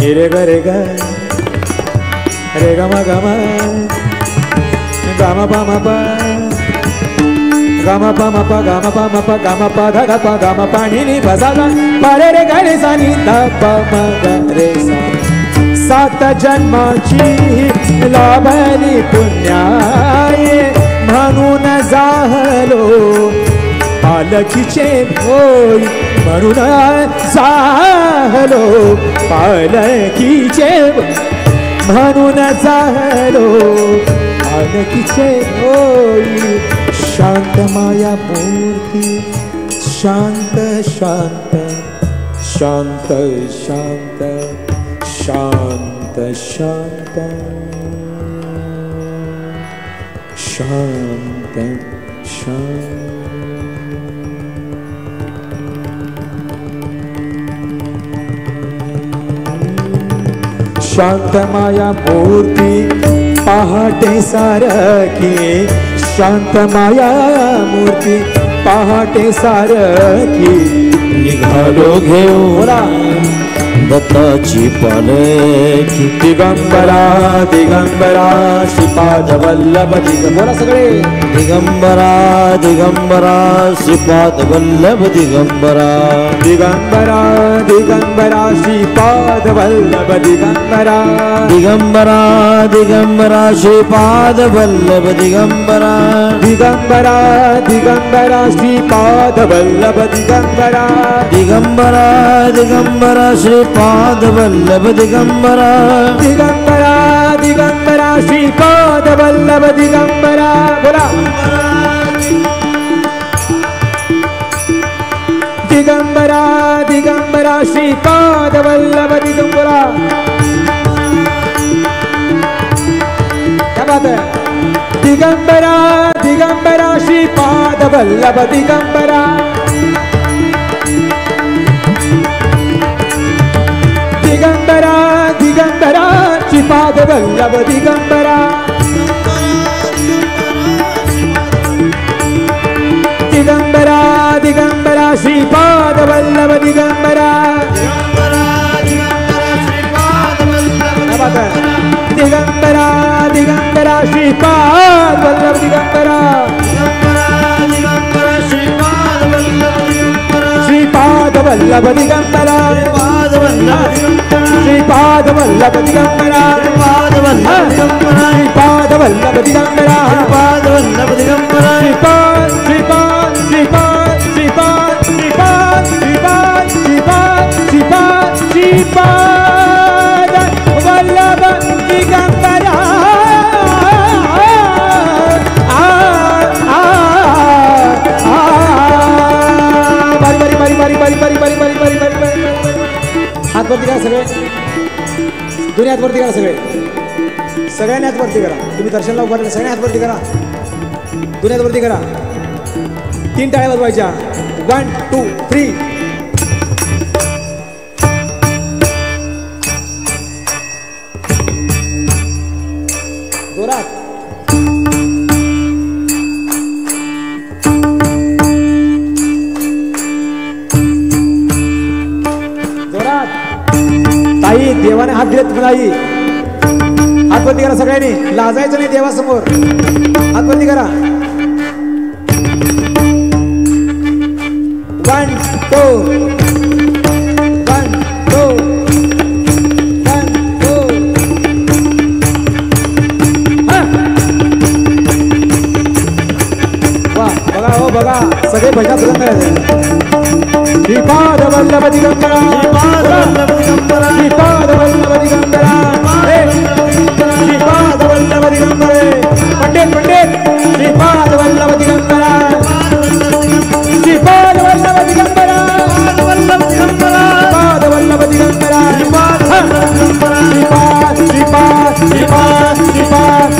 रे ग रे ग रे ग म ग म ग म प म प गामा पा मा पा गामा पा मा पा गामा पा धा धा पा गामा पा नी नी सा सा पा रे रे गा रे सा नी धा पा मा गा रे सा. 7 जन्माची लाभली पुण्याई म्हणून जाहलो पालखीचे होई. म्हणून जाहलो पालखीचे म्हणून जाहलो पालखीचे होई. शांत माया मूर्ती शांत शांत शांत शांत शांत शांत शांत शांत शांत माया मूर्ती पहाटे सारखी शांत माया मूर्ती पहाटे सारखी निघालो घेऊन दत्ताची पालखी दिगंबरा दिगंबरा श्रीपाद वल्लभ दिगंबरा सगळे दिगंबरा दिगंबरा श्रीपाद वल्लभ दिगंबरा दिगंबरा दिगंबरा श्रीपाद वल्लभ दिगंबरा दिगंबरा दिगंबरा श्रीपाद वल्लभ दिगंबरा दिगंबरा दिगंबरा श्रीपाद वल्लभ दिगंबरा दिगंबरा दिगंबरा श्रीपाद वल्लभ दिगंबरा दिगंबरा दिगंबरा श्रीपाद वल्लभ दिगंबरा बोला दिगंबरा दिगंबरा श्रीपाद वल्लभ दिगंबरा क्या बात है दिगंबरा दिगंबरा श्रीपाद वल्लभ दिगंबरा दिगंबरा दिगंबरा श्रीपाद वल्लभ दिगंबरा दिगंबरा दिगंबरा श्रीपाद वल्लभ दिगंबरा दिगंबरा दिगंबरा श्रीपाद वल्लभ दिगंबरा श्रीपाद वल्लभ दिगंबरा श्रीपाद वल्लभ दिगंबरा श्रीपाद वल्लभ दिगंबरा श्रीपाद वल्लभ दिगंबरा श्रीपाद श्रीपाद श्रीपाद श्रीपाद श्रीपाद श्रीपाद श्रीपाद श्रीपाद श्रीपाद वल्लभ दिगंबरा हात वरती करा सगळे दोन्ही हात वरती करा सगळे सगळ्यांनी हात वरती करा तुम्ही दर्शनला उभारले सगळ्यांनी हात वरती करा दोन्ही हात वरती करा 3 टाळ्या वाजवायच्या 1 2 3 जोरात ताई देवाने हात दिलेत ताई हात वरती करा सगळ्यांनी लाजायचं नाही देवासमोर हात वरती करा 1 2 1 2 1 2 वा बघा हो बघा सगळे भजनात श्रीपाद वल्लभ दिगंबरा श्रीपाद वल्लभ दिगंबरा श्रीपाद वल्लभ दिगंबरे पंडित पंडित श्रीपाद वल्लभ दिगंबरा श्रीपाद वल्लभ दिगंबरा श्रीपाद वल्लभ दिगंबरा श्रीपाद श्रीपाद श्रीपाद श्रीपाद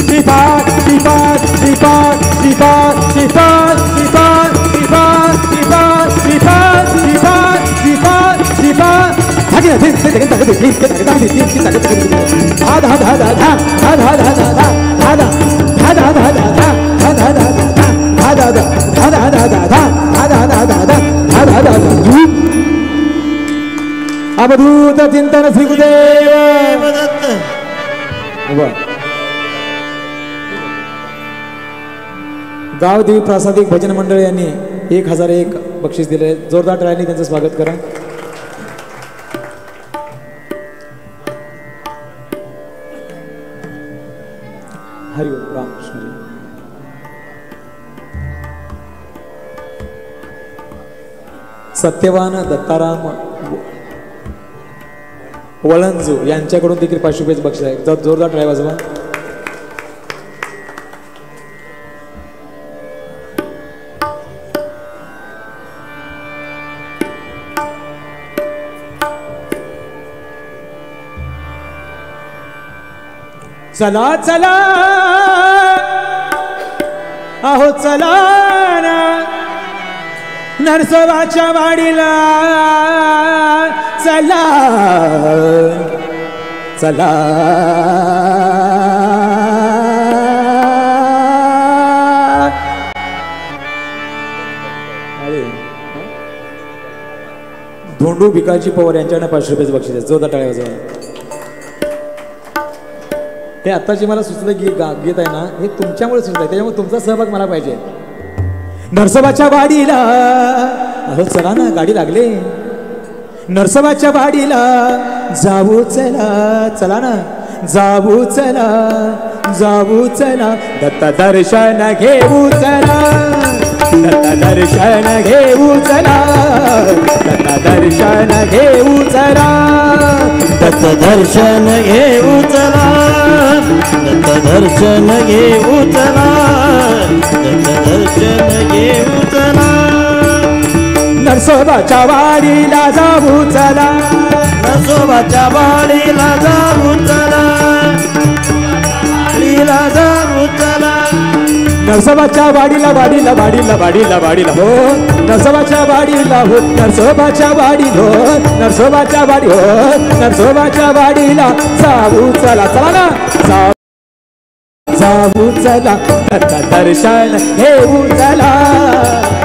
श्रीपाद श्रीपाद श्रीपाद श्रीपाद श्रीपाद श्रीपाद श्रीपाद श्रीपाद श्रीपाद श्रीपाद श्रीपाद श्रीपाद अवधूत चिंतन श्री गुरुदेव दत्त गावदेवी प्रासादिक भजन मंडळ यांनी 1001 बक्षीस दिले जोरदार टाळ्यांनी त्यांचं स्वागत करा हरि ओम रामकृष्ण सत्यवान दत्ताराम वळंजू यांच्याकडून देखील 500 रुपयाचे बक्षीस आहे जोरदार टाळ्या वाजवा चला चला अहो चला ना नरसोबाच्या वाडीला चला चला धोंडू भिकाजी पवार यांच्याकडे 500 रुपयाचं बक्षीस आहे. जोरदार टाळ्या वाजवा. हे आत्ताची मला सुचलं गीत आहे ना, हे तुमच्यामुळे सुचलं, त्याच्यामुळे तुमचा सहभाग मला पाहिजे. नरसोबाच्या वाडीला अहो चला ना, गाडी लागले. नरसोबाच्या वाडीला जाऊ चला, चला ना जाऊ चला, जाऊ चला, दत्त दर्शन घेऊ चला, दत्त दर्शन घेऊ चला, दत्त दर्शन घेऊ चला, दत्त दर्शन घेऊ चला, दत्त दर्शन घेऊ चला, दत्त दर्शन घेऊ चला. नरसोबाच्या वाडीला जाऊ चला, नरसोबाच्या वाडीला जाऊ चला, वाडीला जाऊ चला. नरसोबाच्या वाडीला वाडीला वाडीला वाडीला वाडीला हो, नरसोबाच्या वाडीला हो, नरसोबाच्या वाडी हो, नरसोबाच्या वाडी हो, नरसोबाच्या वाडीला जाऊ चला, चला ना जाऊ चला, दत्त दर्शन घेऊ चला,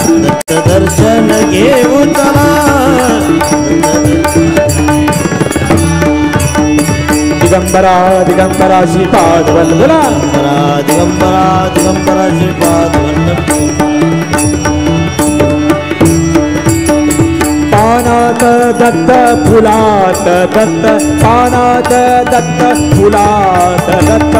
दत्त दर्शन घेऊ चला. दिगंबरा दिगंबरा श्रीपाद वल्लभा, दिगंबरा दिगंबरा श्रीपाद वल्लभ. पानात दत्त फुलात दत्त, पानात दत्त फुलात दत्त,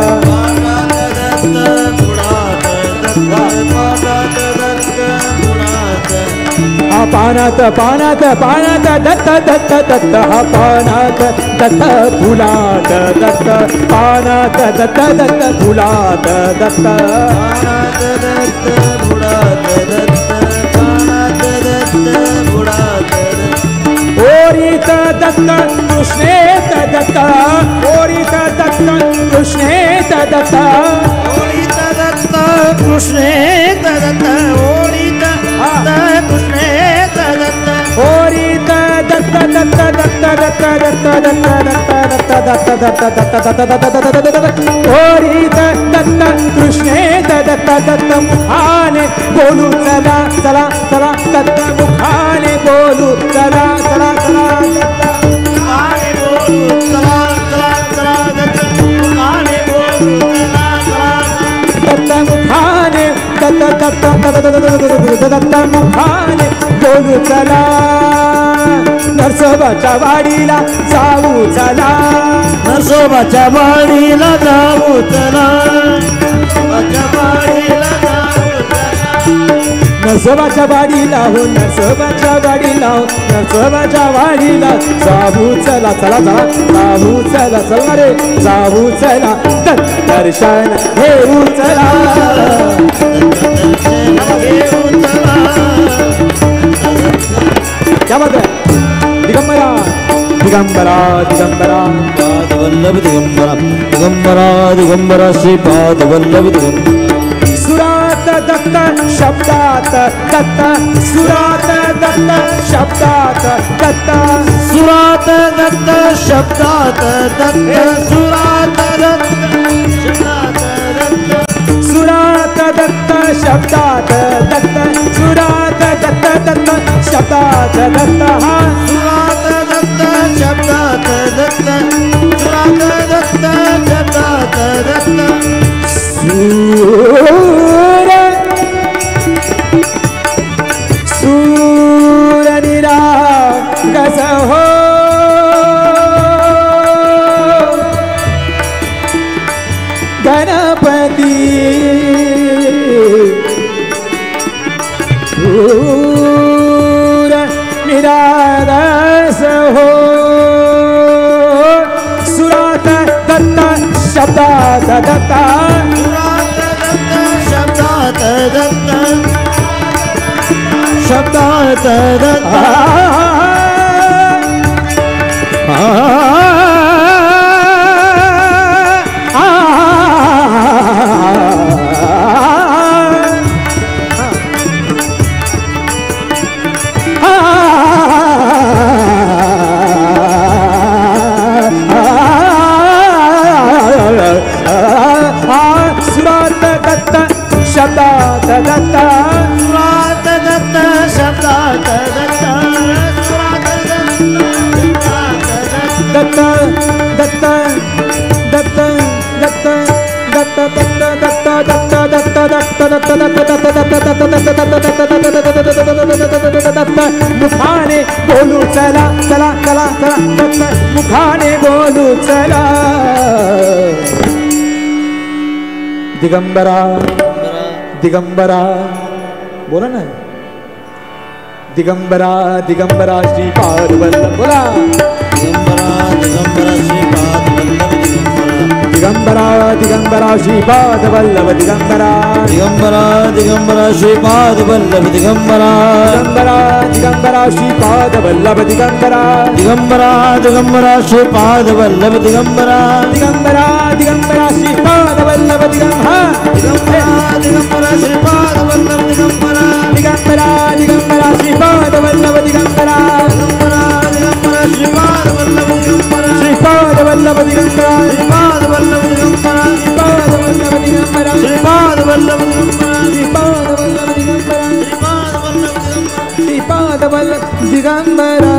हा पानात पानात पानात दत्त दत्त दत्त, हा पानात दत्त फुलात दत्त, पानात दत्त दत्त फुलात दत्त, पानात दत्त फुलात दत्त, पानात दत्त फुलात दत्त. ओरित दत्त कृष्णेत दत्त, ओरित दत्त कृष्णेत दत्त, ओरित दत्त कृष्णेत दत्त, ओरित दत्त कृष्णेत दत्त, ओरित दत्त दत्त दत्त दत्त दत्त दत्त दत्त दत्त दत्त दत्त दत्त दत्त दत्त, ओरित दत्त कृष्णेत दत्त, दत्त मुखाने बोलू चला चला चला, दत्त मुखाने बोलू चला चला चला, दत्त मुखाने बोलू चला चला चला, दत्त मुखाने बोलू चला चला, दत्त मुखाने दत्त दत्त दत्त दत्त मुखाने बोलू चला. नरसोबाच्या वाडीला जाऊ चला, नरसोबाच्या वाडीला जाऊ चला, नरसोबाच्या वाडीला जाऊ चला. नरसोबाच्या वाडीला हो, नरसोबाच्या वाडीला हो, नरसोबाच्या वाडीला जाऊ चला चला चला, जाऊ चला चला रे, जाऊ चला, दत्त दर्शन घेऊ चला, घेऊ चला. क्या बात है. दिगंबरा दिगंबरा दिगंबरा पाद वल्लभ दिगंबरा, दिगंबरा दिगंबरा श्रीपाद वल्लभ दिगंबरा. सुरात दत्त शब्दात दत्त, सुरात दत्त शब्दात दत्त, सुरात दत्त शब्दात दत्त, सुरात दत्त शब्दात दत्त, सुरात दत्त शब्दात दत्त, सुरात दत्त दत्त शब्दात दत्त, हा सुरात दत्त शब्दात दत्त, सुरात दत्त शब्दात दत्त. सूर निरागस हो, गणपती सूर निरागस हो, सुरात दत्त शब्दात दत्त, सुरात दत्त शब्दात दत्त, शब्दात दत्त. सुरात दत्त शब्दात दत्त, सुरात दत्त शब्दात दत्त, मुखाने बोलू चला चला चला चला मुखाने बोलू चला दिगंबरा दिगंबरा बोला ना दिगंबरा दिगंबरा श्रीपाद वल्लभ बोला दिगंबरा दिगंबरा श्रीपाद वल्लभ दिगंबरा दिगंबरा दिगंबरा श्रीपाद वल्लभ दिगंबरा दिगंबरा दिगंबरा श्रीपाद वल्लभ दिगंबरा दिगंबरा दिगंबरा श्रीपाद वल्लभ दिगंबरा दिगंबरा दिगंबरा श्रीपाद वल्लभ दिगंबरा दिगंबरा श्रीपाद वल्लभ दिगंबरा दिगंबरा दिगंबरा श्रीपाद वल्लभ दिगंबरा दिगंबरा दिगंबरा श्रीपाद वल्लभ दिगंबरा श्रीपाद वल्लभ दिगंबरा श्रीपाद वल्लभ दिगंबरा श्रीपाद वल्लभ दिगंबरा श्रीपाद वल्लभ दिगंबरा श्रीपाद वल्लभ दिगंबरा श्रीपाद वल्लभ दिगंबरा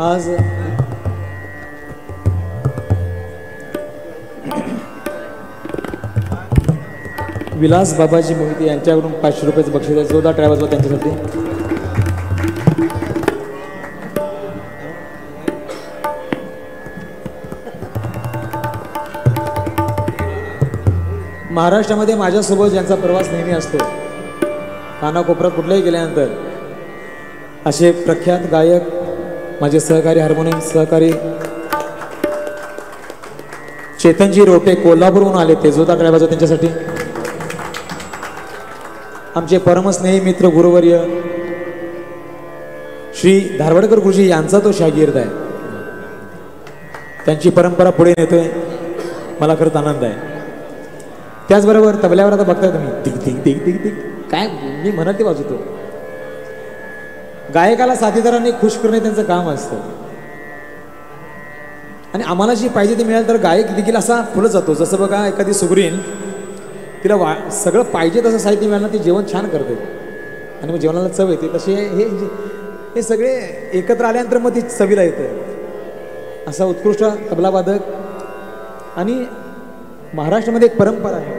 आज विलास बाबाजी मोहिते यांच्याकडून 500 रुपयाचं बक्षीस आहे. जोरदार टाळ्या वाजवा त्यांच्यासाठी. महाराष्ट्रामध्ये माझ्यासोबत ज्यांचा प्रवास नेहमी असतो, कानाकोपऱ्यात कुठल्याही गेल्यानंतर असे प्रख्यात गायक, माझे सहकारी, हार्मोनियम सहकारी चेतनजी रोटे कोल्हापूरहून आले, ते जोरदार टाळ्या वाजवा त्यांच्यासाठी. आमचे परमस्नेही मित्र गुरुवर्य श्री धारवाडकर गुरुजी यांचा तो शागीर्द आहे. त्यांची परंपरा पुढे नेतोय, मला खरंच आनंद आहे. त्याचबरोबर तबल्यावर आता बघताय तुम्ही, दिग दिग दिग दिग दिग काय मी म्हणत ते वाजवतो. गायकाला साथीदारांनी खुश करणे त्यांचं काम असतं, आणि आम्हाला जी पाहिजे ती मिळाली तर गायक देखील असा फुलत जातो. जसं बघा एखादी सुगरीन, तिला सगळं पाहिजे तसं साहित्य मिळालं, ती जेवण छान करते आणि मग जेवणाला चव येते. तसे हे सगळे एकत्र आल्यानंतर मग ती चवीला येतं. असा उत्कृष्ट तबलावादक. आणि महाराष्ट्रामध्ये एक परंपरा आहे,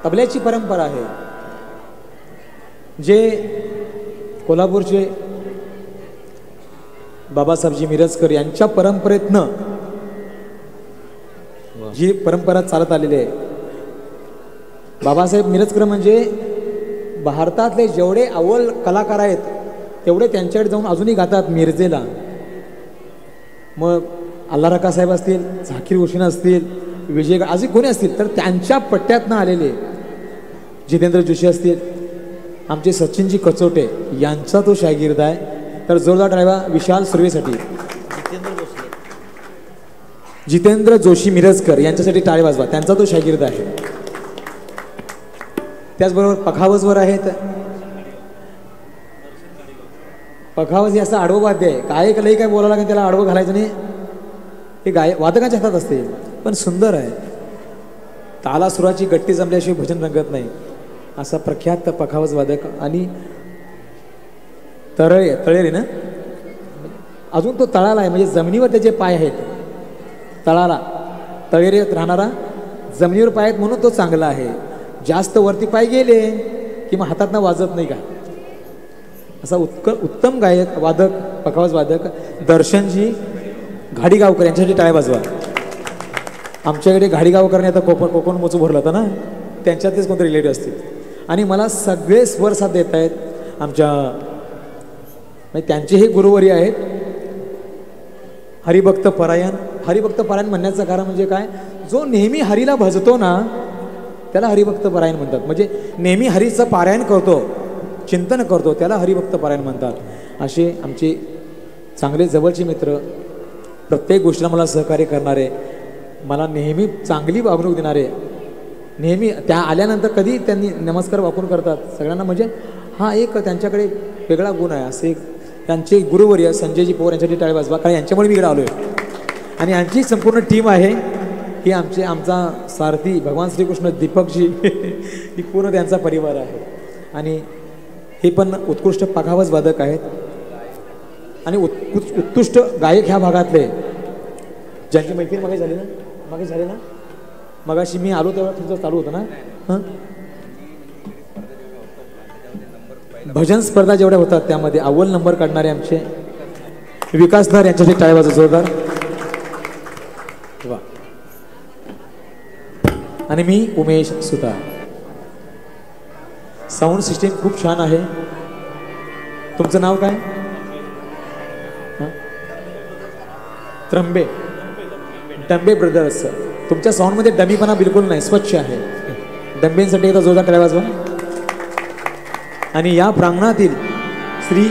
तबल्याची परंपरा आहे, जे कोल्हापूरचे बाबासाहेबजी मिरजकर यांच्या परंपरेतनं जी परंपरा चालत आलेली आहे. बाबासाहेब मिरजकर म्हणजे भारतातले जेवढे अव्वल कलाकार आहेत तेवढे त्यांच्याकडे जाऊन अजूनही गातात मिरजेला. मग अल्ला रका साहेब असतील, झाकीर हुसेन असतील, विजय अजून कोणी असतील तर त्यांच्या पट्ट्यातनं आलेले जितेंद्र जोशी असतील, आमचे सचिनजी कचोटे यांचा तो शागीर्द आहे. तर जोरदार टाळ्या विशाल सुर्वेसाठी. जितेंद्र जोशी मिरजकर यांच्यासाठी टाळी वाजवा, त्यांचा तो शागीर्द आहे. त्याचबरोबर पखावजवर आहेत. पखावज हे असं आडवं वाद्य आहे, गायकलाही काय बोलायला लागेल त्याला आडवं घालायचं नाही, हे वादकाच्या हातात असते, पण सुंदर आहे. तालासुराची गट्टी जमल्याशिवाय भजन रंगत नाही, असा प्रख्यात पखावज वादक. आणि तळेरे ना, अजून तो तळाला आहे, म्हणजे जमिनीवर त्याचे पाय आहेत. तळाला तळेरेत राहणारा जमिनीवर पाय आहेत म्हणून तो चांगला आहे. जास्त वरती पाय गेले की मग हातातनं वाजत नाही का. असा उत्तम गायक वादक पखावज वादक दर्शनजी घाडीगावकर यांच्यासाठी टाळ्या वाजवा. आमच्याकडे घाडीगावकरने आता कोकण मोचू भरला होता ना, त्यांच्यातलेच कोणतरी रिलेटिव्ह असतील. आणि मला सगळे स्वर साथ देत आहेत आमच्या, म्हणजे त्यांचे हे गुरुवर्य आहेत. हरिभक्त परायण. हरिभक्त परायण म्हणण्याचं कारण म्हणजे काय, जो नेहमी हरीला भजतो ना त्याला हरिभक्त परायण म्हणतात. म्हणजे नेहमी हरीचं पारायण करतो, चिंतन करतो, त्याला हरिभक्त परायण म्हणतात. असे आमचे चांगले जवळचे मित्र, प्रत्येक गोष्टीला मला सहकार्य करणारे, मला नेहमी चांगली वागणूक देणारे नेहमी त्या आल्यानंतर कधी त्यांनी नमस्कार वाकून करतात सगळ्यांना. म्हणजे हा एक त्यांच्याकडे वेगळा गुण आहे. असे त्यांचे गुरुवर्य संजयजी पवार यांच्यासाठी टाळी वाजवा, कारण यांच्यामुळे मी इकडे आलो आहे. आणि यांची संपूर्ण टीम आहे ही आमचा सारथी भगवान श्रीकृष्ण दीपकजी ही पूर्ण त्यांचा परिवार आहे. आणि हे पण उत्कृष्ट पखावज वादक आहेत आणि उत्कृष्ट गायक ह्या भागातले ज्यांची मैत्रीण मागे झाली ना मगाशी मी आलो तेव्हा तुमचं चालू होतं ना. हां, भजन स्पर्धा जेवढ्या होतात त्यामध्ये अव्वल नंबर काढणारे आमचे विकासधार यांच्यासाठी टाळी वाजवा जोरदार. वा. आणि मी उमेश सुतार. साऊंड सिस्टीम खूप छान आहे. तुमचं नाव काय? त्र्यंबे डंबे ब्रदर्स. तुमच्या साऊंडमध्ये डमीपणा बिलकुल नाही, स्वच्छ आहे. डंबेंसाठी एकदा जोरदार टाळ्या वाजवा. आणि या प्रांगणातील श्री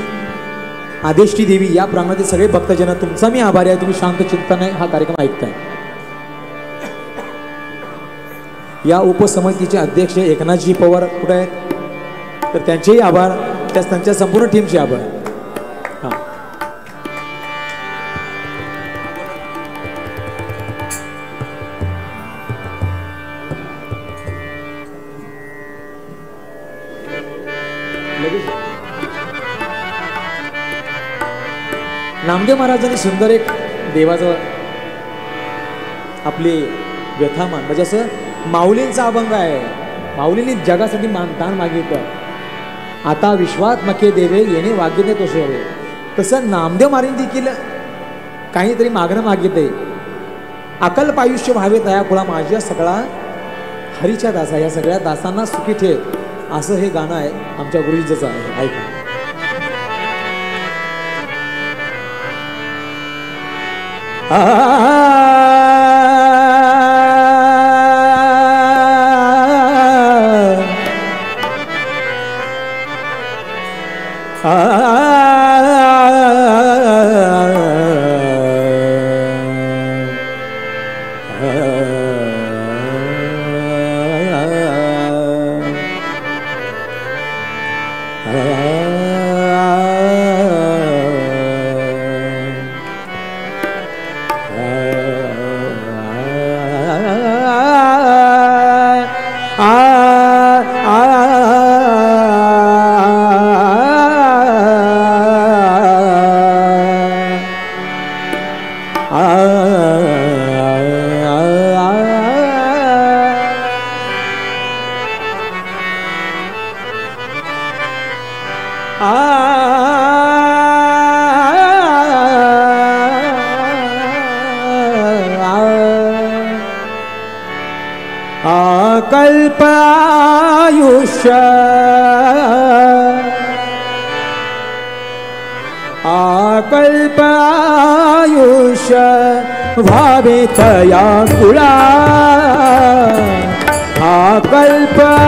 आदेष्टी देवी या प्रांगणातील सगळे भक्तजन तुमचा मी आभारी आहे. तुम्ही शांत चित्ताने हा कार्यक्रम ऐकताय. या उपसमितीचे अध्यक्ष एकनाथजी पवार कुठे आहेत तर त्यांचेही आभार, त्यांच्या संपूर्ण टीमचे आभार. हां, नामदेव महाराजांनी सुंदर एक देवाजवळ आपली व्यथामान म्हणजे असं माऊलींचा अभंग आहे. माऊलींनी जगासाठी दान मागितलं. आता विश्वात मके देवे येणे वागिते तोसे हवे. तसं नामदेव महाराजांनी देखील काहीतरी मागणं मागितले. अकल्प आयुष्य व्हावे तया कुळा माझ्या सगळा हरीच्या दासा, या सगळ्या दासांना सुखी ठेव, असं हे गाणं आहे आमच्या गुरुजीचं आहे. ऐका. अकल्पायुष्य भावे तया कुळा, अकल्पायुष्य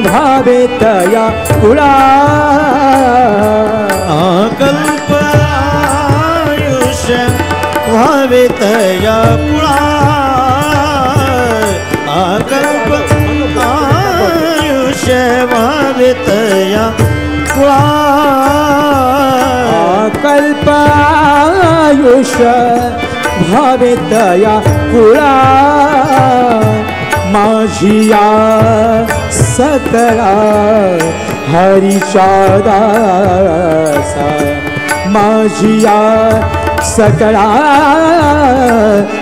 भावे तया कुळा, अकल्पायुष्य भावे तया कुळा, अकल्पायुष्य भावे तया कुळा, अकल्पायुष्य भावे तया कुळा, माझिया सकळा हरीच्या दासा, माझिया सकळा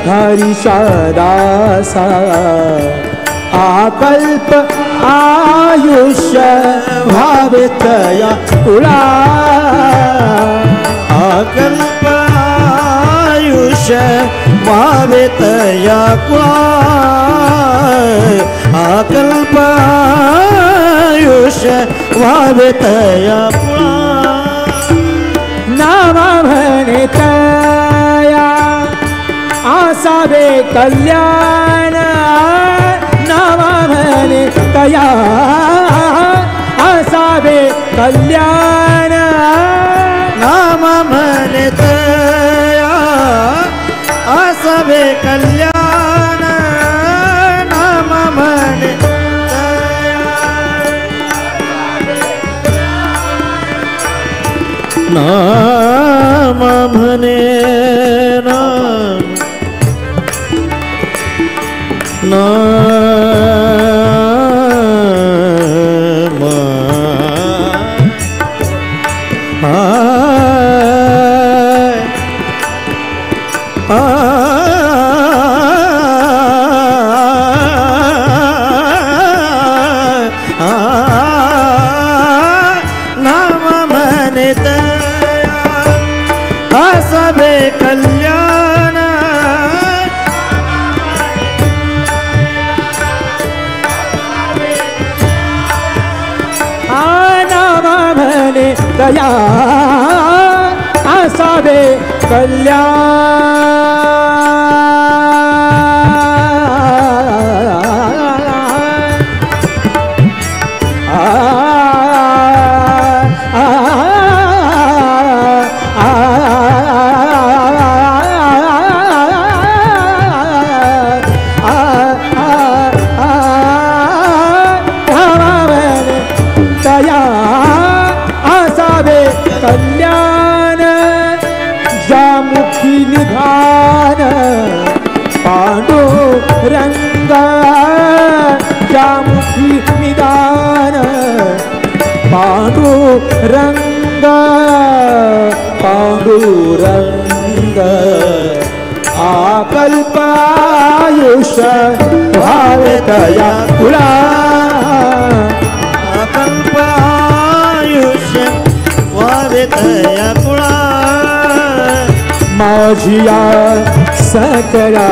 हरीच्या दासा, अकल्प आयुष्य भावे तया कुळा, अकल्प आयुष्य भावे तया कुळा, अकल्प आयुष्य भावे तया कुळा, नामा म्हणे तया आसावे कल्याण, नामा म्हणे तया आसावे कल्याण, नाम म्हणे तया आसावे कल्याण, नाम म्हणे नाम म्हणे सबे कल्याण नाम म्हणे दया असावे कल्याण जामुखी निधान पांडुरंग जामुखी निधान पांडुरंग पांडुरंग आकल्पायुष भावे तया तुला आकल्पायुष वावे तया कुळा माझिया सकला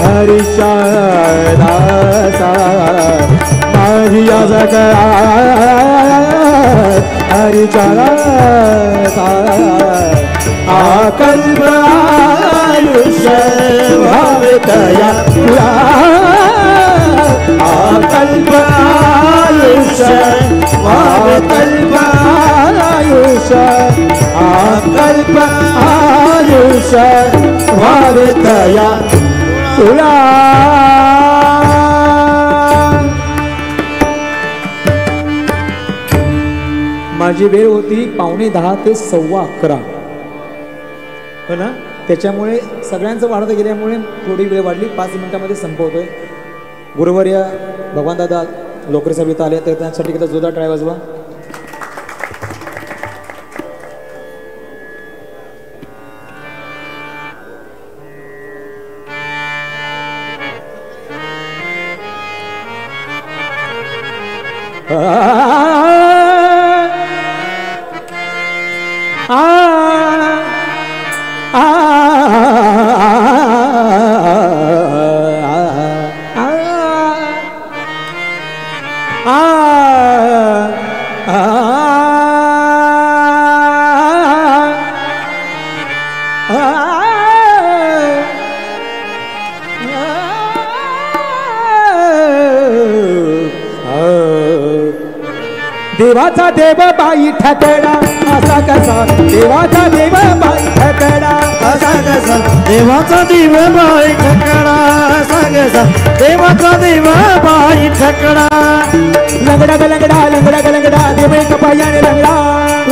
हरिचा दासा माझिया सकला हरिचा दासा आकल्पायुष भावे तया तुला आकल्पायुष भावे कल्पायुष आकल्पायुष भावे तया तुला माझी वेळ होती 9:45 ते 11:15 हो ना. त्याच्यामुळे सगळ्यांचं वाढत गेल्यामुळे थोडी वेळ वाढली. 5 मिनिटांमध्ये संपवतोय. गुरुवर्य भगवान दादा लोकरे साहेब इथं आले तर त्यांसाठी किती जोरदार टाळ्या वाजवा. देवाचा देव बाई ठकडा असा कसा देवाचा देव बाई ठकडा असा कसा देवाचा देव बाई ठकडा असा कसा देवाचा देव बाई ठकडा लंगडा लंगडा लंगडा लंगडा देव एक पायाने लंगडा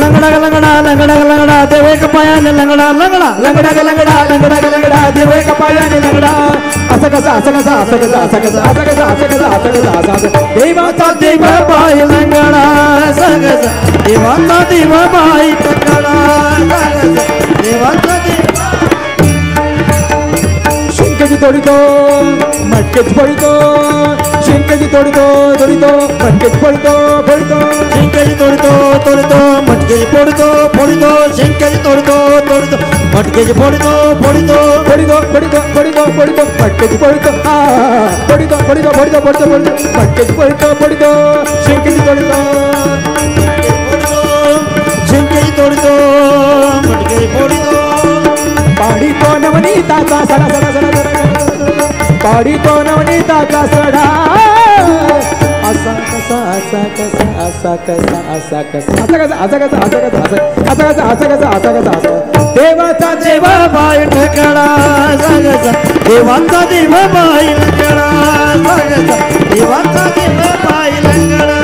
लंगडा लंगडा लंगडा लंगडा देव एक पायाने लंगडा लंगडा लंगडा लंगडा लंगडा लंगडा देव एक पायाने लंगडा असं कसा असं कसा असं कसा असं कसा असं कसा असं कसा असं कसा असं देवाचा देव बाई लंगडा असा कसा देवाचा देव बाई ठकडा असा कसा देवाचा देव शिंकेची तोडितो मटकेच पडितो शिंकेची तोडितो तोडितो मटकेच पडितो पडितो शिंकेची तोडितो तोडितो मटकेची पडितो पडितो शिंकेची तोडितो तोडितो मटकेची पडितो पडितो पडितो पडितो पडितो पडितो मटकेची पडितो पडितो पडितो पडितो पडितो पडितो मटकेची पडितो पडितो शिंकेची तोडितो शिंकेची तोडितो मटकेची पडितो पाडितो नवनीताचा सडा सडा सडा पाडितो नवनीताचा सडा असा कसा असा कसा असा कसा असा कसा असा कसा असा कसा असा कसा असा कसा असा कसा असा कसा असा देवाचा देव बाई ठकडा असा कसा देवाचा देव बाई लंगडा असा कसा देवाचा देव बाई लंगडा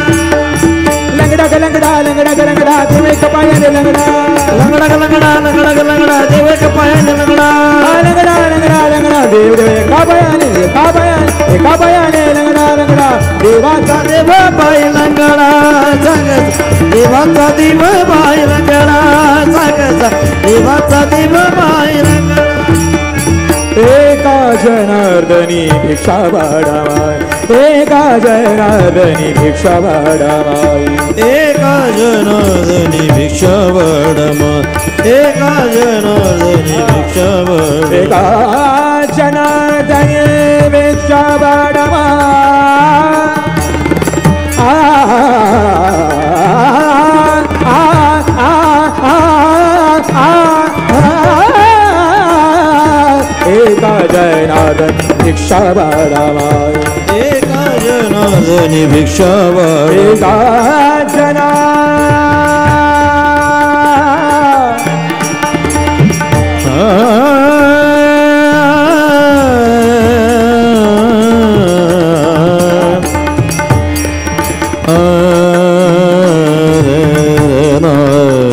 लंगडा लंगडा लंगडा लंगडा देव एक पायाने लंगडा लंगडा लंगडा लंगडा देव एका पायाने लंगडा लंगडा लंगडा लंगडा देव देव एका पायाने लंगडा लंगडा देवाचा देव बाई लंगडा सांगायचा देवाचा देव बाई लंगडा सांगायचा देवाचा देव बाई लंगडा एका जनार्दनी भिक्षा वाढावाय एका जनार्दनी भिक्षा वाढावाय एका जनार्दनी भिक्षा वाढावाय एका जनार्दनी भिक्षा वाढावाय एका जनार्दनी भिक्षा वाढावाय एका जनार्दन भिक्षा वाढावाय एका जनार्दनी भिक्षा वाढावाय एका जना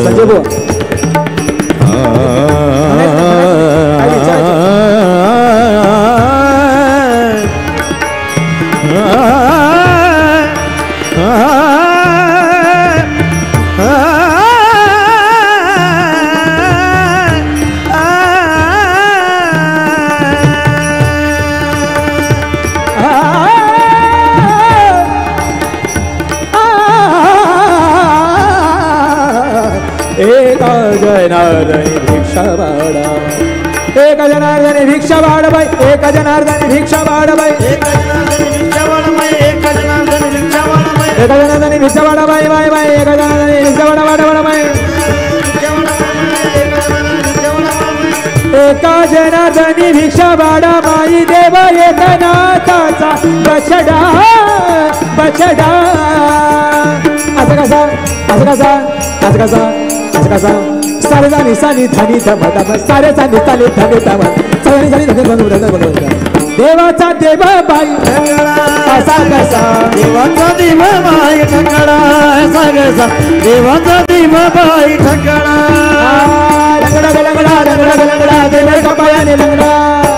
संजय बुवा एका जनार्दनी भिक्षा वाढावाय एका जनार्दनी भिक्षा वाढावाय एका जनार्दनी भिक्षा वाढावाय एका जनार्दनी भिक्षा वाढावाय एका जनार्दनी भिक्षा वाढावाय एका जनार्दनी भिक्षा वाढावाय बाय बाय एका जनार्दनी भिक्षा वाढावाय एका जनार्दनी भिक्षा वाढावाय देव एकनाथाचा बछडा बछडा असं कसा असं कसा असं कसा असं कसा सारे जाणी सानी धानी धमधा सारे जाणी ताले धमे धम सारे जाणी धमे धम देवाचा देव बाई असा कसा देवाचा देव बाई ठकडा असा कसा देवाचा देव बाई ठकडा लंगडा लंगडा लंगडा लंगडा देव एका पायाने लंगडा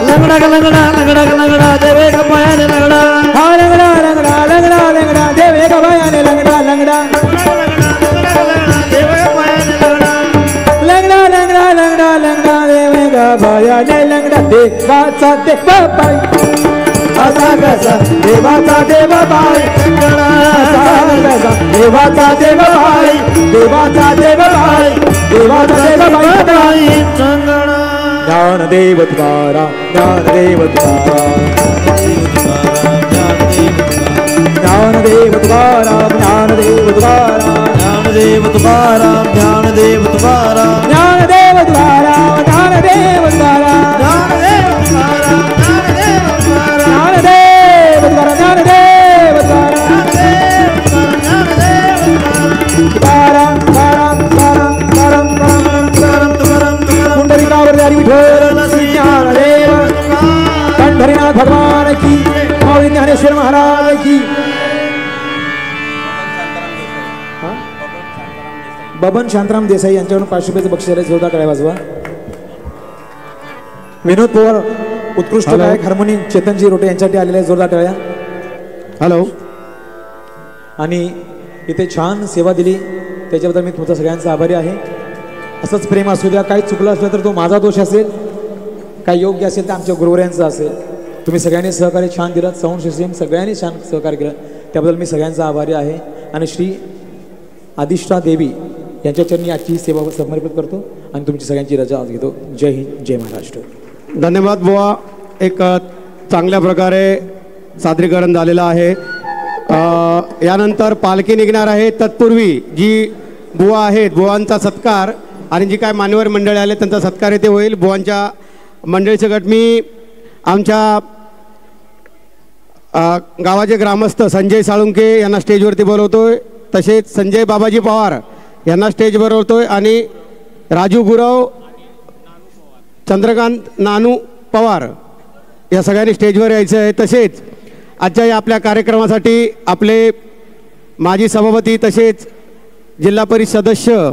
लंगडा लंगडा लंगडा लंगडा देव एका पायाने लंगडा हा लंगडा लंगडा लंगडा लंगडा देव एका पायाने लंगडा लंगडा लंगडा लंगडा लंगडा लंगडा देव एका पायाने लंगडा देवाचा देव बाई असा कसा देवाचा देव बाई ठकडा असा कसा देवाचा देव बाई देवाचा देव बाई देवाचा देव बाई ठकडा ज्ञानदेव तुकाराम ज्ञानदेव तुकाराम ज्ञानदेव तुकाराम ज्ञानदेव तुकाराम ज्ञानदेव तुकाराम ज्ञानदेव तुकाराम ज्ञानदेव तुकाराम ज्ञानदेव तुकाराम ज्ञानदेव तुकाराम ज्ञानदेव तुकाराम ज्ञानदेव तुकाराम ज्ञानदेव तुकाराम तुकाराम तुकाराम तुकाराम तुकाराम तुकाराम पुंडलिकावर हरी विठ्ठल ज्ञानदेव पंढरीनाथ भगवान की माऊली ज्ञानेश्वर महाराज की बबन शांताराम देसाई यांच्याकडून 500 रुपयाचं बक्षीस आहे जोरदार टाळ्या वाजवा विनोद पवार उत्कृष्ट गायक हार्मोनियम चेतनजी रोटे यांच्यासाठी आलेले आहे जोरदार टाळ्या हॅलो आणि इथे छान सेवा दिली त्याच्याबद्दल मी तुमचा सगळ्यांचा आभारी आहे असंच प्रेम असू द्या काही चुकलं असलं तर तो माझा दोष असेल काही योग्य असेल तर आमच्या गुरुवरांचं असेल तुम्ही सगळ्यांनी सहकार्य छान दिलं साऊंड सिस्टीम सगळ्यांनी छान सहकार्य केलं त्याबद्दल मी सगळ्यांचा आभारी आहे आणि श्री आदिष्टा देवी यांच्या चरणी आजची सेवा समर्पित करतो आणि तुमची सगळ्यांची रजा आज घेतो जय हिंद जय महाराष्ट्र धन्यवाद बुवा एक चांगल्या प्रकारे सादरीकरण झालेलं आहे यानंतर पालखी निघणार आहे तत्पूर्वी जी बुवा आहेत बुवांचा सत्कार आणि जी काय मान्यवर मंडळी आले त्यांचा सत्कार इथे होईल बुवांच्या मंडळीचे गट मी आमच्या गावाचे ग्रामस्थ संजय साळुंके यांना स्टेजवरती बोलवतोय तसेच संजय बाबाजी पवार यांना स्टेज बोलवतोय आणि राजू गुरव चंद्रकांत नानू पवार या सगळ्यांनी स्टेजवर यायचं आहे तसेच आजच्या या आपल्या कार्यक्रमासाठी आपले माजी सभापती तसेच जिल्हा परिषद सदस्य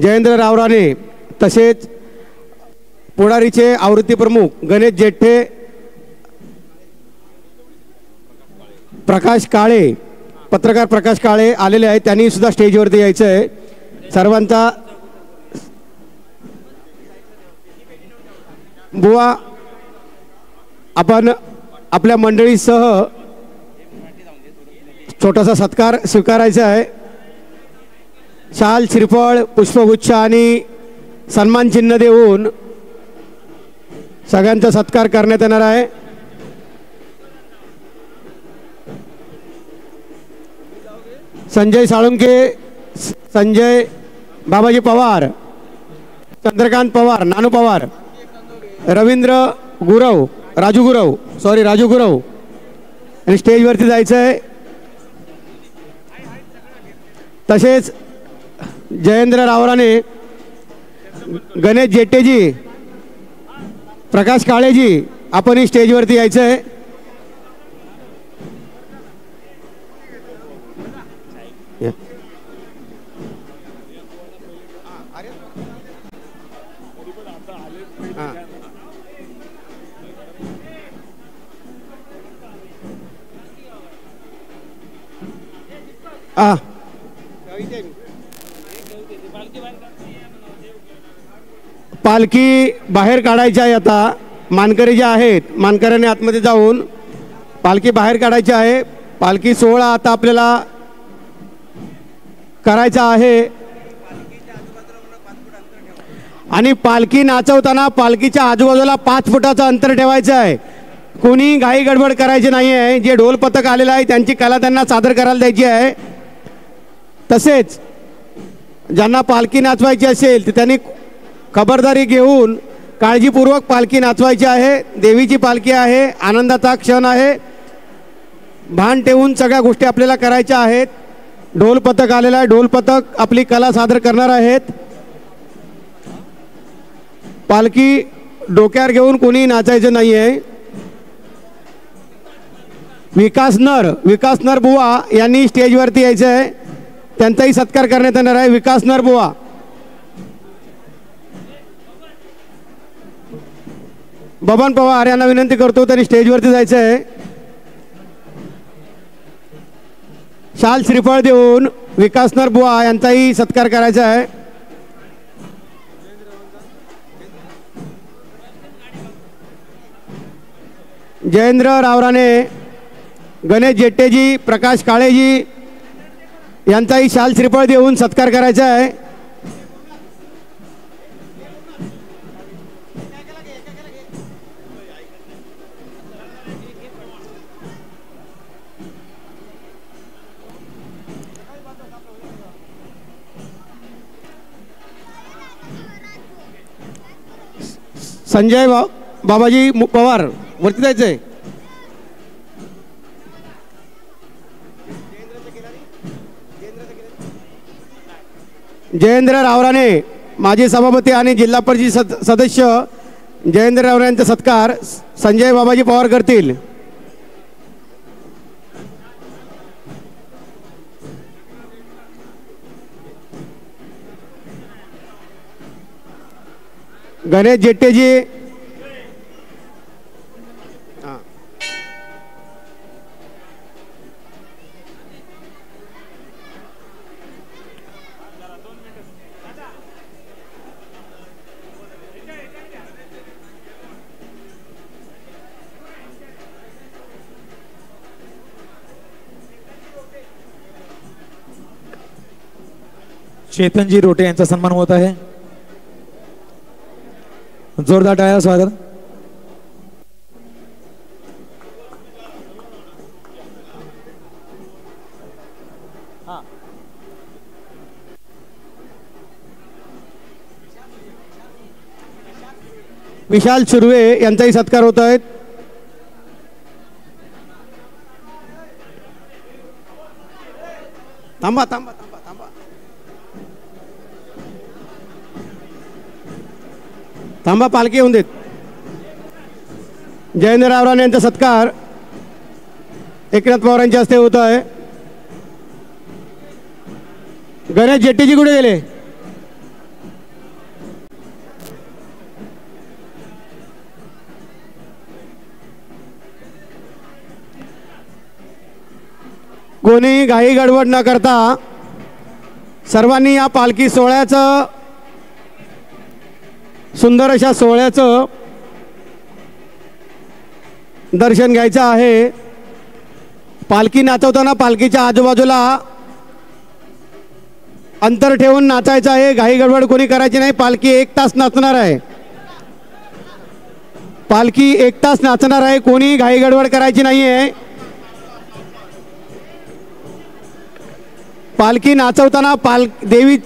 जयेंद्र रावराणे तसेच पुढारीचे आवृत्ती प्रमुख गणेश जेठे, प्रकाश काळे, पत्रकार प्रकाश काळे आलेले आहेत, त्यांनी सुद्धा स्टेजवरती यायचं आहे. सर्वांचा बुवा आपण आपल्या मंडळीसह छोटासा सत्कार स्वीकारायचा आहे. शाल, श्रीफळ, पुष्पगुच्छ आणि सन्मान चिन्ह देऊन सगळ्यांचा सत्कार करण्यात येणार आहे. संजय साळुंके, संजय बाबाजी पवार, चंद्रकांत पवार, नानू पवार, रवींद्र गुरव, राजू गुरव आणि स्टेजवरती जायचं आहे. तसेच जयेंद्र रावराणे, गणेश जेट्टेजी, प्रकाश काळेजी, आपणही स्टेजवरती यायचं आहे. पालखी बाहेर काढायची आहे. आता मानकरी जे आहेत, मानकऱ्यांनी आतमध्ये जाऊन पालखी बाहेर काढायची आहे. पालखी सोहळा आता आपल्याला करायचा आहे आणि पालखी नाचवताना पालखीच्या आजूबाजूला 5 फुटाचं अंतर ठेवायचं आहे. कोणी घाई गडबड करायची नाही आहे. जे ढोल पथक आलेलं आहे त्यांची कला त्यांना सादर करायला द्यायची आहे. तसेच ज्यांना पालखी नाचवायची असेल तर त्यांनी खबरदारी घेऊन काळजीपूर्वक पालखी नाचवायची आहे. देवीची पालखी आहे, आनंदाचा क्षण आहे, भान ठेवून सगळ्या गोष्टी आपल्याला करायच्या आहेत. ढोल पथक आलेला आहे, ढोल पथक आपली कला सादर करणार आहेत. पालखी डोक्यावर घेऊन कोणी नाचायचं नाही आहे. विकास नर बुवा यांनी स्टेजवरती यायचं आहे, त्यांचाही सत्कार करण्यात येणार आहे. विकास नर बुवा, बबन पवार यांना विनंती करतो त्यांनी स्टेजवरती जायचं आहे. शाल श्रीफळ देऊन विकास नर बुवा यांचाही सत्कार करायचा आहे. जयेंद्र रावराणे, गणेश जेट्टेजी, प्रकाश काळेजी यांचाही शाल श्रीफळ देऊन सत्कार करायचा आहे. संजय बाबाजी पवार वरती जायचंय. जयेंद्र रावराणे माजी सभापती आणि जिल्हा परिषद सदस्य जयेंद्र रावराणे यांचा सत्कार संजय बाबाजी पवार करतील. गणेश जेट्टेजी, चेतनजी रोटे यांचा सन्मान होत आहे. जोरदार टाळ्या स्वागत. विशाल सुर्वे यांचाही सत्कार होत आहेत. थांबा थांबा थांबा थांबा थांबा पालखी होऊन देत. जयेंद्र रावराणे यांचा सत्कार एकनाथ पवार यांच्या हस्ते होत आहे. गणेश जेट्टेजी कुठे गेले? कोणी घाई गडबड न करता सर्वांनी या पालखी सोहळ्याचं, सुंदर अशा सोहळ्याचं दर्शन घ्यायचं आहे. पालखी नाचवताना पालखीच्या आजूबाजूला अंतर ठेवून नाचायचं आहे. घाई गडबड कोणी करायची नाही. पालखी 1 तास नाचणार आहे. पालखी 1 तास नाचणार आहे. कोणी घाई गडबड करायची नाही आहे. पालखी नाचवताना देवी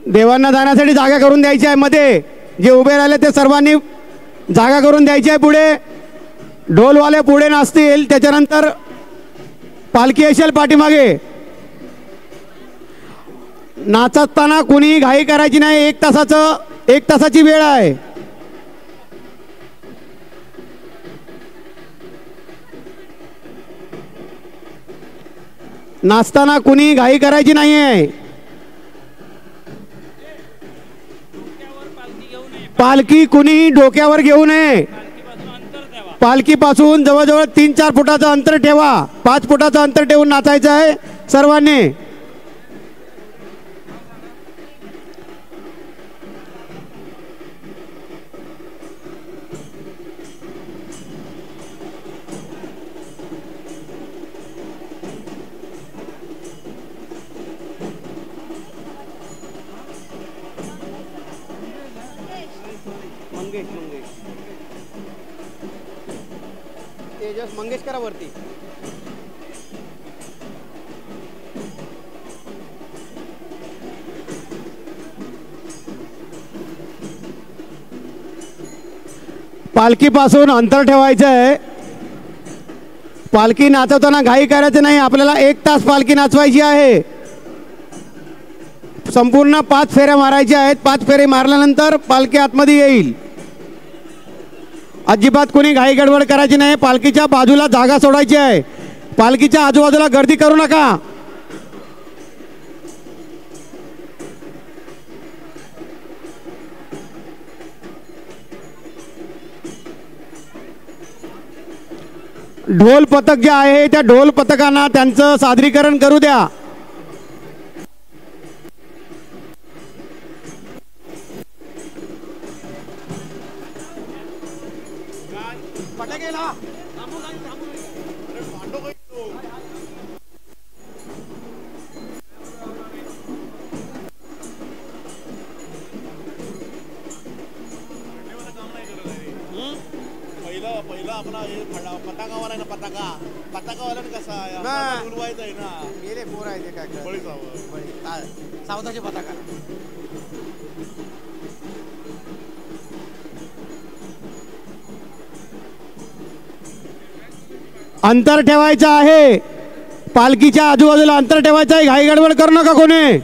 देवांना जाण्यासाठी जागा करून द्यायची आहे. मध्ये जे उभे राहिले ते सर्वांनी जागा करून द्यायची आहे. पुढे ढोलवाले पुढे नाचतील, त्याच्यानंतर पालखी असेल पाठीमागे. नाचताना कुणी घाई करायची नाही. 1 तासाची वेळ आहे. नाचताना कुणी घाई करायची नाही आहे. पालखी कुणी डोक्यावर घेऊ नये. पालखीपासून जवळजवळ 3-4 फुटाचं अंतर ठेवा. 5 फुटाचं अंतर ठेवून नाचायचं आहे सर्वांनी. तेजस मंगेशकरावरती पालखीपासून अंतर ठेवायचं आहे. पालखी नाचवताना घाई करायचं नाही. आपल्याला 1 तास पालखी नाचवायची आहे. संपूर्ण 5 फेऱ्या मारायच्या आहेत. 5 फेरे मारल्यानंतर पालखी आतमध्ये येईल. अजिबात कोणी घाई गडबड करायची नाही. पालखीच्या बाजूला जागा सोडायची आहे. पालखीच्या आजूबाजूला गर्दी करू नका. ढोल पथक जे आहे त्या ढोल पथकांना त्यांचं सादरीकरण करू द्या. पहिला आपला हे पताकावाला आहे ना, पताकावाला कसा आहे उलवायचं आहे ना. गेले पोर आहे ते काय सावधाचे पताका. अंतर ठेवायचं आहे. पालखीच्या आजूबाजूला अंतर ठेवायचं आहे. घाई गडबड करू नका कोणी.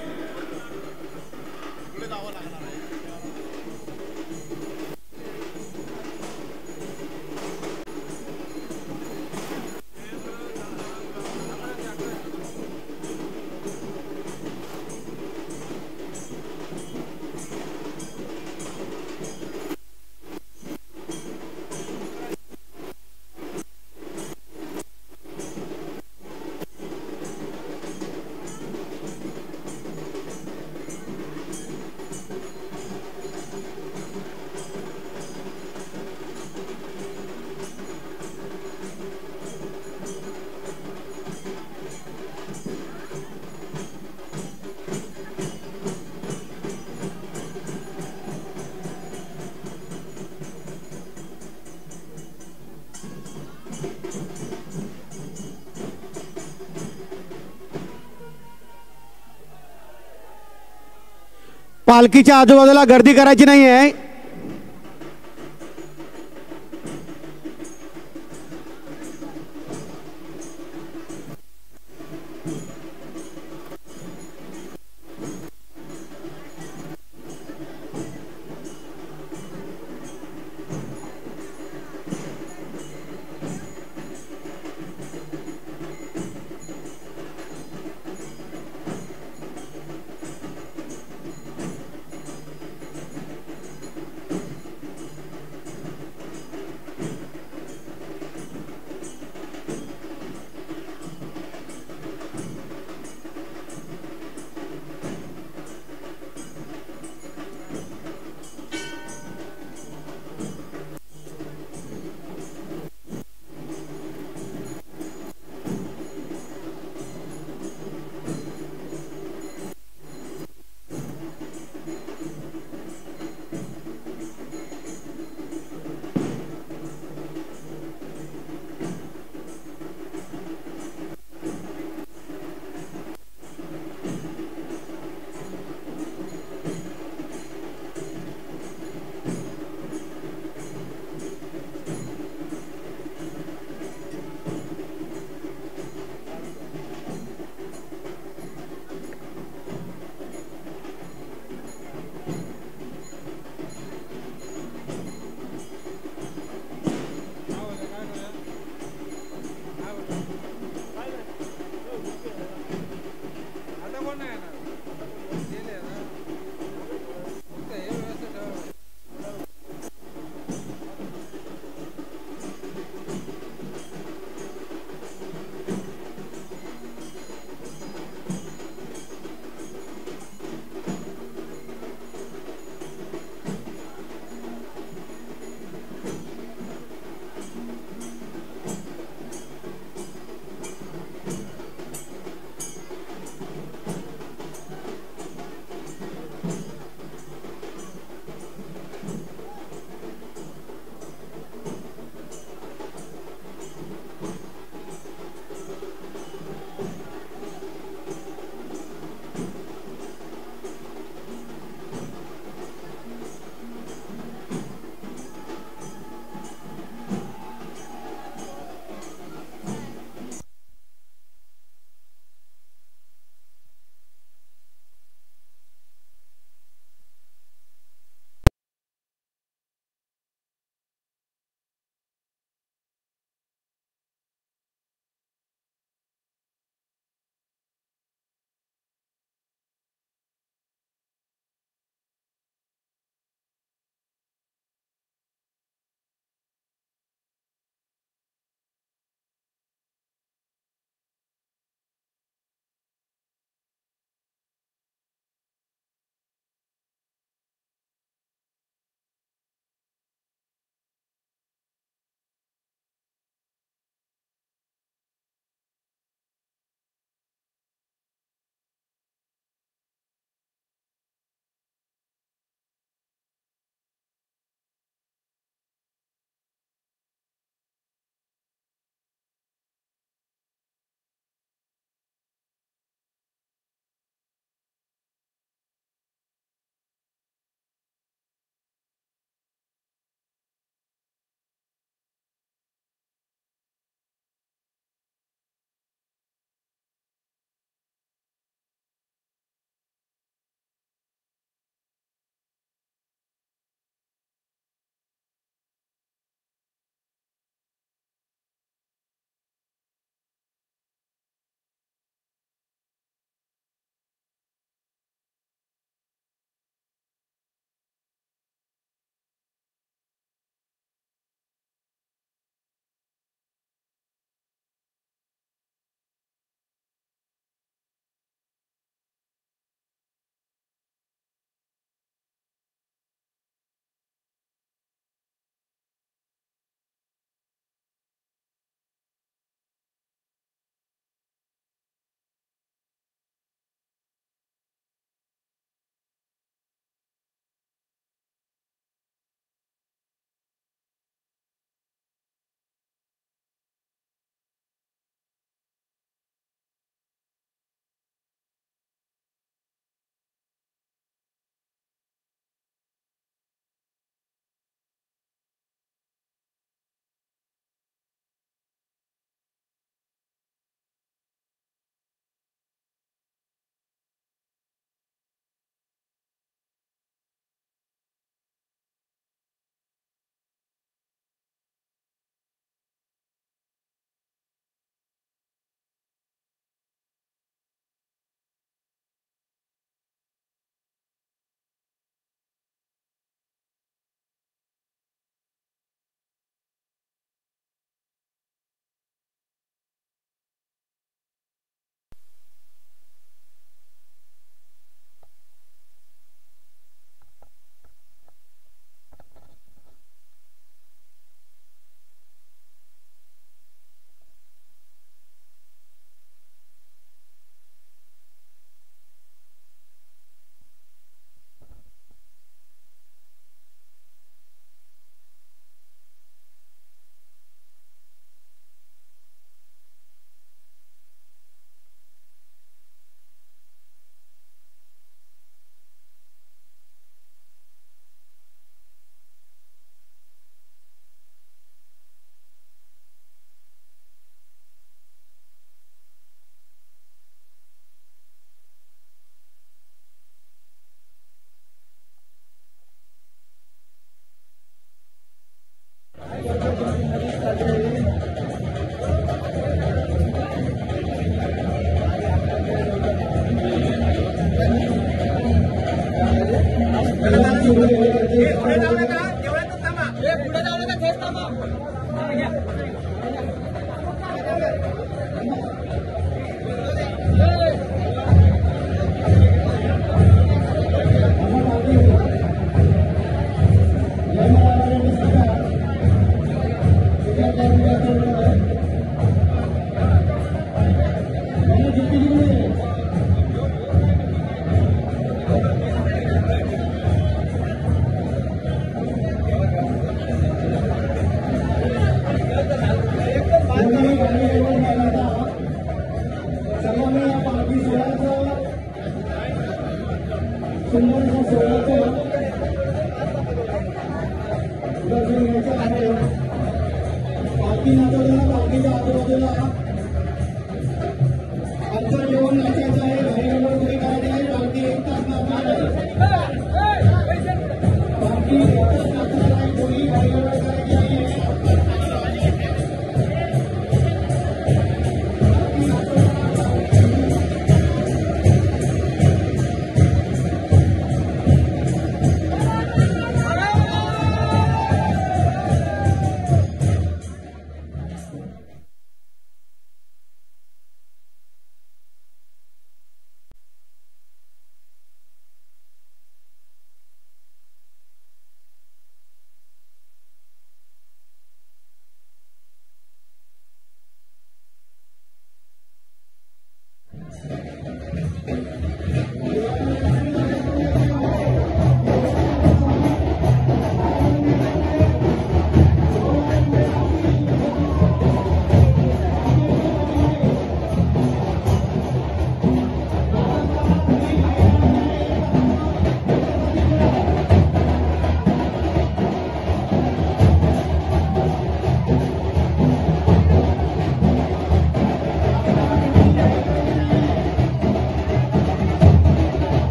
पालखीच्या आजूबाजूला गर्दी करायची नाही आहे.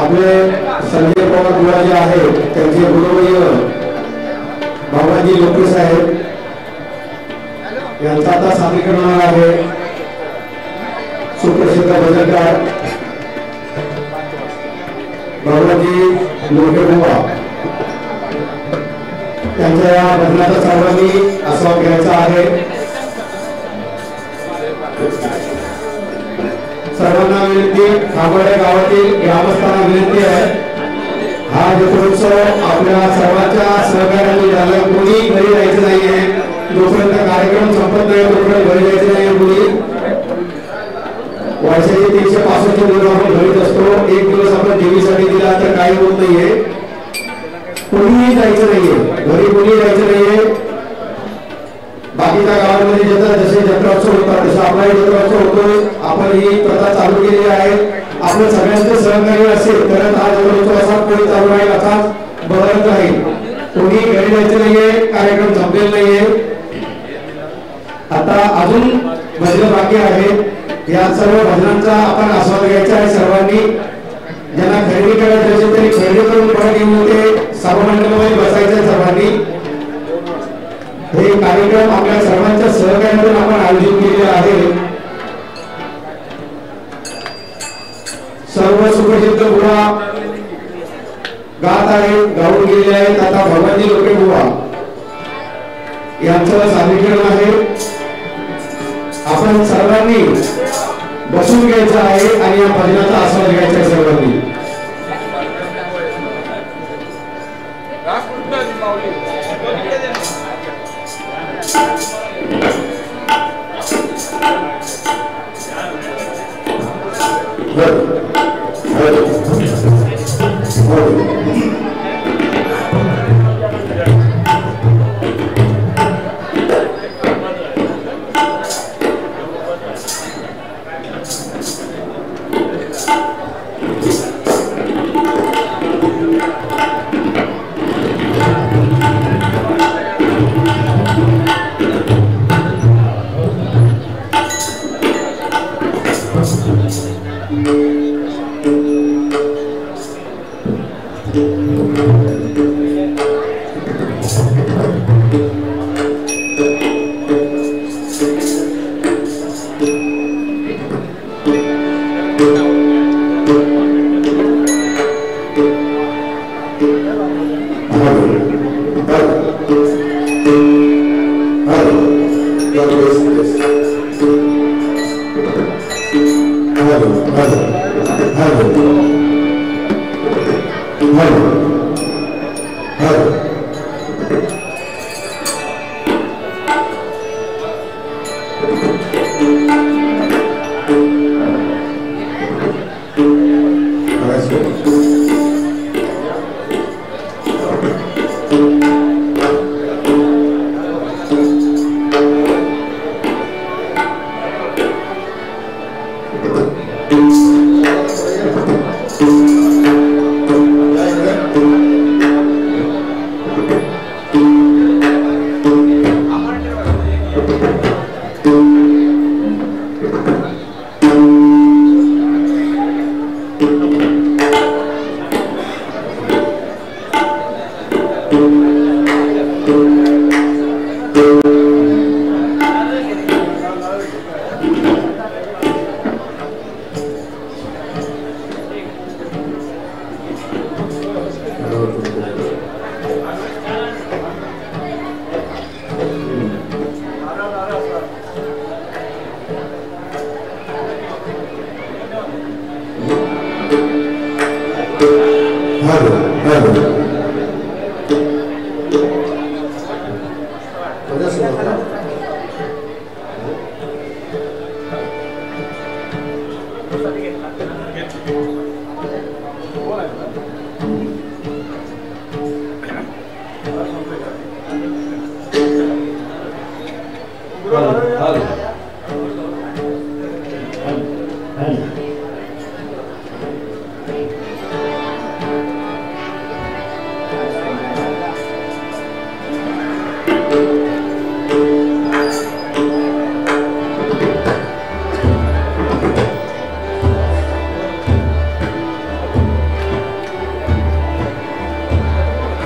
आपले संजय पवार बुवा जे आहे त्यांचे गुरुवर्य बाबाजी लोके साहेब यांचा आता सादरीकरण होणार आहे. सुप्रसिद्ध भजनकार बाबाजी लोके बुवा त्यांच्या या भजनाचा सर्वांनी आस्वाद घ्यायचा आहे. सर्वांना विनंती, खांबोडे गावातील ग्रामस्थांना विनंती आहे, हा जत्रोत्सव आपल्या सर्वांच्या सहकार्याने झाला. कोणी घरी जायचं नाहीये, जोपर्यंत कार्यक्रम संपत नाही तोपर्यंत घरी जायचं नाही. कोणी वर्षाचे 365 दिवस आपण घरीच असतो. एक दिवस आपण देवीसाठी दिला तर काही होत नाहीये. कोणीही जायचं नाहीये, घरी कोणी जायचं नाहीये. बाकीच्या गावांमध्ये जसे जत्रोत्सव होतात तसं आपलाही जत्रोत्सव होतो. आपण ही प्रथा चालू केलेली आहे. आपल्या सगळ्यांचे सहकार्य असेल तरच हा जत्रोत्सव असा पुढे चालू राहील, असा बदलत राहील. कोणी घरी जायचं नाहीये, कार्यक्रम संपलेला नाहीये. आता अजून भजन बाकी आहे. या सर्व भजनांचा आपण आस्वाद घ्यायचा आहे सर्वांनी. ज्यांना खरेदी करायची असेल तरी खरेदी करून परत येऊन ते सभामंडपामध्ये बसायचं सर्वांनी. हे कार्यक्रम आपल्या सर्वांच्या सहकार्यातून आपण आयोजित केलेले आहे. सर्व सुप्रसिद्ध बुवा गात आहेत, गाऊन गेले आहेत. आता भगवानजी लोके बुवा यांचं सादरीकरण आहे. आपण सर्वांनी बसून घ्यायचं आहे आणि या भजनाचा आस्वाद घ्यायचा आहे सर्वांनी.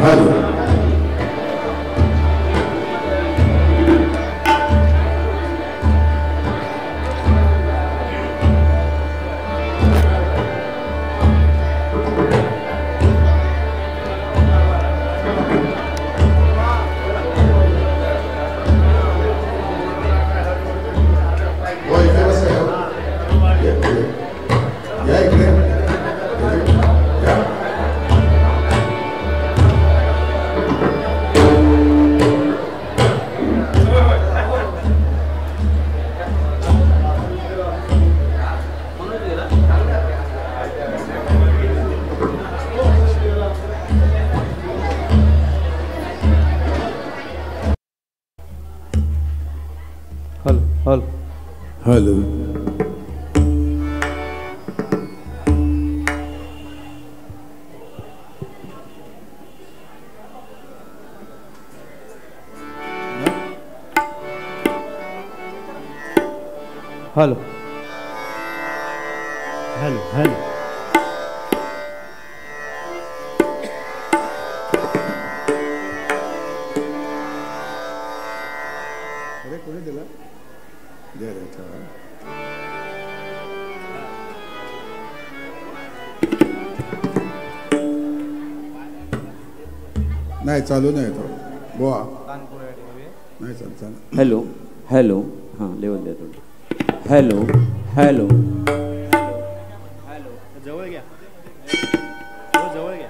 Hello hello hello hello hello अरे कोणी दिला दे रे नाही चालू नाही तो गोवा नाही चाल हॅलो हॅलो हां लेवल द्या थोडं हॅलो हॅलो जवळ घ्या जवळ घ्या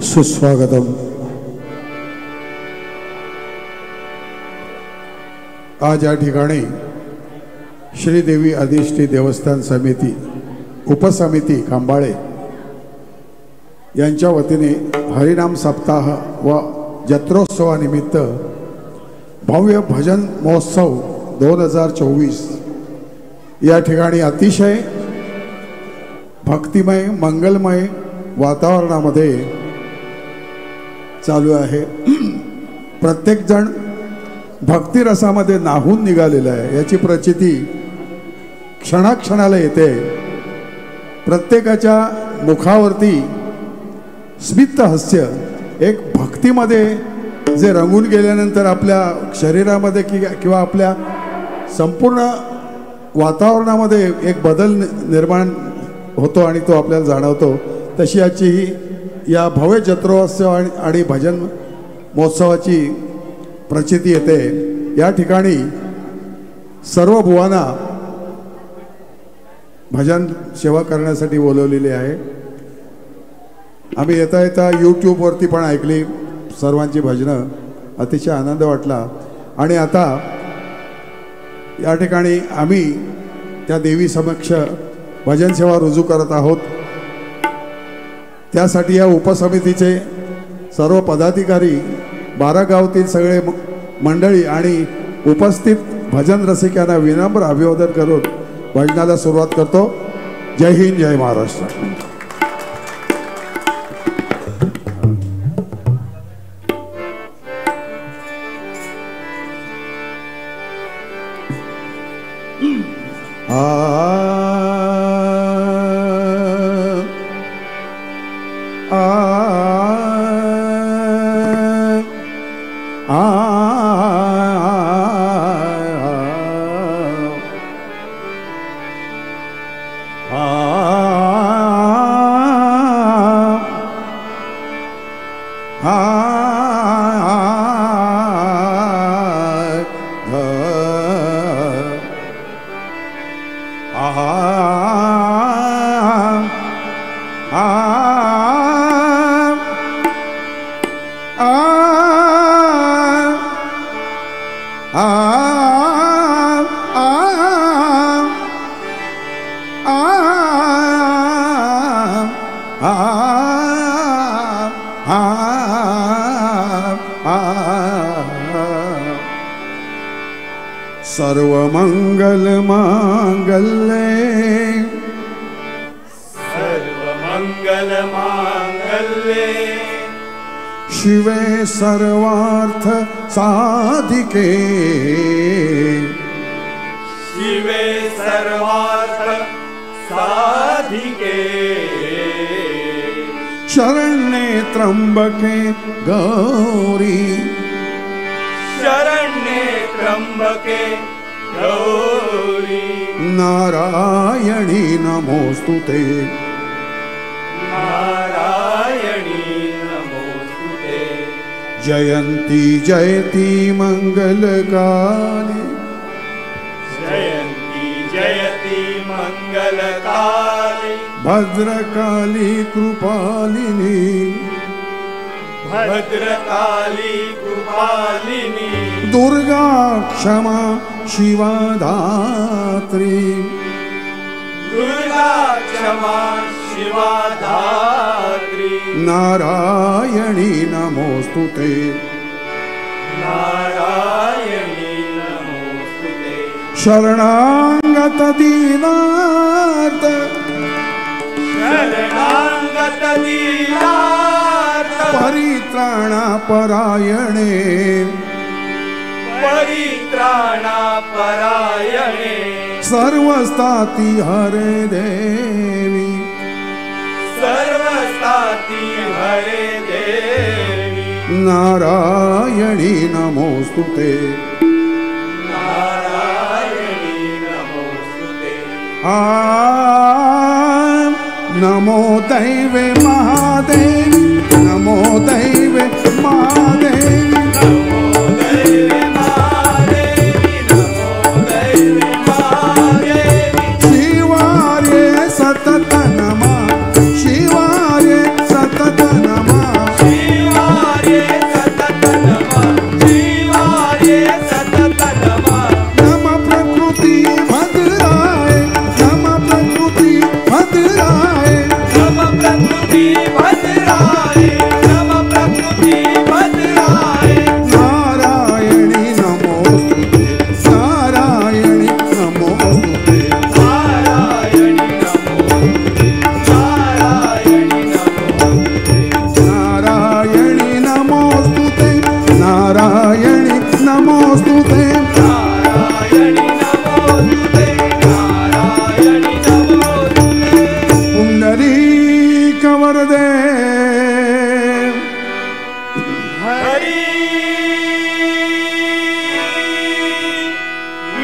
सुस्वागतम आज या ठिकाणी श्रीदेवी अधिष्ठी देवस्थान समिती उपसमिती खांबाळे यांच्या वतीने हरिनाम सप्ताह व जत्रोत्सवानिमित्त भव्य भजन महोत्सव 2024 या ठिकाणी अतिशय भक्तिमय मंगलमय वातावरणामध्ये चालू आहे. प्रत्येक जण भक्तिरसामध्ये नाहून निघालेला आहे याची प्रचिती क्षणाक्षणाला येते. प्रत्येकाच्या मुखावरती स्मित हास्य एक भक्तीमध्ये जे रंगून गेल्यानंतर आपल्या शरीरामध्ये किंवा आपल्या संपूर्ण वातावरणामध्ये एक बदल निर्माण होतो आणि तो आपल्याला जाणवतो. तशी आजची ही या भव्य जत्रोत्सव आणि भजन महोत्सवाची प्रचिती येते. या ठिकाणी सर्व बुवांना भजन सेवा करण्यासाठी बोलवलेली आहे. आम्ही येता येता यूट्यूबवरती पण ऐकली सर्वांची भजनं, अतिशय आनंद वाटला. आणि आता या ठिकाणी आम्ही त्या देवी समक्ष भजन सेवा रुजू करत आहोत. त्यासाठी या उपसमितीचे सर्व पदाधिकारी, 12 गावातील सगळे मंडळी आणि उपस्थित भजन रसिकांना विनम्र अभिवादन करून भजनाला सुरुवात करतो. जय हिंद, जय महाराष्ट्र. सर्वमंगल मांगल्ये सर्वमंगल मांगल्ये शिवे सर्वार्थ साधिके शिवे सर्वार्थ साधिके शरण्ये त्र्यंबके गौरी शरण्ये त्र्यंबके गौरी नारायणी नमोस्तुते नारायणी नमोस्तुते जयंती जयती मंगलकाली जयंती जयती मंगलकाली भद्रकाली कृपालिनी भद्रकाली कृपालिनी दुर्गा क्षमा शिवा धात्री दुर्गा क्षमा शिवा धात्री नारायणी नमोस्तुते नारायणी नमोस्तुते शरणागत दीनार्थ शरणागत दीनार्थ परित्राणा परायणे परित्राणा परायणे सर्वस्ताती हरे देवी सर्वस्ताती हरे देवी नारायणी नमोस्तुते नारायणी नमोस्तुते नमो दैवे महादेवी नमो दैवे महादेवी नमो दैवे महादेवी नमो दैवे महादेवी शिवार्ये सतत नमा शिवार्ये सतत नमा शिवार्ये सतत नमः शिवार्ये सतत नमः नम प्रकृति भद्राय नम प्रकृति भद्राय नम प्रकृति भद्राय नम प्रकृति भद्राय नारायणी नमोस्तुते नारायणी नमोस्तुते नारायणी नमोस्तुते नारायणी नमोस्तुते नारायणी नमोस्तुते नारायणी नमोस्तुते नारायणी नमोस्तुते नारायणी नमोस्तुते पुंडरीक वरदे हरी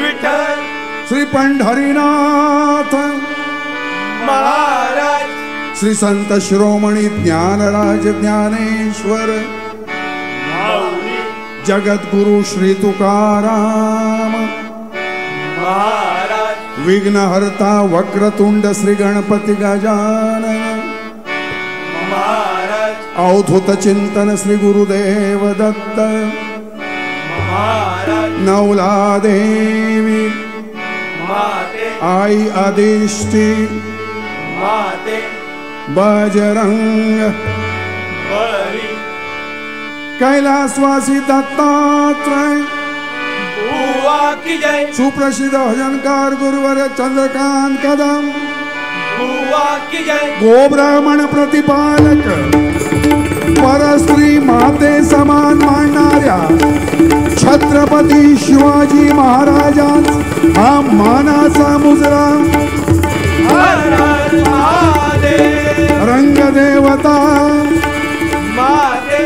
विठ्ठल श्री पंढरीनाथ महाराज श्री संत शिरोमणी ज्ञानराज ज्ञानेश्वर माऊली जगद्गुरु श्री तुकाराम महाराज विघ्नहर्ता वक्रतुंड श्री गणपती गजानन महाराज अवधूत चिंतन श्री गुरुदेव दत्त महाराज नवला देवी माते आई आदिष्टी माते बजरंग बरी कैलासवासी दत्तात्रय बुवा की जय सुप्रसिद्ध भजनकार गुरुवर चंद्रकांत कदम बुवा की जय गोब्राह्मण प्रतिपालक परस्त्री माते समान मानणाऱ्या छत्रपती शिवाजी महाराजांचा हा मानाचा मुजरा हर हर महादेव रंगदेवता माते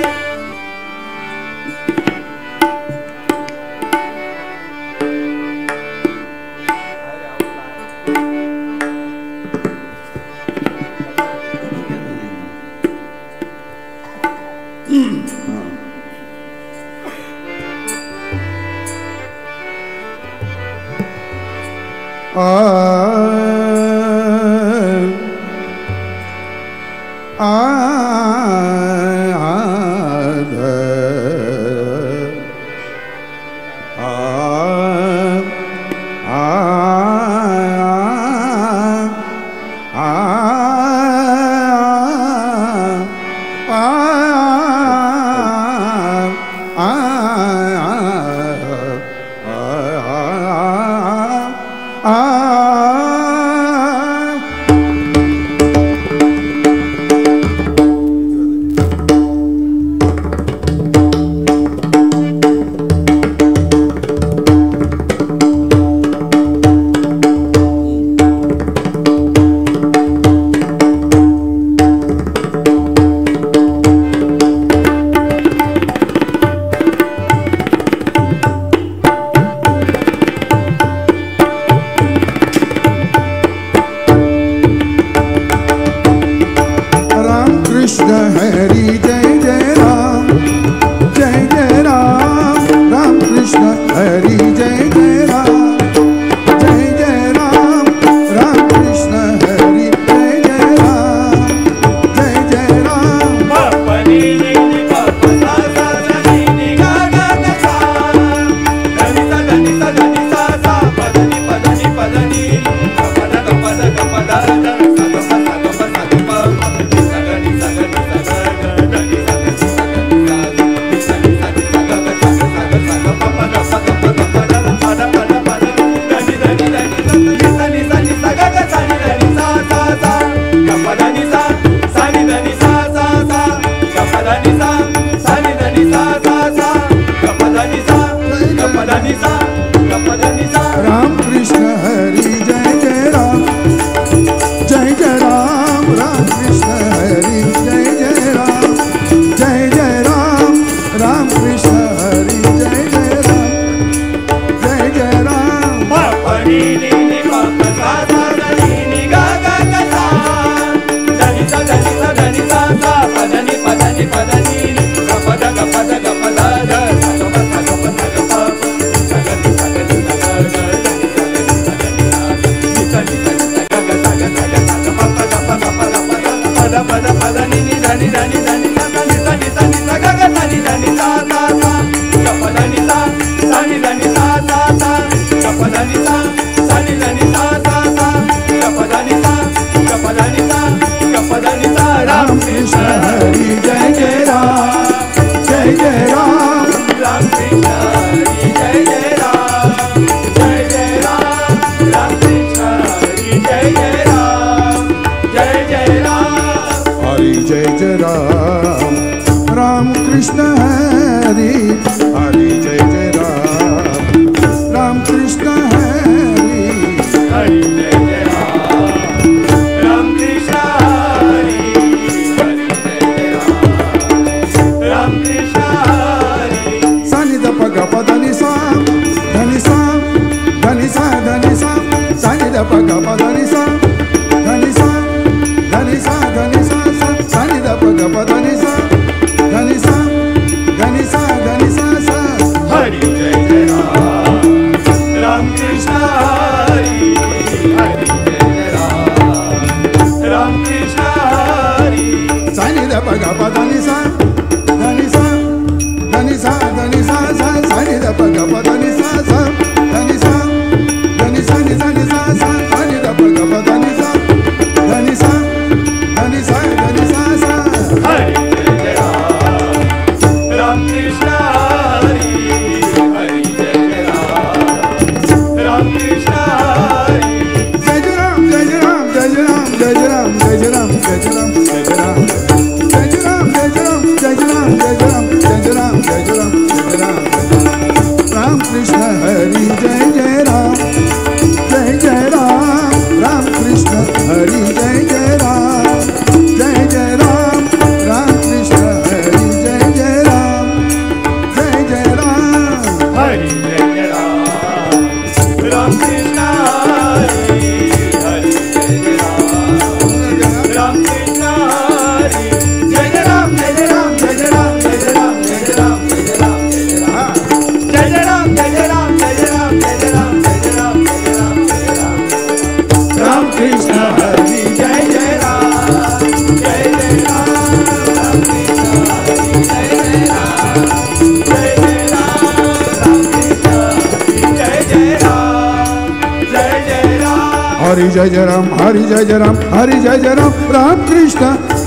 हरि जय जय राम, हरि जय जय राम, हरि जय जय राम, राम कृष्ण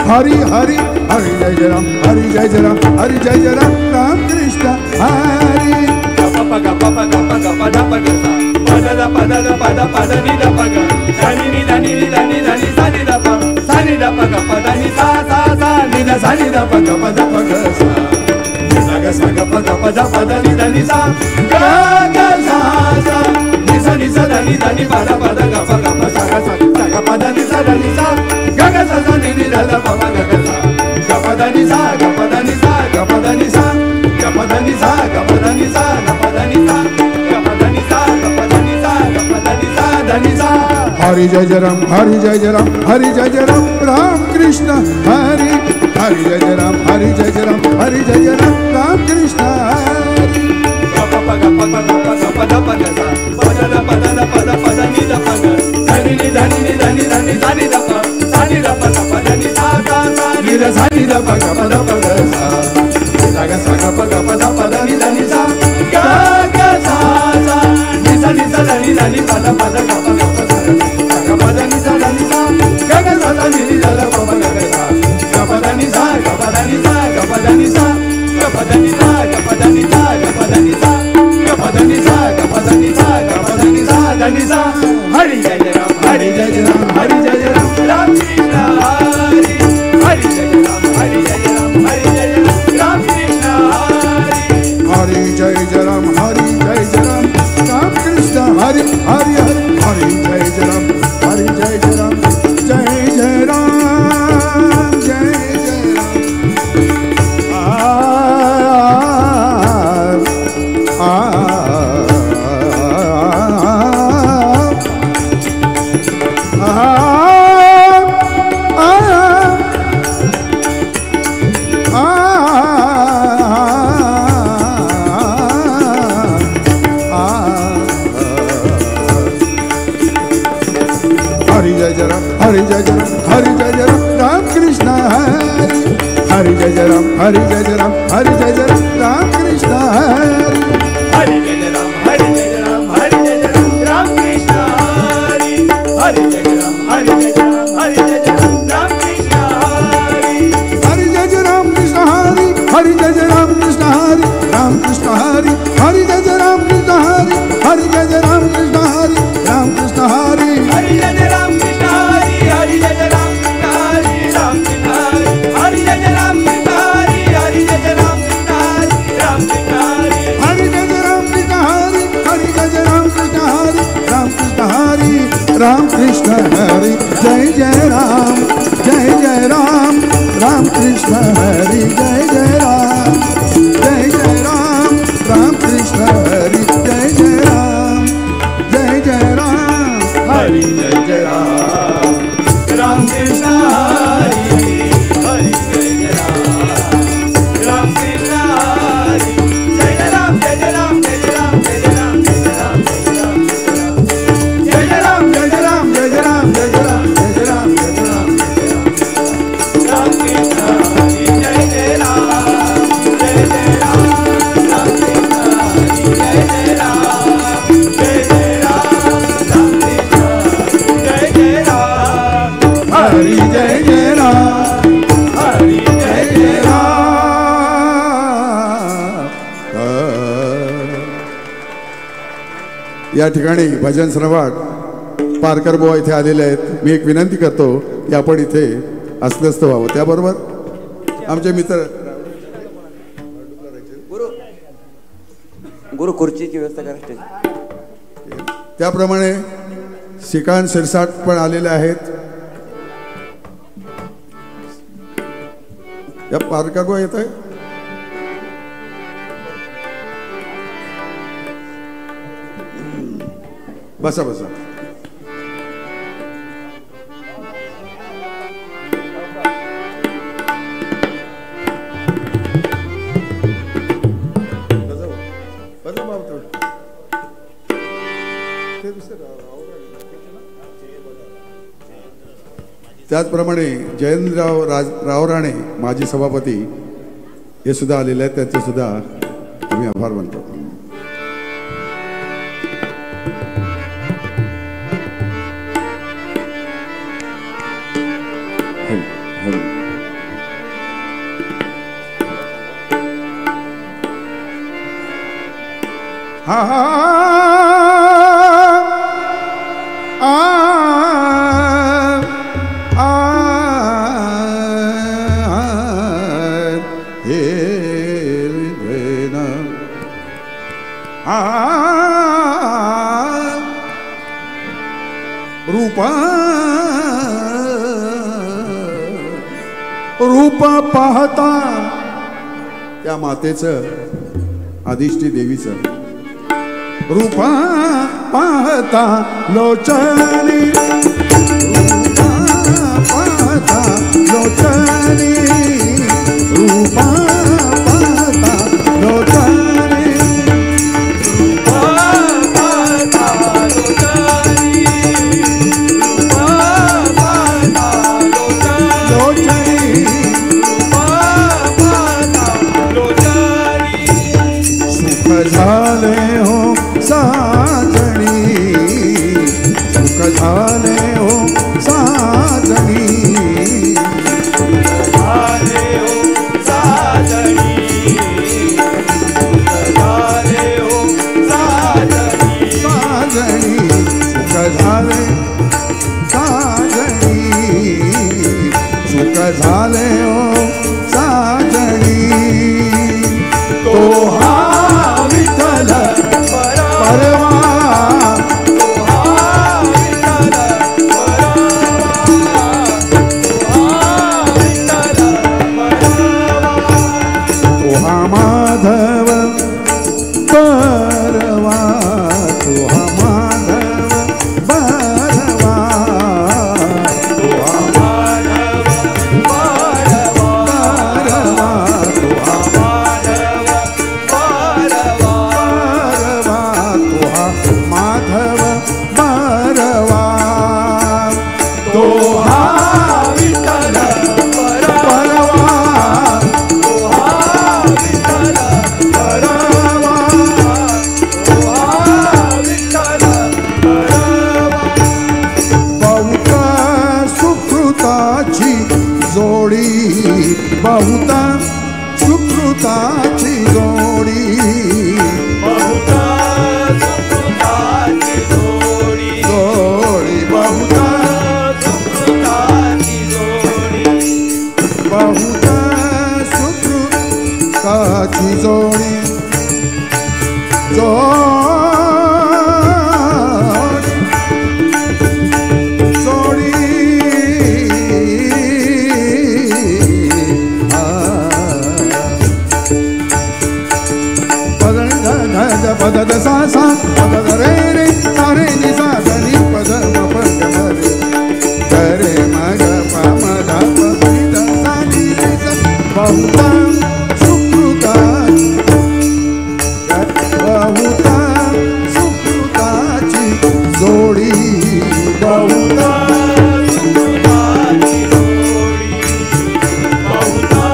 हरि हरि, हरि जय जय राम, हरि जय जय राम, हरि जय जय राम, राम कृष्ण हरि। दा पद द पद पद नि द पग धनी नि धनी नि धनी धनी सा नि द प सा नि द पग पद नि सा सा सा नि द सा नि द पग पद पग सा सा ग पद पद पद नि धनी सा ग ग सा सा नि सा धनी धनी पद पद ग प ग प सा ग सा ग पद नि सा धनी सा ग ग सा सा नि नि द द प प ग ग सा ग पद नि सा ग पद नि सा ग पद नि सा ग पद नि सा ग पद नि सा ग पद नि सा ग पद नि सा ग पद नि सा ग पद नि सा धनी सा हरि जय राम हरि जय राम हरि जय राम राम कृष्ण हरि हरि जय राम हरि जय राम हरि जय राम राम कृष्ण हरि ग प ग प ग प ग प द प ग सा पद द पद द पद पद नि द प ग धनी नि धनी नि धनी धनी सा नि द प सा नि द प ग पद नि सा सा सा नि द सा नि द प ग प द प ग सा सा ग सा ग प ग प द पद नि धनी सा ग ग सा सा नि सा धनी धनी पद पद ग प ग प सा ग पद नि सा धनी सा ग ग सा सा नि द द प प ग ग सा ग पद नि सा ग पद नि सा ग पद नि सा ग पद नि सा ग पद नि सा ग पद नि सा ग पद नि सा ग पद नि सा ग पद नि सा धनी सा हरि जय राम हरि जय राम हरि जय राम राम कृष्ण हरि हरि जय राम हरि जय राम हरि जय राम राम कृष्ण हरि हरि जय राम हरि जय राम राम कृष्ण हरि हरि हरि हरि जय राम हरि जय राम जय राम जय हरि जय राम हरि जय राम राम कृष्ण हरि हरि जय राम हरि जय राम हरि जय राम राम कृष्ण हरि हरि जय राम हरि जय राम हरि जय राम राम कृष्ण हरि हरि जय राम हरि जय राम हरि जय राम राम कृष्ण हरि हरि जय राम कृष्ण हरि हरि जय राम कृष्ण हरि राम कृष्ण हरि हरि जय राम कृष्ण हरि हरि जय राम कृष्ण हरि राम कृष्ण हरि हरि जय राम कृष्ण हरि हरि जय राम कृष्ण हरि राम कृष्ण हरि हरि जय राम कृष्ण हरि हरि जय राम कृष्ण हरि राम कृष्ण हरि हरि जय राम कृष्ण हरि हरि जय राम कृष्ण हरि राम कृष्ण हरि राम कृष्ण हरि जय राम राम कृष्ण हरि जय राम राम कृष्ण हरि जय राम हरि जय राम राम कृष्ण हरि हरि जय राम राम कृष्ण हरि जय राम जय राम जय राम जय राम जय राम जय राम जय राम जय राम जय राम जय राम जय राम राम कृष्ण हरि जय राम जय राम राम कृष्ण हरि जय राम जय राम हरि जय राम हरि जय राम या ठिकाणी भजन श्रवण पारकर बुवा इथे आलेले आहेत. मी एक विनंती करतो की आपण इथे असलस्त व्हावं. त्याबरोबर आमचे मित्र गुरु खुर्चीची व्यवस्था करा. त्याप्रमाणे श्रीकांत शिरसाट पण आलेले आहेत. या पारकर बुवा येत आहे. बसा बसा. त्याचप्रमाणे जयेंद्रराव राव राणे माजी सभापती हे सुद्धा आलेले आहेत. त्यांचे सुद्धा आम्ही आभार मानतो. हा रूप पाहता त्या मातेचं आदिष्टी देवीचं रूप पाहता लोचनी पाहता लोचनी रूप पाहता लोचनी रूप पाहता लोचनी रूप पाहता लोचनी सुख झाले हो साजणी सुख झाले हो साजणी झाले हो साजणी सुख झाले हो साजणी साजणी सुख झाले साजणी सुख झाले हो साजणी तो हा विठ्ठल परवा तो हा विठ्ठल परवा तो हा विठ्ठल परवा तो हा माधव परवा तो हा माधव परवा तो हा माधव परवा तो हा माधव परवा तो हा विठ्ठल परवा तो हा विठ्ठल परवा तो हा विठ्ठल परवा बहुता सुकृताची जोडी बहुता सुकृताची जोडी बहुता सुकृताची जोडी जोडी बहुता सुकृताची जोडी बहुता सुकृताची जोडी जोडी पद द सा सा पद द रे रे सा रे नि सा ध नि पद म प ग म रे ग रे म ग प म ध प म ध सा नि रे सा बहुता सुकृता बहुता सुकृताची जोडी बहुता सुकृताची जोडी बहुता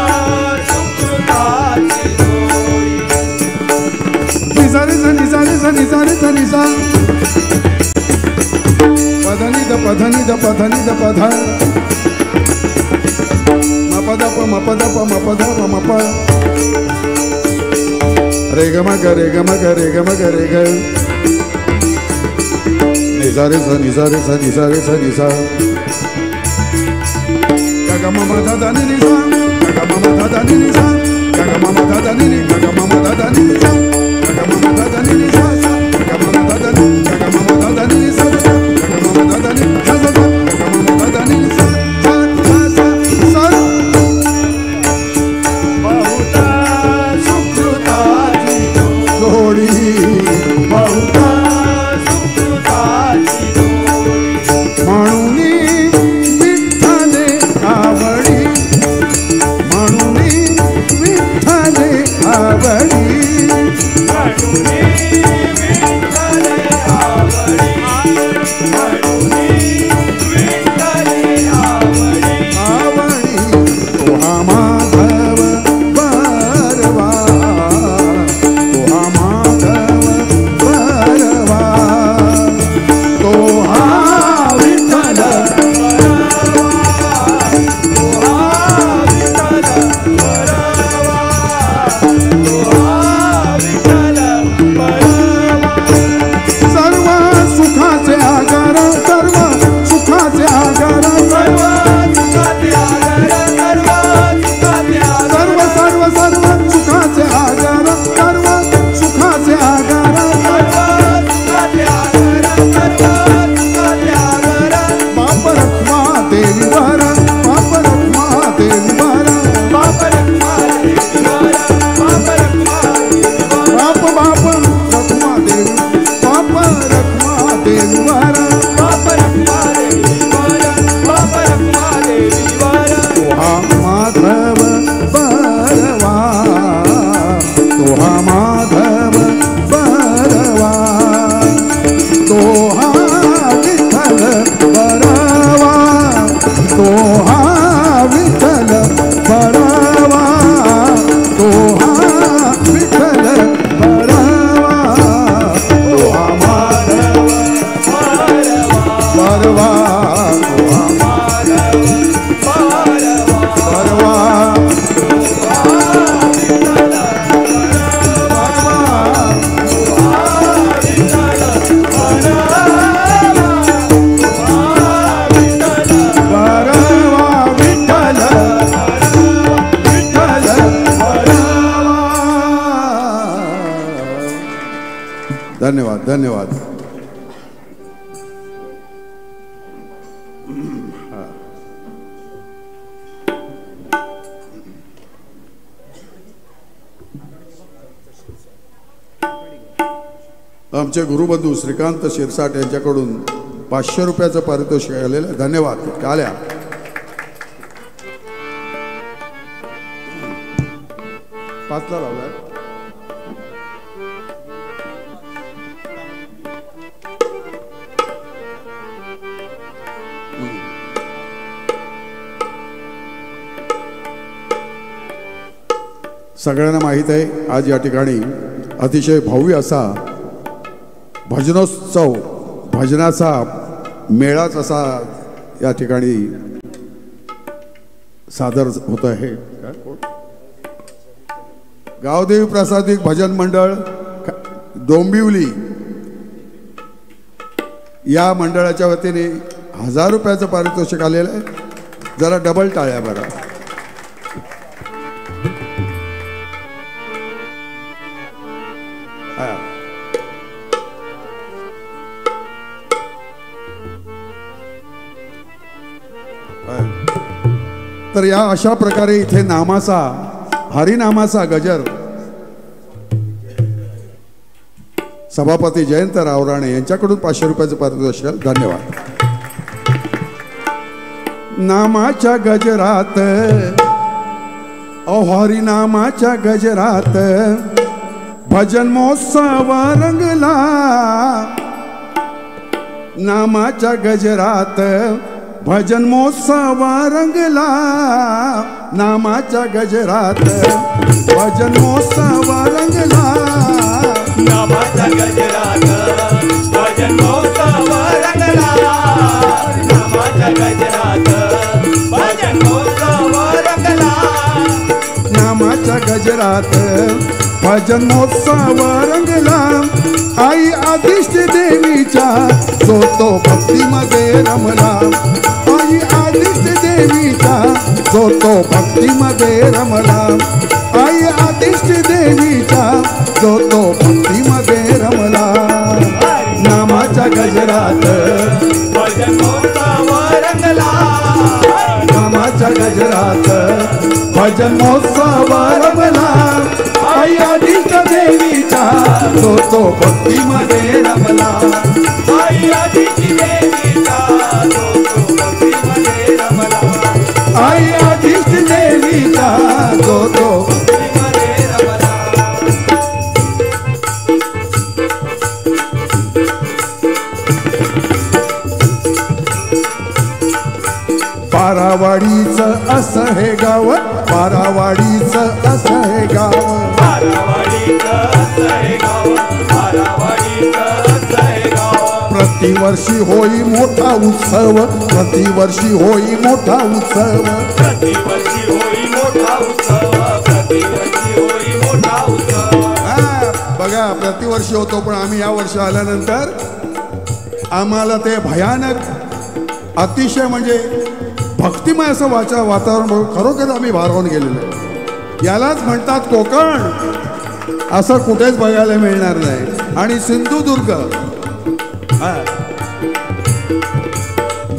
सुकृताची जोडी नि सा रे सा नि सा रे सा नि सा पधनी द पधनी द पधनी द पध म पद प म पद प म पद प म प रे ग म ग रे ग म ग रे ग म ग रे ग नि सा रे सा नि सा रे सा नि सा रे सा नि सा ग ग म म ध ध नि नि सा ग ग म म ध ध नि नि सा ग ग म म ध ध नि नि ग ग म म ध ध नि नि सा ग ग म म ध ध नि नि सा सा ग ग म म ध ध नि ग ग म म ध ध नि नि सा सा ग ग म म ध ध नि सा सा ग ग म म ध ध नि नि सा सा सा सा बहुता सुकृताची जोडी बहुता सुकृताची जोडी म्हणून विठ्ठले आवडी म्हणून विठ्ठले आवडी म्हणून धन्यवाद धन्यवाद. आमचे गुरुबंधू श्रीकांत शिरसाट यांच्याकडून 500 रुपयाचं पारितोषिक आलेलं आहे. धन्यवाद. काल्या पाचला लावलाय. सगळ्यांना माहीत आहे आज या ठिकाणी अतिशय भव्य असा भजनोत्सव, भजनाचा मेळाच असा या ठिकाणी सादर होत आहे. गावदेवी प्रासादिक भजन मंडळ डोंबिवली या मंडळाच्या वतीने 1000 रुपयाचं पारितोषिक आलेलं आहे. जरा डबल टाळ्या बघा. तर या अशा प्रकारे इथे नामाचा, हरिनामाचा गजर सभापती जयंत रावराणे यांच्याकडून 500 रुपयाचं पारितोषिक. धन्यवाद. नामाच्या गजरात, हरिनामाच्या गजरात भजन महोत्सव रंगला. नामाच्या गजरात भजन महोत्सव रंगला. नामाच्या गजरात भजन महोत्सव रंगला. नामाच्या गजरात भजन महोत्सव रंगला. नामाच्या गजरात भजन महोत्सव रंगला. नामाच्या गजरात भजन महोत्सव रंगला. आई आदिष्ट देवीच्या जो तो भक्तीमध्ये रमला. आई आदिष्ट देवीच्या जो तो भक्तीमध्ये रमला. आई आदिष्ट देवीच्या जो तो भक्तीमध्ये रमला. नामाच्या गजरात भजन महोत्सव रंगला. नामाच्या गजरात भजन महोत्सव रमला. आई आदिष्ट देवीच्या जो तो भक्तीमध्ये रमला. आई आदिष्ट देवीच्या जो तो भक्तीमध्ये रमला. आई आदिष्ट देवीच्या जो तो भक्तीमध्ये रमला. बारावाडीचं असं हे गाव, बारावाडीचं असं हे गाव. बारावाडीचं असं हे गाव, बारावाडीचं असं हे गाव. प्रतिवर्षी होई मोठा उत्सव, प्रतिवर्षी होई मोठा उत्सव. प्रतिवर्षी होई मोठा उत्सव, प्रतिवर्षी होई मोठा उत्सव. बघा प्रतिवर्षी होतो, पण आम्ही या वर्षी आल्यानंतर आम्हाला ते भयानक अतिशय म्हणजे भक्तिमय असं वातावरण बघून खरोखर आम्ही भारावून गेलेलो आहे. यालाच म्हणतात कोकण. असं कुठेच बघायला मिळणार नाही. आणि सिंधुदुर्ग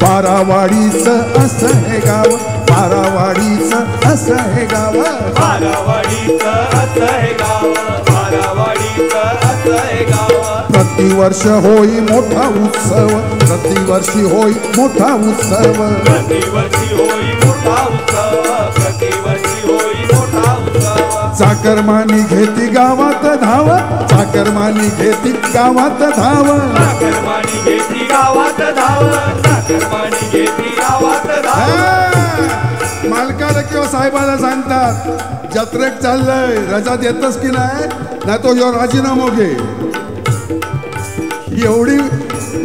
बारावाडीचं असं हे गाव, बारावाडीचं असं हे गाव. बारावाडीचं असं हे गाव, बारावाडीचं असं हे गाव. प्रतिवर्ष होई मोठा उत्सव, प्रतिवर्षी होई मोठा उत्सव. प्रतिवर्षी होई मोठा उत्सव, प्रतिवर्षी होई मोठा उत्सव. चाकरमानी घेती गावात धाव, चाकरमानी घेती गावात धाव. चाकरमानी घेती गावात धाव, चाकरमानी घेती गावात धाव. मालकाला किंवा साहेबाला सांगतात जत्रेक चाललंय, रजा देतच की नाही, नाही तो ह्यो राजीनामा घे.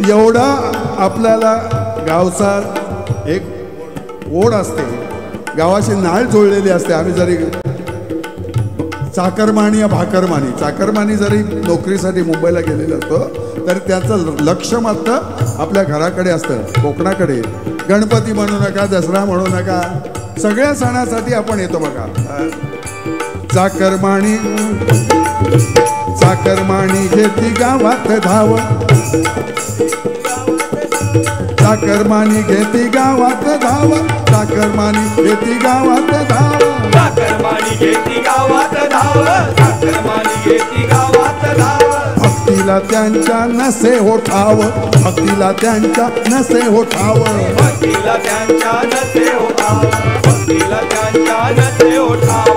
एवढा आपल्याला गावचा एक ओढ असते, गावाची नाळ जोडलेली असते. आम्ही जरी चाकरमानी या भाकरमानी, चाकरमानी जरी नोकरीसाठी मुंबईला गेलेलं असतं तरी त्याचं लक्ष मात्र आपल्या घराकडे असतं, कोकणाकडे. गणपती म्हणू नका, दसरा म्हणू नका, सगळ्या सणासाठी आपण येतो बघा. चाकरमानी चाकरमानी घेती गावात धाव, चाकरमानी घेती गावात धाव, चाकरमानी घेती गावात धाव, चाकरमानी घेती गावात धाव, चाकरमानी घेती गावात धाव. भक्तीला त्यांच्या नसे होठाव, भक्तीला त्यांच्या नसे होठाव, भक्तीला त्यांच्या नसे होठाव, भक्तीला त्यांच्या नसे होठाव.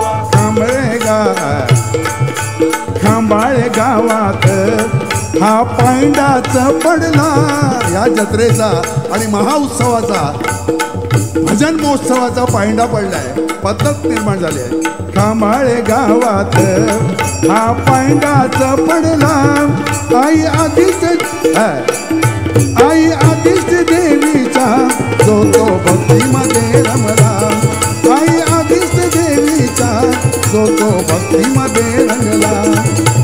खांबाळे गावात हा पांडाच पडला. या जत्रेचा आणि महाउत्सवाचा, भजन महोत्सवाचा पांडा पडलाय, पद्धत निर्माण झाली आहे. खांबाळे गावात हा पांडाच पडला. आई आदिष्ट देवीचा जो तो भक्तीमध्ये रमला, आई आदिष्ट देवीचा जो तो भक्तीमध्ये रंगला,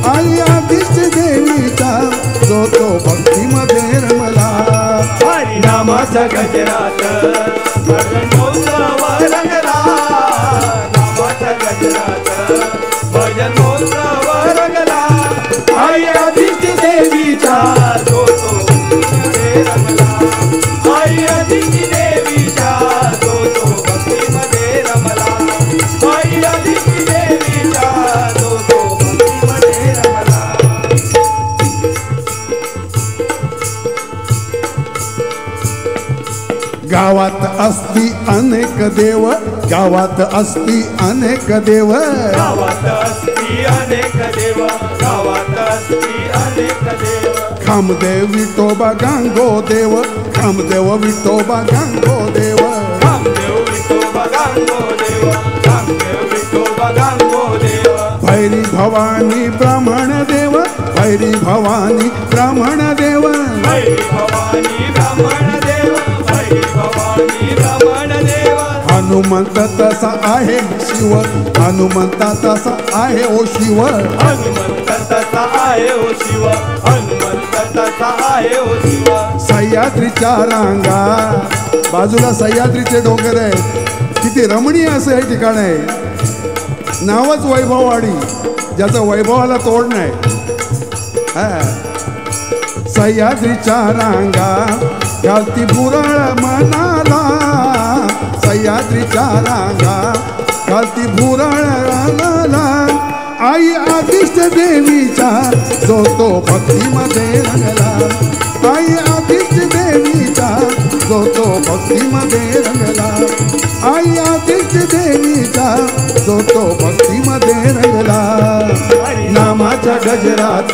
आई आदिष्ट देवीचा जो तो भक्तीमध्ये रमला. हरिनामाच्या गजरात भजन महोत्सव रंगला, नामाच्या गजरात भजन महोत्सव रंगला. आई आदिष्ट देवीचा जो तो भक्तीमध्ये रमला, आई आदिष्ट देवीचा जो तो भक्तीमध्ये रमला, आई आदिष्ट देवीचा जो तो भक्तीमध्ये रमला. गावात असती अनेक देव, गावात असती अनेक देव, गावात असती अनेक देव, गावात असती अनेक देव. खामदेव विठोबा गांगो देव, खामदेव विठोबा गांगो देव, खामदेव विठोबा गांगो देव, खामदेव विठोबा गांगो देव. भैरी भवानी ब्राह्मण देव, भैरी भवानी ब्राह्मण देव, भैरी भवानी ब्राह्मण देव, भैरी भवानी ब्राह्मण देव. हनुमंत तसा आहे शिव, हनुमंता तसा आहे ओ शिव, हनुमंत तसा आहे ओ शिव, हनुमंत तसा आहे ओ शिव. सह्याद्रीच्या रांगा, बाजूला सह्याद्रीचे डोंगर आहेत, किती रमणीय असं हे ठिकाण आहे. नावच वैभववाडी, ज्याचं वैभवाला तोड नाही. सह्याद्रीच्या रांगा घालती भुरळ मनाला, सह्याद्रीच्या रांगा घालती भुरळ मनाला. आई आदिष्ट देवीचा जो तो भक्तीमध्ये रंगला, आई आदिष्ट देवीचा जो तो भक्तीमध्ये रंगला, आई आदिष्ट देवीचा जो तो भक्तीमध्ये रंगला. नामाच्या गजरात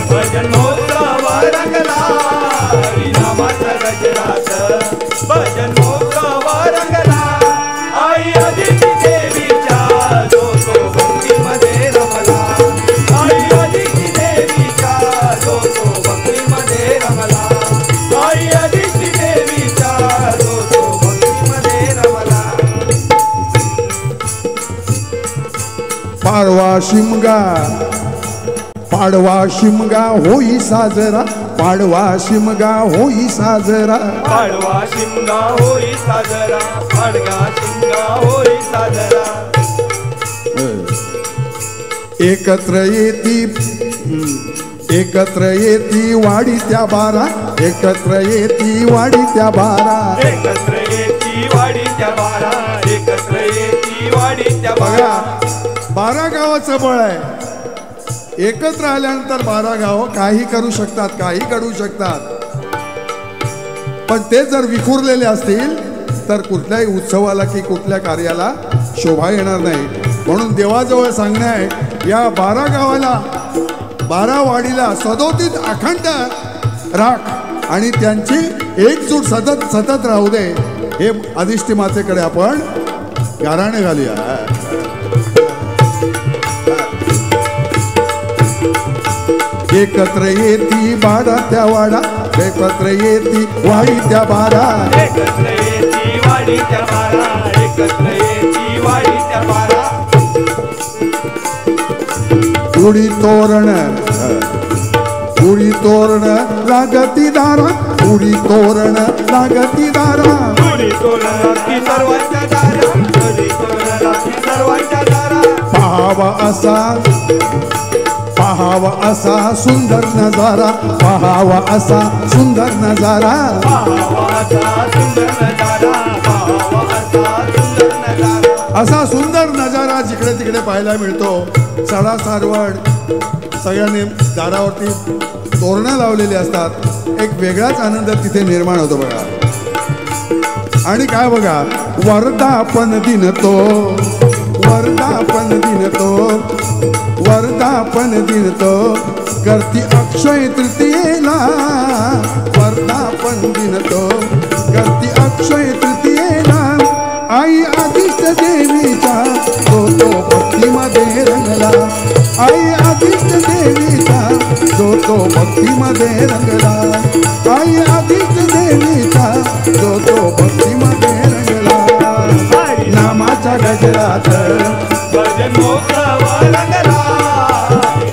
भजन महोत्सव रंगला, हरिनामाच्या गजरात भजन महोत्सव रंगला. आई आदिष्ट देवीचा जो तो भक्तीमध्ये रमला, आई आदिष्ट देवीचा जो तो भक्तीमध्ये रमला, आई आदिष्ट देवीचा जो तो भक्तीमध्ये रमला. पाडवा शिमगा, पाडवा शिमगा होई साजरा, पाडवा शिमगा होई साजरा, पाडवा शिमगा होई साजरा, पाडवा शिमगा होई साजरा. एकत्र येती, एकत्र येती वाडी त्या बारा, एकत्र येती वाडी त्या बारा, एकत्र येती वाडी त्या बारा, एकत्र येती वाडी त्या बघा. 12 गावाचं बळ आहे. एकत्र आल्यानंतर 12 गाव काही करू शकतात, काही घडू शकतात. पण ते जर विखुरलेले असतील तर कुठल्याही उत्सवाला की कुठल्या कार्याला शोभा येणार नाही. म्हणून देवाजवळ सांगणं आहे, या 12 गावाला, 12 वाडीला सदोदित अखंड राख आणि त्यांची एकजूट सतत सतत राहू दे, हे अधिष्ठी मातेकडे आपण गाराणे घालूया. एकत्र येती बाडा त्या वाडा, एकत्र येती वाढीच्या बारा, एकत्र येती वाढीच्या बारा, एकत्र येती वाढीच्या बारा. उडी तोरण उडी तोरण लागती दारा, उडी तोरण लागती दारा, उडी तोरण लागती सर्वांच्या दारा, उडी तोरण लागती सर्वांच्या दारा. पाहावा असा सुंदर नजारा, पाहावा असा सुंदर नजारा, पाहावा असा सुंदर नजारा, पाहावा असा सुंदर नजारा. असा सुंदर नजारा जिकडे तिकडे पाहायला मिळतो. सडा सारवड सगळ्यांनी दारावरती तोरणं लावलेली असतात. एक वेगळाच आनंद तिथे निर्माण होतो बघा. आणि काय बघा, वर्धापन दिन तो, वर्धापन दिन तो, वर्धापन दिन तो करती अक्षय तृतीयेला, वर्धापन दिन तो करती अक्षय तृतीयेला. आई आदिष्ट देवीचा तो भक्तीमध्ये रंगला, आई आदिष्ट देवीचा तो भक्तीमध्ये रंगला, आई आदिष्ट देवीचा तो भक्तीमध्ये रंगला. नामाच्या गजरात भजन मोक्षव रंगला,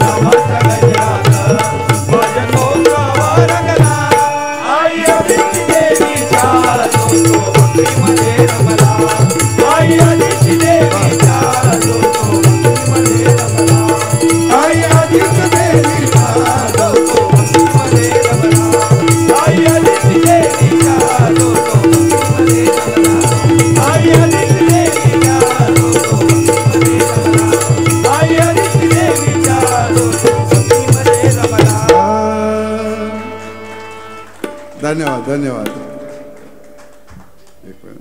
नामाच्या गजरात भजन मोक्षव रंगला. आई आदित्य देवीचा तो भक्तीमध्ये रमला, आई आदित्य देवीचा तो भक्तीमध्ये रमला, आई आदित्य देवीचा तो भक्तीमध्ये रमला, आई आदित्य देवीचा तो भक्तीमध्ये रमला, आई आदित्य देवीचा तो भक्तीमध्ये रमला, आई आदित्य देवीचा तो भक्तीमध्ये रमला. धन्यवाद धन्यवाद. एक वेळ.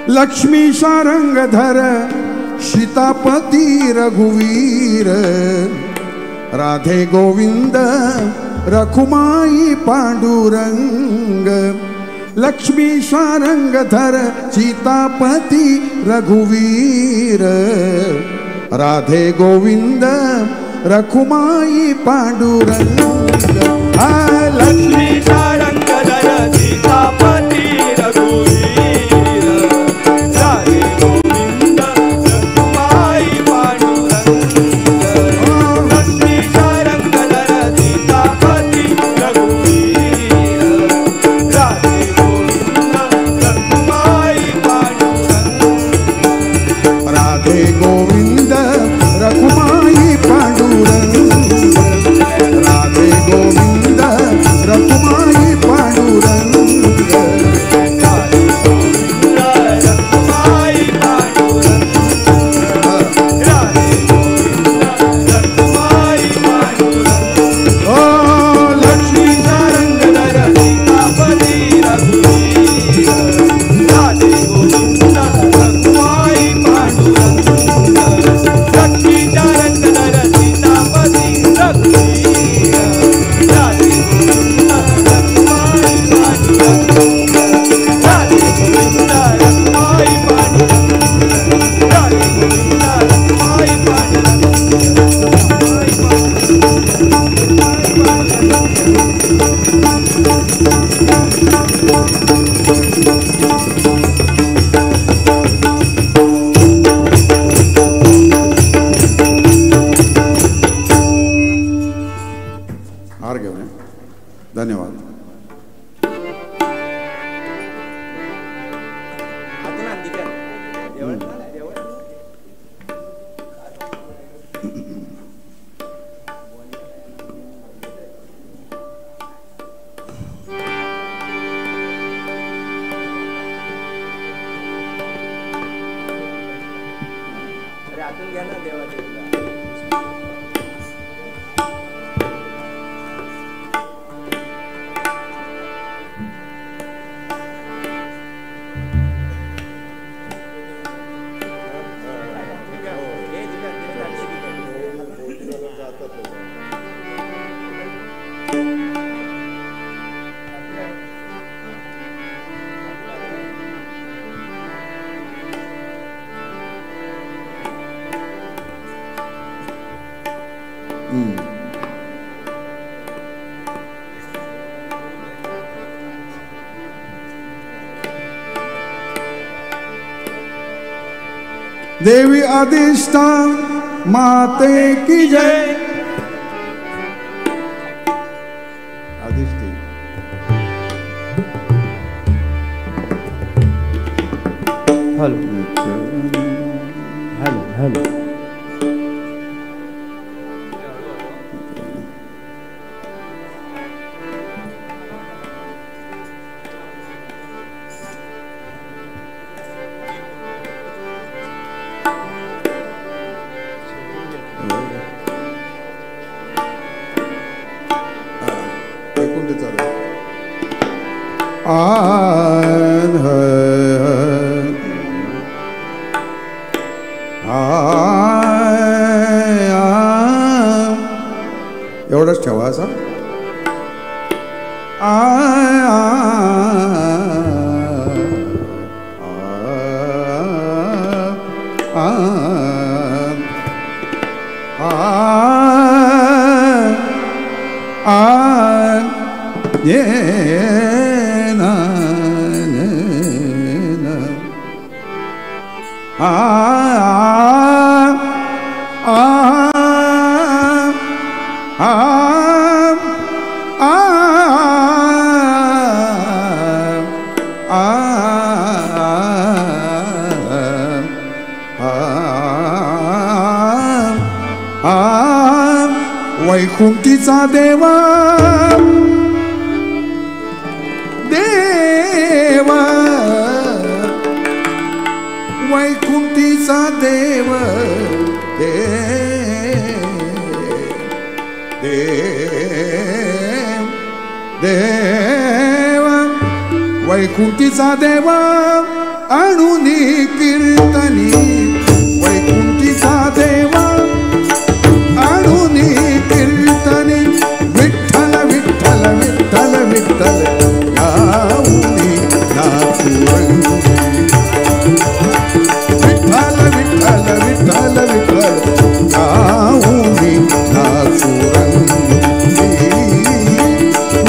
लक्ष्मी शारंगधर सीतापती रघुवीर, राधे गोविंद रखुमाई पांडुरंग. लक्ष्मी शारंगधर सीतापती रघुवीर, राधे गोविंद रखुमाई पांडुरंग. लक्ष्मी शारंगधर सीतापती रघुवीर, राधे गोविंद रखुमाई पांडुरंग. लक्ष्मी शारंगधर सीतापती रघुवीर, राधे गोविंद रखुमाई पांडुरंग. राधे गोविंद रखुमाई पांडुरंग, राधे गोविंद रखुमाई पांडुरंग. हार घेऊन या. धन्यवाद. आतून घ्या ना देवाचे. देवी अधिष्ठान माते की जय. अधिष्ठी हॅलो हॅलो हॅलो. ऐकून ते चालू. आन एवढंच ठेवा असा. वैकुंठीचा देवा देवा वैकुंठीचा देव देव वैकुंठीचा देवा आणुनी कीर्तनी वैकुंठीचा देवा आणुनी कीर्तनी विठ्ठल विठ्ठल विठ्ठल विठ्ठल गाऊनी नाचुरंगी विठ्ठल विठ्ठल विठ्ठल विठ्ठल गाऊनी नाचुरंगी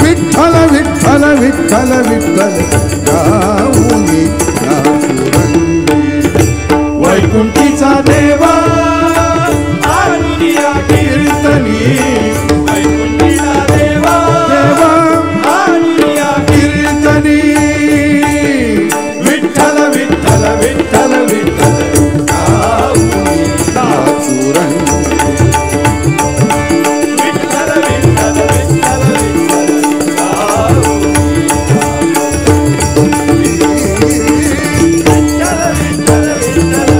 विठ्ठल विठ्ठल विठ्ठल विठ्ठल गाऊनी नाचुरंगी वैकुंठीचा देवा कीर्तनी वैकुंठीचा देवा देवा आणिया कीर्तनी विठ्ठल विठ्ठल विठ्ठल विठ्ठल गाऊनी नाचुरंगी विठ्ठल विठ्ठल विठ्ठल विठ्ठल गाऊनी विठ्ठल विठ्ठल विठ्ठल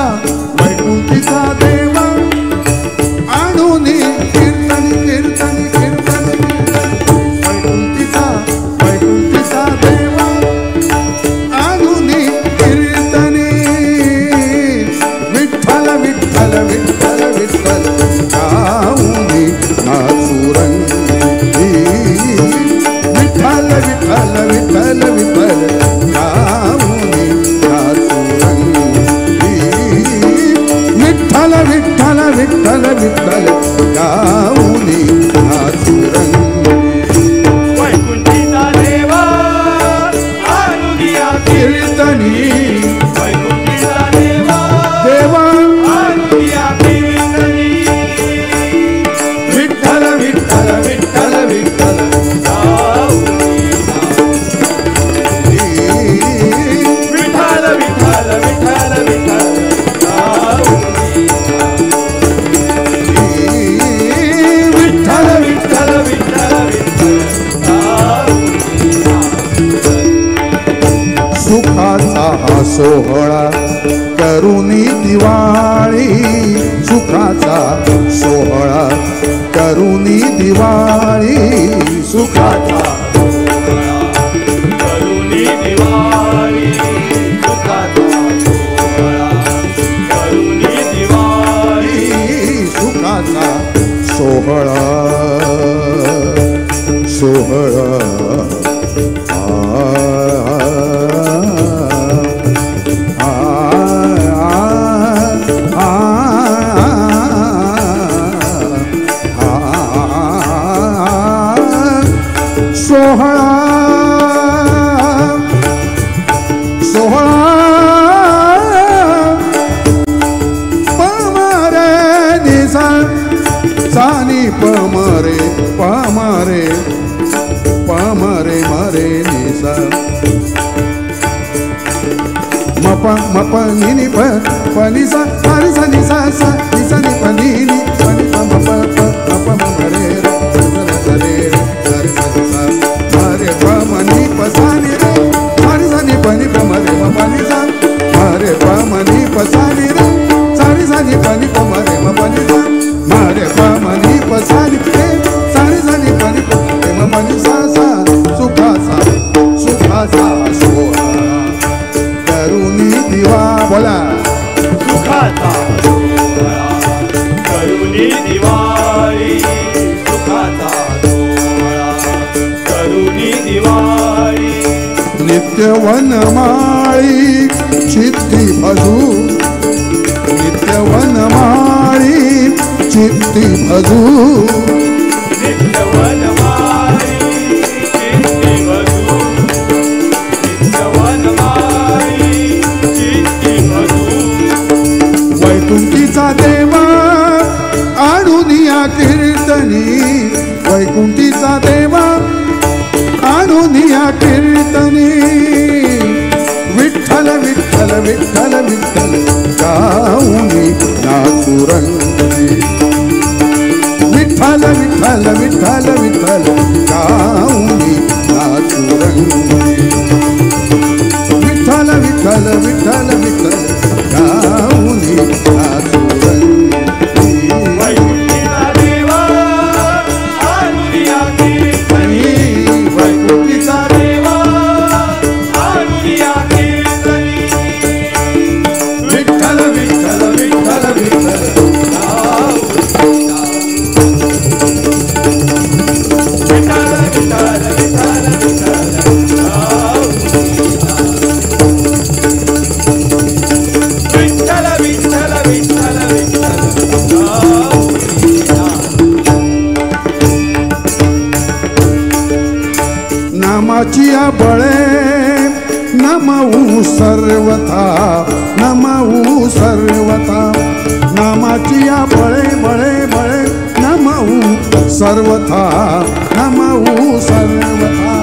वैकुंठीचा देवा आणुनी कीर्तनी कीर्तनी कीर्तनी वैकुंठीचा देवा आणुनी कीर्तनी विठ्ठल विठ्ठल विठ्ठल विठ्ठल गाऊनी नाचुरंगी विठ्ठल विठ्ठल विठ्ठल विठ्ठल गाऊनी नाचुरंगी विठ्ठल विठ्ठल विठ्ठल विठ्ठल गाऊनी नाचुरंगी वैकुंठीचा देवा आणुनिया कीर्तनी वैकुंठीचा देवा देवा आणुनिया कीर्तनी विठ्ठल विठ्ठल विठ्ठल विठ्ठल गाऊनी विठ्ठल विठ्ठल विठ्ठल विठ्ठल सुखाचा हा सोहळा करुणी दिवाळी सुखाचा सोहळा करुणी दिवाळी सुखाचा सोहळा करुणी दिवाळी सुखाचा सोहळा करुणी दिवाळी सुखाचा सोहळा सोहळा सोहळा पमारे निसा सानी पमारे पमारे पमारे मारे निसा मप मप नि प नि सा रे सा नि सा सा नि सा नि प नि प मप प मप मरे रे रे रे सा सा मारे प म नि प सा नि रे सा रे सा नि प नि प मरे म प नि सा मारे प म नि प सा नि रे सा रे सा नि प नि प मरे म प नि सा मारे प म नि प सा नि रे सा रे सा नि प नि प मरे म प नि सा सा सुखा सा सोहळा करुणी दिवा बोला सुखाचा सोहळा करुणी दिवाळी सुखाचा सोहळा करुणी दिवाळी नित्य वनमाळी चित्ती भजू नित्य वनमाळी चित्ती भजू नित्य वनमाळी चित्ती भजू नित्य वनमाळी चित्ती भजू वैकुंठीचा देवा आणून या कीर्तनी वैकुंठीचा देवा आणून या कीर्तनी विठ्ठल विठ्ठल विठ्ठल विठ्ठल गाऊनी नाचुरंगी विठ्ठल विठ्ठल विठ्ठल विठ्ठल गाऊनी नाचुरंगी विठ्ठल विठ्ठल विठ्ठल विठ्ठल गाऊनी नाचुरंगी वैकुंठीचा देवा आणून या कीर्तनी वैकुंठीचा देवा आणून या कीर्तनी विठ्ठल विठ्ठल विठ्ठल विठ्ठल नामाची बळे नमऊ सर्वथा नमऊ सर्वथा नामाची बळे बळे बळे नमऊ सर्वथा नमऊ सर्वथा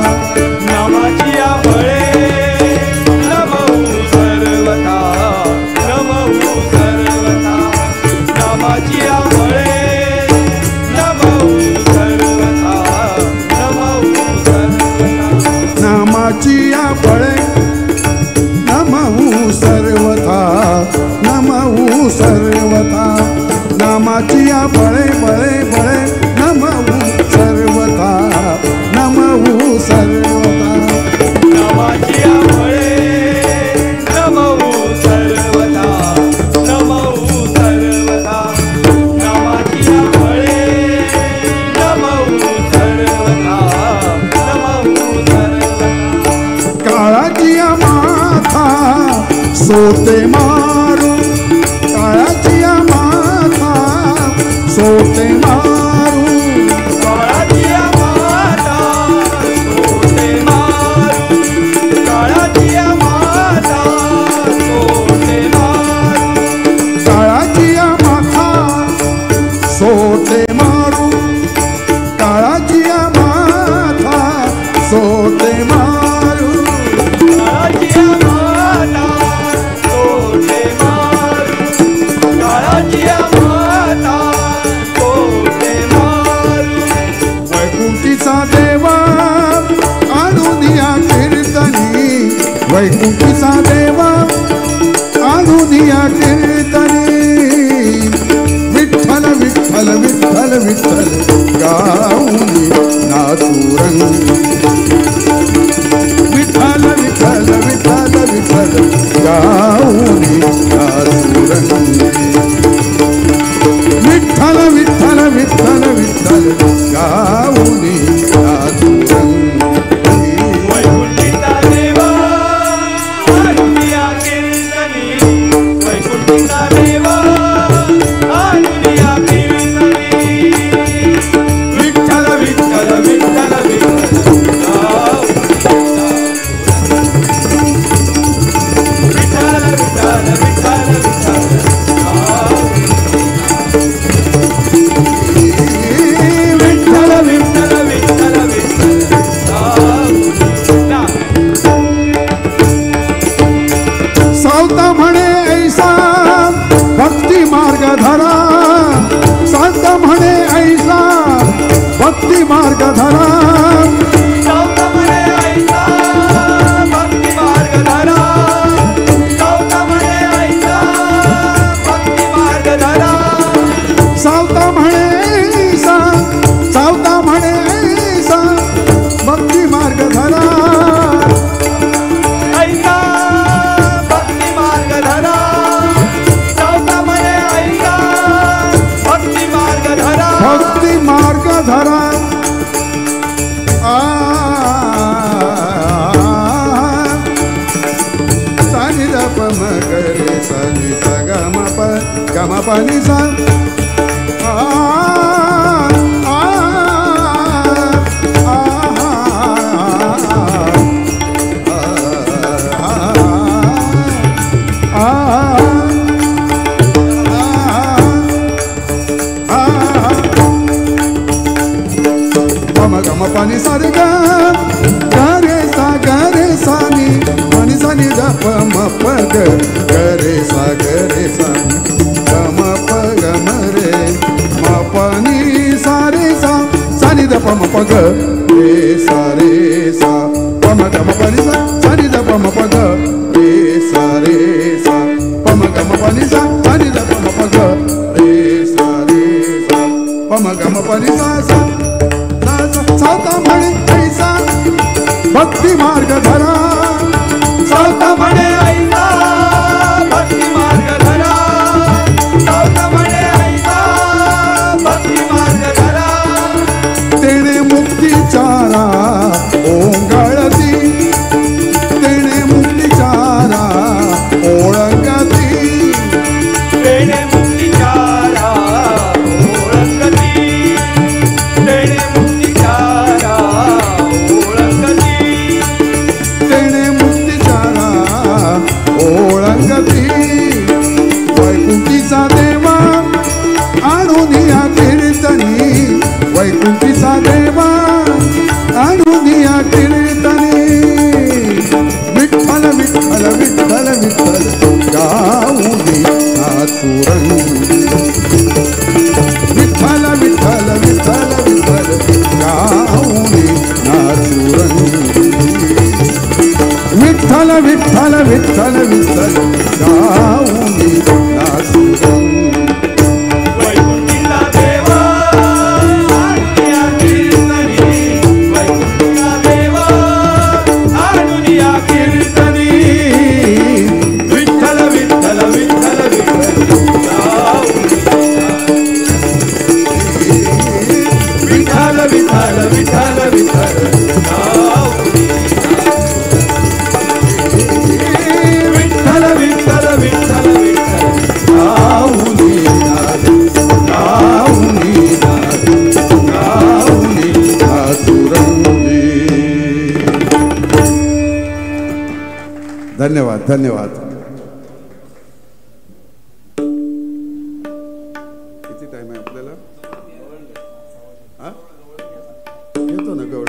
नामाची बळे नमऊ सर्वथा नमऊ सर्वथा नामाची बळे नमऊ सर्वथा नमऊ सर्वथा नामाची बळे नमऊ सर्वथा नमऊ सर्वथा नामाची बळे बळे बळे नमऊ सर्वथा नमऊ सर्वथा नामाची बळे नमऊ सर्वथा नमऊ सर्वथा नामाची बळे नमऊ सर्वथा नमऊ सर्वथा काळाची माथा सोते मारू काळाची माथा सोते मारू काळाची माता सोते मारू काळाची माता सोते मारू काळाची माथा सोते मारू काळाची माथा सोते मारू काळाची माता सोते मारू काळाची माता सोते मारू वैकुंठीचा देवा आणून या कीर्तनी वैकुंठीचा देवा आणून या कीर्तनी विठ्ठल विठ्ठल विठ्ठल विठ्ठल गाऊनी नाचुरंगी विठ्ठल विठ्ठल विठ्ठल विठ्ठल गाऊनी नाचुरंगी विठ्ठल विठ्ठल विठ्ठल विठ्ठल गाऊनी नाचुरंगी वैकुंठीचा देवा आणून या कीर्तनी वैकुंठीचा देवा आणून या कीर्तनी विठ्ठल विठ्ठल विठ्ठल विठ्ठल भक्ती मार्ग धरा सावता म्हणे सावता म्हणे भक्ती मार्ग धरा ऐसा भक्ती मार्ग धरा सावता म्हणे ऐसा भक्ती मार्ग धरा भक्ती मार्ग धरा सानी द प म ग रे सानी सा ग म प ग म प नि सा pani sa re ga re sa ni pani sa ni da pa ma pa ga re sa ga ma pa ga ma re ma pa ni sa ni da pa ma pa ga re sa pa ma ga ma pa ni sa ni da pa ma pa ga re sa pa ma ga ma pa ni sa ni da pa ma pa ga re sa pa ma ga ma pa ni sa सावता म्हणे ऐसा भक्ती मार्ग धरा सावता म्हणे ऐसा भक्ती मार्ग धरा सावता म्हणे ऐसा भक्ती मार्ग धरा तेणे मुक्तीचारा ओंगळती तेणे मुक्तीचारा ओळंगती तेणे मुक्तीचारा ओळंगती तेणे वैकुंठीचा देवा आणून या कीर्तनी वैकुंठीचा देवा आणून या कीर्तनी विठ्ठल विठ्ठल विठ्ठल विठ्ठल गाऊनी नाचुरंगी विठ्ठल विठ्ठल विठ्ठल विठ्ठल गाऊनी नाचुरंगी विठ्ठल विठ्ठल विठ्ठल विठ्ठल गाऊनी नाचुरंगी वैकुंठीचा देवा आणून या कीर्तनी वैकुंठीचा देवा आणून या कीर्तनी विठ्ठल विठ्ठल विठ्ठल विठ्ठल गाऊनी विठ्ठल विठ्ठल विठ्ठल विठ्ठल गाऊनी विठ्ठल विठ्ठल विठ्ठल विठ्ठल गाऊनी गाऊनी गाऊनी नाचुरंगी. धन्यवाद धन्यवाद. किती टाइम आहे आपल्याला? येतो ना गवळ.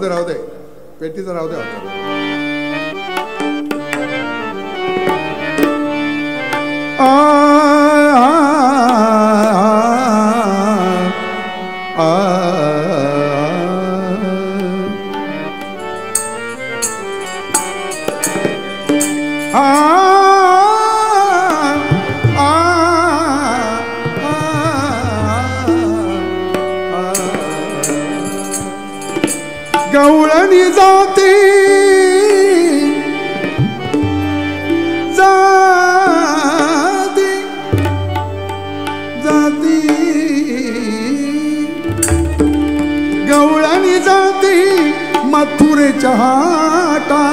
राहू दे पेटीचं राहू दे आता. गवळणी जाती जाती जाती गवळणी जाती मथुरेच्या हाटा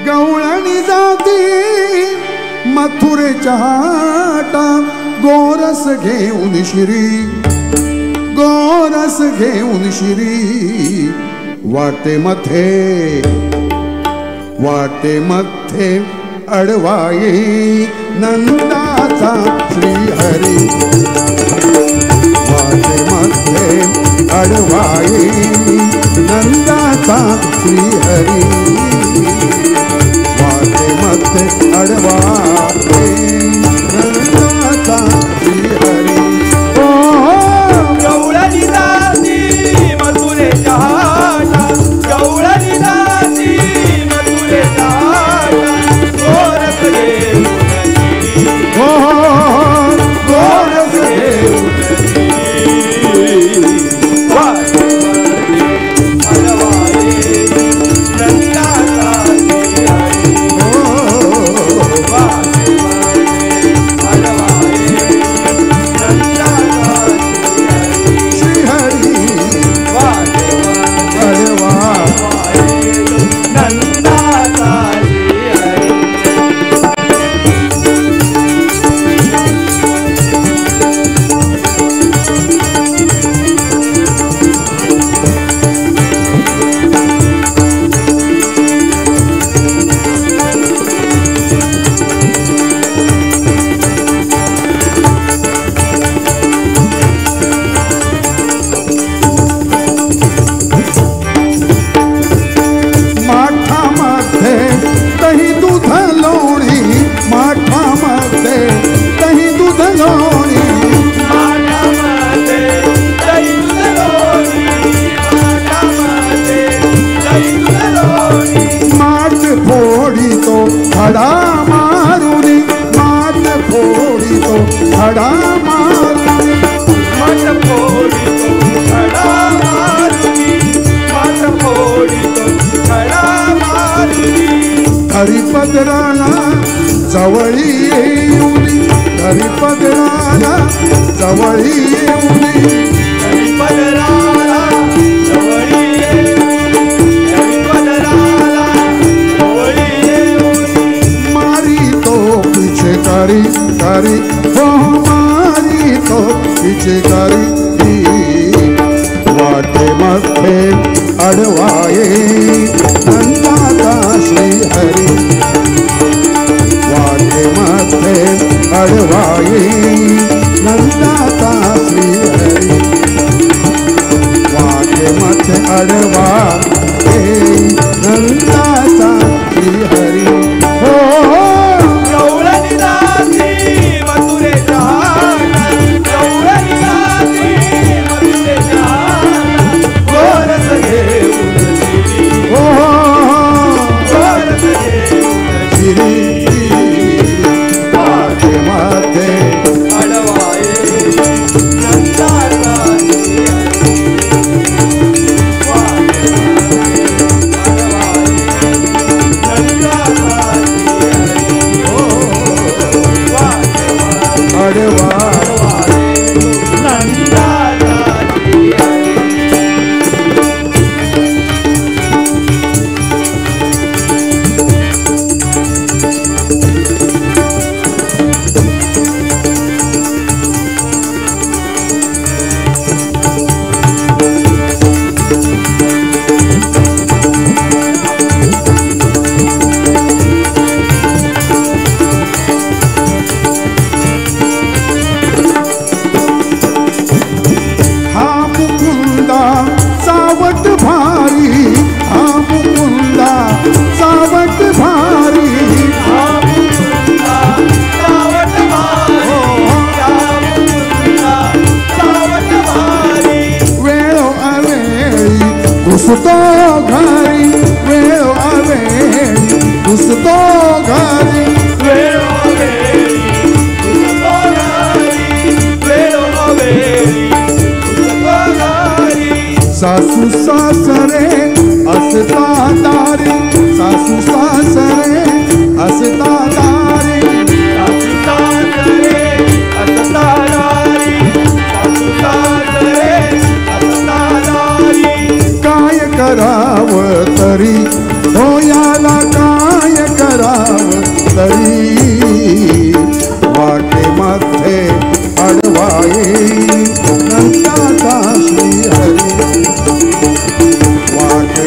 गवळणी जाती मथुरेच्या हाटा गोरस घेऊन शिरी गोरस घेऊन शिरी वाटेमध्ये अडवाई नंदाचा श्रीहरी वाटेमध्ये अडवाई नंदाचा श्रीहरी वाटेमध्ये अडवाई नंदाचा श्रीहरी गवळणी दासी मथुरेच्या हाटा गवळणी दासी मथुरेच्या हाटा गोरख देव गोरख देव खडा मारुनी मात फोडी तो खडा मारुनी मात फोडी तो खडा मारुनी मात फोडी तो खडा मारुनी हरिपदराला जवळी येऊनी हरिपदराला जवळी येऊनी हरिपदराला जवळी करी करी हो मारी तो पीछे करी वाटेमध्ये अडवाये नंदाचा श्रीहरी वाटेमध्ये अडवाये नंदाचा श्रीहरी वाटेमध्ये अडवाये नंदाचा श्रीहरी हो घुसतो घरी वेळोवेळी घुसतो घरी वेळोवेळी घुसतो घरी वेळोवेळी घुसतो घरी सासू सासरे असता दारी सासू सासरे असता दारी सासू सासरे असता दारी सासू सासरे असता दारी काय करावं तरी होयाला काय करावं तरी वाटेमध्ये अडवाये नंदाचा श्रीहरी वाटे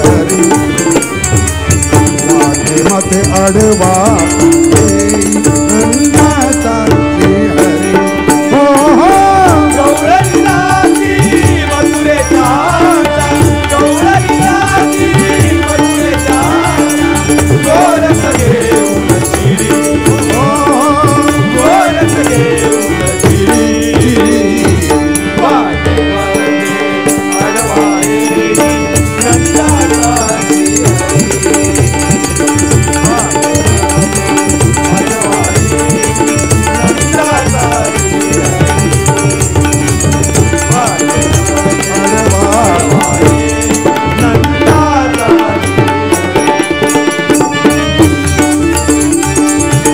हरी वाटे माथे आडवा नंदाचा श्री हरी हो हो गौरलीलाची मथुरेच्या गौरलीलाची मथुरेच्या गोरख घेऊन शिरी हो गोरख घेऊन शिरी वाटे वाटे आडवाये नंदाचा श्री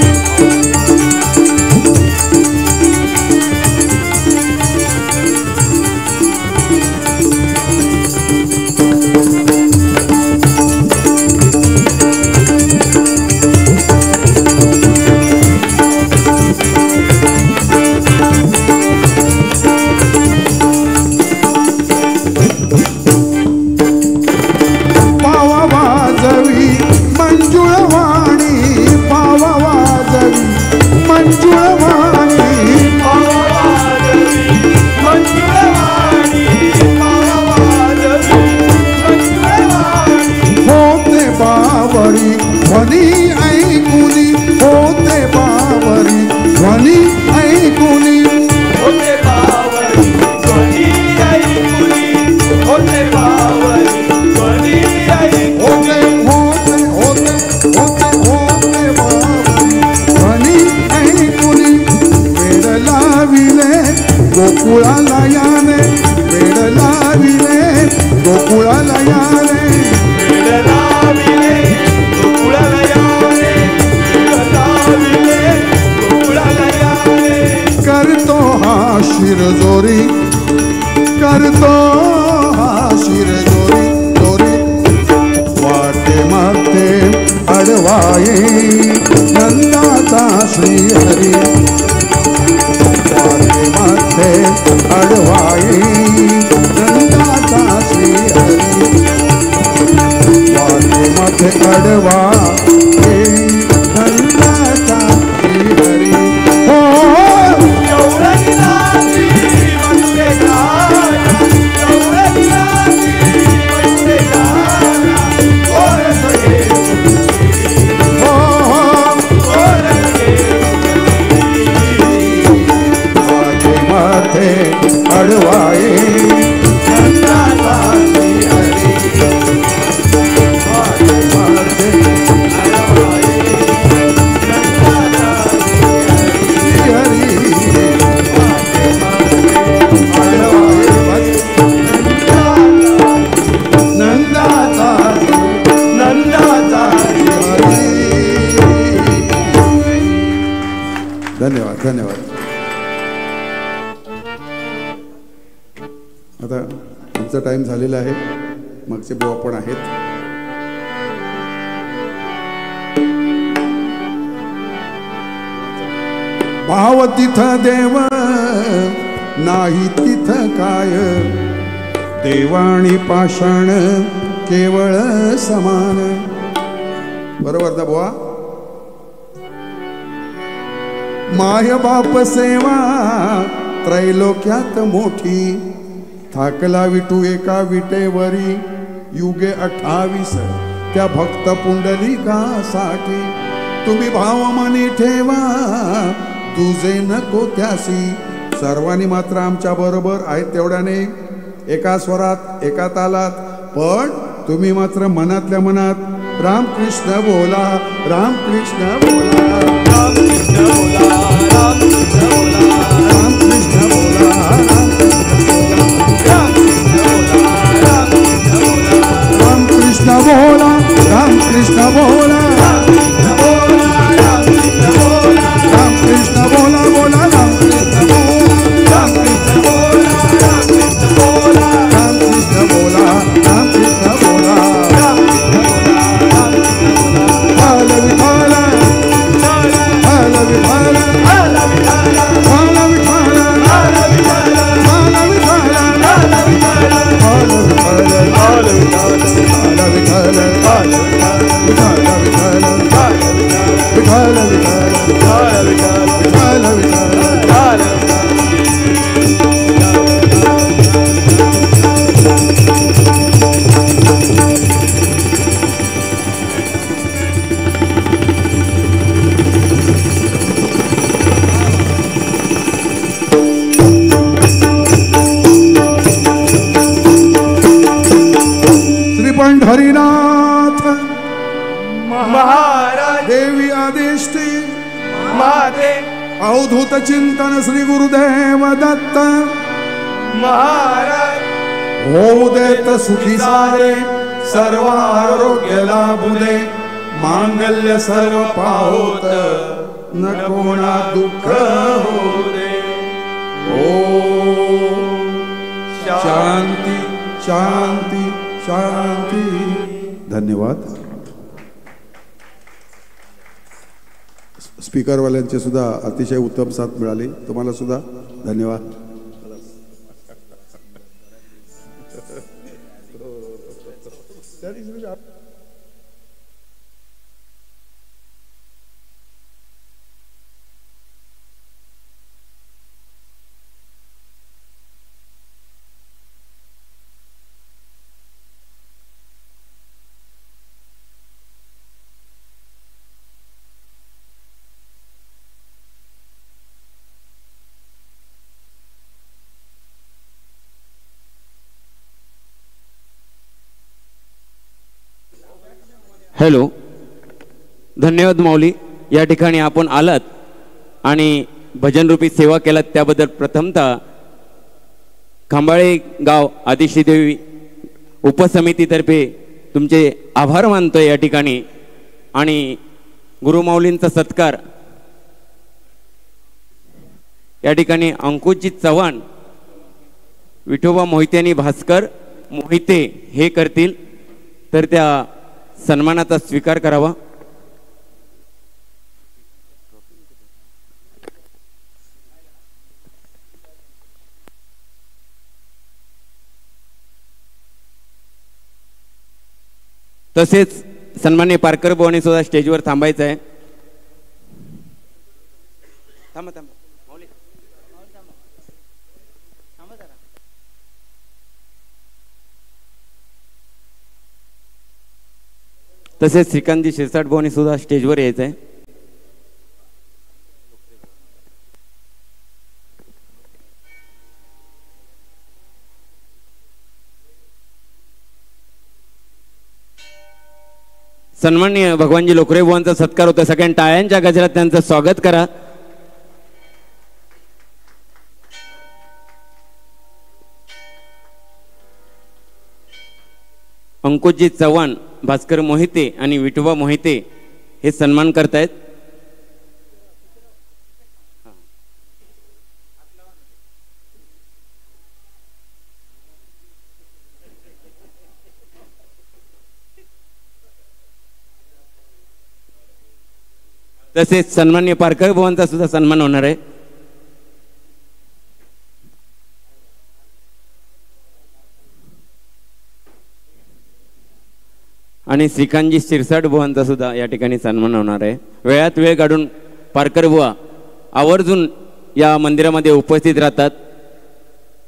ध्वनी ऐकुनी होते बावरी ध्वनी ऐकुनी होते बावरी ध्वनी ऐकुनी होते बावरी ध्वनी ऐकुनी होते होते होते होते बावरी ध्वनी ऐकुनी वेड लाविले गोकुळाला याने वेड लाविले गोकुळाला याने वेड लाविले करतो हा शिरजोरी करतो हा शिरजोरी जोरी वाटे माते अडवाये नंदाचा श्री हरी वाटे माते अडवाये नंदाचा श्री हरी वाटे माते अडवाये नंदाचा श्री हरी हो गौरलीलाची मथुरेच्या गौरलीलाची मथुरेच्या गोरख घेऊन हो हो गोरख घेऊन वाटे माथे अडवाये नंदाचा श्री हरी वाटे माथे अडवाये नंदाचा श्री हरी नंदाचा नंदाचा धन्यवाद धन्यवाद. आता आमचा टाइम झालेला आहे. मागचे बुवा पण आहेत. भाव तिथ देव नाही तिथ काय देवाणी पाषाण केवळ समान. बरोबर ना बुवा. माय बाप सेवा त्रैलोक्यात मोठी थाकला विटू एका विटेवरी युगे 28 त्या भक्त पुंडलिकासाठी. तुम्ही भाव मनी ठेवा तुझे नको त्यासी. सर्वांनी मात्र आमच्या बरोबर आहेत तेवढ्याने एका स्वरात एका तालात. पण तुम्ही मात्र मनातल्या मनात रामकृष्ण बोला रामकृष्ण बोला रामकृष्ण बोला रामकृष्ण बोला रामकृष्ण बोला रामकृष्ण बोला रामकृष्ण बोला रामकृष्ण बोला बोला रामकृष्ण बोला रामकृष्ण बोला रामकृष्ण बोला रामकृष्ण बोला हल विठाल हल विठाल हल विठाल हल विठाल हल विठाल हल विठाल हल विठाल हल विठाल हल विठाल पंढरीनाथ महाराज देवी आदिष्टी महादेव अवधूत चिंतन श्री गुरुदेव दत्त महाराज होऊ देत सुखी सारे सर्व आरोग्य लाभू दे मांगल्य सर्व पाहोत न कोणा दुःख होऊ दे ओम शांती शांती शांती. धन्यवाद. स्पीकरवाल्यांचे सुद्धा अतिशय उत्तम साथ मिळाली. तुम्हाला सुद्धा धन्यवाद. हॅलो, धन्यवाद माऊली. या ठिकाणी आपण आलात आणि भजनरूपी सेवा केलात त्याबद्दल प्रथमतः खांबाळे गाव आदिश्री देवी उपसमितीतर्फे तुमचे आभार मानतोय या ठिकाणी. आणि गुरुमाऊलींचा सत्कार या ठिकाणी अंकुशजी चव्हाण, विठोबा मोहिते आणि भास्कर मोहिते हे करतील, तर त्या सन्मानाचा स्वीकार करावा. तसेच सन्मान्य पारकर बुवांनी सुद्धा स्टेजवर थांबायचं आहे. थांबा थांबा माऊली. तसेच श्रीकांतजी शिरसाट बुवांनी सुद्धा स्टेजवर यायचं आहे. सन्माननीय भगवानजी लोकरे बुवांचा सत्कार होता. सगळ्यांनी टाळ्यांच्या गजरात त्यांचं स्वागत करा. अंकुशजी चव्हाण, भास्कर मोहिते आणि विठोबा मोहिते हे सन्मान करतायत. तसेच सन्मान्य पारकर बुवांचा सुद्धा सन्मान होणार आहे. आणि श्रीकांतजी शिरसाट बुवांचा सुद्धा या ठिकाणी सन्मान होणार आहे. वेळात वेळ काढून पारकर बुवा आवर्जून या मंदिरामध्ये उपस्थित राहतात,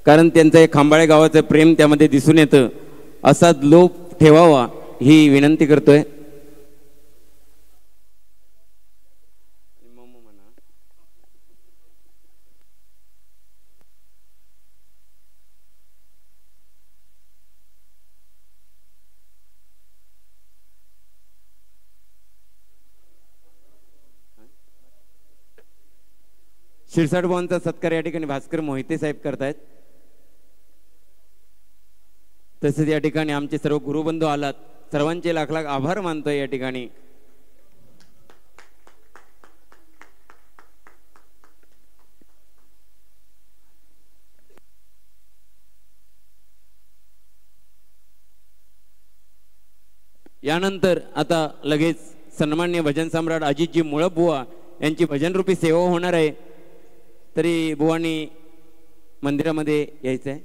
कारण त्यांचं हे खांबाळे गावाचं प्रेम त्यामध्ये दिसून येतं. असा लोप ठेवावा ही विनंती करतोय. शिरसाट बुवांचा सत्कार या ठिकाणी भास्कर मोहिते साहेब करतायत. तसेच या ठिकाणी आमचे सर्व गुरुबंधू आलात, सर्वांचे लाख लाख आभार मानतोय या ठिकाणी. यानंतर आता लगेच सन्मान्य भजन सम्राट अजितजी मुळप बुवा यांची भजनरूपी सेवा होणार आहे. तरी बुवांनी मंदिरामध्ये यायचं आहे.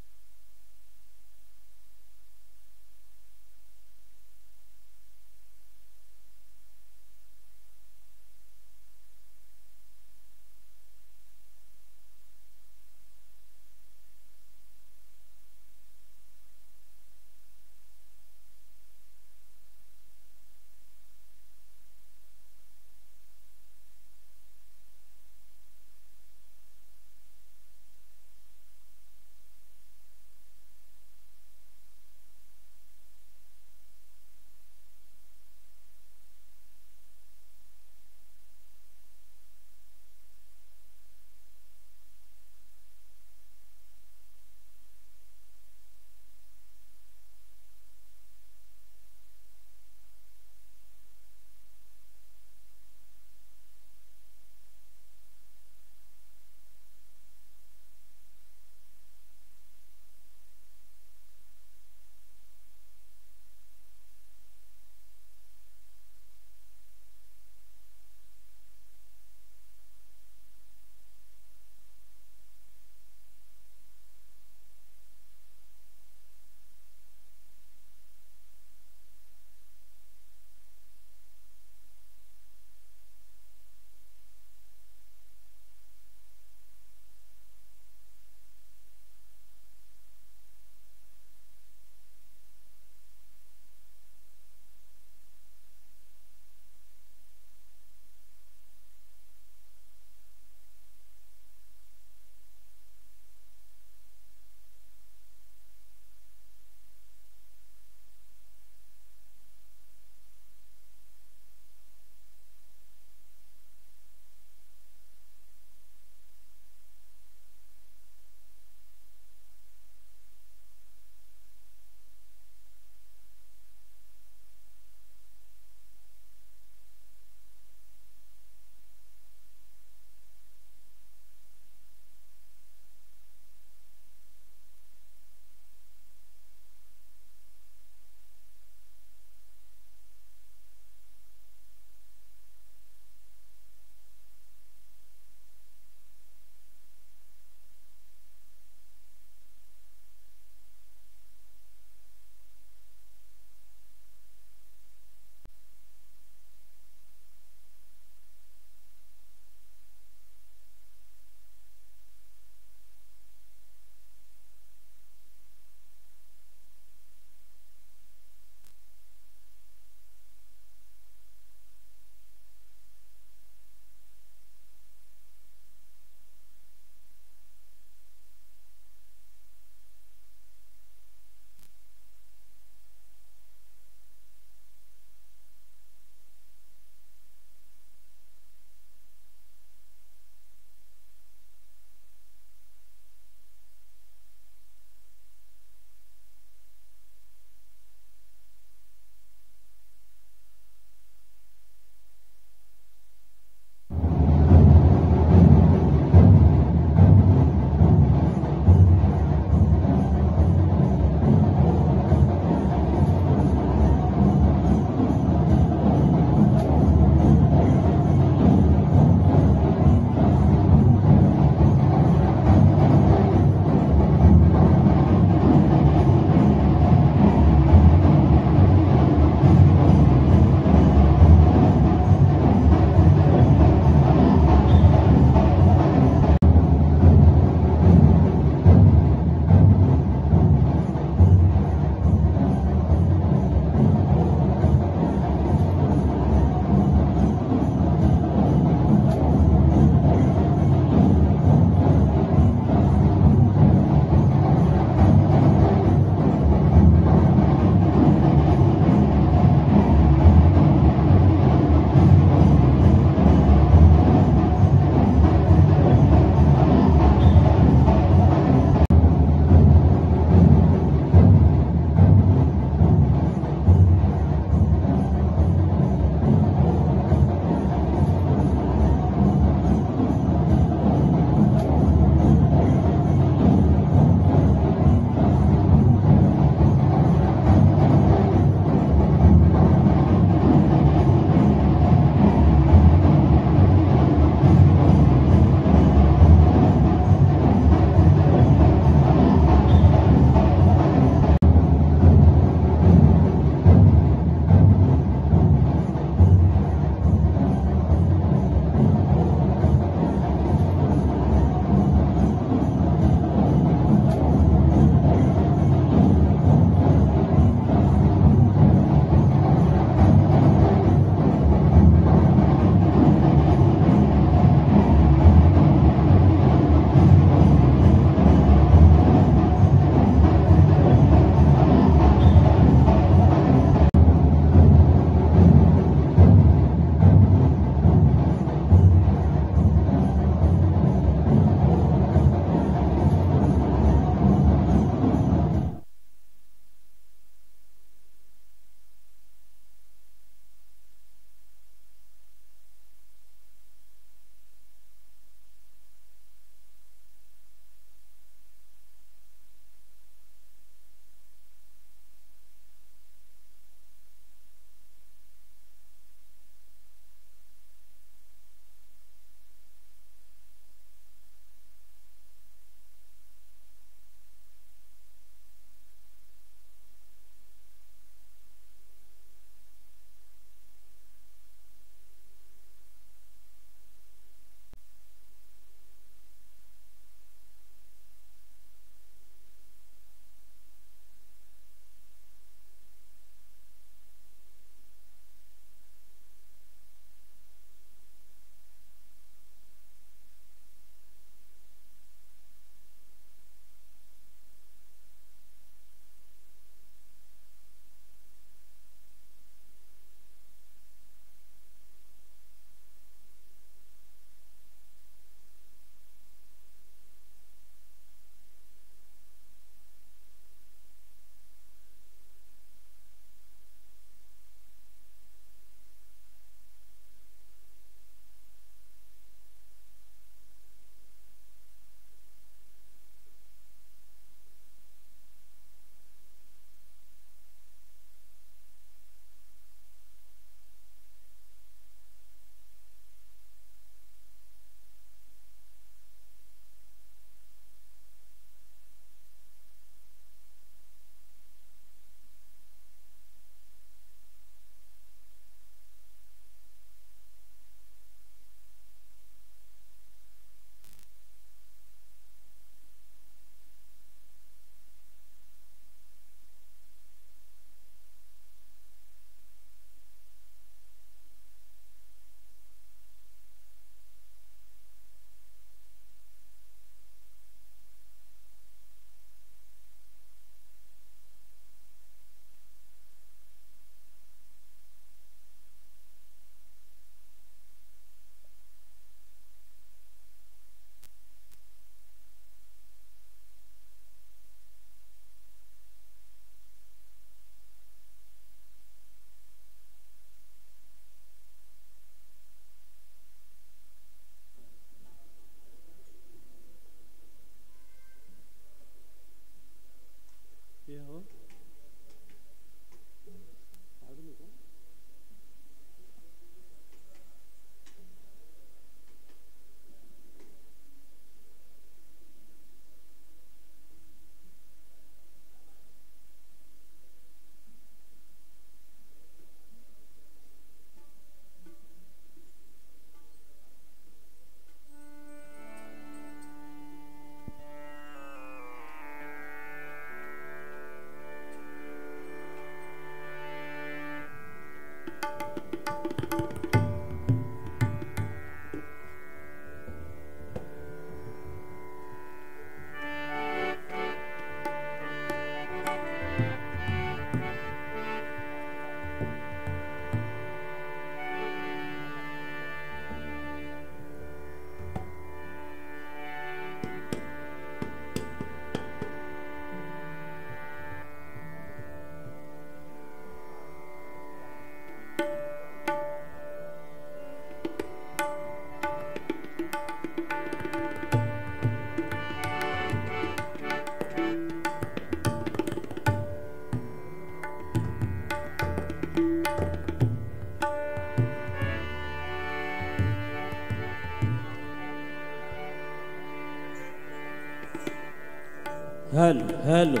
Hello hello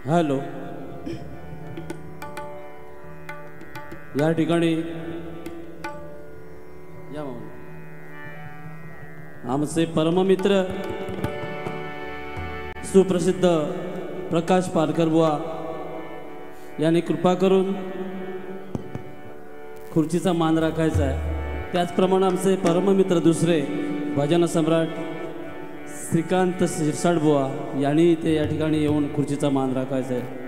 hello. या ठिकाणी या आमचे परममित्र सुप्रसिद्ध प्रकाश पारकर बुवा यांनी कृपा करून खुर्चीचा मान राखायचा आहे. त्याचप्रमाणे आमचे परममित्र दुसरे भजन सम्राट श्रीकांत शिरसाट बुवा यांनी ते या ठिकाणी येऊन खुर्चीचा मान राखायचा आहे.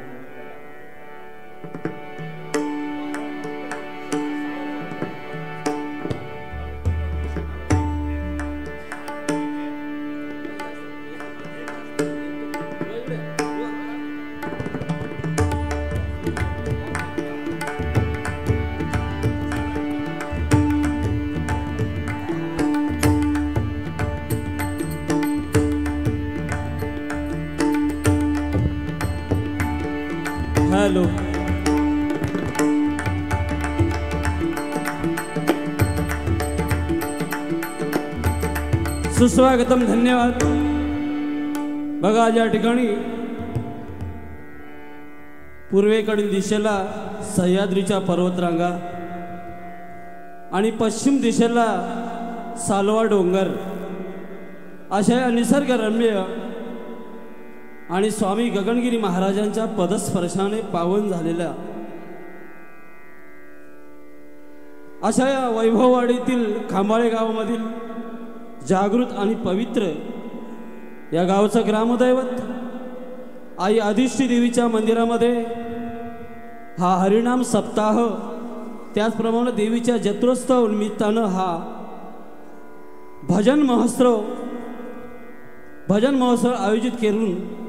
हॅलो. सुस्वागतम. धन्यवाद. बघा या ठिकाणी पूर्वेकडील दिशेला सह्याद्रीच्या पर्वतरांगा आणि पश्चिम दिशेला सालवा डोंगर अशा या निसर्गरम्य आणि स्वामी गगनगिरी महाराजांच्या पदस्पर्शाने पावन झालेल्या अशा या वैभववाडीतील खांबाळे गावामधील जागृत आणि पवित्र या गावचं ग्रामदैवत आई अधिष्ठी देवीच्या मंदिरामध्ये हा हरिनाम सप्ताह, त्याचप्रमाणे देवीच्या जत्रोत्सव निमित्तानं हा भजन महोत्सव आयोजित करून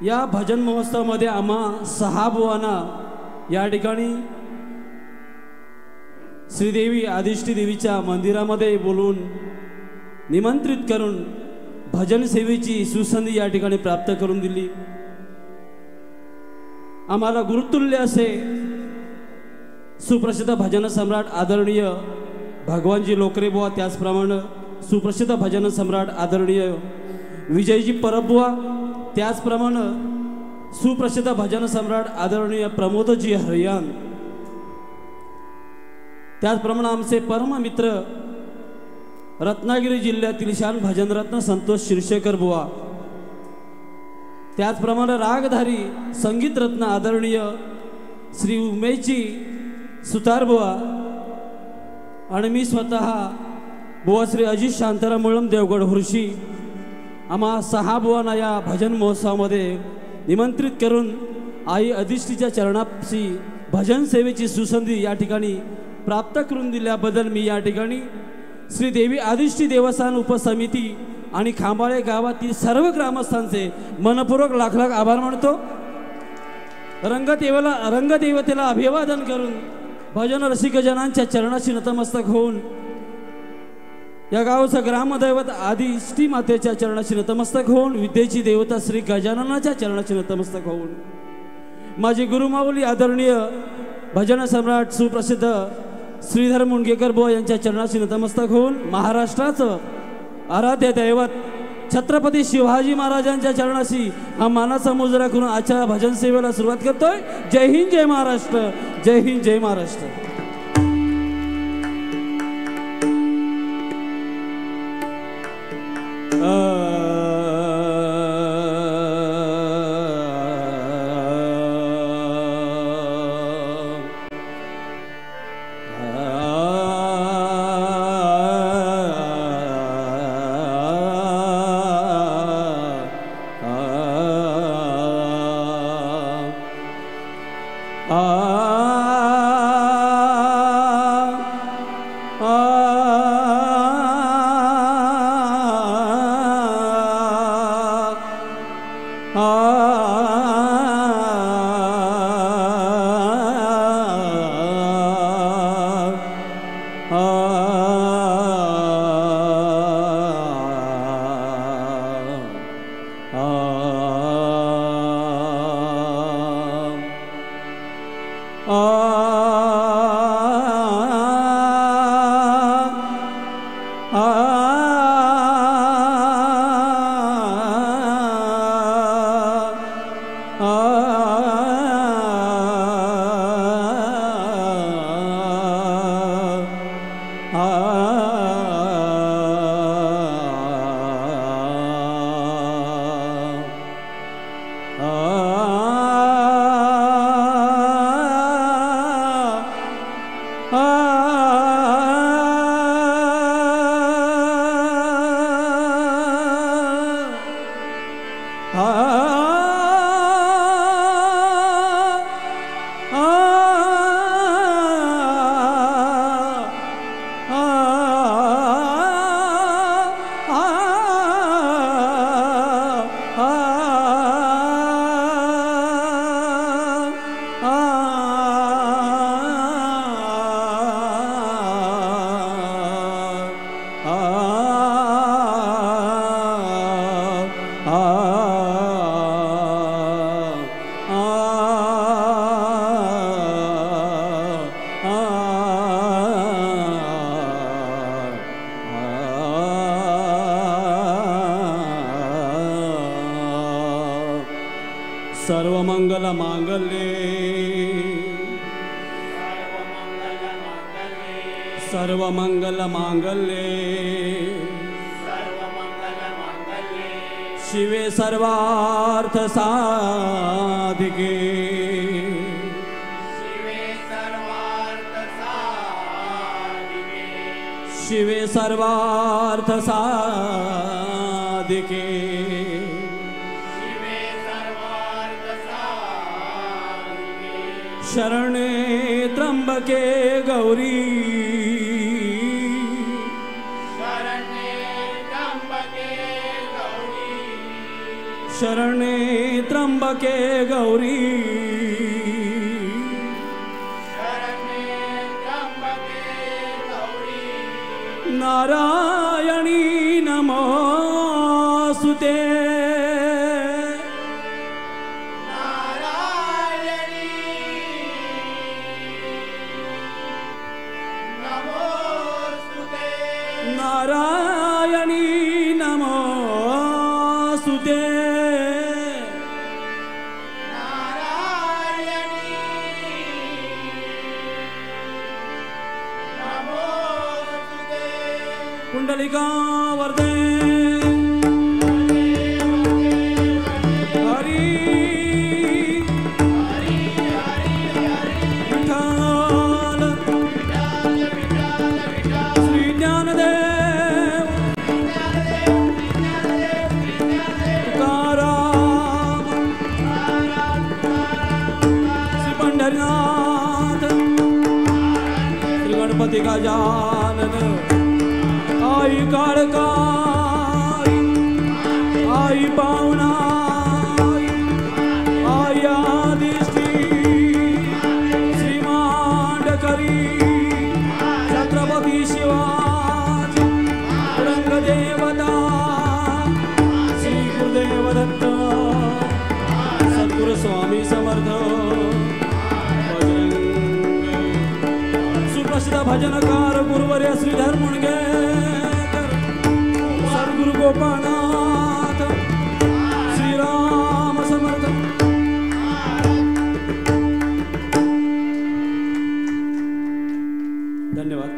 या भजन महोत्सवामध्ये आम्हा 6 बुवांना या ठिकाणी श्रीदेवी आदिष्टी देवीच्या मंदिरामध्ये बोलवून निमंत्रित करून भजन सेवेची सुसंधी या ठिकाणी प्राप्त करून दिली. आम्हाला गुरुतुल्य असे सुप्रसिद्ध भजन सम्राट आदरणीय भगवानजी लोकरे बुवा, त्याचप्रमाणे सुप्रसिद्ध भजन सम्राट आदरणीय विजयजी परबुवा, त्याचप्रमाणे सुप्रसिद्ध भजन सम्राट आदरणीय प्रमोदजी हरियान, त्याचप्रमाणे आमचे परममित्र रत्नागिरी जिल्ह्यातील शान भजनरत्न संतोष शिरशेकर बुवा, त्याचप्रमाणे रागधारी संगीत रत्न आदरणीय श्री उमेशजी सुतार बुवा आणि मी स्वतः बुवा श्री अजित शांताराम मुळम देवगड हुर्शी आम्हा 6 बुवांना या भजन महोत्सवामध्ये निमंत्रित करून आई अधिष्ठीच्या चरणाशी भजन सेवेची सुसंधी या ठिकाणी प्राप्त करून दिल्याबद्दल मी या ठिकाणी श्री देवी आदिष्टी देवस्थान उपसमिती आणि खांबाळे गावातील सर्व ग्रामस्थांचे मनपूर्वक लाख लाख आभार मानतो. रंगदेवतेला अभिवादन करून भजन रसिकजनांच्या चरणाशी नतमस्तक होऊन या गावचं ग्रामदैवत आदिष्टी मातेच्या चरणाशी नतमस्तक होऊन विद्येची देवता श्री गजाननाच्या चरणाशी नतमस्तक होऊन माझी गुरुमाऊली आदरणीय भजन सम्राट सुप्रसिद्ध श्रीधर मुंडगेकर बुवा यांच्या चरणाशी नतमस्तक होऊन महाराष्ट्राचं आराध्य दैवत छत्रपती शिवाजी महाराजांच्या चरणाशी हा मानाचा मुजरा करून आजच्या भजन सेवेला सुरुवात करतोय. जय हिंद, जय महाराष्ट्र. जय हिंद, जय महाराष्ट्र. सर्वमंगल मांगल्ये सर्वमंगल मांगल्ये शिवे सर्वार्थ साधिके शिवे सर्वार्थ साधिके शरणे त्र्यंबके गौरी शरणे त्र्यंबके गौरी नारायणी नमोस्तुते नारायणी नमोस्तुते पुंडलिका वरदे हरी विठ्ठल श्री ज्ञानदेव तुकाराम श्री पंढरीनाथ श्री गणपती गजानन आई काळकाई आई पावना आई आदिष्टी श्री मांडकरी छत्रपती शिवाजी रंगदेवता श्री गुरुदेव दत्त सद्गुरु स्वामी समर्थ सुप्रसिद्ध भजनकार गुरुवर्य श्रीधर मुणगे सद्गुरु गोपाळनाथ श्रीराम समर्थ धन्यवाद.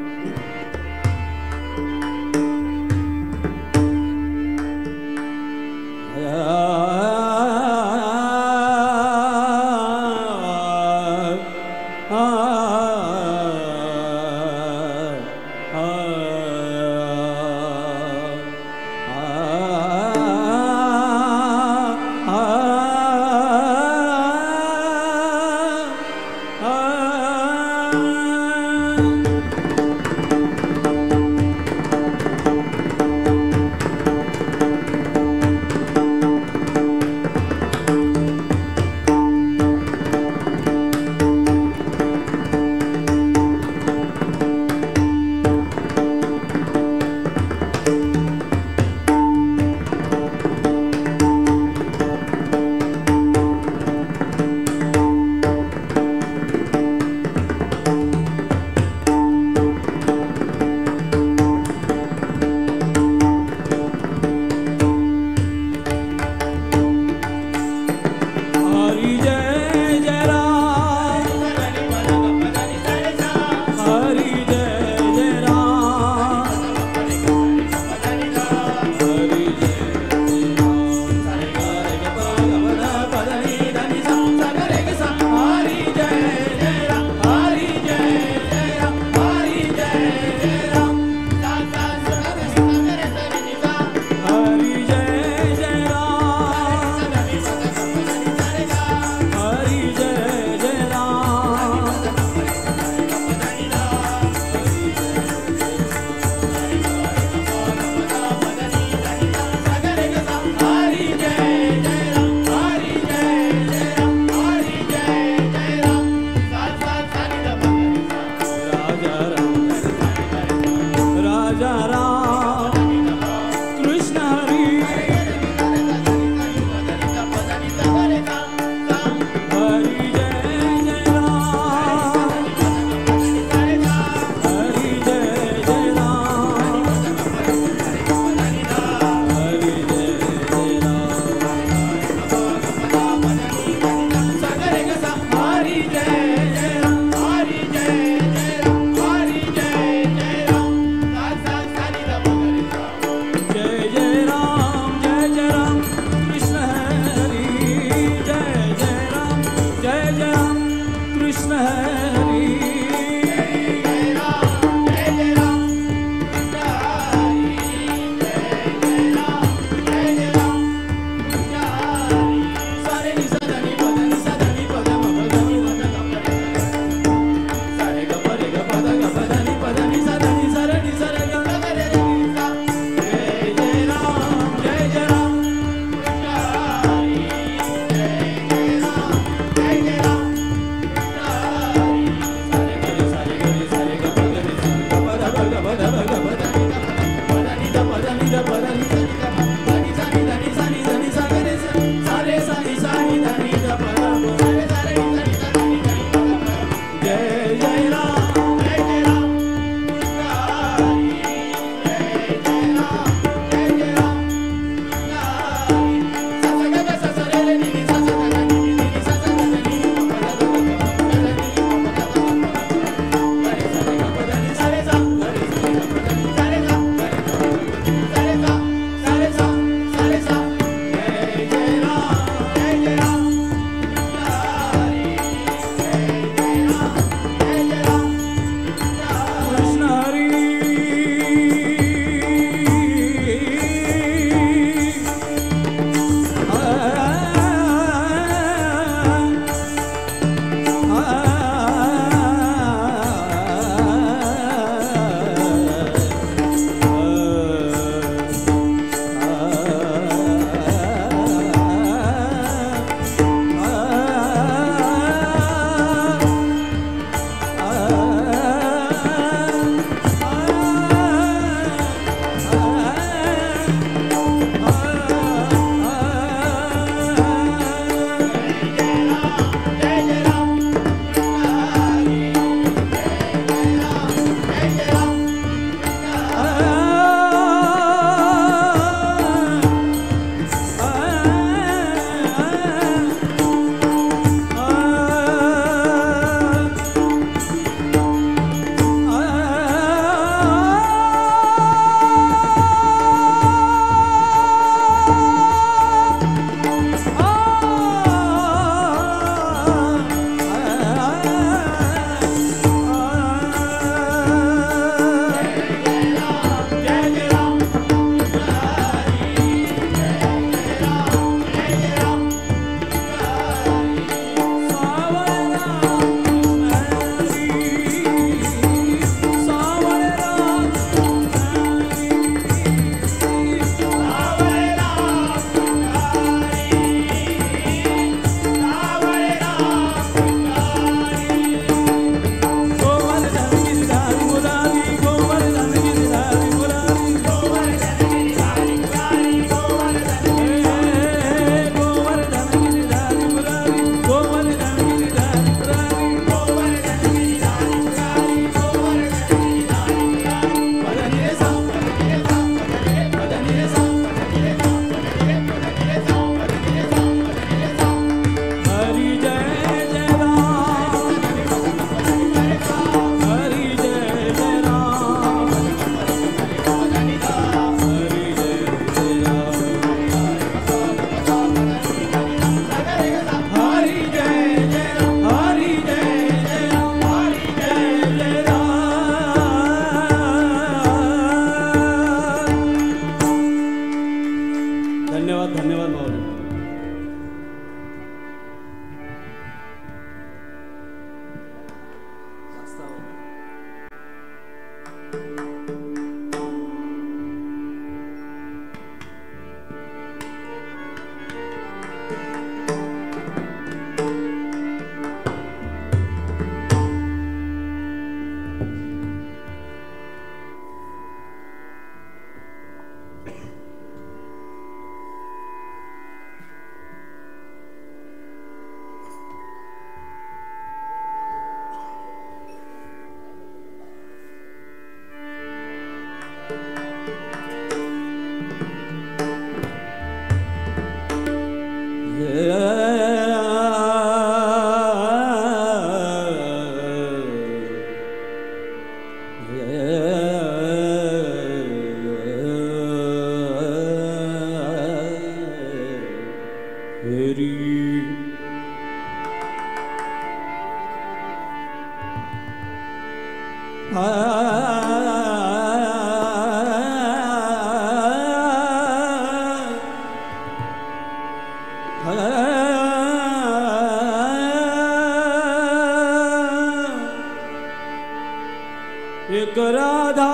एक राधा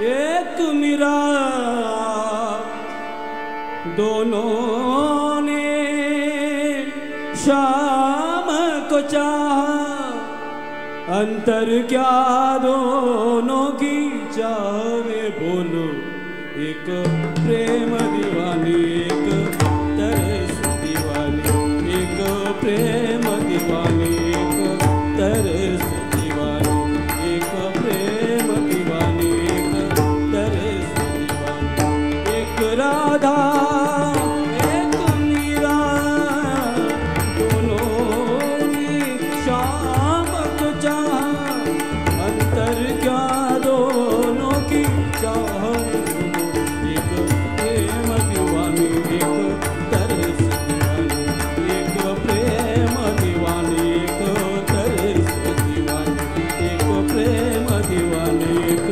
एक मीरा दोनों ने शाम को चाहा अंतर क्या दोनों की चाह में बोलो एक प्रेम दीवानी एक तरस दीवानी एक प्रेम दीवानी एक तरस दीवानी एक प्रेम दीवानी एक तरस दीवानी एक राधा एक मीरा दोनों ने शाम को चाहा अंतर क्या दोनों की चाह एक प्रेम दीवानी एक तरस दीवानी एक प्रेम दीवानी एक तरस दीवानी एक प्रेम दीवानी एक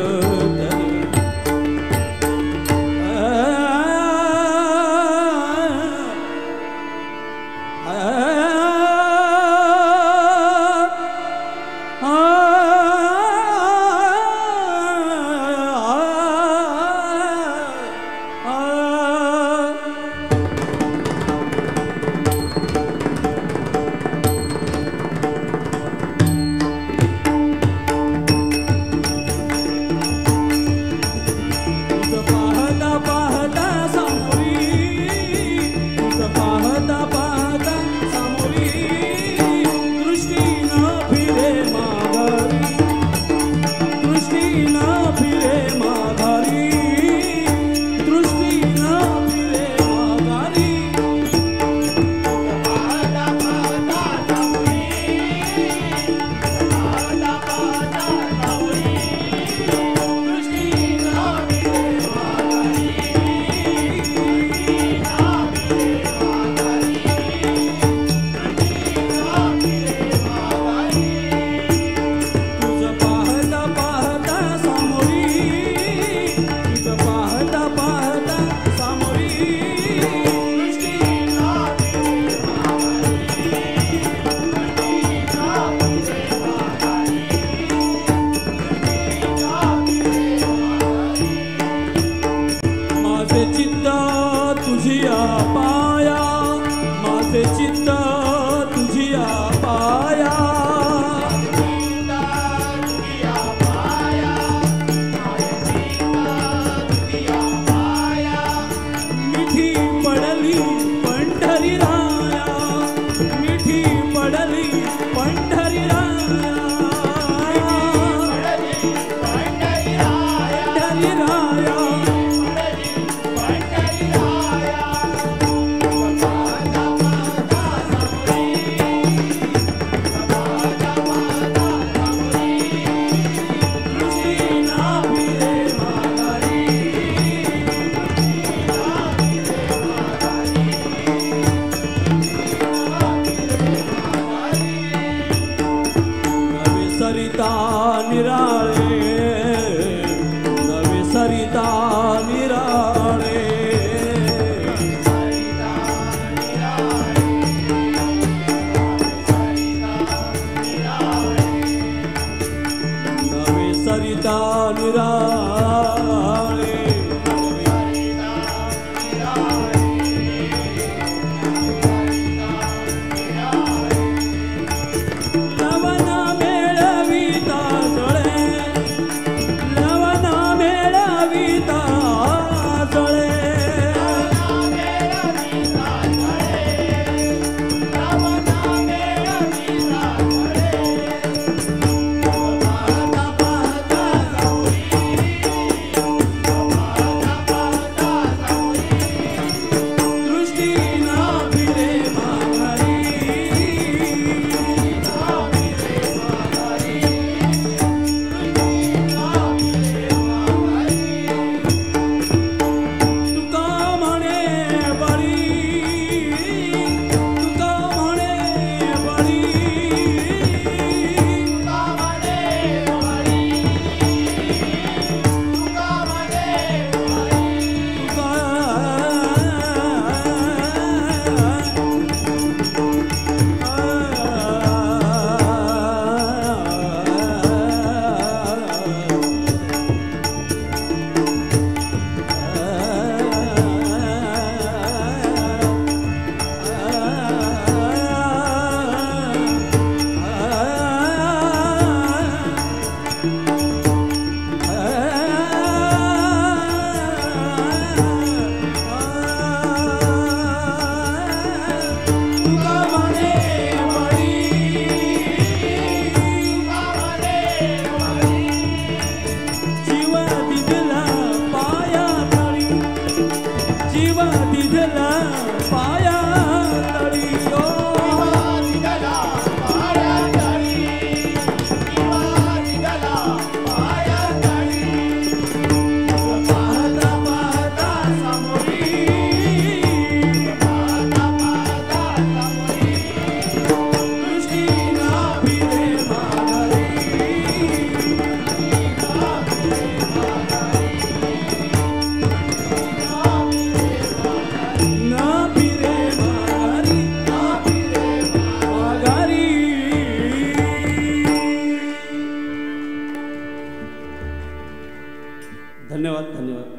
धन्यवाद धन्यवाद.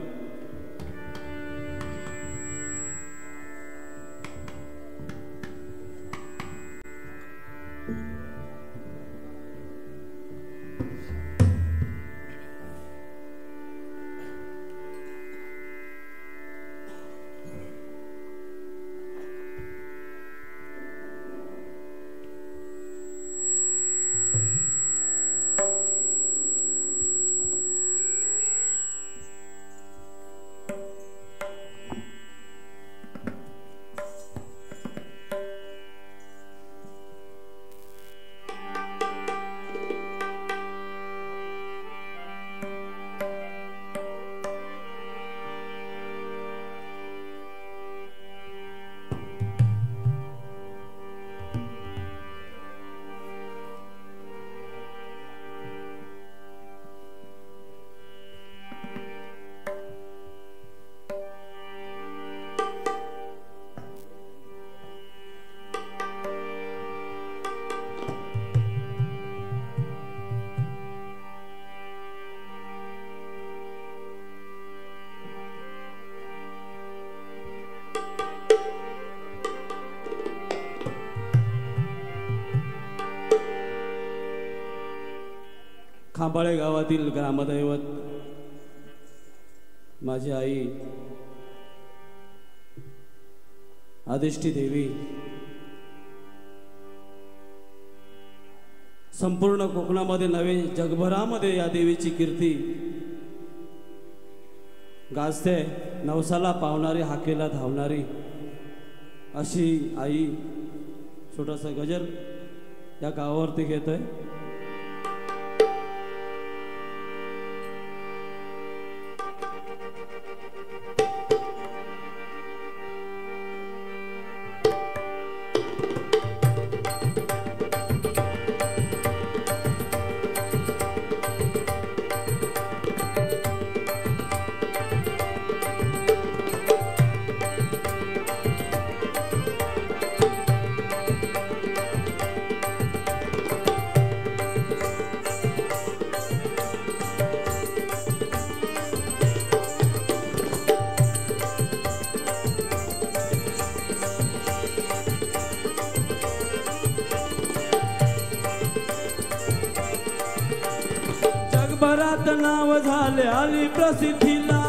खांबाळे गावातील ग्रामदैवत माझी आई आदिष्टी देवी संपूर्ण कोकणामध्ये नव्हे जगभरामध्ये या देवीची कीर्ती गाजते. नवसाला पावणारी हाकेला धावणारी अशी आई छोटासा गजर या गावावरती घेतोय. जगभरात नाव झाले आली प्रसिद्धीला.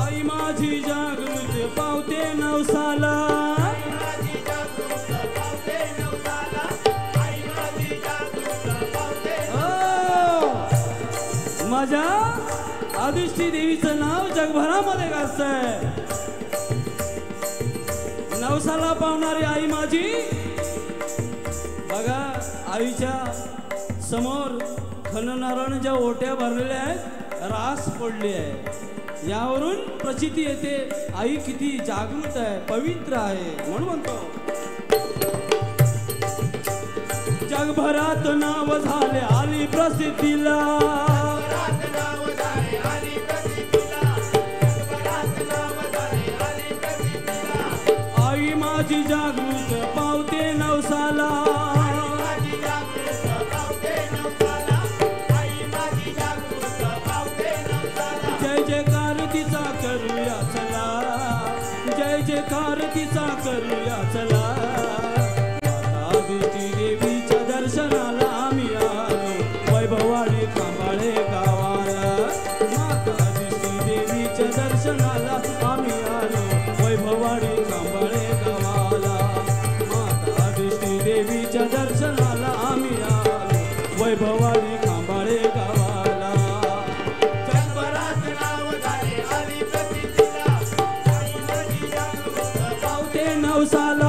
आई माझी जागृत पावते नवसाला. माझ्या आदिष्टी देवीचं नाव जगभरामध्ये गाजतंय. नवसाला पावणारी आई माझी. बघा आईच्या समोर खणनारायण ज्या ओट्या भरलेल्या आहेत रास पडली आहे. यावरून प्रचिती येते आई किती जागृत आहे पवित्र आहे. म्हणून म्हणतो जगभरात नाव झाले आली प्रसिद्धीला. आई माझी जागृत पावते नवसाला. जय जयकार तिचा करूया चला. जय जयकार तिचा करूया चला. आदिष्टी देवीच्या दर्शनाला आम्ही आलो वैभववाडी खांबाळे गावाला. माता आदिष्टी देवीच्या दर्शनाला आम्ही आलो वैभववाडी खांबाळे गावाला. माता आदिष्टी देवीच्या दर्शनाला आम्ही आलो वैभववाडी खांबाळे गावाला. जगभरात नाव झाले आली प्रसिद्धीला. पावते नवसाला.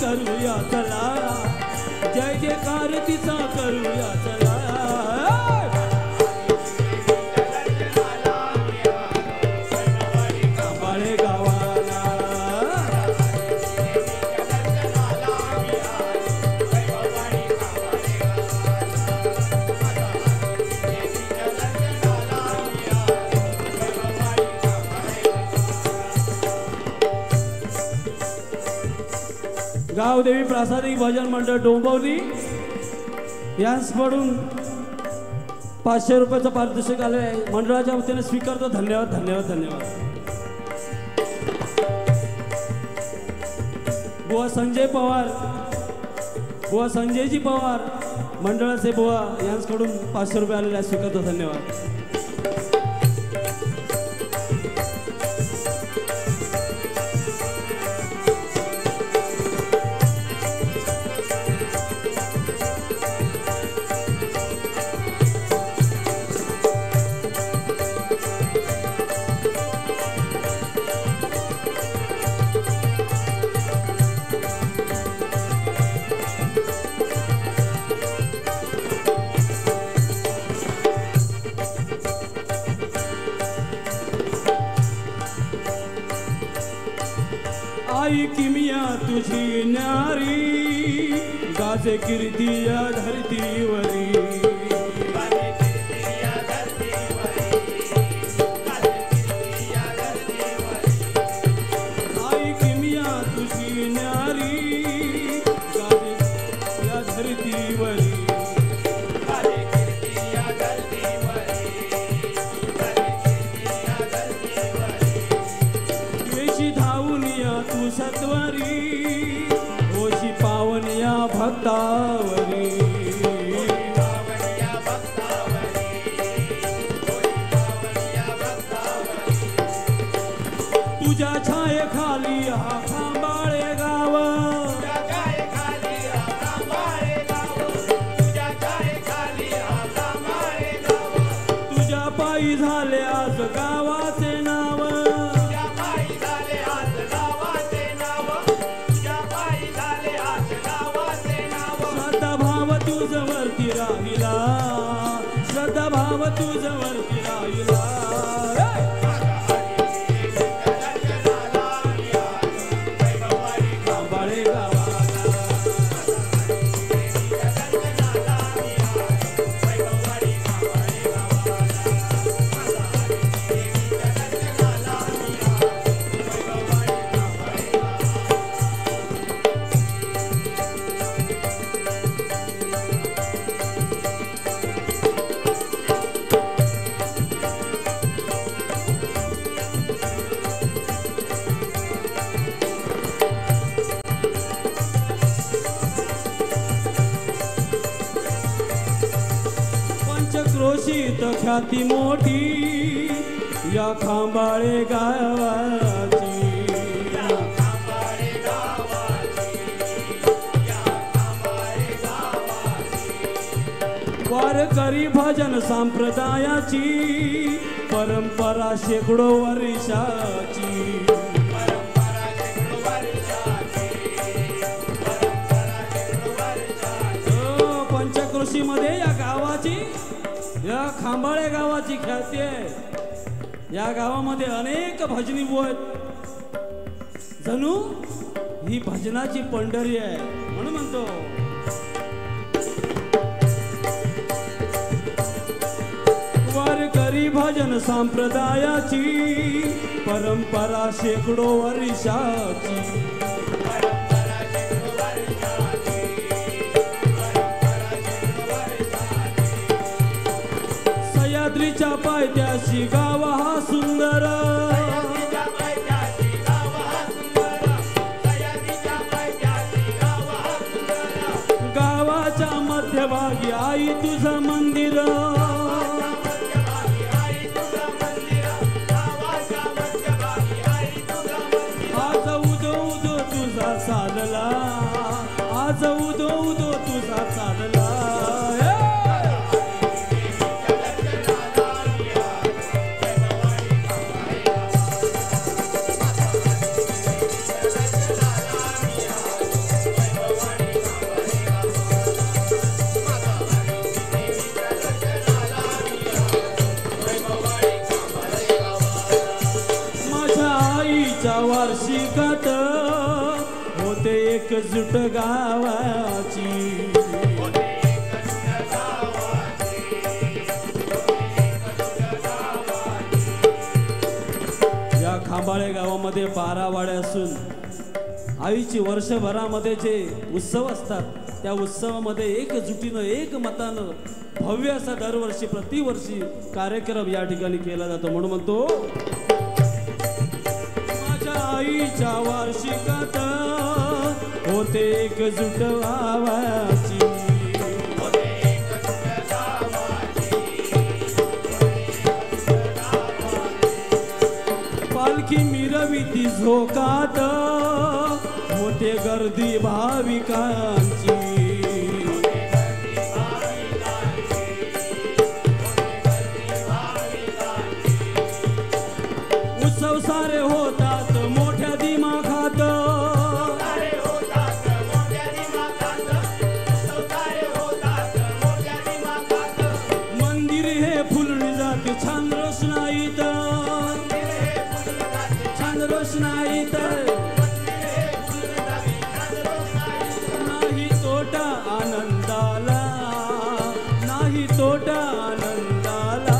करूया चला. जय जयकार तिचा करूया चला. गावदेवी प्रासादिक भजन मंडळ डोंबिवली यांच्याकडून 500 रुपयाचं पारितोषिक आले आहे. मंडळाच्या वतीने स्वीकारतो. धन्यवाद धन्यवाद धन्यवाद. बुवा संजय पवार, बुवा संजयजी पवार मंडळाचे बुवा यांच्याकडून 500 रुपये आलेले आहे. स्वीकारतो. धन्यवाद. आई किमिया तुझी न्यारी गाजे कीर्ती या धरतीवरी. आई किमिया तुझी न्यारी गाजे या धरतीवरी. वेशी धावूनिया तू सत्वरी होशी पावनिया भक्तावरी. तुझ्या छाये खाली हा खांबाळे गाव. तुझ्या पायी झाले आज गावाचे नाव. श्रद्धा भाव तुझ वरती राहिला, श्रद्धा भाव तुझ वरती राहिला. खांबाळे पंचक्रोशीत ख्याती मोठी या खांबाळे गावाची. वारकरी भजन संप्रदायाची परंपरा शेकडो वर्षाची. पंचक्रोशी मध्ये या गावाची, या खांबाळे गावाची ख्याती आहे. या गावामध्ये अनेक भजनी बुवा आहेत. जणू ही भजनाची पंढरी आहे म्हणून म्हणतो. वारकरी भजन संप्रदायाची परंपरा शेकडो वर्षाची. सह्याद्रीच्या पायथ्याशी गाव हा सुंदर. गावाच्या मध्यभागी आई तुझं मंदिर. आज उदो उदो तुझा चालला, आज उदो उदो तुझा चालला. वार्षिकात होते एकजूट गावाची. या खांबाळे गावामध्ये 12 वाड्या असून आईची वर्षभरामध्ये जे उत्सव असतात त्या उत्सवामध्ये एकजुटीनं एकमतानं भव्य असा दरवर्षी प्रतिवर्षी कार्यक्रम या ठिकाणी केला जातो. म्हणून म्हणतो माझ्या आईच्या वार्षिकात होते एकजूट व्हावाची, पालखी मिरविती झोकात होते गर्दी भाविकांची, उत्सव सारे होतात मोठ्या दिमाखात, मंदिर हे फुलणी जाते छान रोषणाईत, छान रोषणाईत, नाही तोटा आनंदाला, नाही तोटा आनंदाला.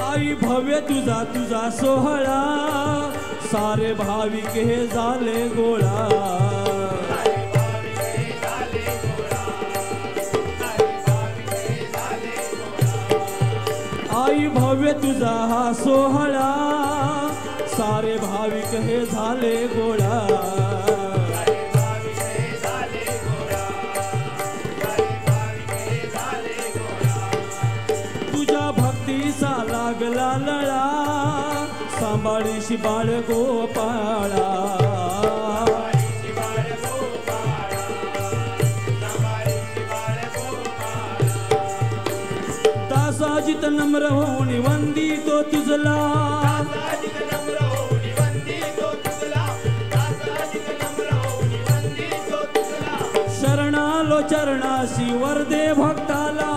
आई भव्य तुझा तुझा सोहळा, सारे भाविक हे झाले गोळा, आई भव्य तुझा हा सोहळा, सारे भाविक हे झाले गोळा, तुझ्या भक्तीचा लागला लळा, सांभाळीशी बाळ गोपाळा, दासाजित नम्र होऊन वंदितो तुझला, शरणालो चरणाशी वरदे भक्ताला,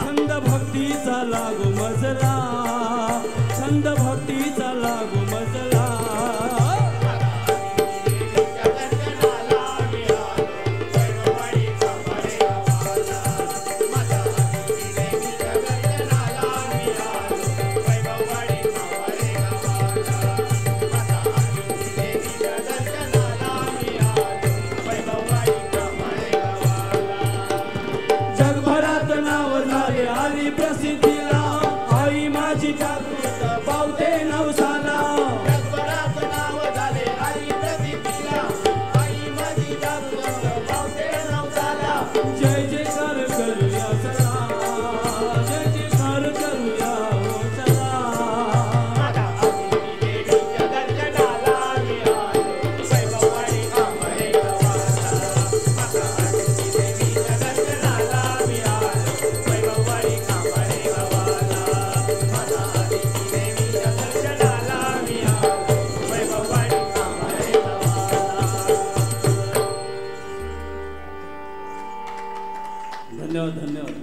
छंद भक्तीचा लागू मजला, छंद भक्तीचा लागू मजला. जगभरात नाव झाले आली प्रसिद्धीला, आई माझी जागृत पावते नवसाला, जगभरात नाव झाले आली प्रसिद्धीला, आई माझी जागृत पावते नवसाला. जय जयकार करूया चला, जय जयकार करूया हो चला. धन्यवाद धन्यवाद.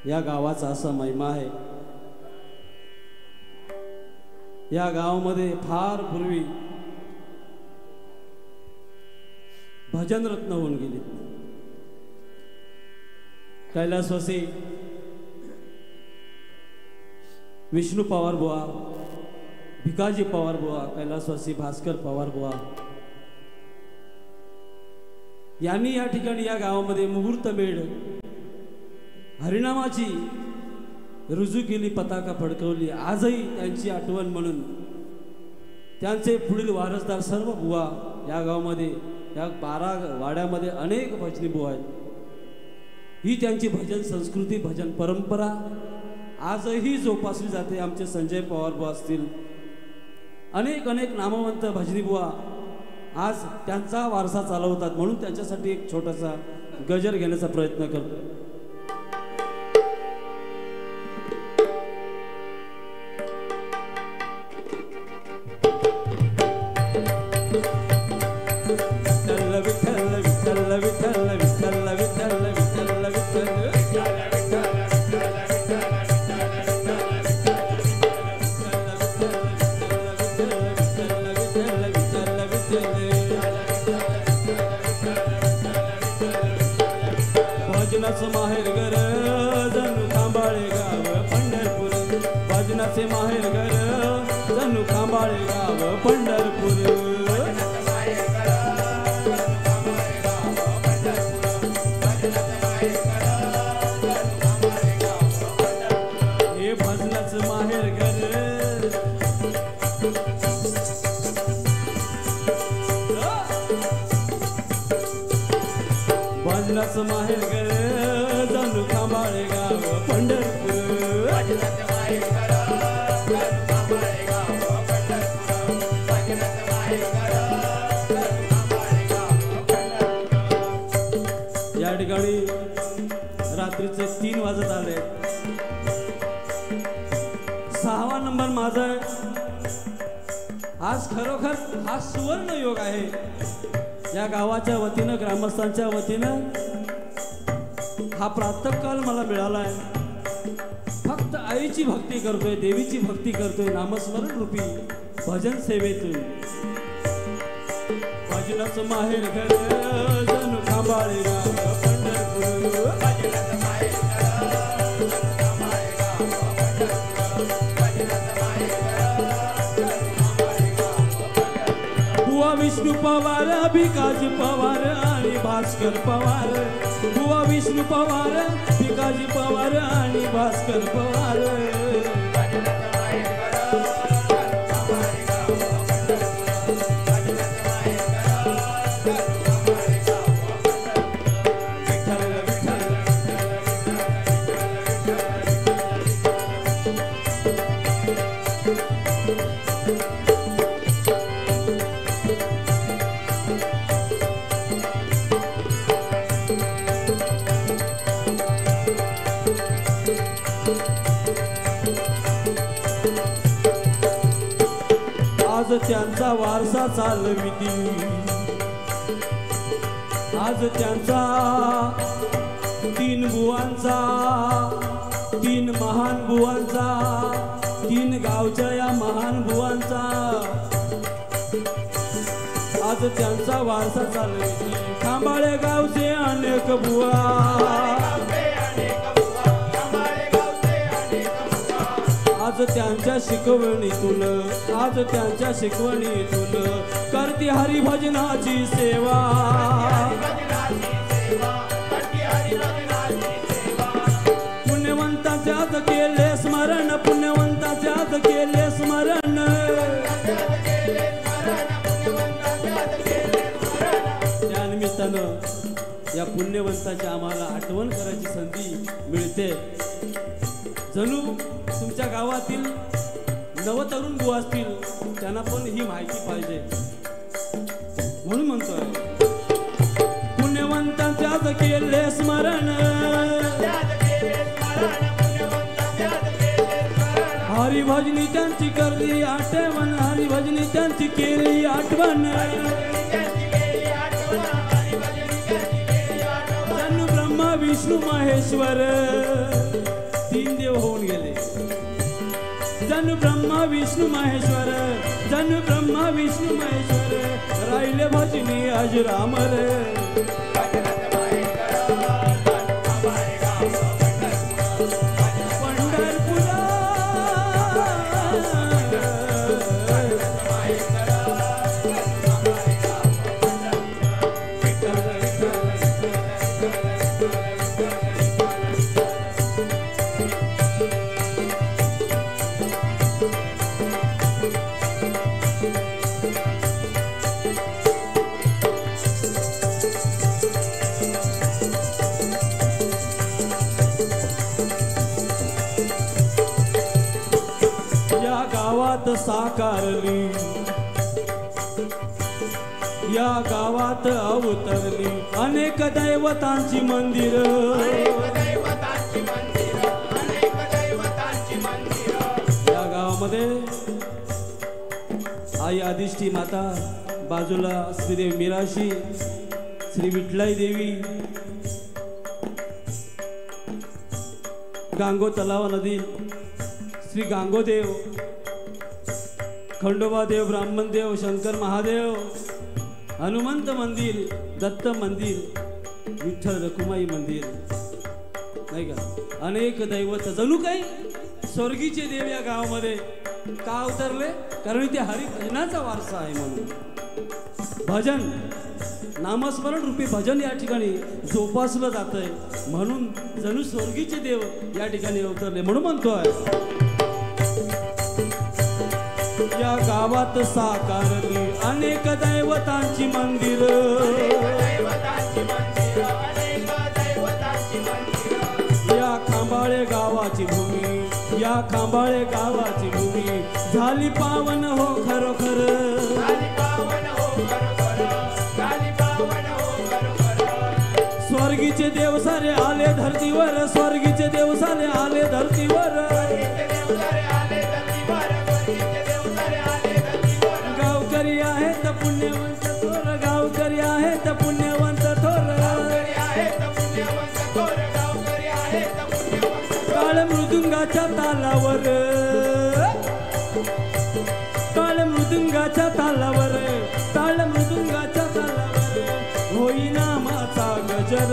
या गावाचा असा महिमा आहे. या गावामध्ये फार पूर्वी भजन रत्न होऊन गेले. कैलासवासी विष्णू पवार बुवा, भिकाजी पवार बुवा, कैलासवासी भास्कर पवार बुवा यांनी या ठिकाणी या गावामध्ये मुहूर्तमेढ हरिनामाची रुजू केली, पताका फडकवली. आजही त्यांची आठवण म्हणून त्यांचे पुढील वारसदार सर्व बुवा या गावामध्ये, या 12 वाड्यामध्ये अनेक भजनी बुवा आहेत. ही त्यांची भजन संस्कृती, भजन परंपरा आजही जोपासली जाते. आमचे संजय पवार बुवा असतील, अनेक अनेक नामवंत भजनी बुवा आज त्यांचा वारसा चालवतात. म्हणून त्यांच्यासाठी एक छोटासा गजर घेण्याचा प्रयत्न करतो. विठ्ठल विठ्ठल विठ्ठल विठ्ठल विठ्ठल विठ्ठल भजनाचं माहेर घर जणू खांबाळे गाव पंढरपूर. भजनाचे माहेर घर जणू खांबाळे गाव पंढरपूर. हे भजनाचं माहेर घर भजनाचं माहेर घर जणू खांबाळे गाव पंढरपूर. या ठिकाणी रात्रीचे 3 वाजत आले. 6वा नंबर माझा आहे. आज खरोखर हा सुवर्ण योग आहे. या गावाच्या वतीनं, ग्रामस्थांच्या वतीनं हा प्रातःकाल मला मिळाला आहे. फक्त आईची भक्ती करतोय, देवीची भक्ती करतोय, नामस्मरण रूपी भजन सेवेतून. भजनाचं माहेर घर जणू खांबाळे गाव पंढरपूर. बुवा विष्णू पवार, भिकाजी पवार आणि भास्कर पवार. बुवा विष्णू पवार, भिकाजी पवार आणि भास्कर पवार. आज त्यांचा वारसा चालविती. आज त्यांचा 3 बुवांचा, 3 महान बुवांचा, 3 गावच्या या महान बुवांचा आज त्यांचा वारसा चालविती. खांबाळे गावचे अनेक बुवा आज त्यांच्या शिकवणीतून, आज त्यांच्या शिकवणीतून करती हरिभजनाची सेवा. पुण्यवंताच्याच केले स्मरण, पुण्यवंताच्याच केले स्मरण. त्यानिमित्तानं या पुण्यवंताची आम्हाला आठवण करायची संधी मिळते. जणू तुमच्या गावातील नवतरुण बुवा असतील, त्यांना पण ही माहिती पाहिजे म्हणून म्हणतोय. पुण्यवंताच्याच केले स्मरण, हरिभजनी त्यांची करली आठवण, हरिभजनी त्यांची केली आठवण. जणू ब्रह्मा विष्णू महेश्वर तीन देव होऊन गेले. जन ब्रह्मा विष्णू महेश्वर, जन ब्रह्मा विष्णू महेश्वर, राहिले भजनी आज राम रे. साकारली या गावात अवतरली अनेक दैवतांची मंदिर. या गावामध्ये आई आदिष्टी माता, बाजूला श्रीदेवी मिराशी, श्री विठलाई देवी, गांगो तलाव नदी, श्री गांगोदेव, खंडोबा देव, ब्राह्मण देव, शंकर महादेव, हनुमंत मंदिर, दत्त मंदिर, विठ्ठल रखुमाई मंदिर, नाही का. अनेक दैवत जणू काही स्वर्गीचे देव या गावामध्ये का अवतरले? कारण ते हरिभजनाचा वारसा आहे म्हणून. भजन, नामस्मरण रूपी भजन या ठिकाणी जोपासलं जात आहे, म्हणून जणू स्वर्गीचे देव या ठिकाणी अवतरले म्हणून म्हणतोय. या गावात साकारली अनेक दैवतांची मंदिर. या खांबाळे गावाची भूमी, या खांबाळे गावाची भूमी झाली पावन हो खरोखर. स्वर्गीचे देव सारे आले धरतीवर, स्वर्गीचे देव सारे आले धरतीवर. गावकरी आहेत पुण्यवंत थोर, गावकरी आहेत पुण्यवंत थोर. काळ मृदुंगाच्या तालावर, काळ मृदुंगाच्या तालावर, ताळ मृदुंगाच्या तालावर होई नामाचा गजर.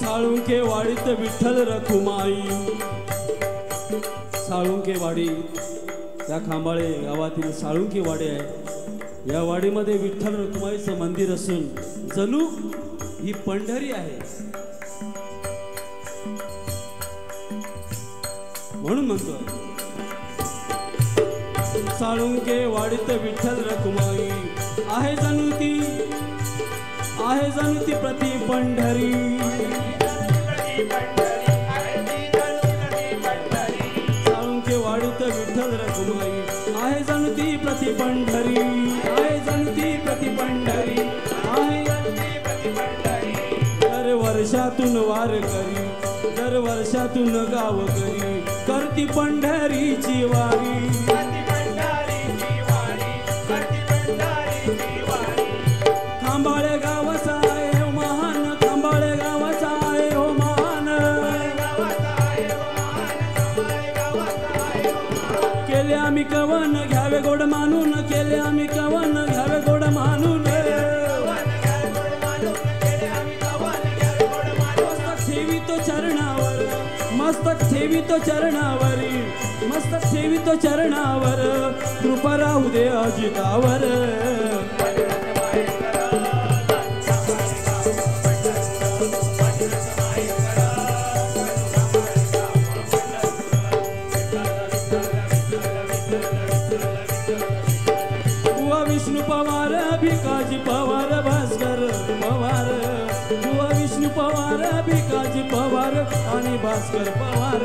साळुंके वाडीत विठ्ठल रखुमाई, साळुंके वाडी या खांबाळे गावातील साळुंके वाडी आहे. या वाडीमध्ये विठ्ठल रखुमाईचं मंदिर असून जणू ही पंढरी आहे म्हणून म्हणतो. साळुंके वाडीत विठ्ठल रखुमाई आहे जणू ती, आहे जणू ती प्रति पंढरी. साळुंके वाडीत विठ्ठल रखुमाई आहे जणू ती प्रति पंढरी, आहे जणू ती प्रति पंढरी, आहे जणू ती प्रति पंढरी. दर वर्षातून वार करी, दर वर्षातून गाव करी करती पंढरीची वारी. खांबाळे गावाचा आहे हो महान, खांबाळे गावाचा आहे हो महान. केले आम्ही कवन घ्यावे गोड मानून, केले आम्ही कवन घ्यावे गोड मानून. मस्तक ठेवितो चरणावर, मस्तक ठेवितो चरणावरी, मस्तक ठेवितो चरणावर, कृपा राहू दे अजितावर. पवार भिकाजी पवार भास्कर पवार बुवा विष्णू पवार भिकाजी पवार आणि भास्कर पवार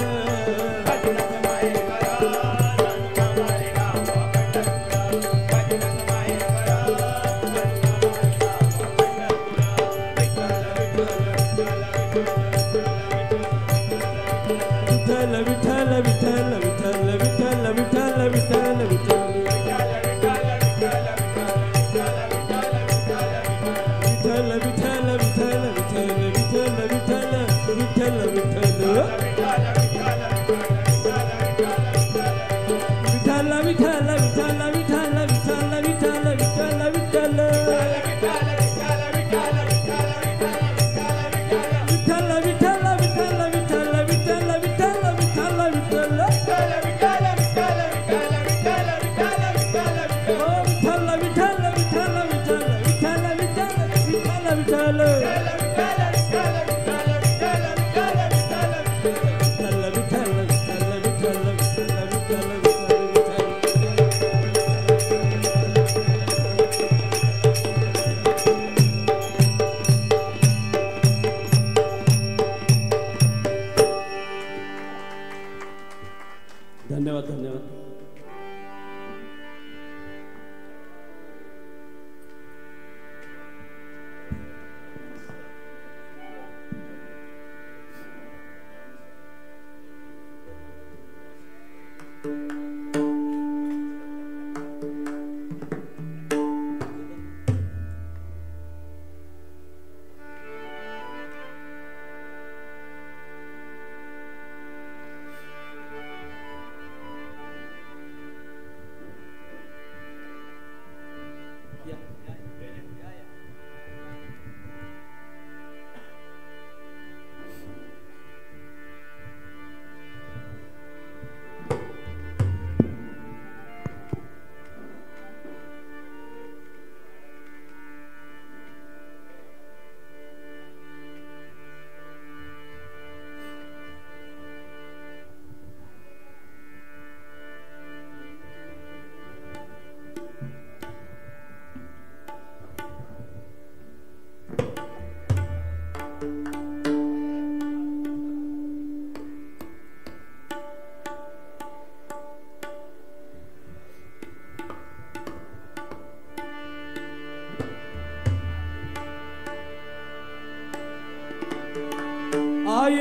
विठ्ठल विठ्ठल विठ्ठल विठ्ठल विठ्ठल विठ्ठल विठ्ठल धन्यवाद धन्यवाद.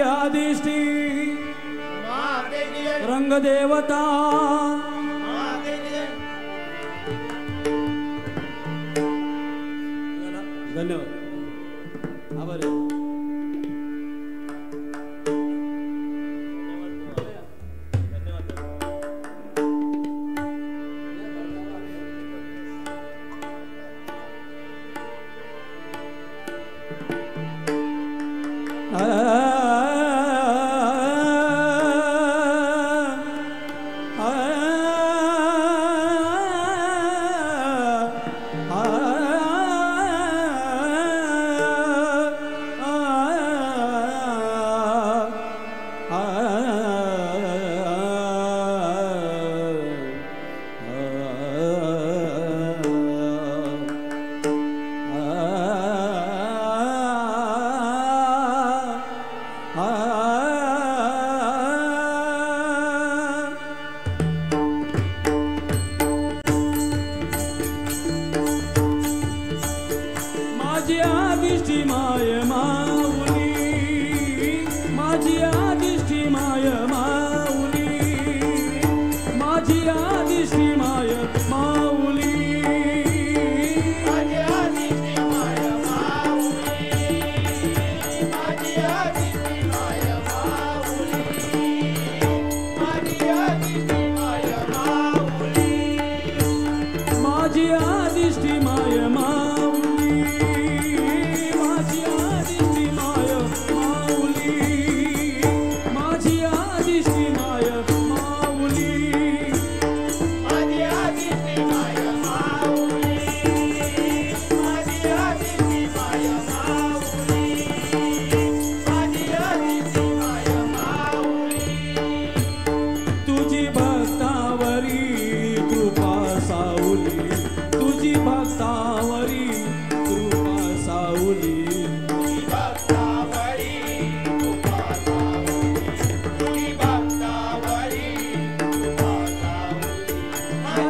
आदिष्टी रंगदेवता धन्यवाद आभार.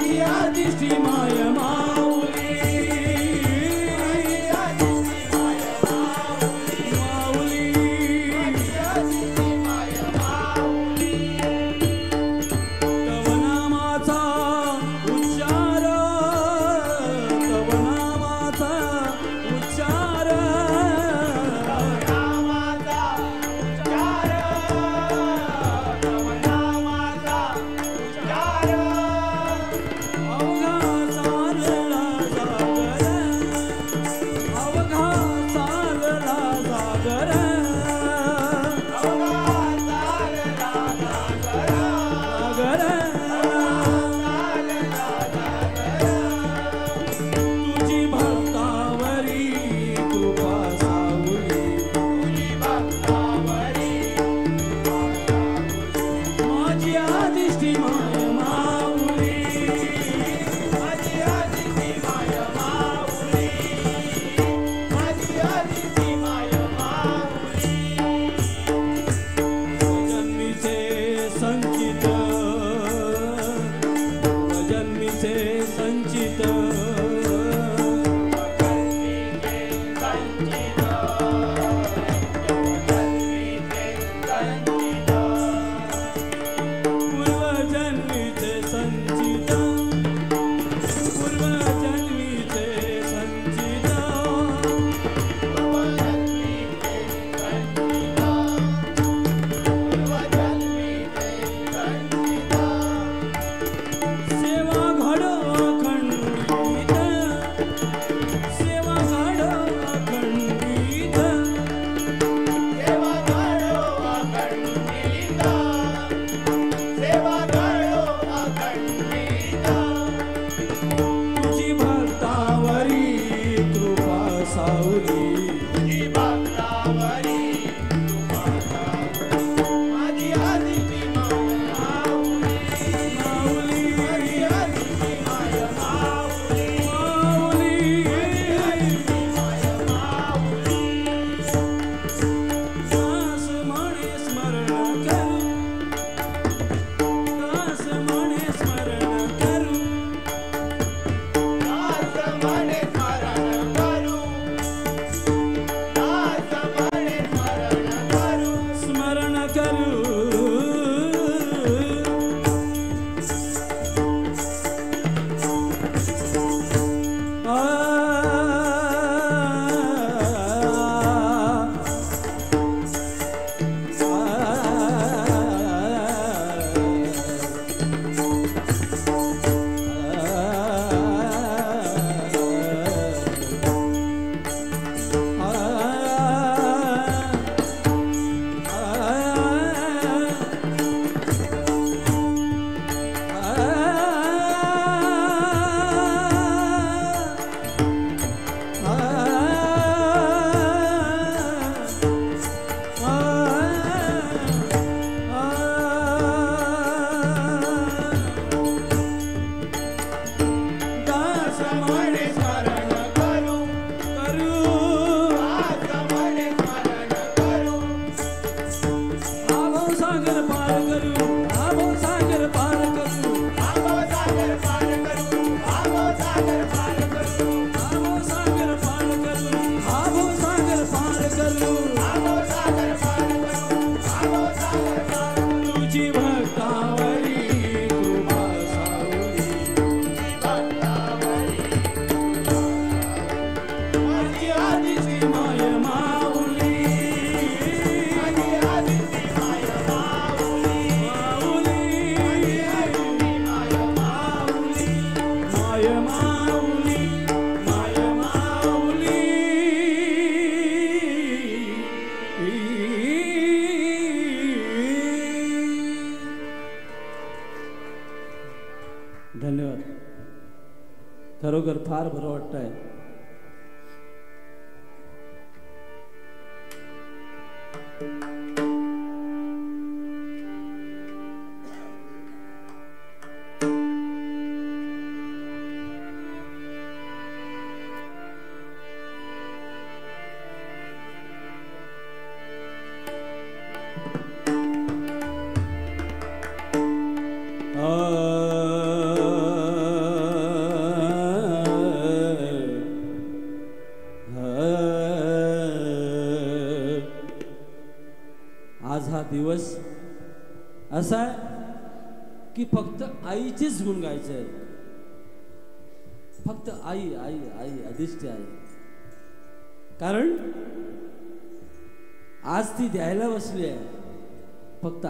माझी आदिष्टी माय माऊली धन्यवाद. खरोखर फार बरं वाटतंय. असा आहे की फक्त आईचेच गुण गायचे आहेत. फक्त आई आई आई अधिष्ठी आहे. कारण आज ती द्यायला बसली आहे. फक्त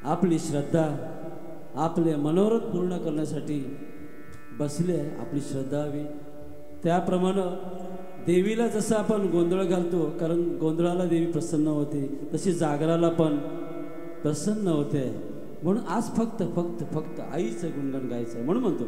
आपली श्रद्धा, आपले मनोरथ पूर्ण करण्यासाठी बसले आहे. आपली श्रद्धा हवी. त्याप्रमाणे देवीला जसं आपण गोंधळ घालतो, कारण गोंधळाला देवी प्रसन्न होते, तशी जागराला पण प्रसन्न होते. म्हणून आज फक्त फक्त फक्त आईचं गुणगान गायचं आहे. म्हणून म्हणतो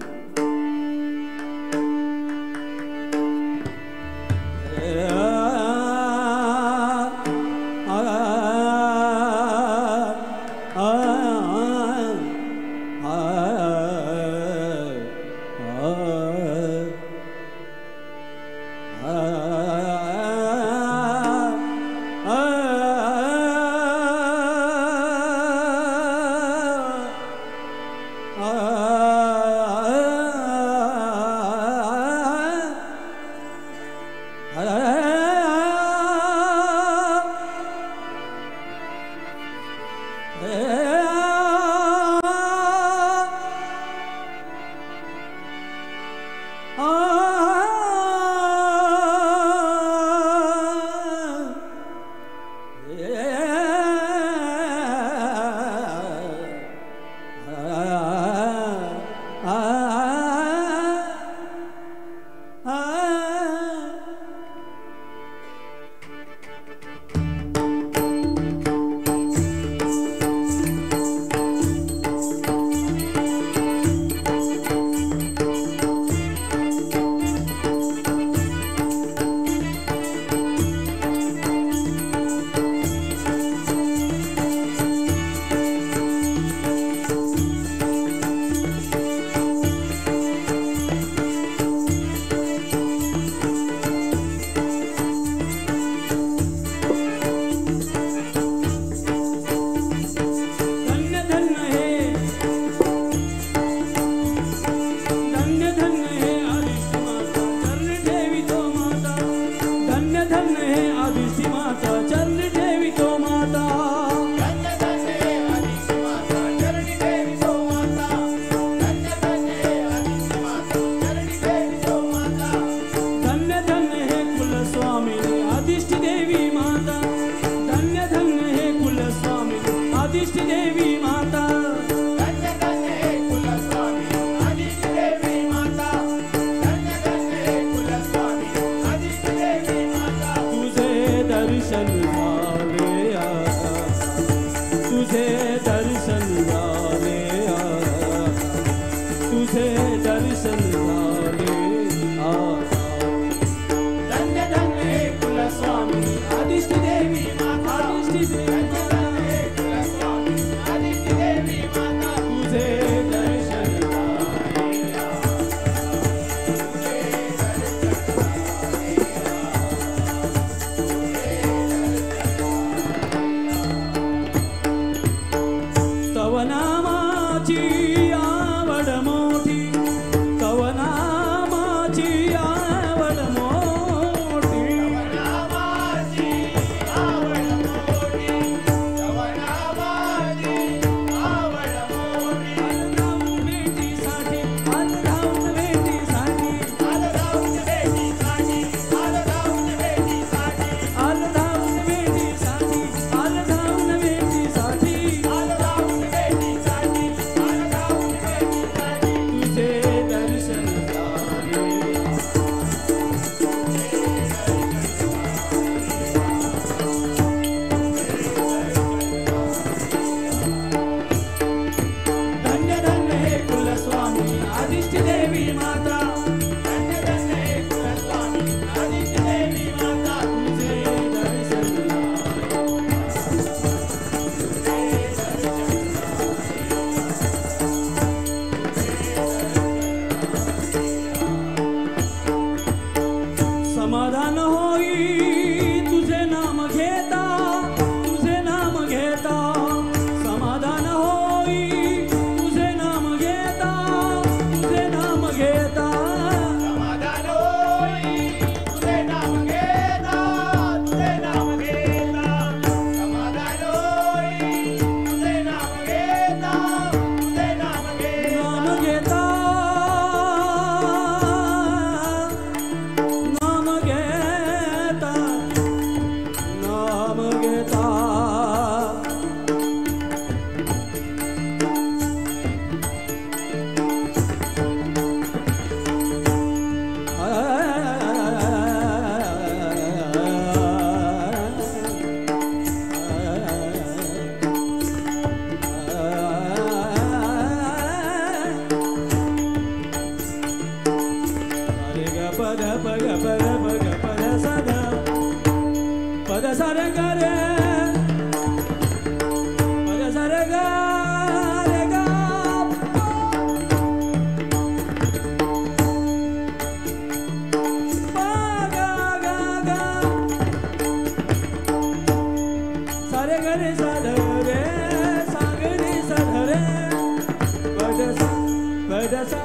पदसा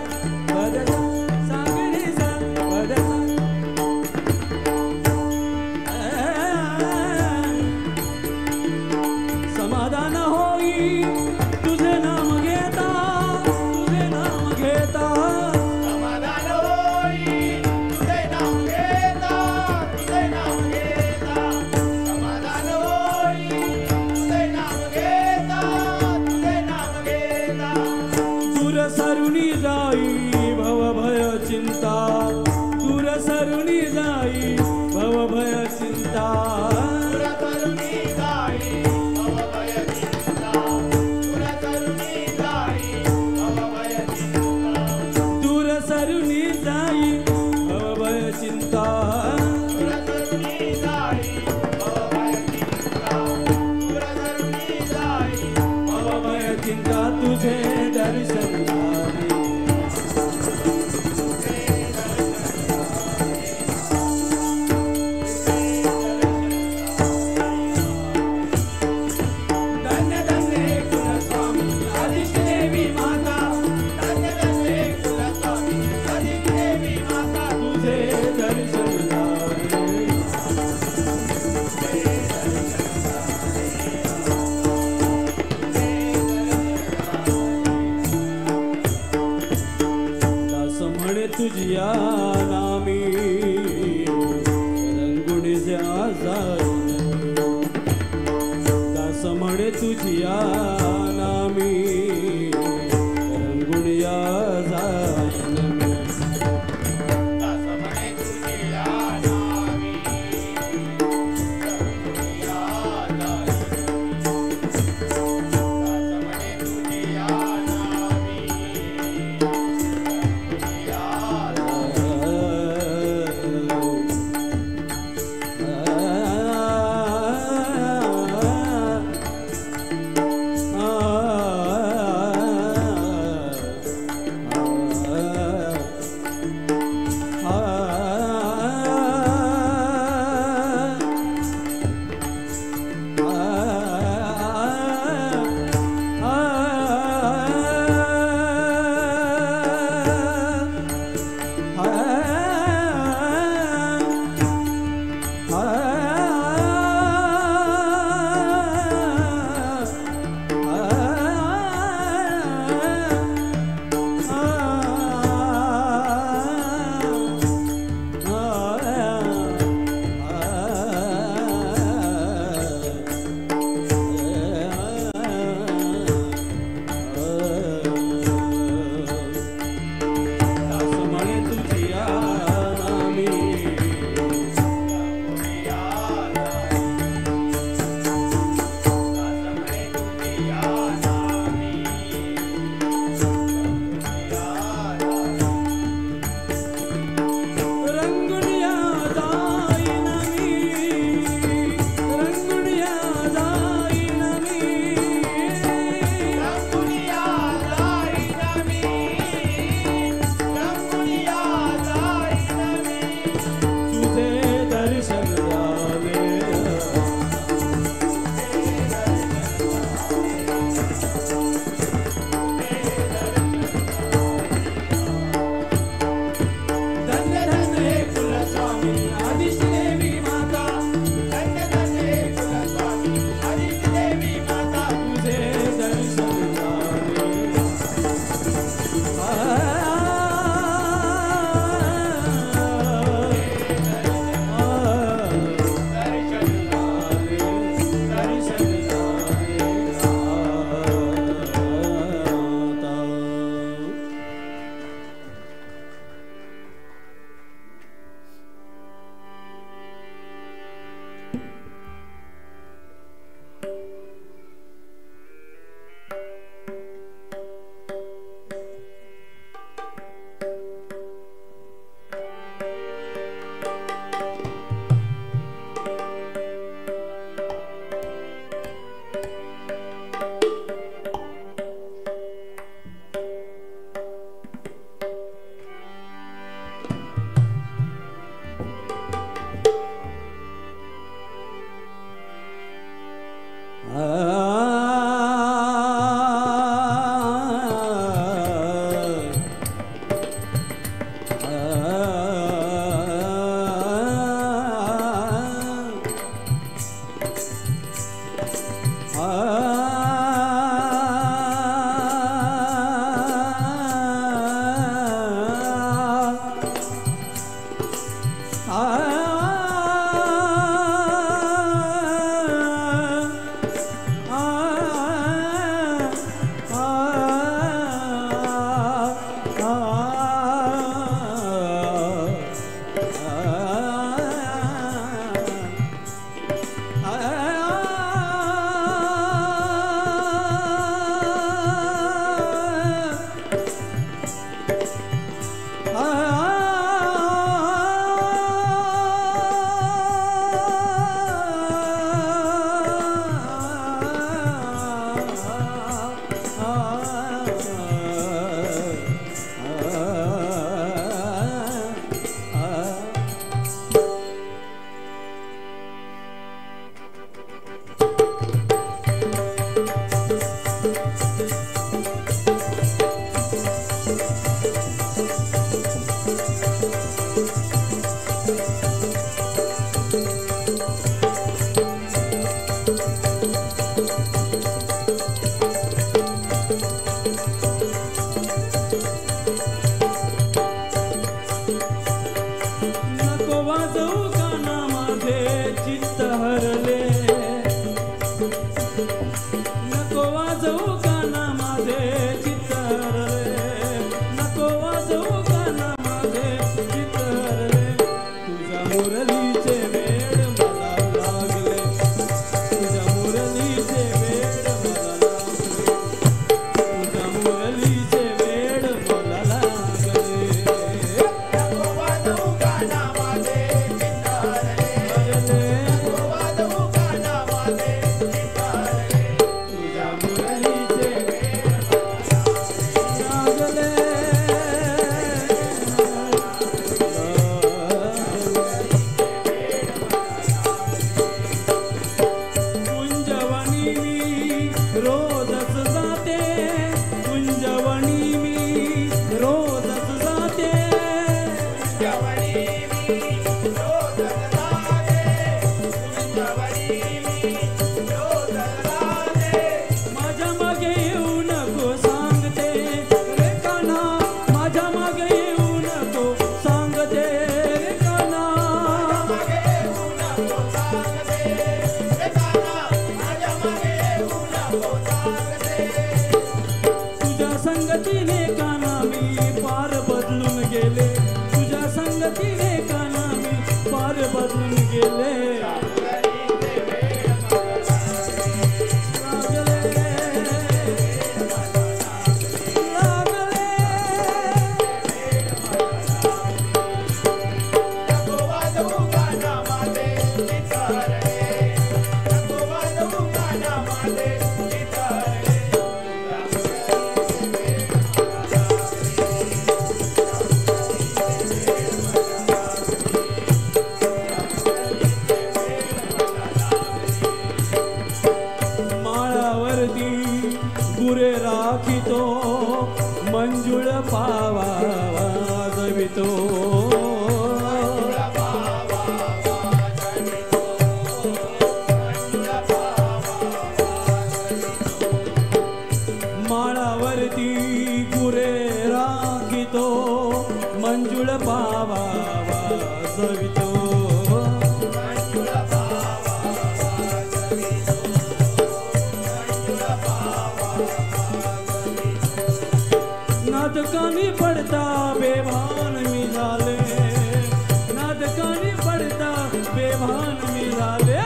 पदसा सागरे सा पदसा समाधान होई तुझे नाम घेता तुझे नाम घेता समाधान होई तुझे नाम घेता तुझे नाम घेता समाधान होई तुझे नाम घेता तुझे नाम घेता दूर सरुणी जाई भव भय चिंता दूर सरुणी जाई भव भय चिंता दूर सरुणी जाई भव भय चिंता दूर सरुणी जाई भव भय चिंता दूर सरुणी जाई भव भय चिंता दूर सरुणी जाई भव भय चिंता दूर सरुणी जाई भव भय चिंता तुझे दर्शन द्यावे धन्य धन्य कुलस्वामी आदित्य देवी माता धन्य धन्य कुलस्वामी आदित्य देवी माता तुझे दर्शन द्यावे दास म्हणे तुझिया नामी रंगुणीचे आजार दास म्हणे तुझिया नामी रंगुणिया जाईन दास म्हणे तुझिया नामी रंगुनिया जाई दास म्हणे तुझिया नामी रंगुनिया संगतीने काना मी पार बदलून गेले, तुझ्या संगतीने काना मी पार बदलून गेले. मंजुळ पावा वाजवितो, माळावरती गुरे राखितो, मंजुळ पावा वाजवितो. नादकानी पडता बेभान मी झाले, नादकानी पडता बेभान मी झाले.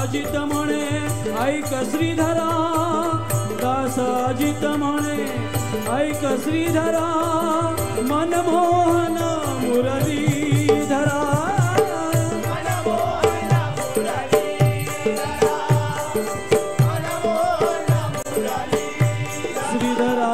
अजित म्हणे ऐक श्रीधरा, दास अजित म्हणे ऐक श्रीधरा, मनमोहन मुरलीधरा. श्रीधरा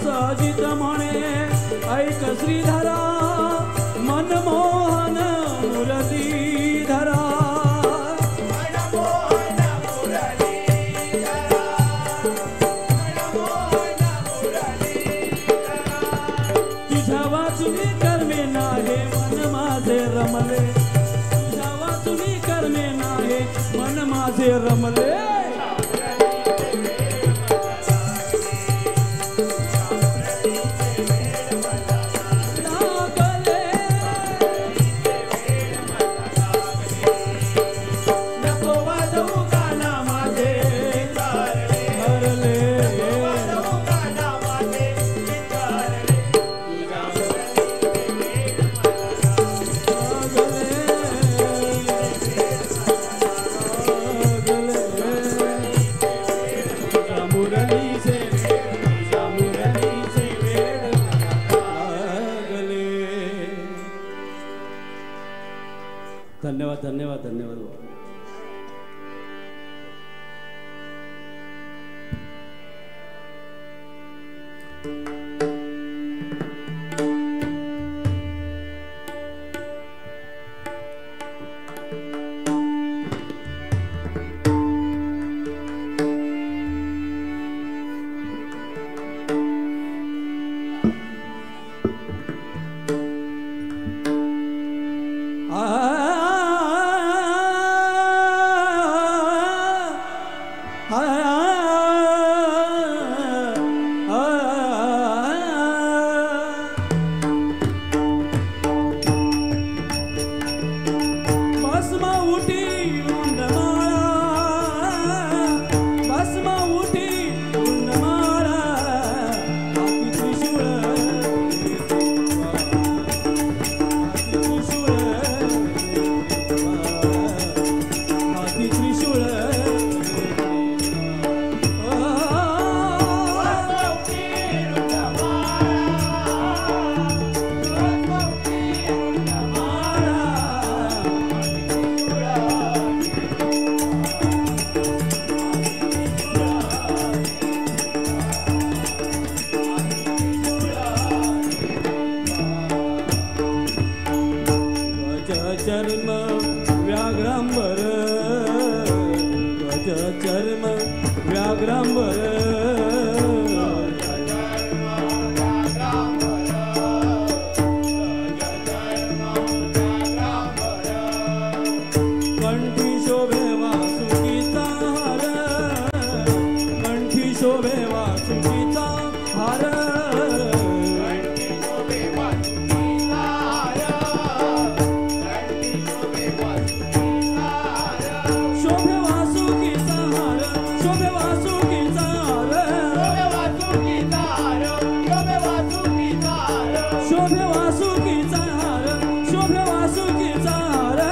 अजित म्हणे ऐक श्रीधरा, मनमोहन मुरलीधरा. तुझ्या वाचुनी कर्मे नाहे मन माझे रमले, तुझ्या वाचुनी कर्मे नाहे मन माझे रमले. धन्यवाद धन्यवाद धन्यवाद. व्याघ्रांबर कंठी शोभे वासुकीचा हार कंठी शोभे वासुकीचा हार शोभे वासुकीचा हार शोभे वासुकीचा हार शोभे वासुकीचा हार शोभे वासुकीचा हार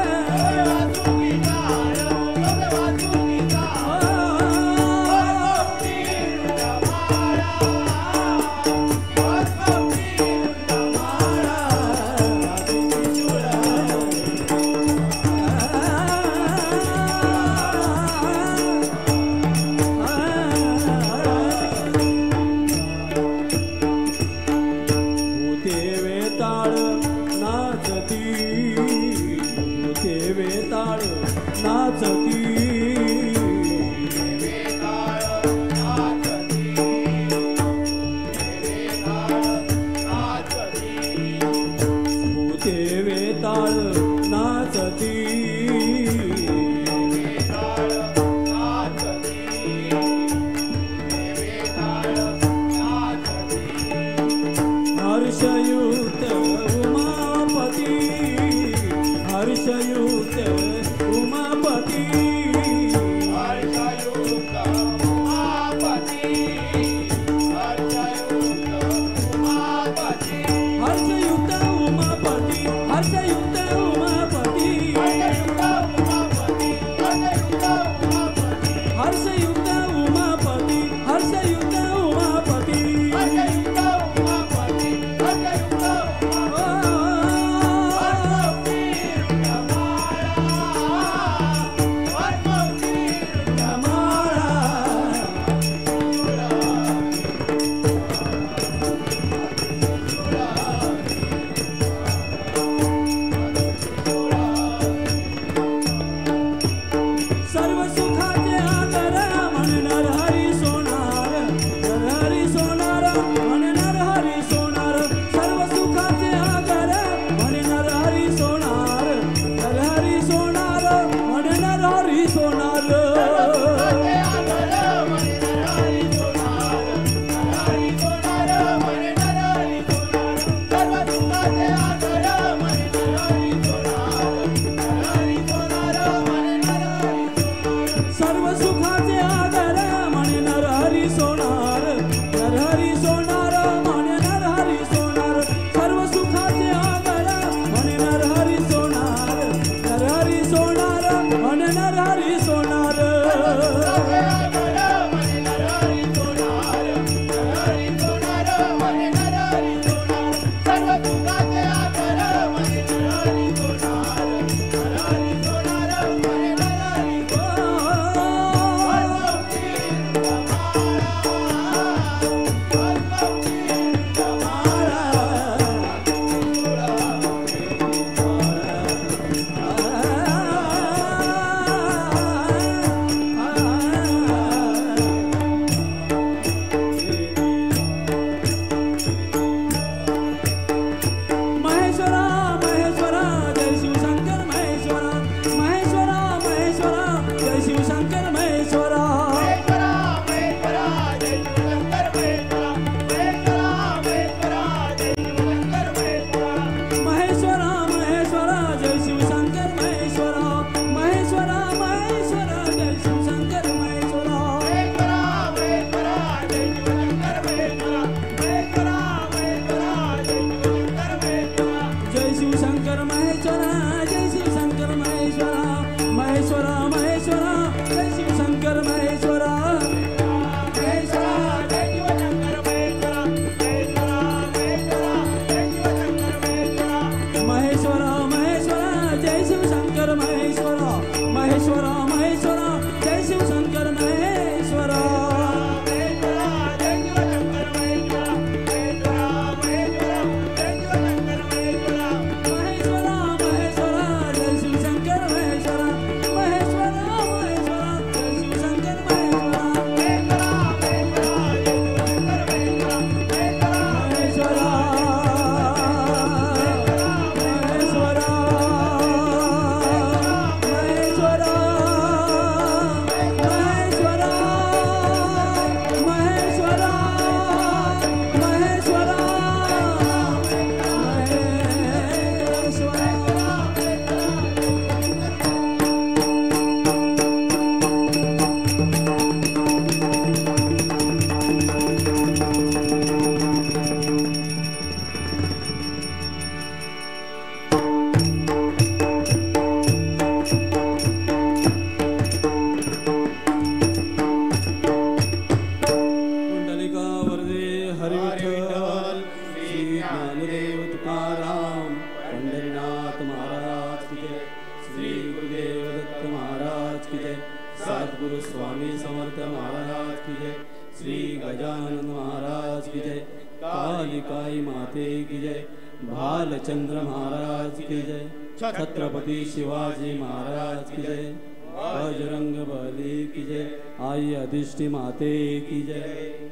की जय, श्री गजानन महाराज की जय, कालिकाई माते की जय, भालचंद्र महाराज की जय, छत्रपति शिवाजी महाराज की जय, बजरंग बली की जय, आई अधिष्ठि माते की जय।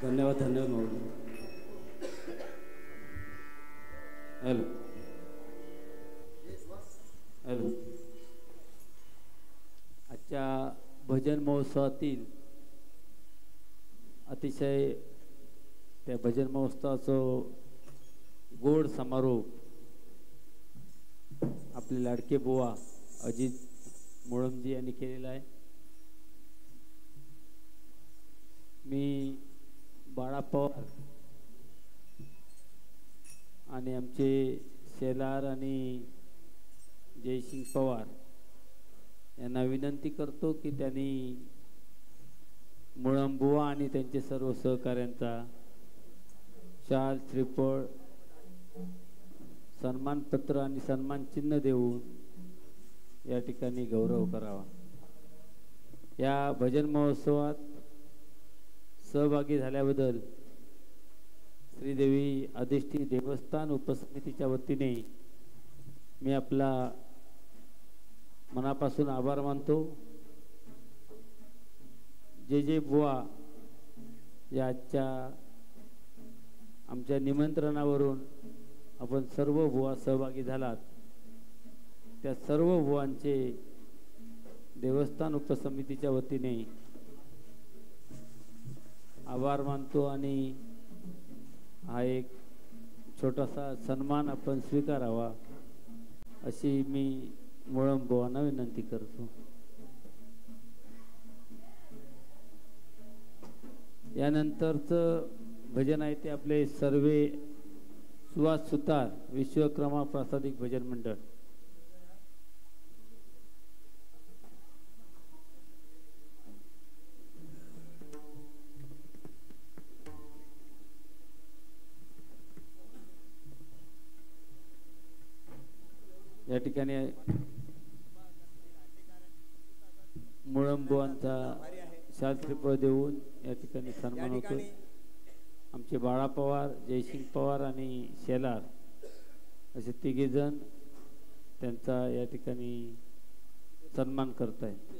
धन्यवाद धन्यवाद माऊली। हॅलो हॅलो, आजच्या भजन महोत्सवातील अतिशय त्या भजन महोत्सवाचं गोड समारोप आपले लाडके बुवा अजित मुळमजी यांनी केलेला आहे। मी बाळा पवार आणि आमचे शेलार आणि जयसिंग पवार यांना विनंती करतो की त्यांनी मुळंबुवा आणि त्यांचे सर्व सहकाऱ्यांचा शाल श्रीफळ सन्मानपत्र आणि सन्मान चिन्ह देऊन या ठिकाणी गौरव करावा। या भजन महोत्सवात सहभागी झाल्याबद्दल श्रीदेवी अधिष्ठी देवस्थान उपसमितीच्या वतीने मी आपला मनापासून आभार मानतो। जे बुवा या आजच्या आमच्या निमंत्रणावरून आपण सर्व बुवा सहभागी झालात, त्या सर्व बुवांचे देवस्थान उपसमितीच्या वतीने आभार मानतो आणि हा एक छोटासा सन्मान आपण स्वीकारावा अशी मी मुळम बुवांना विनंती करतो। यानंतरचं भजन आहे ते आपले सर्वे सुहास सुतार विश्वक्रमा प्रासादिक भजन मंडळ। या ठिकाणी मुळंबुवांचा शास्त्रीपद देऊन या ठिकाणी सन्मान होतो। आमचे बाळा पवार, जयसिंग पवार आणि शेलार असे तिघे जण त्यांचा या ठिकाणी सन्मान करतायत।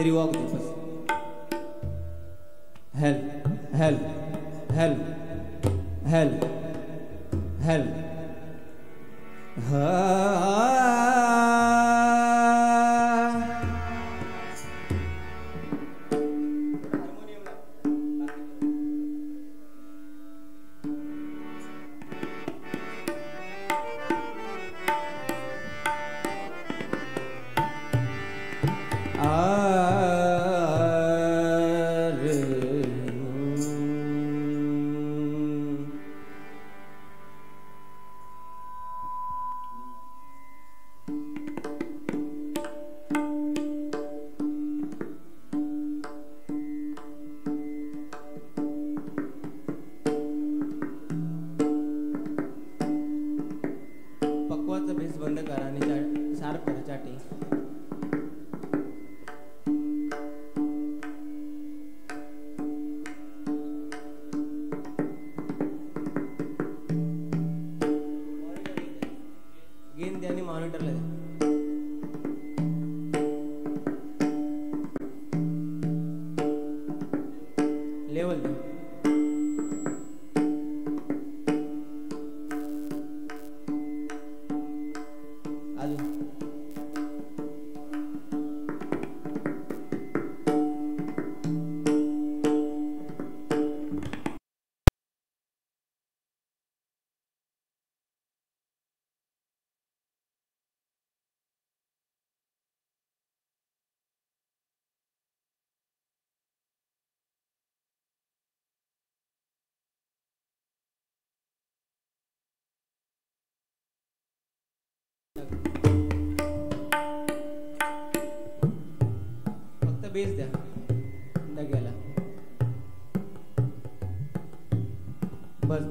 तरी वॉक दे बस. हेल हेल हेल हेल हेल पक्वाचा भेस बंद करा आणि शार्प करा चाटी. गेन द्या आणि मॉनिटरला द्या. लेवल द्या. फक्त बेस द्या डग्याला बस.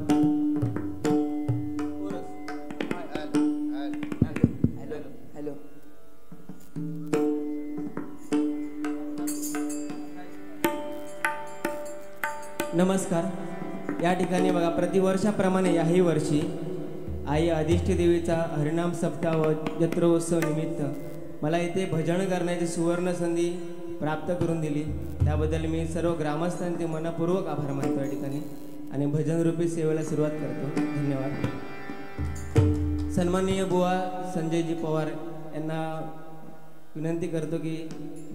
हॅलो. नमस्कार. या ठिकाणी बघा प्रतिवर्षाप्रमाणे याही वर्षी आई आदिष्टी देवीचा हरिनाम सप्ताह व जत्रोत्सव निमित्त मला इथे भजन करण्याची सुवर्ण संधी प्राप्त करून दिली. त्याबद्दल मी सर्व ग्रामस्थांचे मनपूर्वक आभार मानतो या ठिकाणी आणि भजनरूपी सेवेला सुरुवात करतो. धन्यवाद. सन्माननीय बुवा संजयजी पवार यांना विनंती करतो की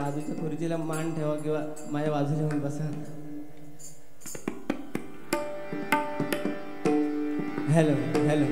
बाजूच्या खुर्चीला मान ठेवा किंवा माझ्या बाजूला येऊन बसा. Hello hello.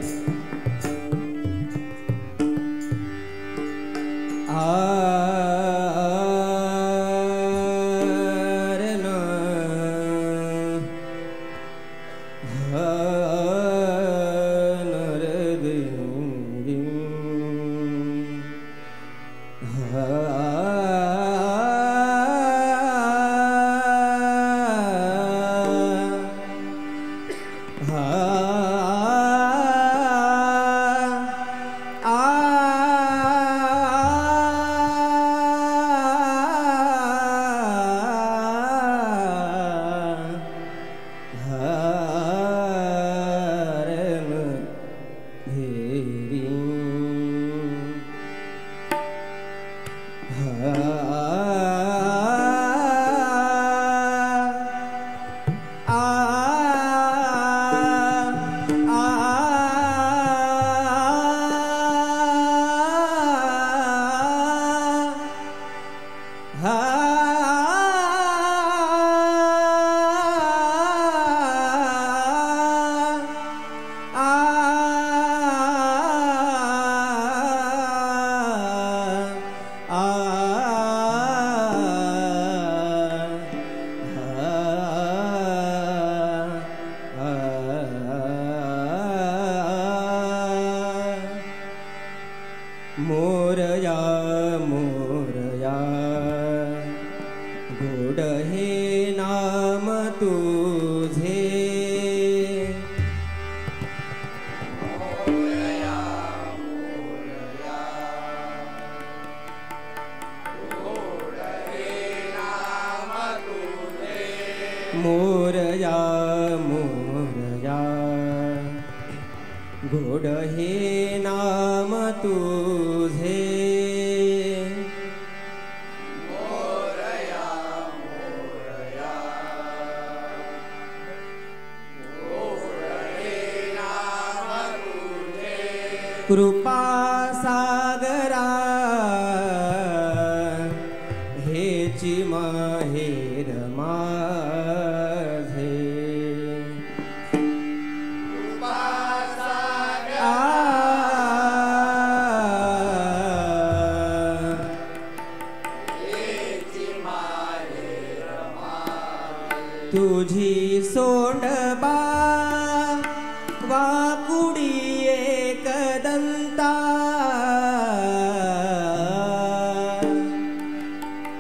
मोरया मोरया गोड हे नाम तुझे मोरया कृपा सागरा हेची माहेर माझे तुझी सोंडबा वाकुडी एकदंता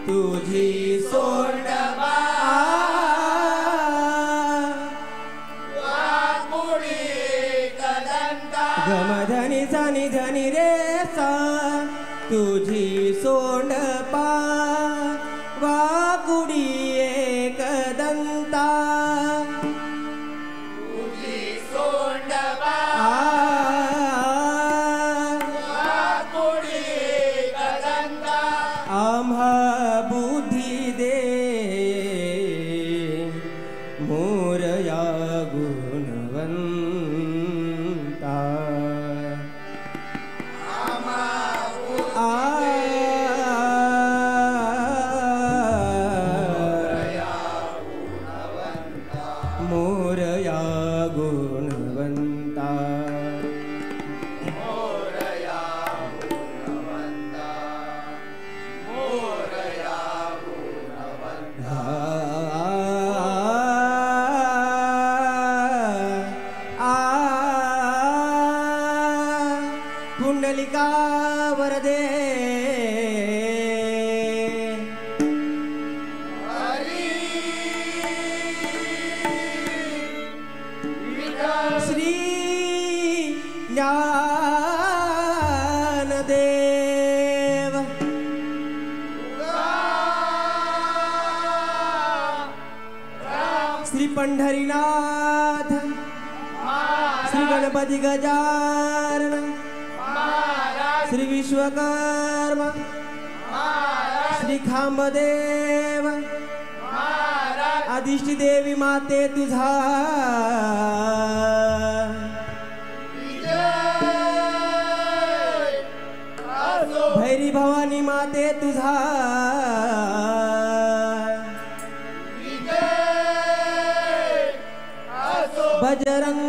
तुझी सोंडबा वाकुडी एकदंता गमधनी धनी धनी रे सा तुझी सोंडबा वाकुडी एकदंता तुझी सोंडबा वाकुडी एकदंता आम्हा बुद्धी दे मोरया गुणवंता मोरया गुणवंता मोरया गुणवंता मोरया गुणवंता पुंडलिका वरदे श्री ज्ञानदेव श्री पंढरीनाथ श्री गणपती गजानन श्री विश्वकर्मा श्री खांबदेव आदिष्टी देवी माते तुझा भैरी भवानी माते तुझा बजरंग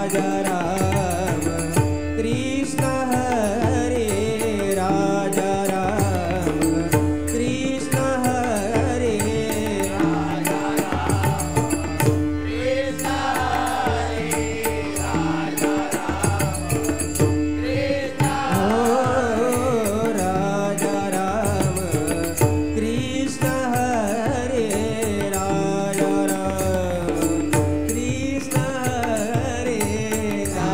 राजा राम कृष्ण हरे राजा राम कृष्ण हरे राजा राम कृष्ण हरे राजा राम कृष्ण हो राजा राम कृष्ण हरे राजा राम कृष्ण हरे राजा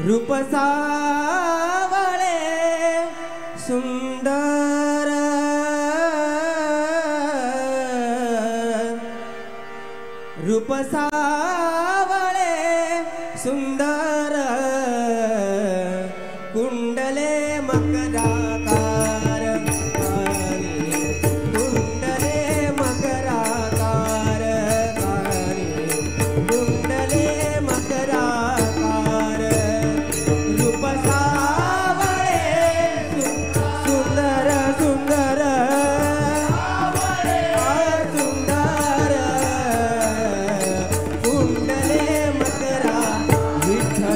रूप सावळे सुंदर रूप सावळे सुंदर कुंडले मकराकार कुंडले मकराकार कुंडले मकराकार रूप सावळे सुंदर सुंदर सुंदर कुंडले मकरा विठ्ठल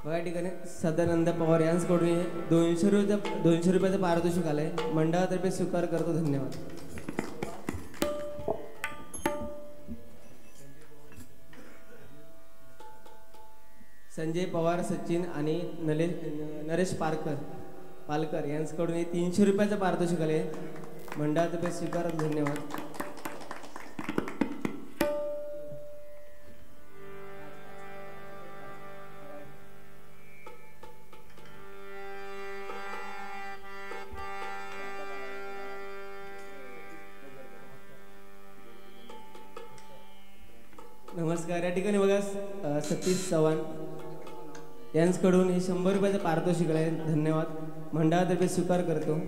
बघा ठिकाणी सदानंद पवार यांच्याकडून 200 रुपयाचं पारितोषिक आलंय, मंडळातर्फे स्वीकार करतो. धन्यवाद. संजय पवार सचिन आणि नरेश पालकर यांच्याकडून 300 रुपयाचं पारितोषिक आले, मंडळातर्फे स्वीकार. धन्यवाद. नमस्कार. या ठिकाणी बघा सतीश चव्हाण यांच्याकडून 100 रुपयाचं पारितोषिक आहे. धन्यवाद. मंडळातर्फे स्वीकार करतो.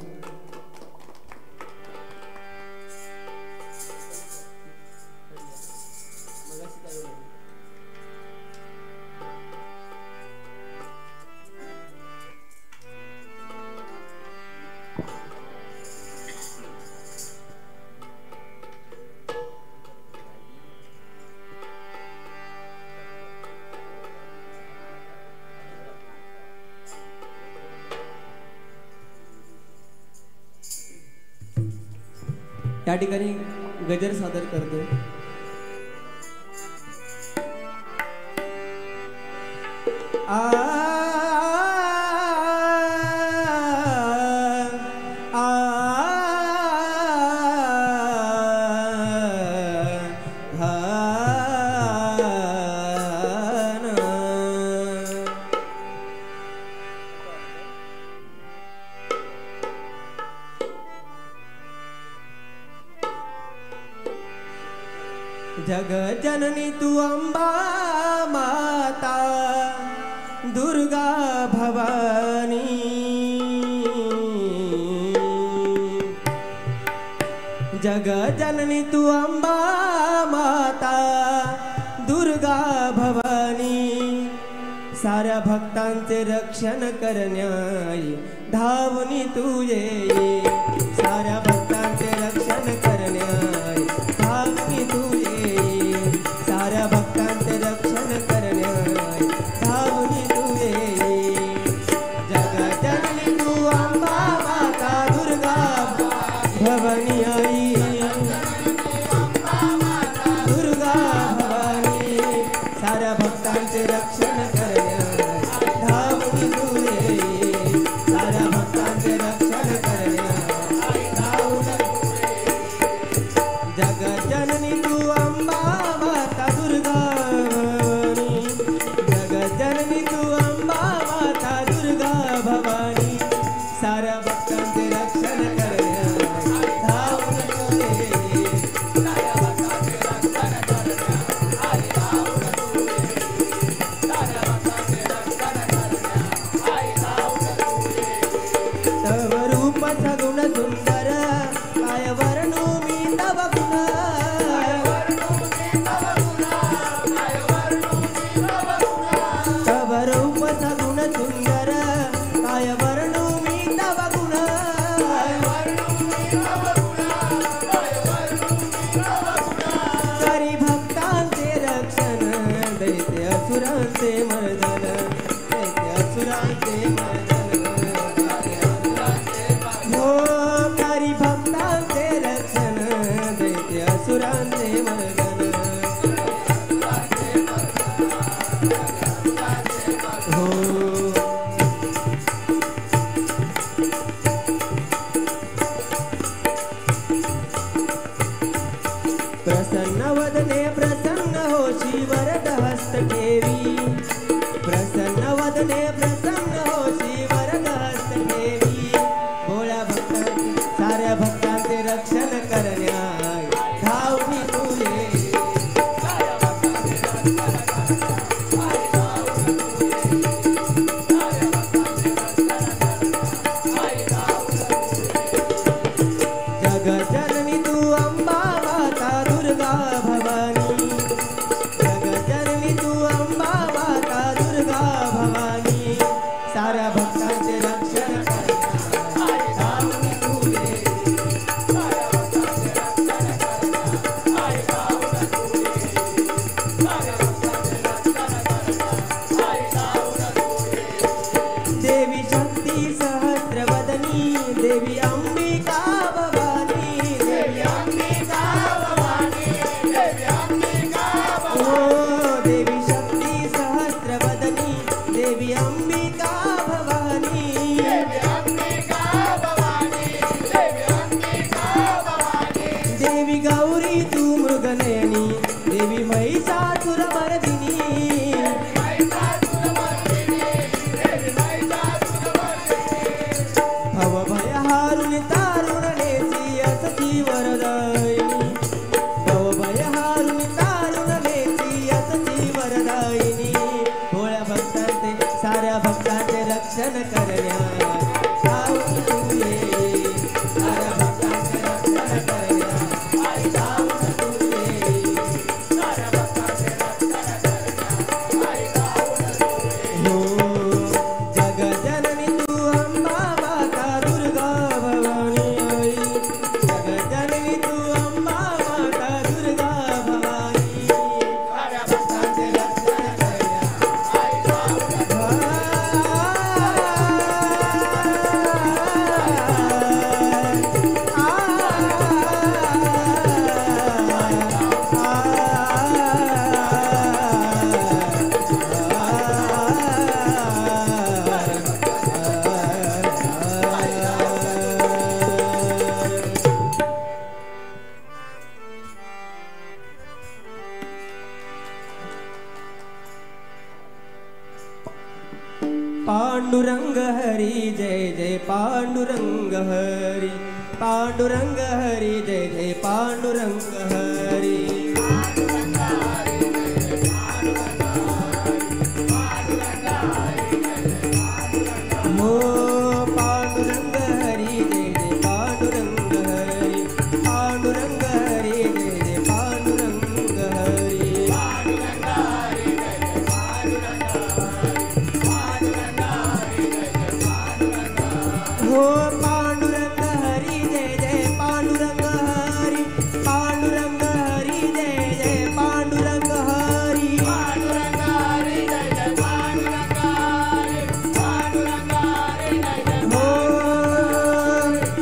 या ठिकाणी गजर सादर करतो. जग जननी तू अंबा माता दुर्गा भवानी, जग जननी तू अंबा माता दुर्गा भवानी, साऱ्या भक्तांचे रक्षण करण्याई धावनी तू ये, साऱ्या भक्तांचे रक्षण करण्याई धावनी तू ये, साऱ्या भक्तांचे रक्षण करण्याई धावनी तू ये, जग जननी तू अंबा माता दुर्गा भवानी आई, दुर्गा भवानी, साऱ्या भक्तांचे रक्षण करण्याई धावनी तू ये, साऱ्या भक्तांचे रक्षण करण्याई धावनी तू ये, जग जननी तू अंबा माता दुर्गा भवानी, जग जननी तू अंबा माता दुर्गा भवानी, साऱ्या भक्तांचे रक्षण करण्याई धावनी तू ये, साऱ्या भक्तांचे रक्षण करण्याई धावनी तू ये, साऱ्या भक्तांचे रक्षण करण्याई धावनी तू ये, तव रूप सगुण सुंदर काय वर्णू मी तव गुण, तव रूप सगुण सुंदर काय वर्णू मी तव गुण, करी भक्तांचे रक्षण दैत्य असुरांचे मर्दन, दैत्य असुरांचे मर्दन, हो करी भक्तांचे रक्षण दैत्य असुरांचे मर्दन, हो प्रसन्न वदने प्रसन्न होशी वरद हस्त ठेवी, प्रसन्न वदने प्रसन्न होशी वरद हस्त ठेवी, भोळ्या भक्तांचे साऱ्या भक्तांचे रक्षण करण्याई धावनी तू ये, साऱ्या भक्तांचे रक्षण करण्याई धावनी तू ये, साऱ्या भक्तांचे रक्षण करण्याई धावनी तू ये, जग जननी तू अंबा माता दुर्गा भवानी, जग जननी तू अंबा माता दुर्गा भवानी, साऱ्या भक्तांचे रक्षण करण्याई धावनी तू ये, साऱ्या भक्तांचे रक्षण करण्याई धावनी तू ये, साऱ्या भक्तांचे रक्षण करण्याई पांडुरंग हरी जय जय पांडुरंग हरी पांडुरंग हरी जय जय पांडुरंग हरी हो पांडुरंग हरी जय जय पांडुरंग हरी पांडुरंग हरी जय जय पांडुरंग हरी हो पांडुरंग हरी जय जय पांडुरंग हरी पांडुरंग हरी जय जय पांडुरंग हरी पांडुरंग हरी जय जय पांडुरंग हरी पांडुरंग हरी जय जय हो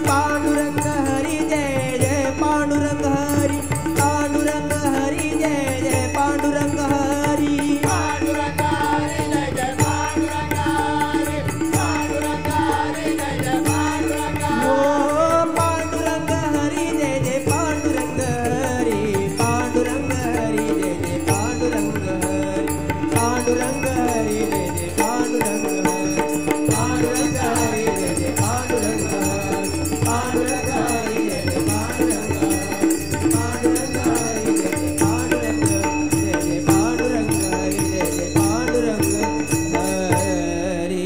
पांडुरंग हरी जय जय पांडुरंग हरी पांडुरंग हरी जय जय पांडुरंग हरी पांडुरंग हरी जय जय पांडुरंग हरी पांडुरंग हरी जय जय पांडुरंग हो पांडुरंग हरी जय जय पांडुरंग हरी पांडुरंग हरी जय जय पांडुरंग हरी पांडुरंग हरी जय जय पांडुरंग हरी पांडुरंग हरी जय जय पांडुरंग हरी पांडुरंग हरी जय जय पांडुरंग हरी पांडुरंग हरी जय जय पांडुरंग जय जय पांडुरंग हरी जय जय पांडुरंग हरी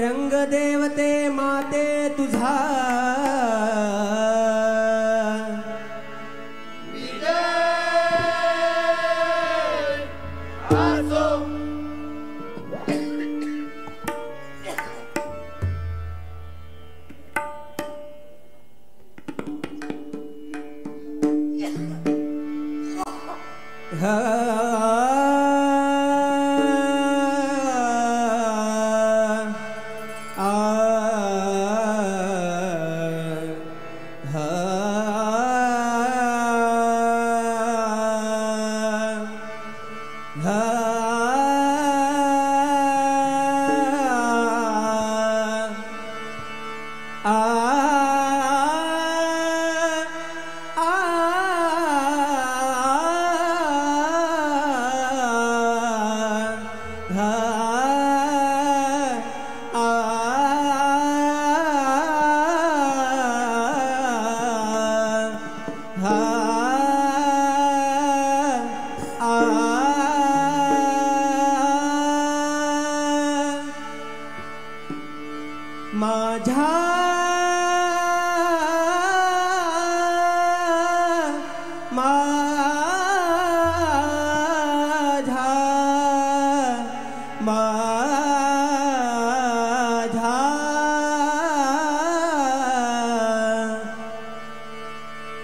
रंग देवते माते तुझा माझ्या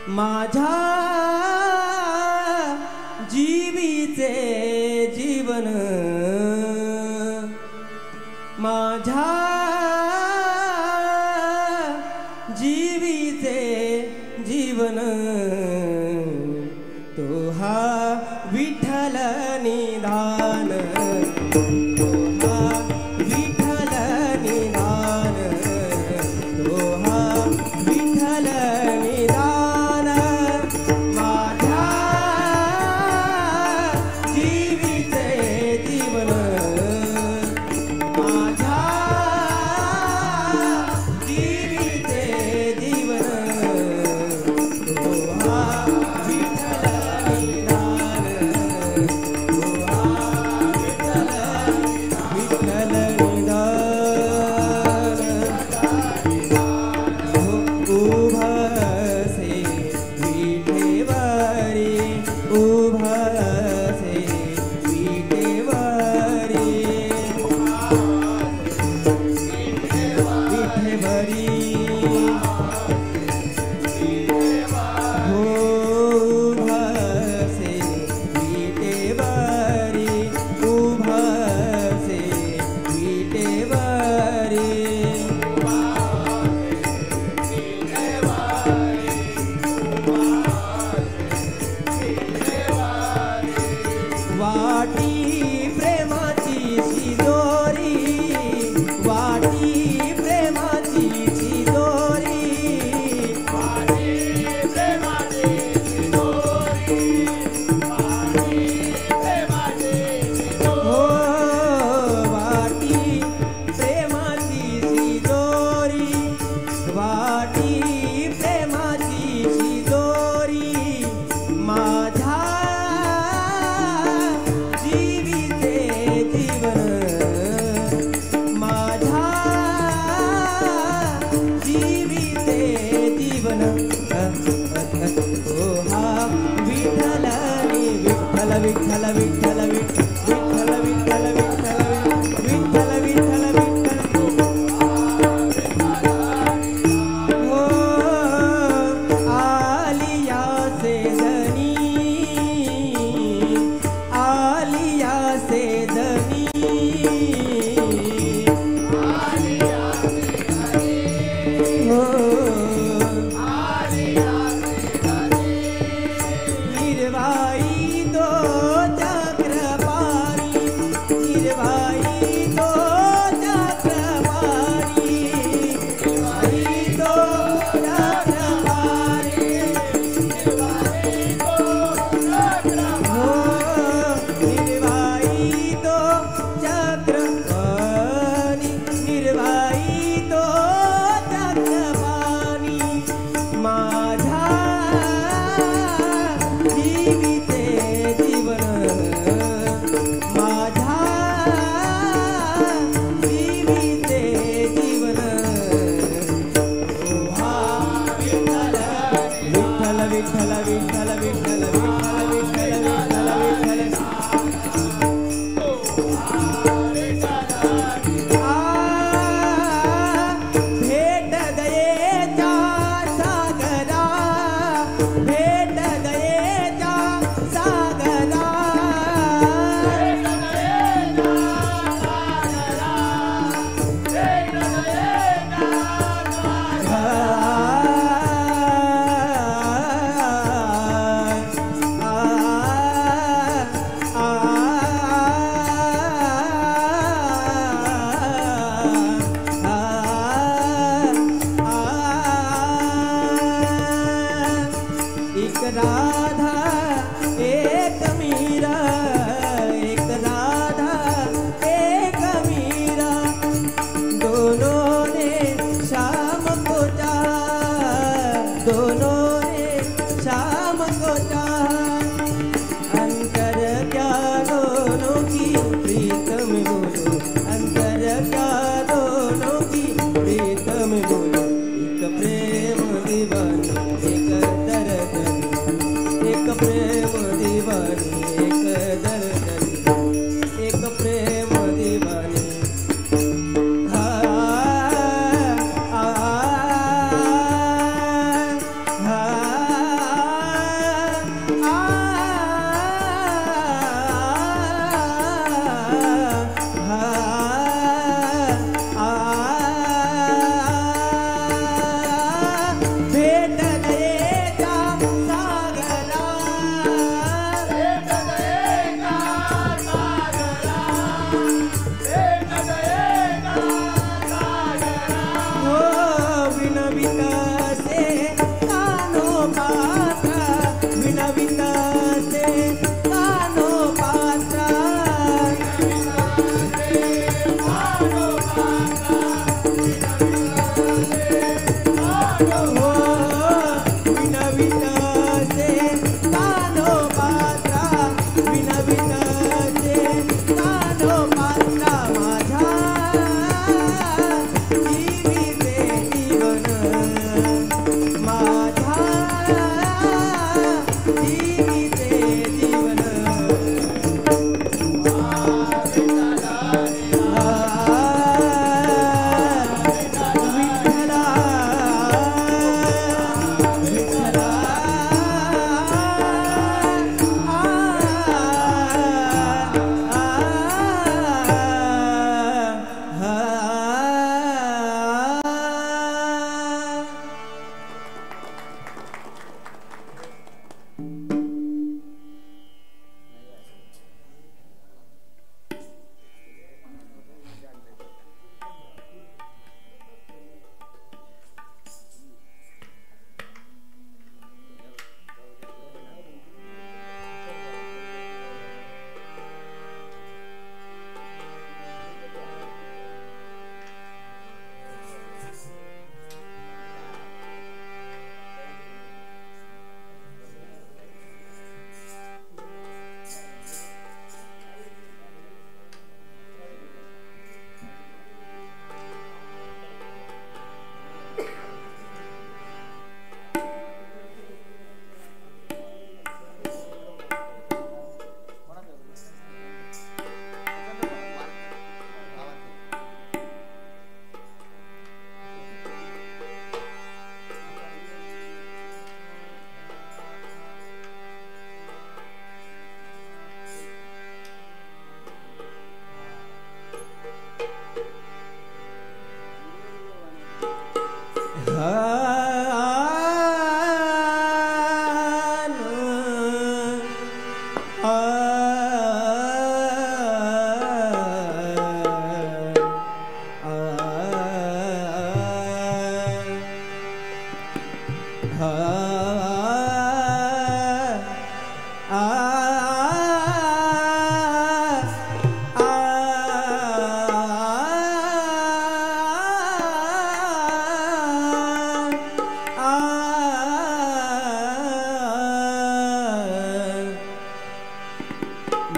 माझ्या जीवीचे जीवन माझ्या जीवीचे जीवन तो हा विठ्ठल निदान तो हा विठ्ठल निदान तो हा विठ्ठल निदान माझ्या जीवीचे जीवन माझ्या वाटी प्रेमाची दोरी वाटी प्रेमाची दोरी वाटी प्रेमाची हो वाटी प्रेमाची दोरी वाटी प्रेमाची दोरी माझ्या जीविते जीवन माझ्या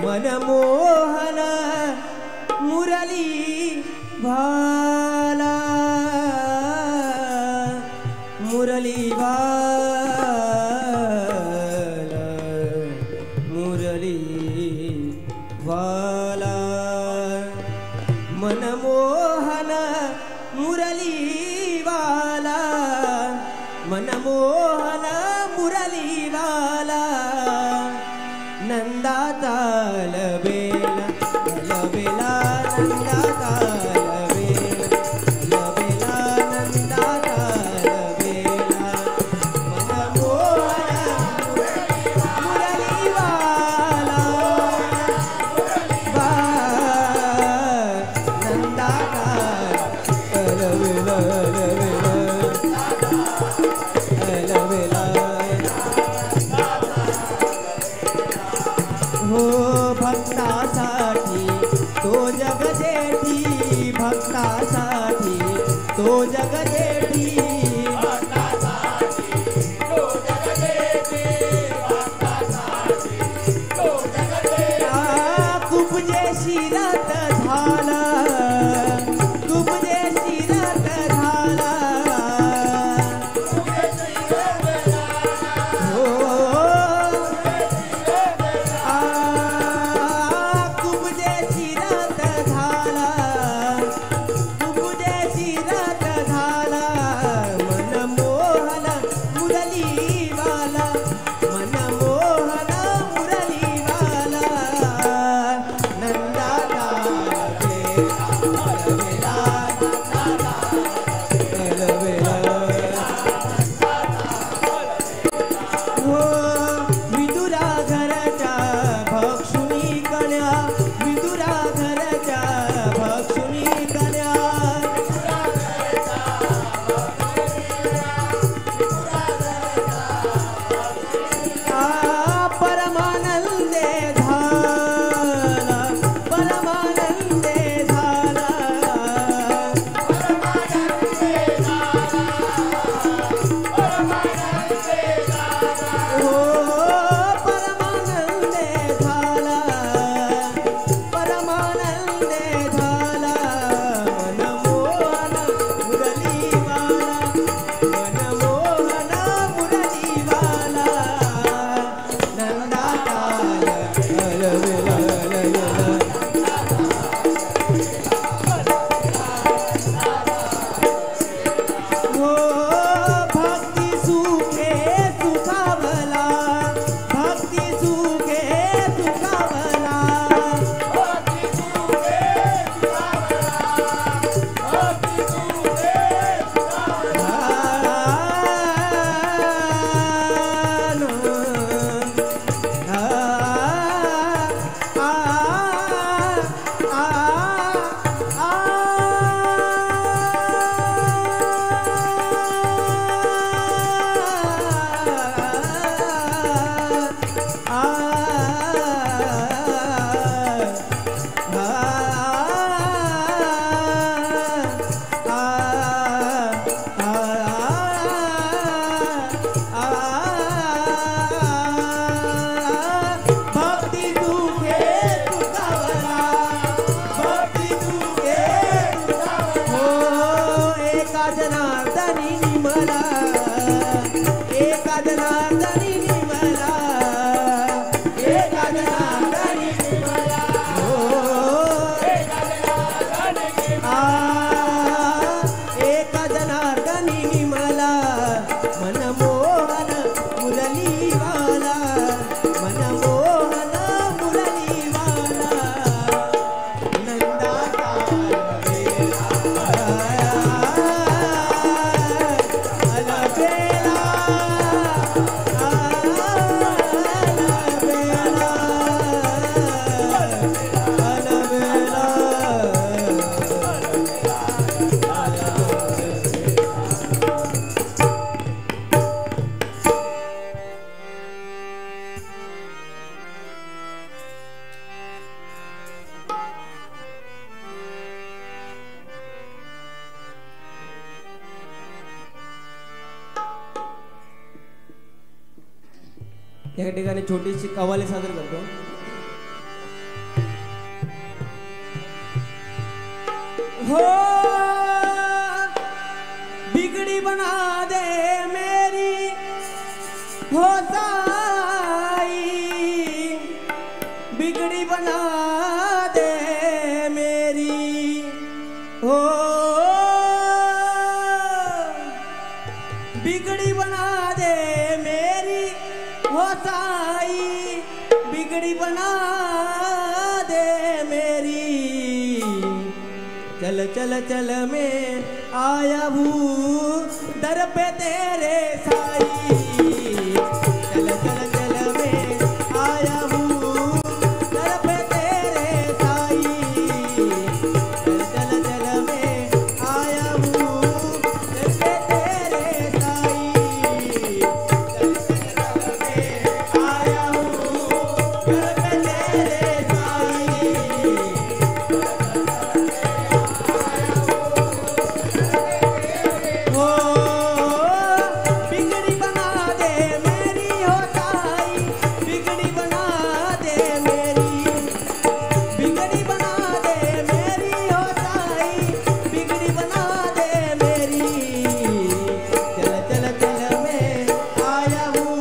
मनमोहन मुरली भाला मुरली भाला मुरली भाला मनमोहन मुरली वाला मनमोहन मुरली वाला नंदाचा लबेला लबेला नंदाचा लबेला लबेला नंदाचा लबेला मनमोहन मुरलीवाला नंदाचा लबेला लबेला लबेला हो भक्तासाठी तो जगदेठी भक्तासाठी तो जगदेठी कुबजे शिरत झाला कुबजे शिरत झाला हो कुबजे शिरत झाला कुबजे शिरत झाला मनमोहन मुरलीवाला मनमोहन मुरलीवाला नंदाचा लबेला लबेला हो विदुरा घरच्या भक्षुनी कन्या विदुरा घरच्या भक्षुनी कन्या परमानंदे झाला परमानंदे झाला हो परमानंदे झाला परमानंदे झाला मनमोहन मुरलीवाला मनमोहन मुरलीवाला नंदाचा लबेला लबेला हो भक्ती सुखे सुखावला भक्ती सुखे सुखावला भक्ती सुखे सुखावला भक्ती सुखे हो एका जनार्दनी निमला एका जनार्दनी निमला एका जनार्दनी निमला हो एका जनार्दनी निमला मनमोहन मुरलीवाला मनमोहन मुरलीवाला नंदाचा लबेला या ठिकाणी छोटीशी कव्वाली सादर करतो. हो बिगड़ी बना दे मेरी हो साई, बिगड़ी बना दे मेरी हो, बिगड़ी बना दे मेरी हो साई, बिगड़ी बना दे मेरी. चल चल चल मैं आया हूँ दर पे तेरे साई, चल चल चल मैं आया हूँ दर पे तेरे साई, चल चल चल मैं आया हूँ दर पे तेरे साई, चल चल चल मैं आया हूँ दर पे तेरे साई. हो बिगड़ी बना दे मेरी हो साई, बिगड़ी बना दे मेरी, बिगड़ी बना दे मेरी हो साई, बिगड़ी बना दे मेरी. चल चल चल मैं आया हूँ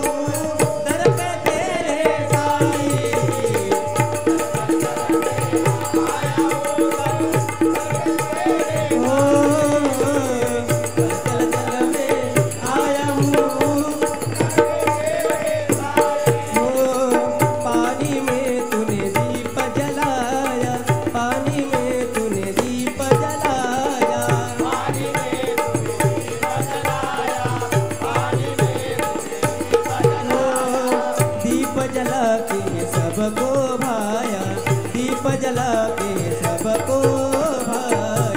दर पे तेरे साई, पानी में तूने दीप जलाया, पानी में तूने दीप जलाया, पानी में तूने दीप जलाया, पानी में दीप जला के सबको भाया, दीप जला के सबको भाया,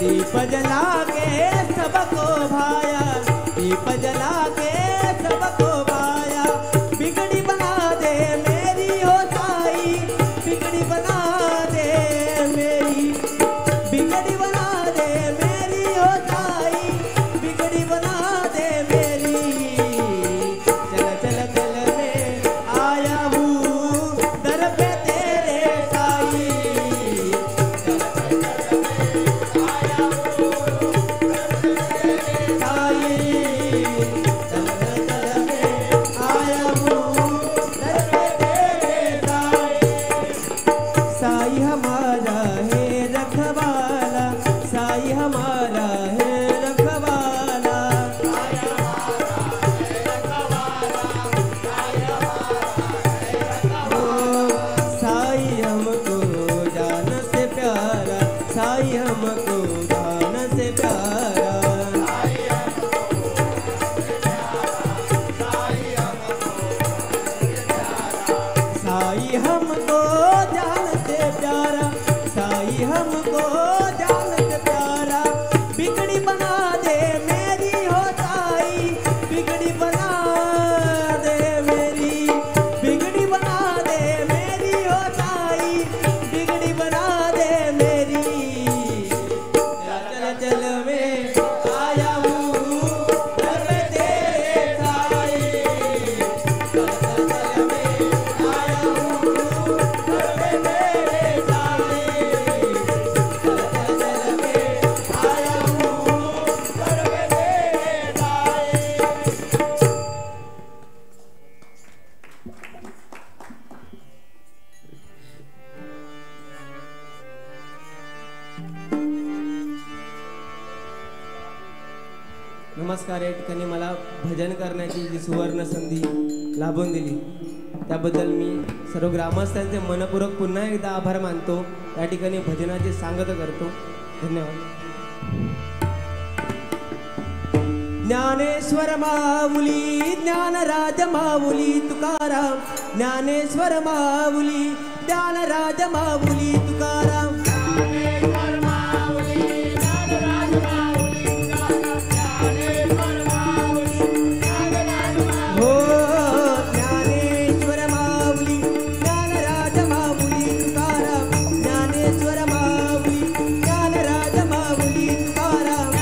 दीप जला के सबको भाया, दीप जला के सबको भाया. बिगड़ी बना दे मेरी हो साई, बिगड़ी बना दे मेरी, बिगड़ी बना दे मेरी हो साई, बिगड़ी बना दे मेरी. चल चल चल मैं आया हूँ दर पे तेरे साई, साई हमारा है रखवाला, साई हमारा है रखवाला, साई हमको जान से प्यारा, साई हमको जान से प्यारा. साई हमको जान से प्यारा, साई हमको जान से प्यारा. बिगड़ी बना दे मेरी हो साई, बिगड़ी बना दे मेरी, बिगड़ी बना दे मेरी हो साई, बिगड़ी बना दे मेरी. चल चल मैं आया हूँ दर पे तेरे साई, चल चल चल मैं आया हूँ दर पे तेरे साई, चल चल चल मैं आया हूँ दर पे तेरे साई. नमस्कार. या ठिकाणी मला भजन करण्याची जी सुवर्ण संधी लाभून दिली त्याबद्दल मी सर्व ग्रामस्थांचे मनपूर्वक पुन्हा एकदा आभार मानतो. या ठिकाणी भजनाची सांगता करतो. धन्यवाद. ज्ञानेश्वर माऊली ज्ञानराज माऊली तुकाराम, ज्ञानेश्वर माऊली ज्ञानराज माऊली तुकाराम, ज्ञानेश्वर माऊली ज्ञानराज माऊली तुकाराम, ज्ञानेश्वर माऊली ज्ञानराज माऊली. हो ज्ञानेश्वर माऊली ज्ञानराज माऊली तुकाराम, ज्ञानेश्वर माऊली ज्ञानराज माऊली तुकाराम.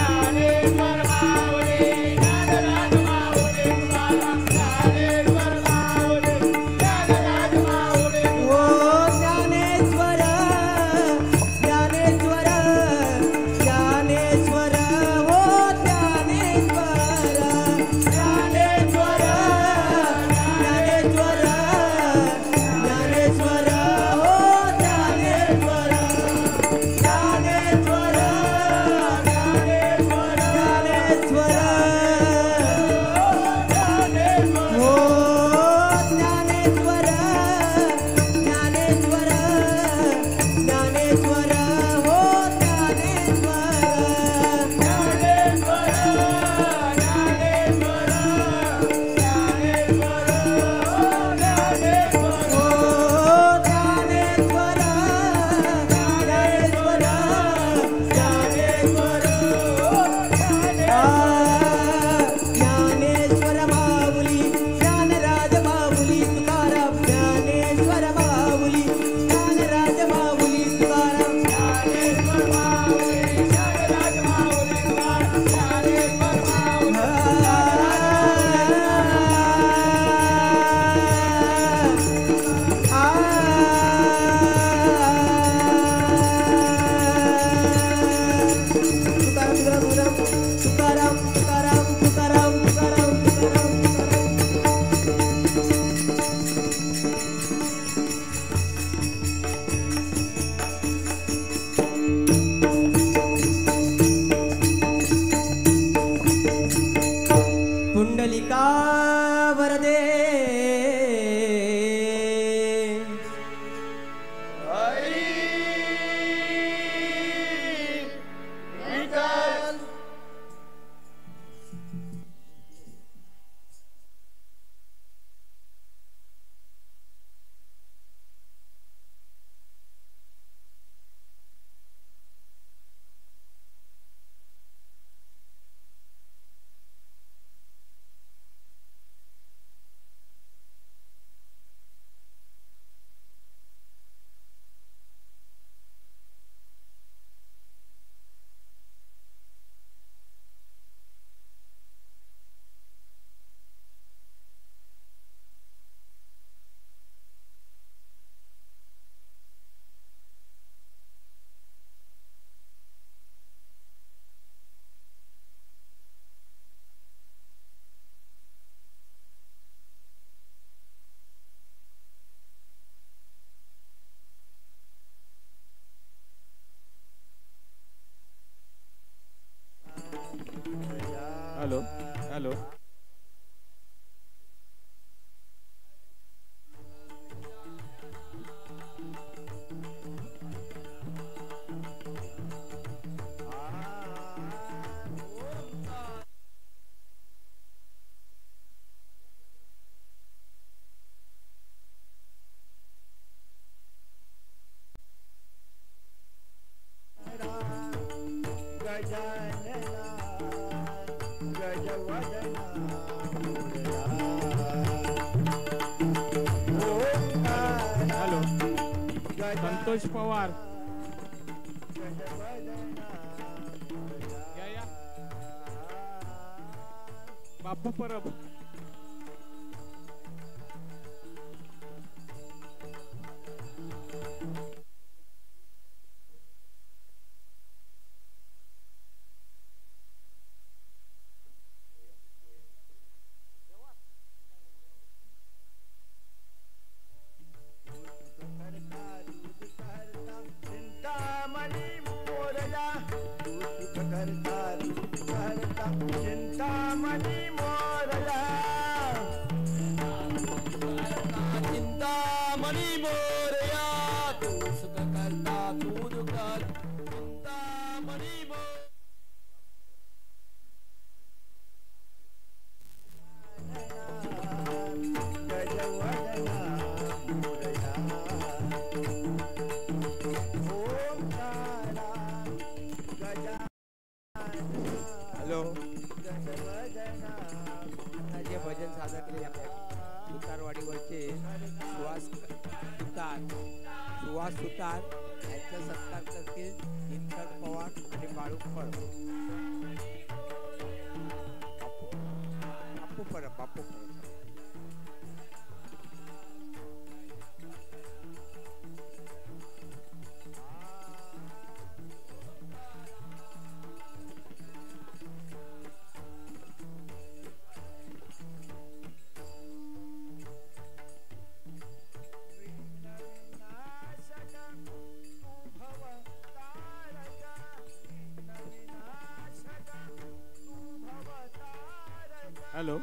गजानना गजवदना हॅलो संतोष पवार या बापू परब चिंतामणी मोरया दूत करता चिंतामणी मोरया चिंतामणी मोरया तू सुख करता तू दुख चिंतामणी गजवदना मोरया हॅलो आता जे भजन सादर केले आपल्या सुतारवाडीवरचे सुहास सुतार यांचा सत्कार करतील दिनकर पवार आणि बाळू फळ बापू परब हॅलो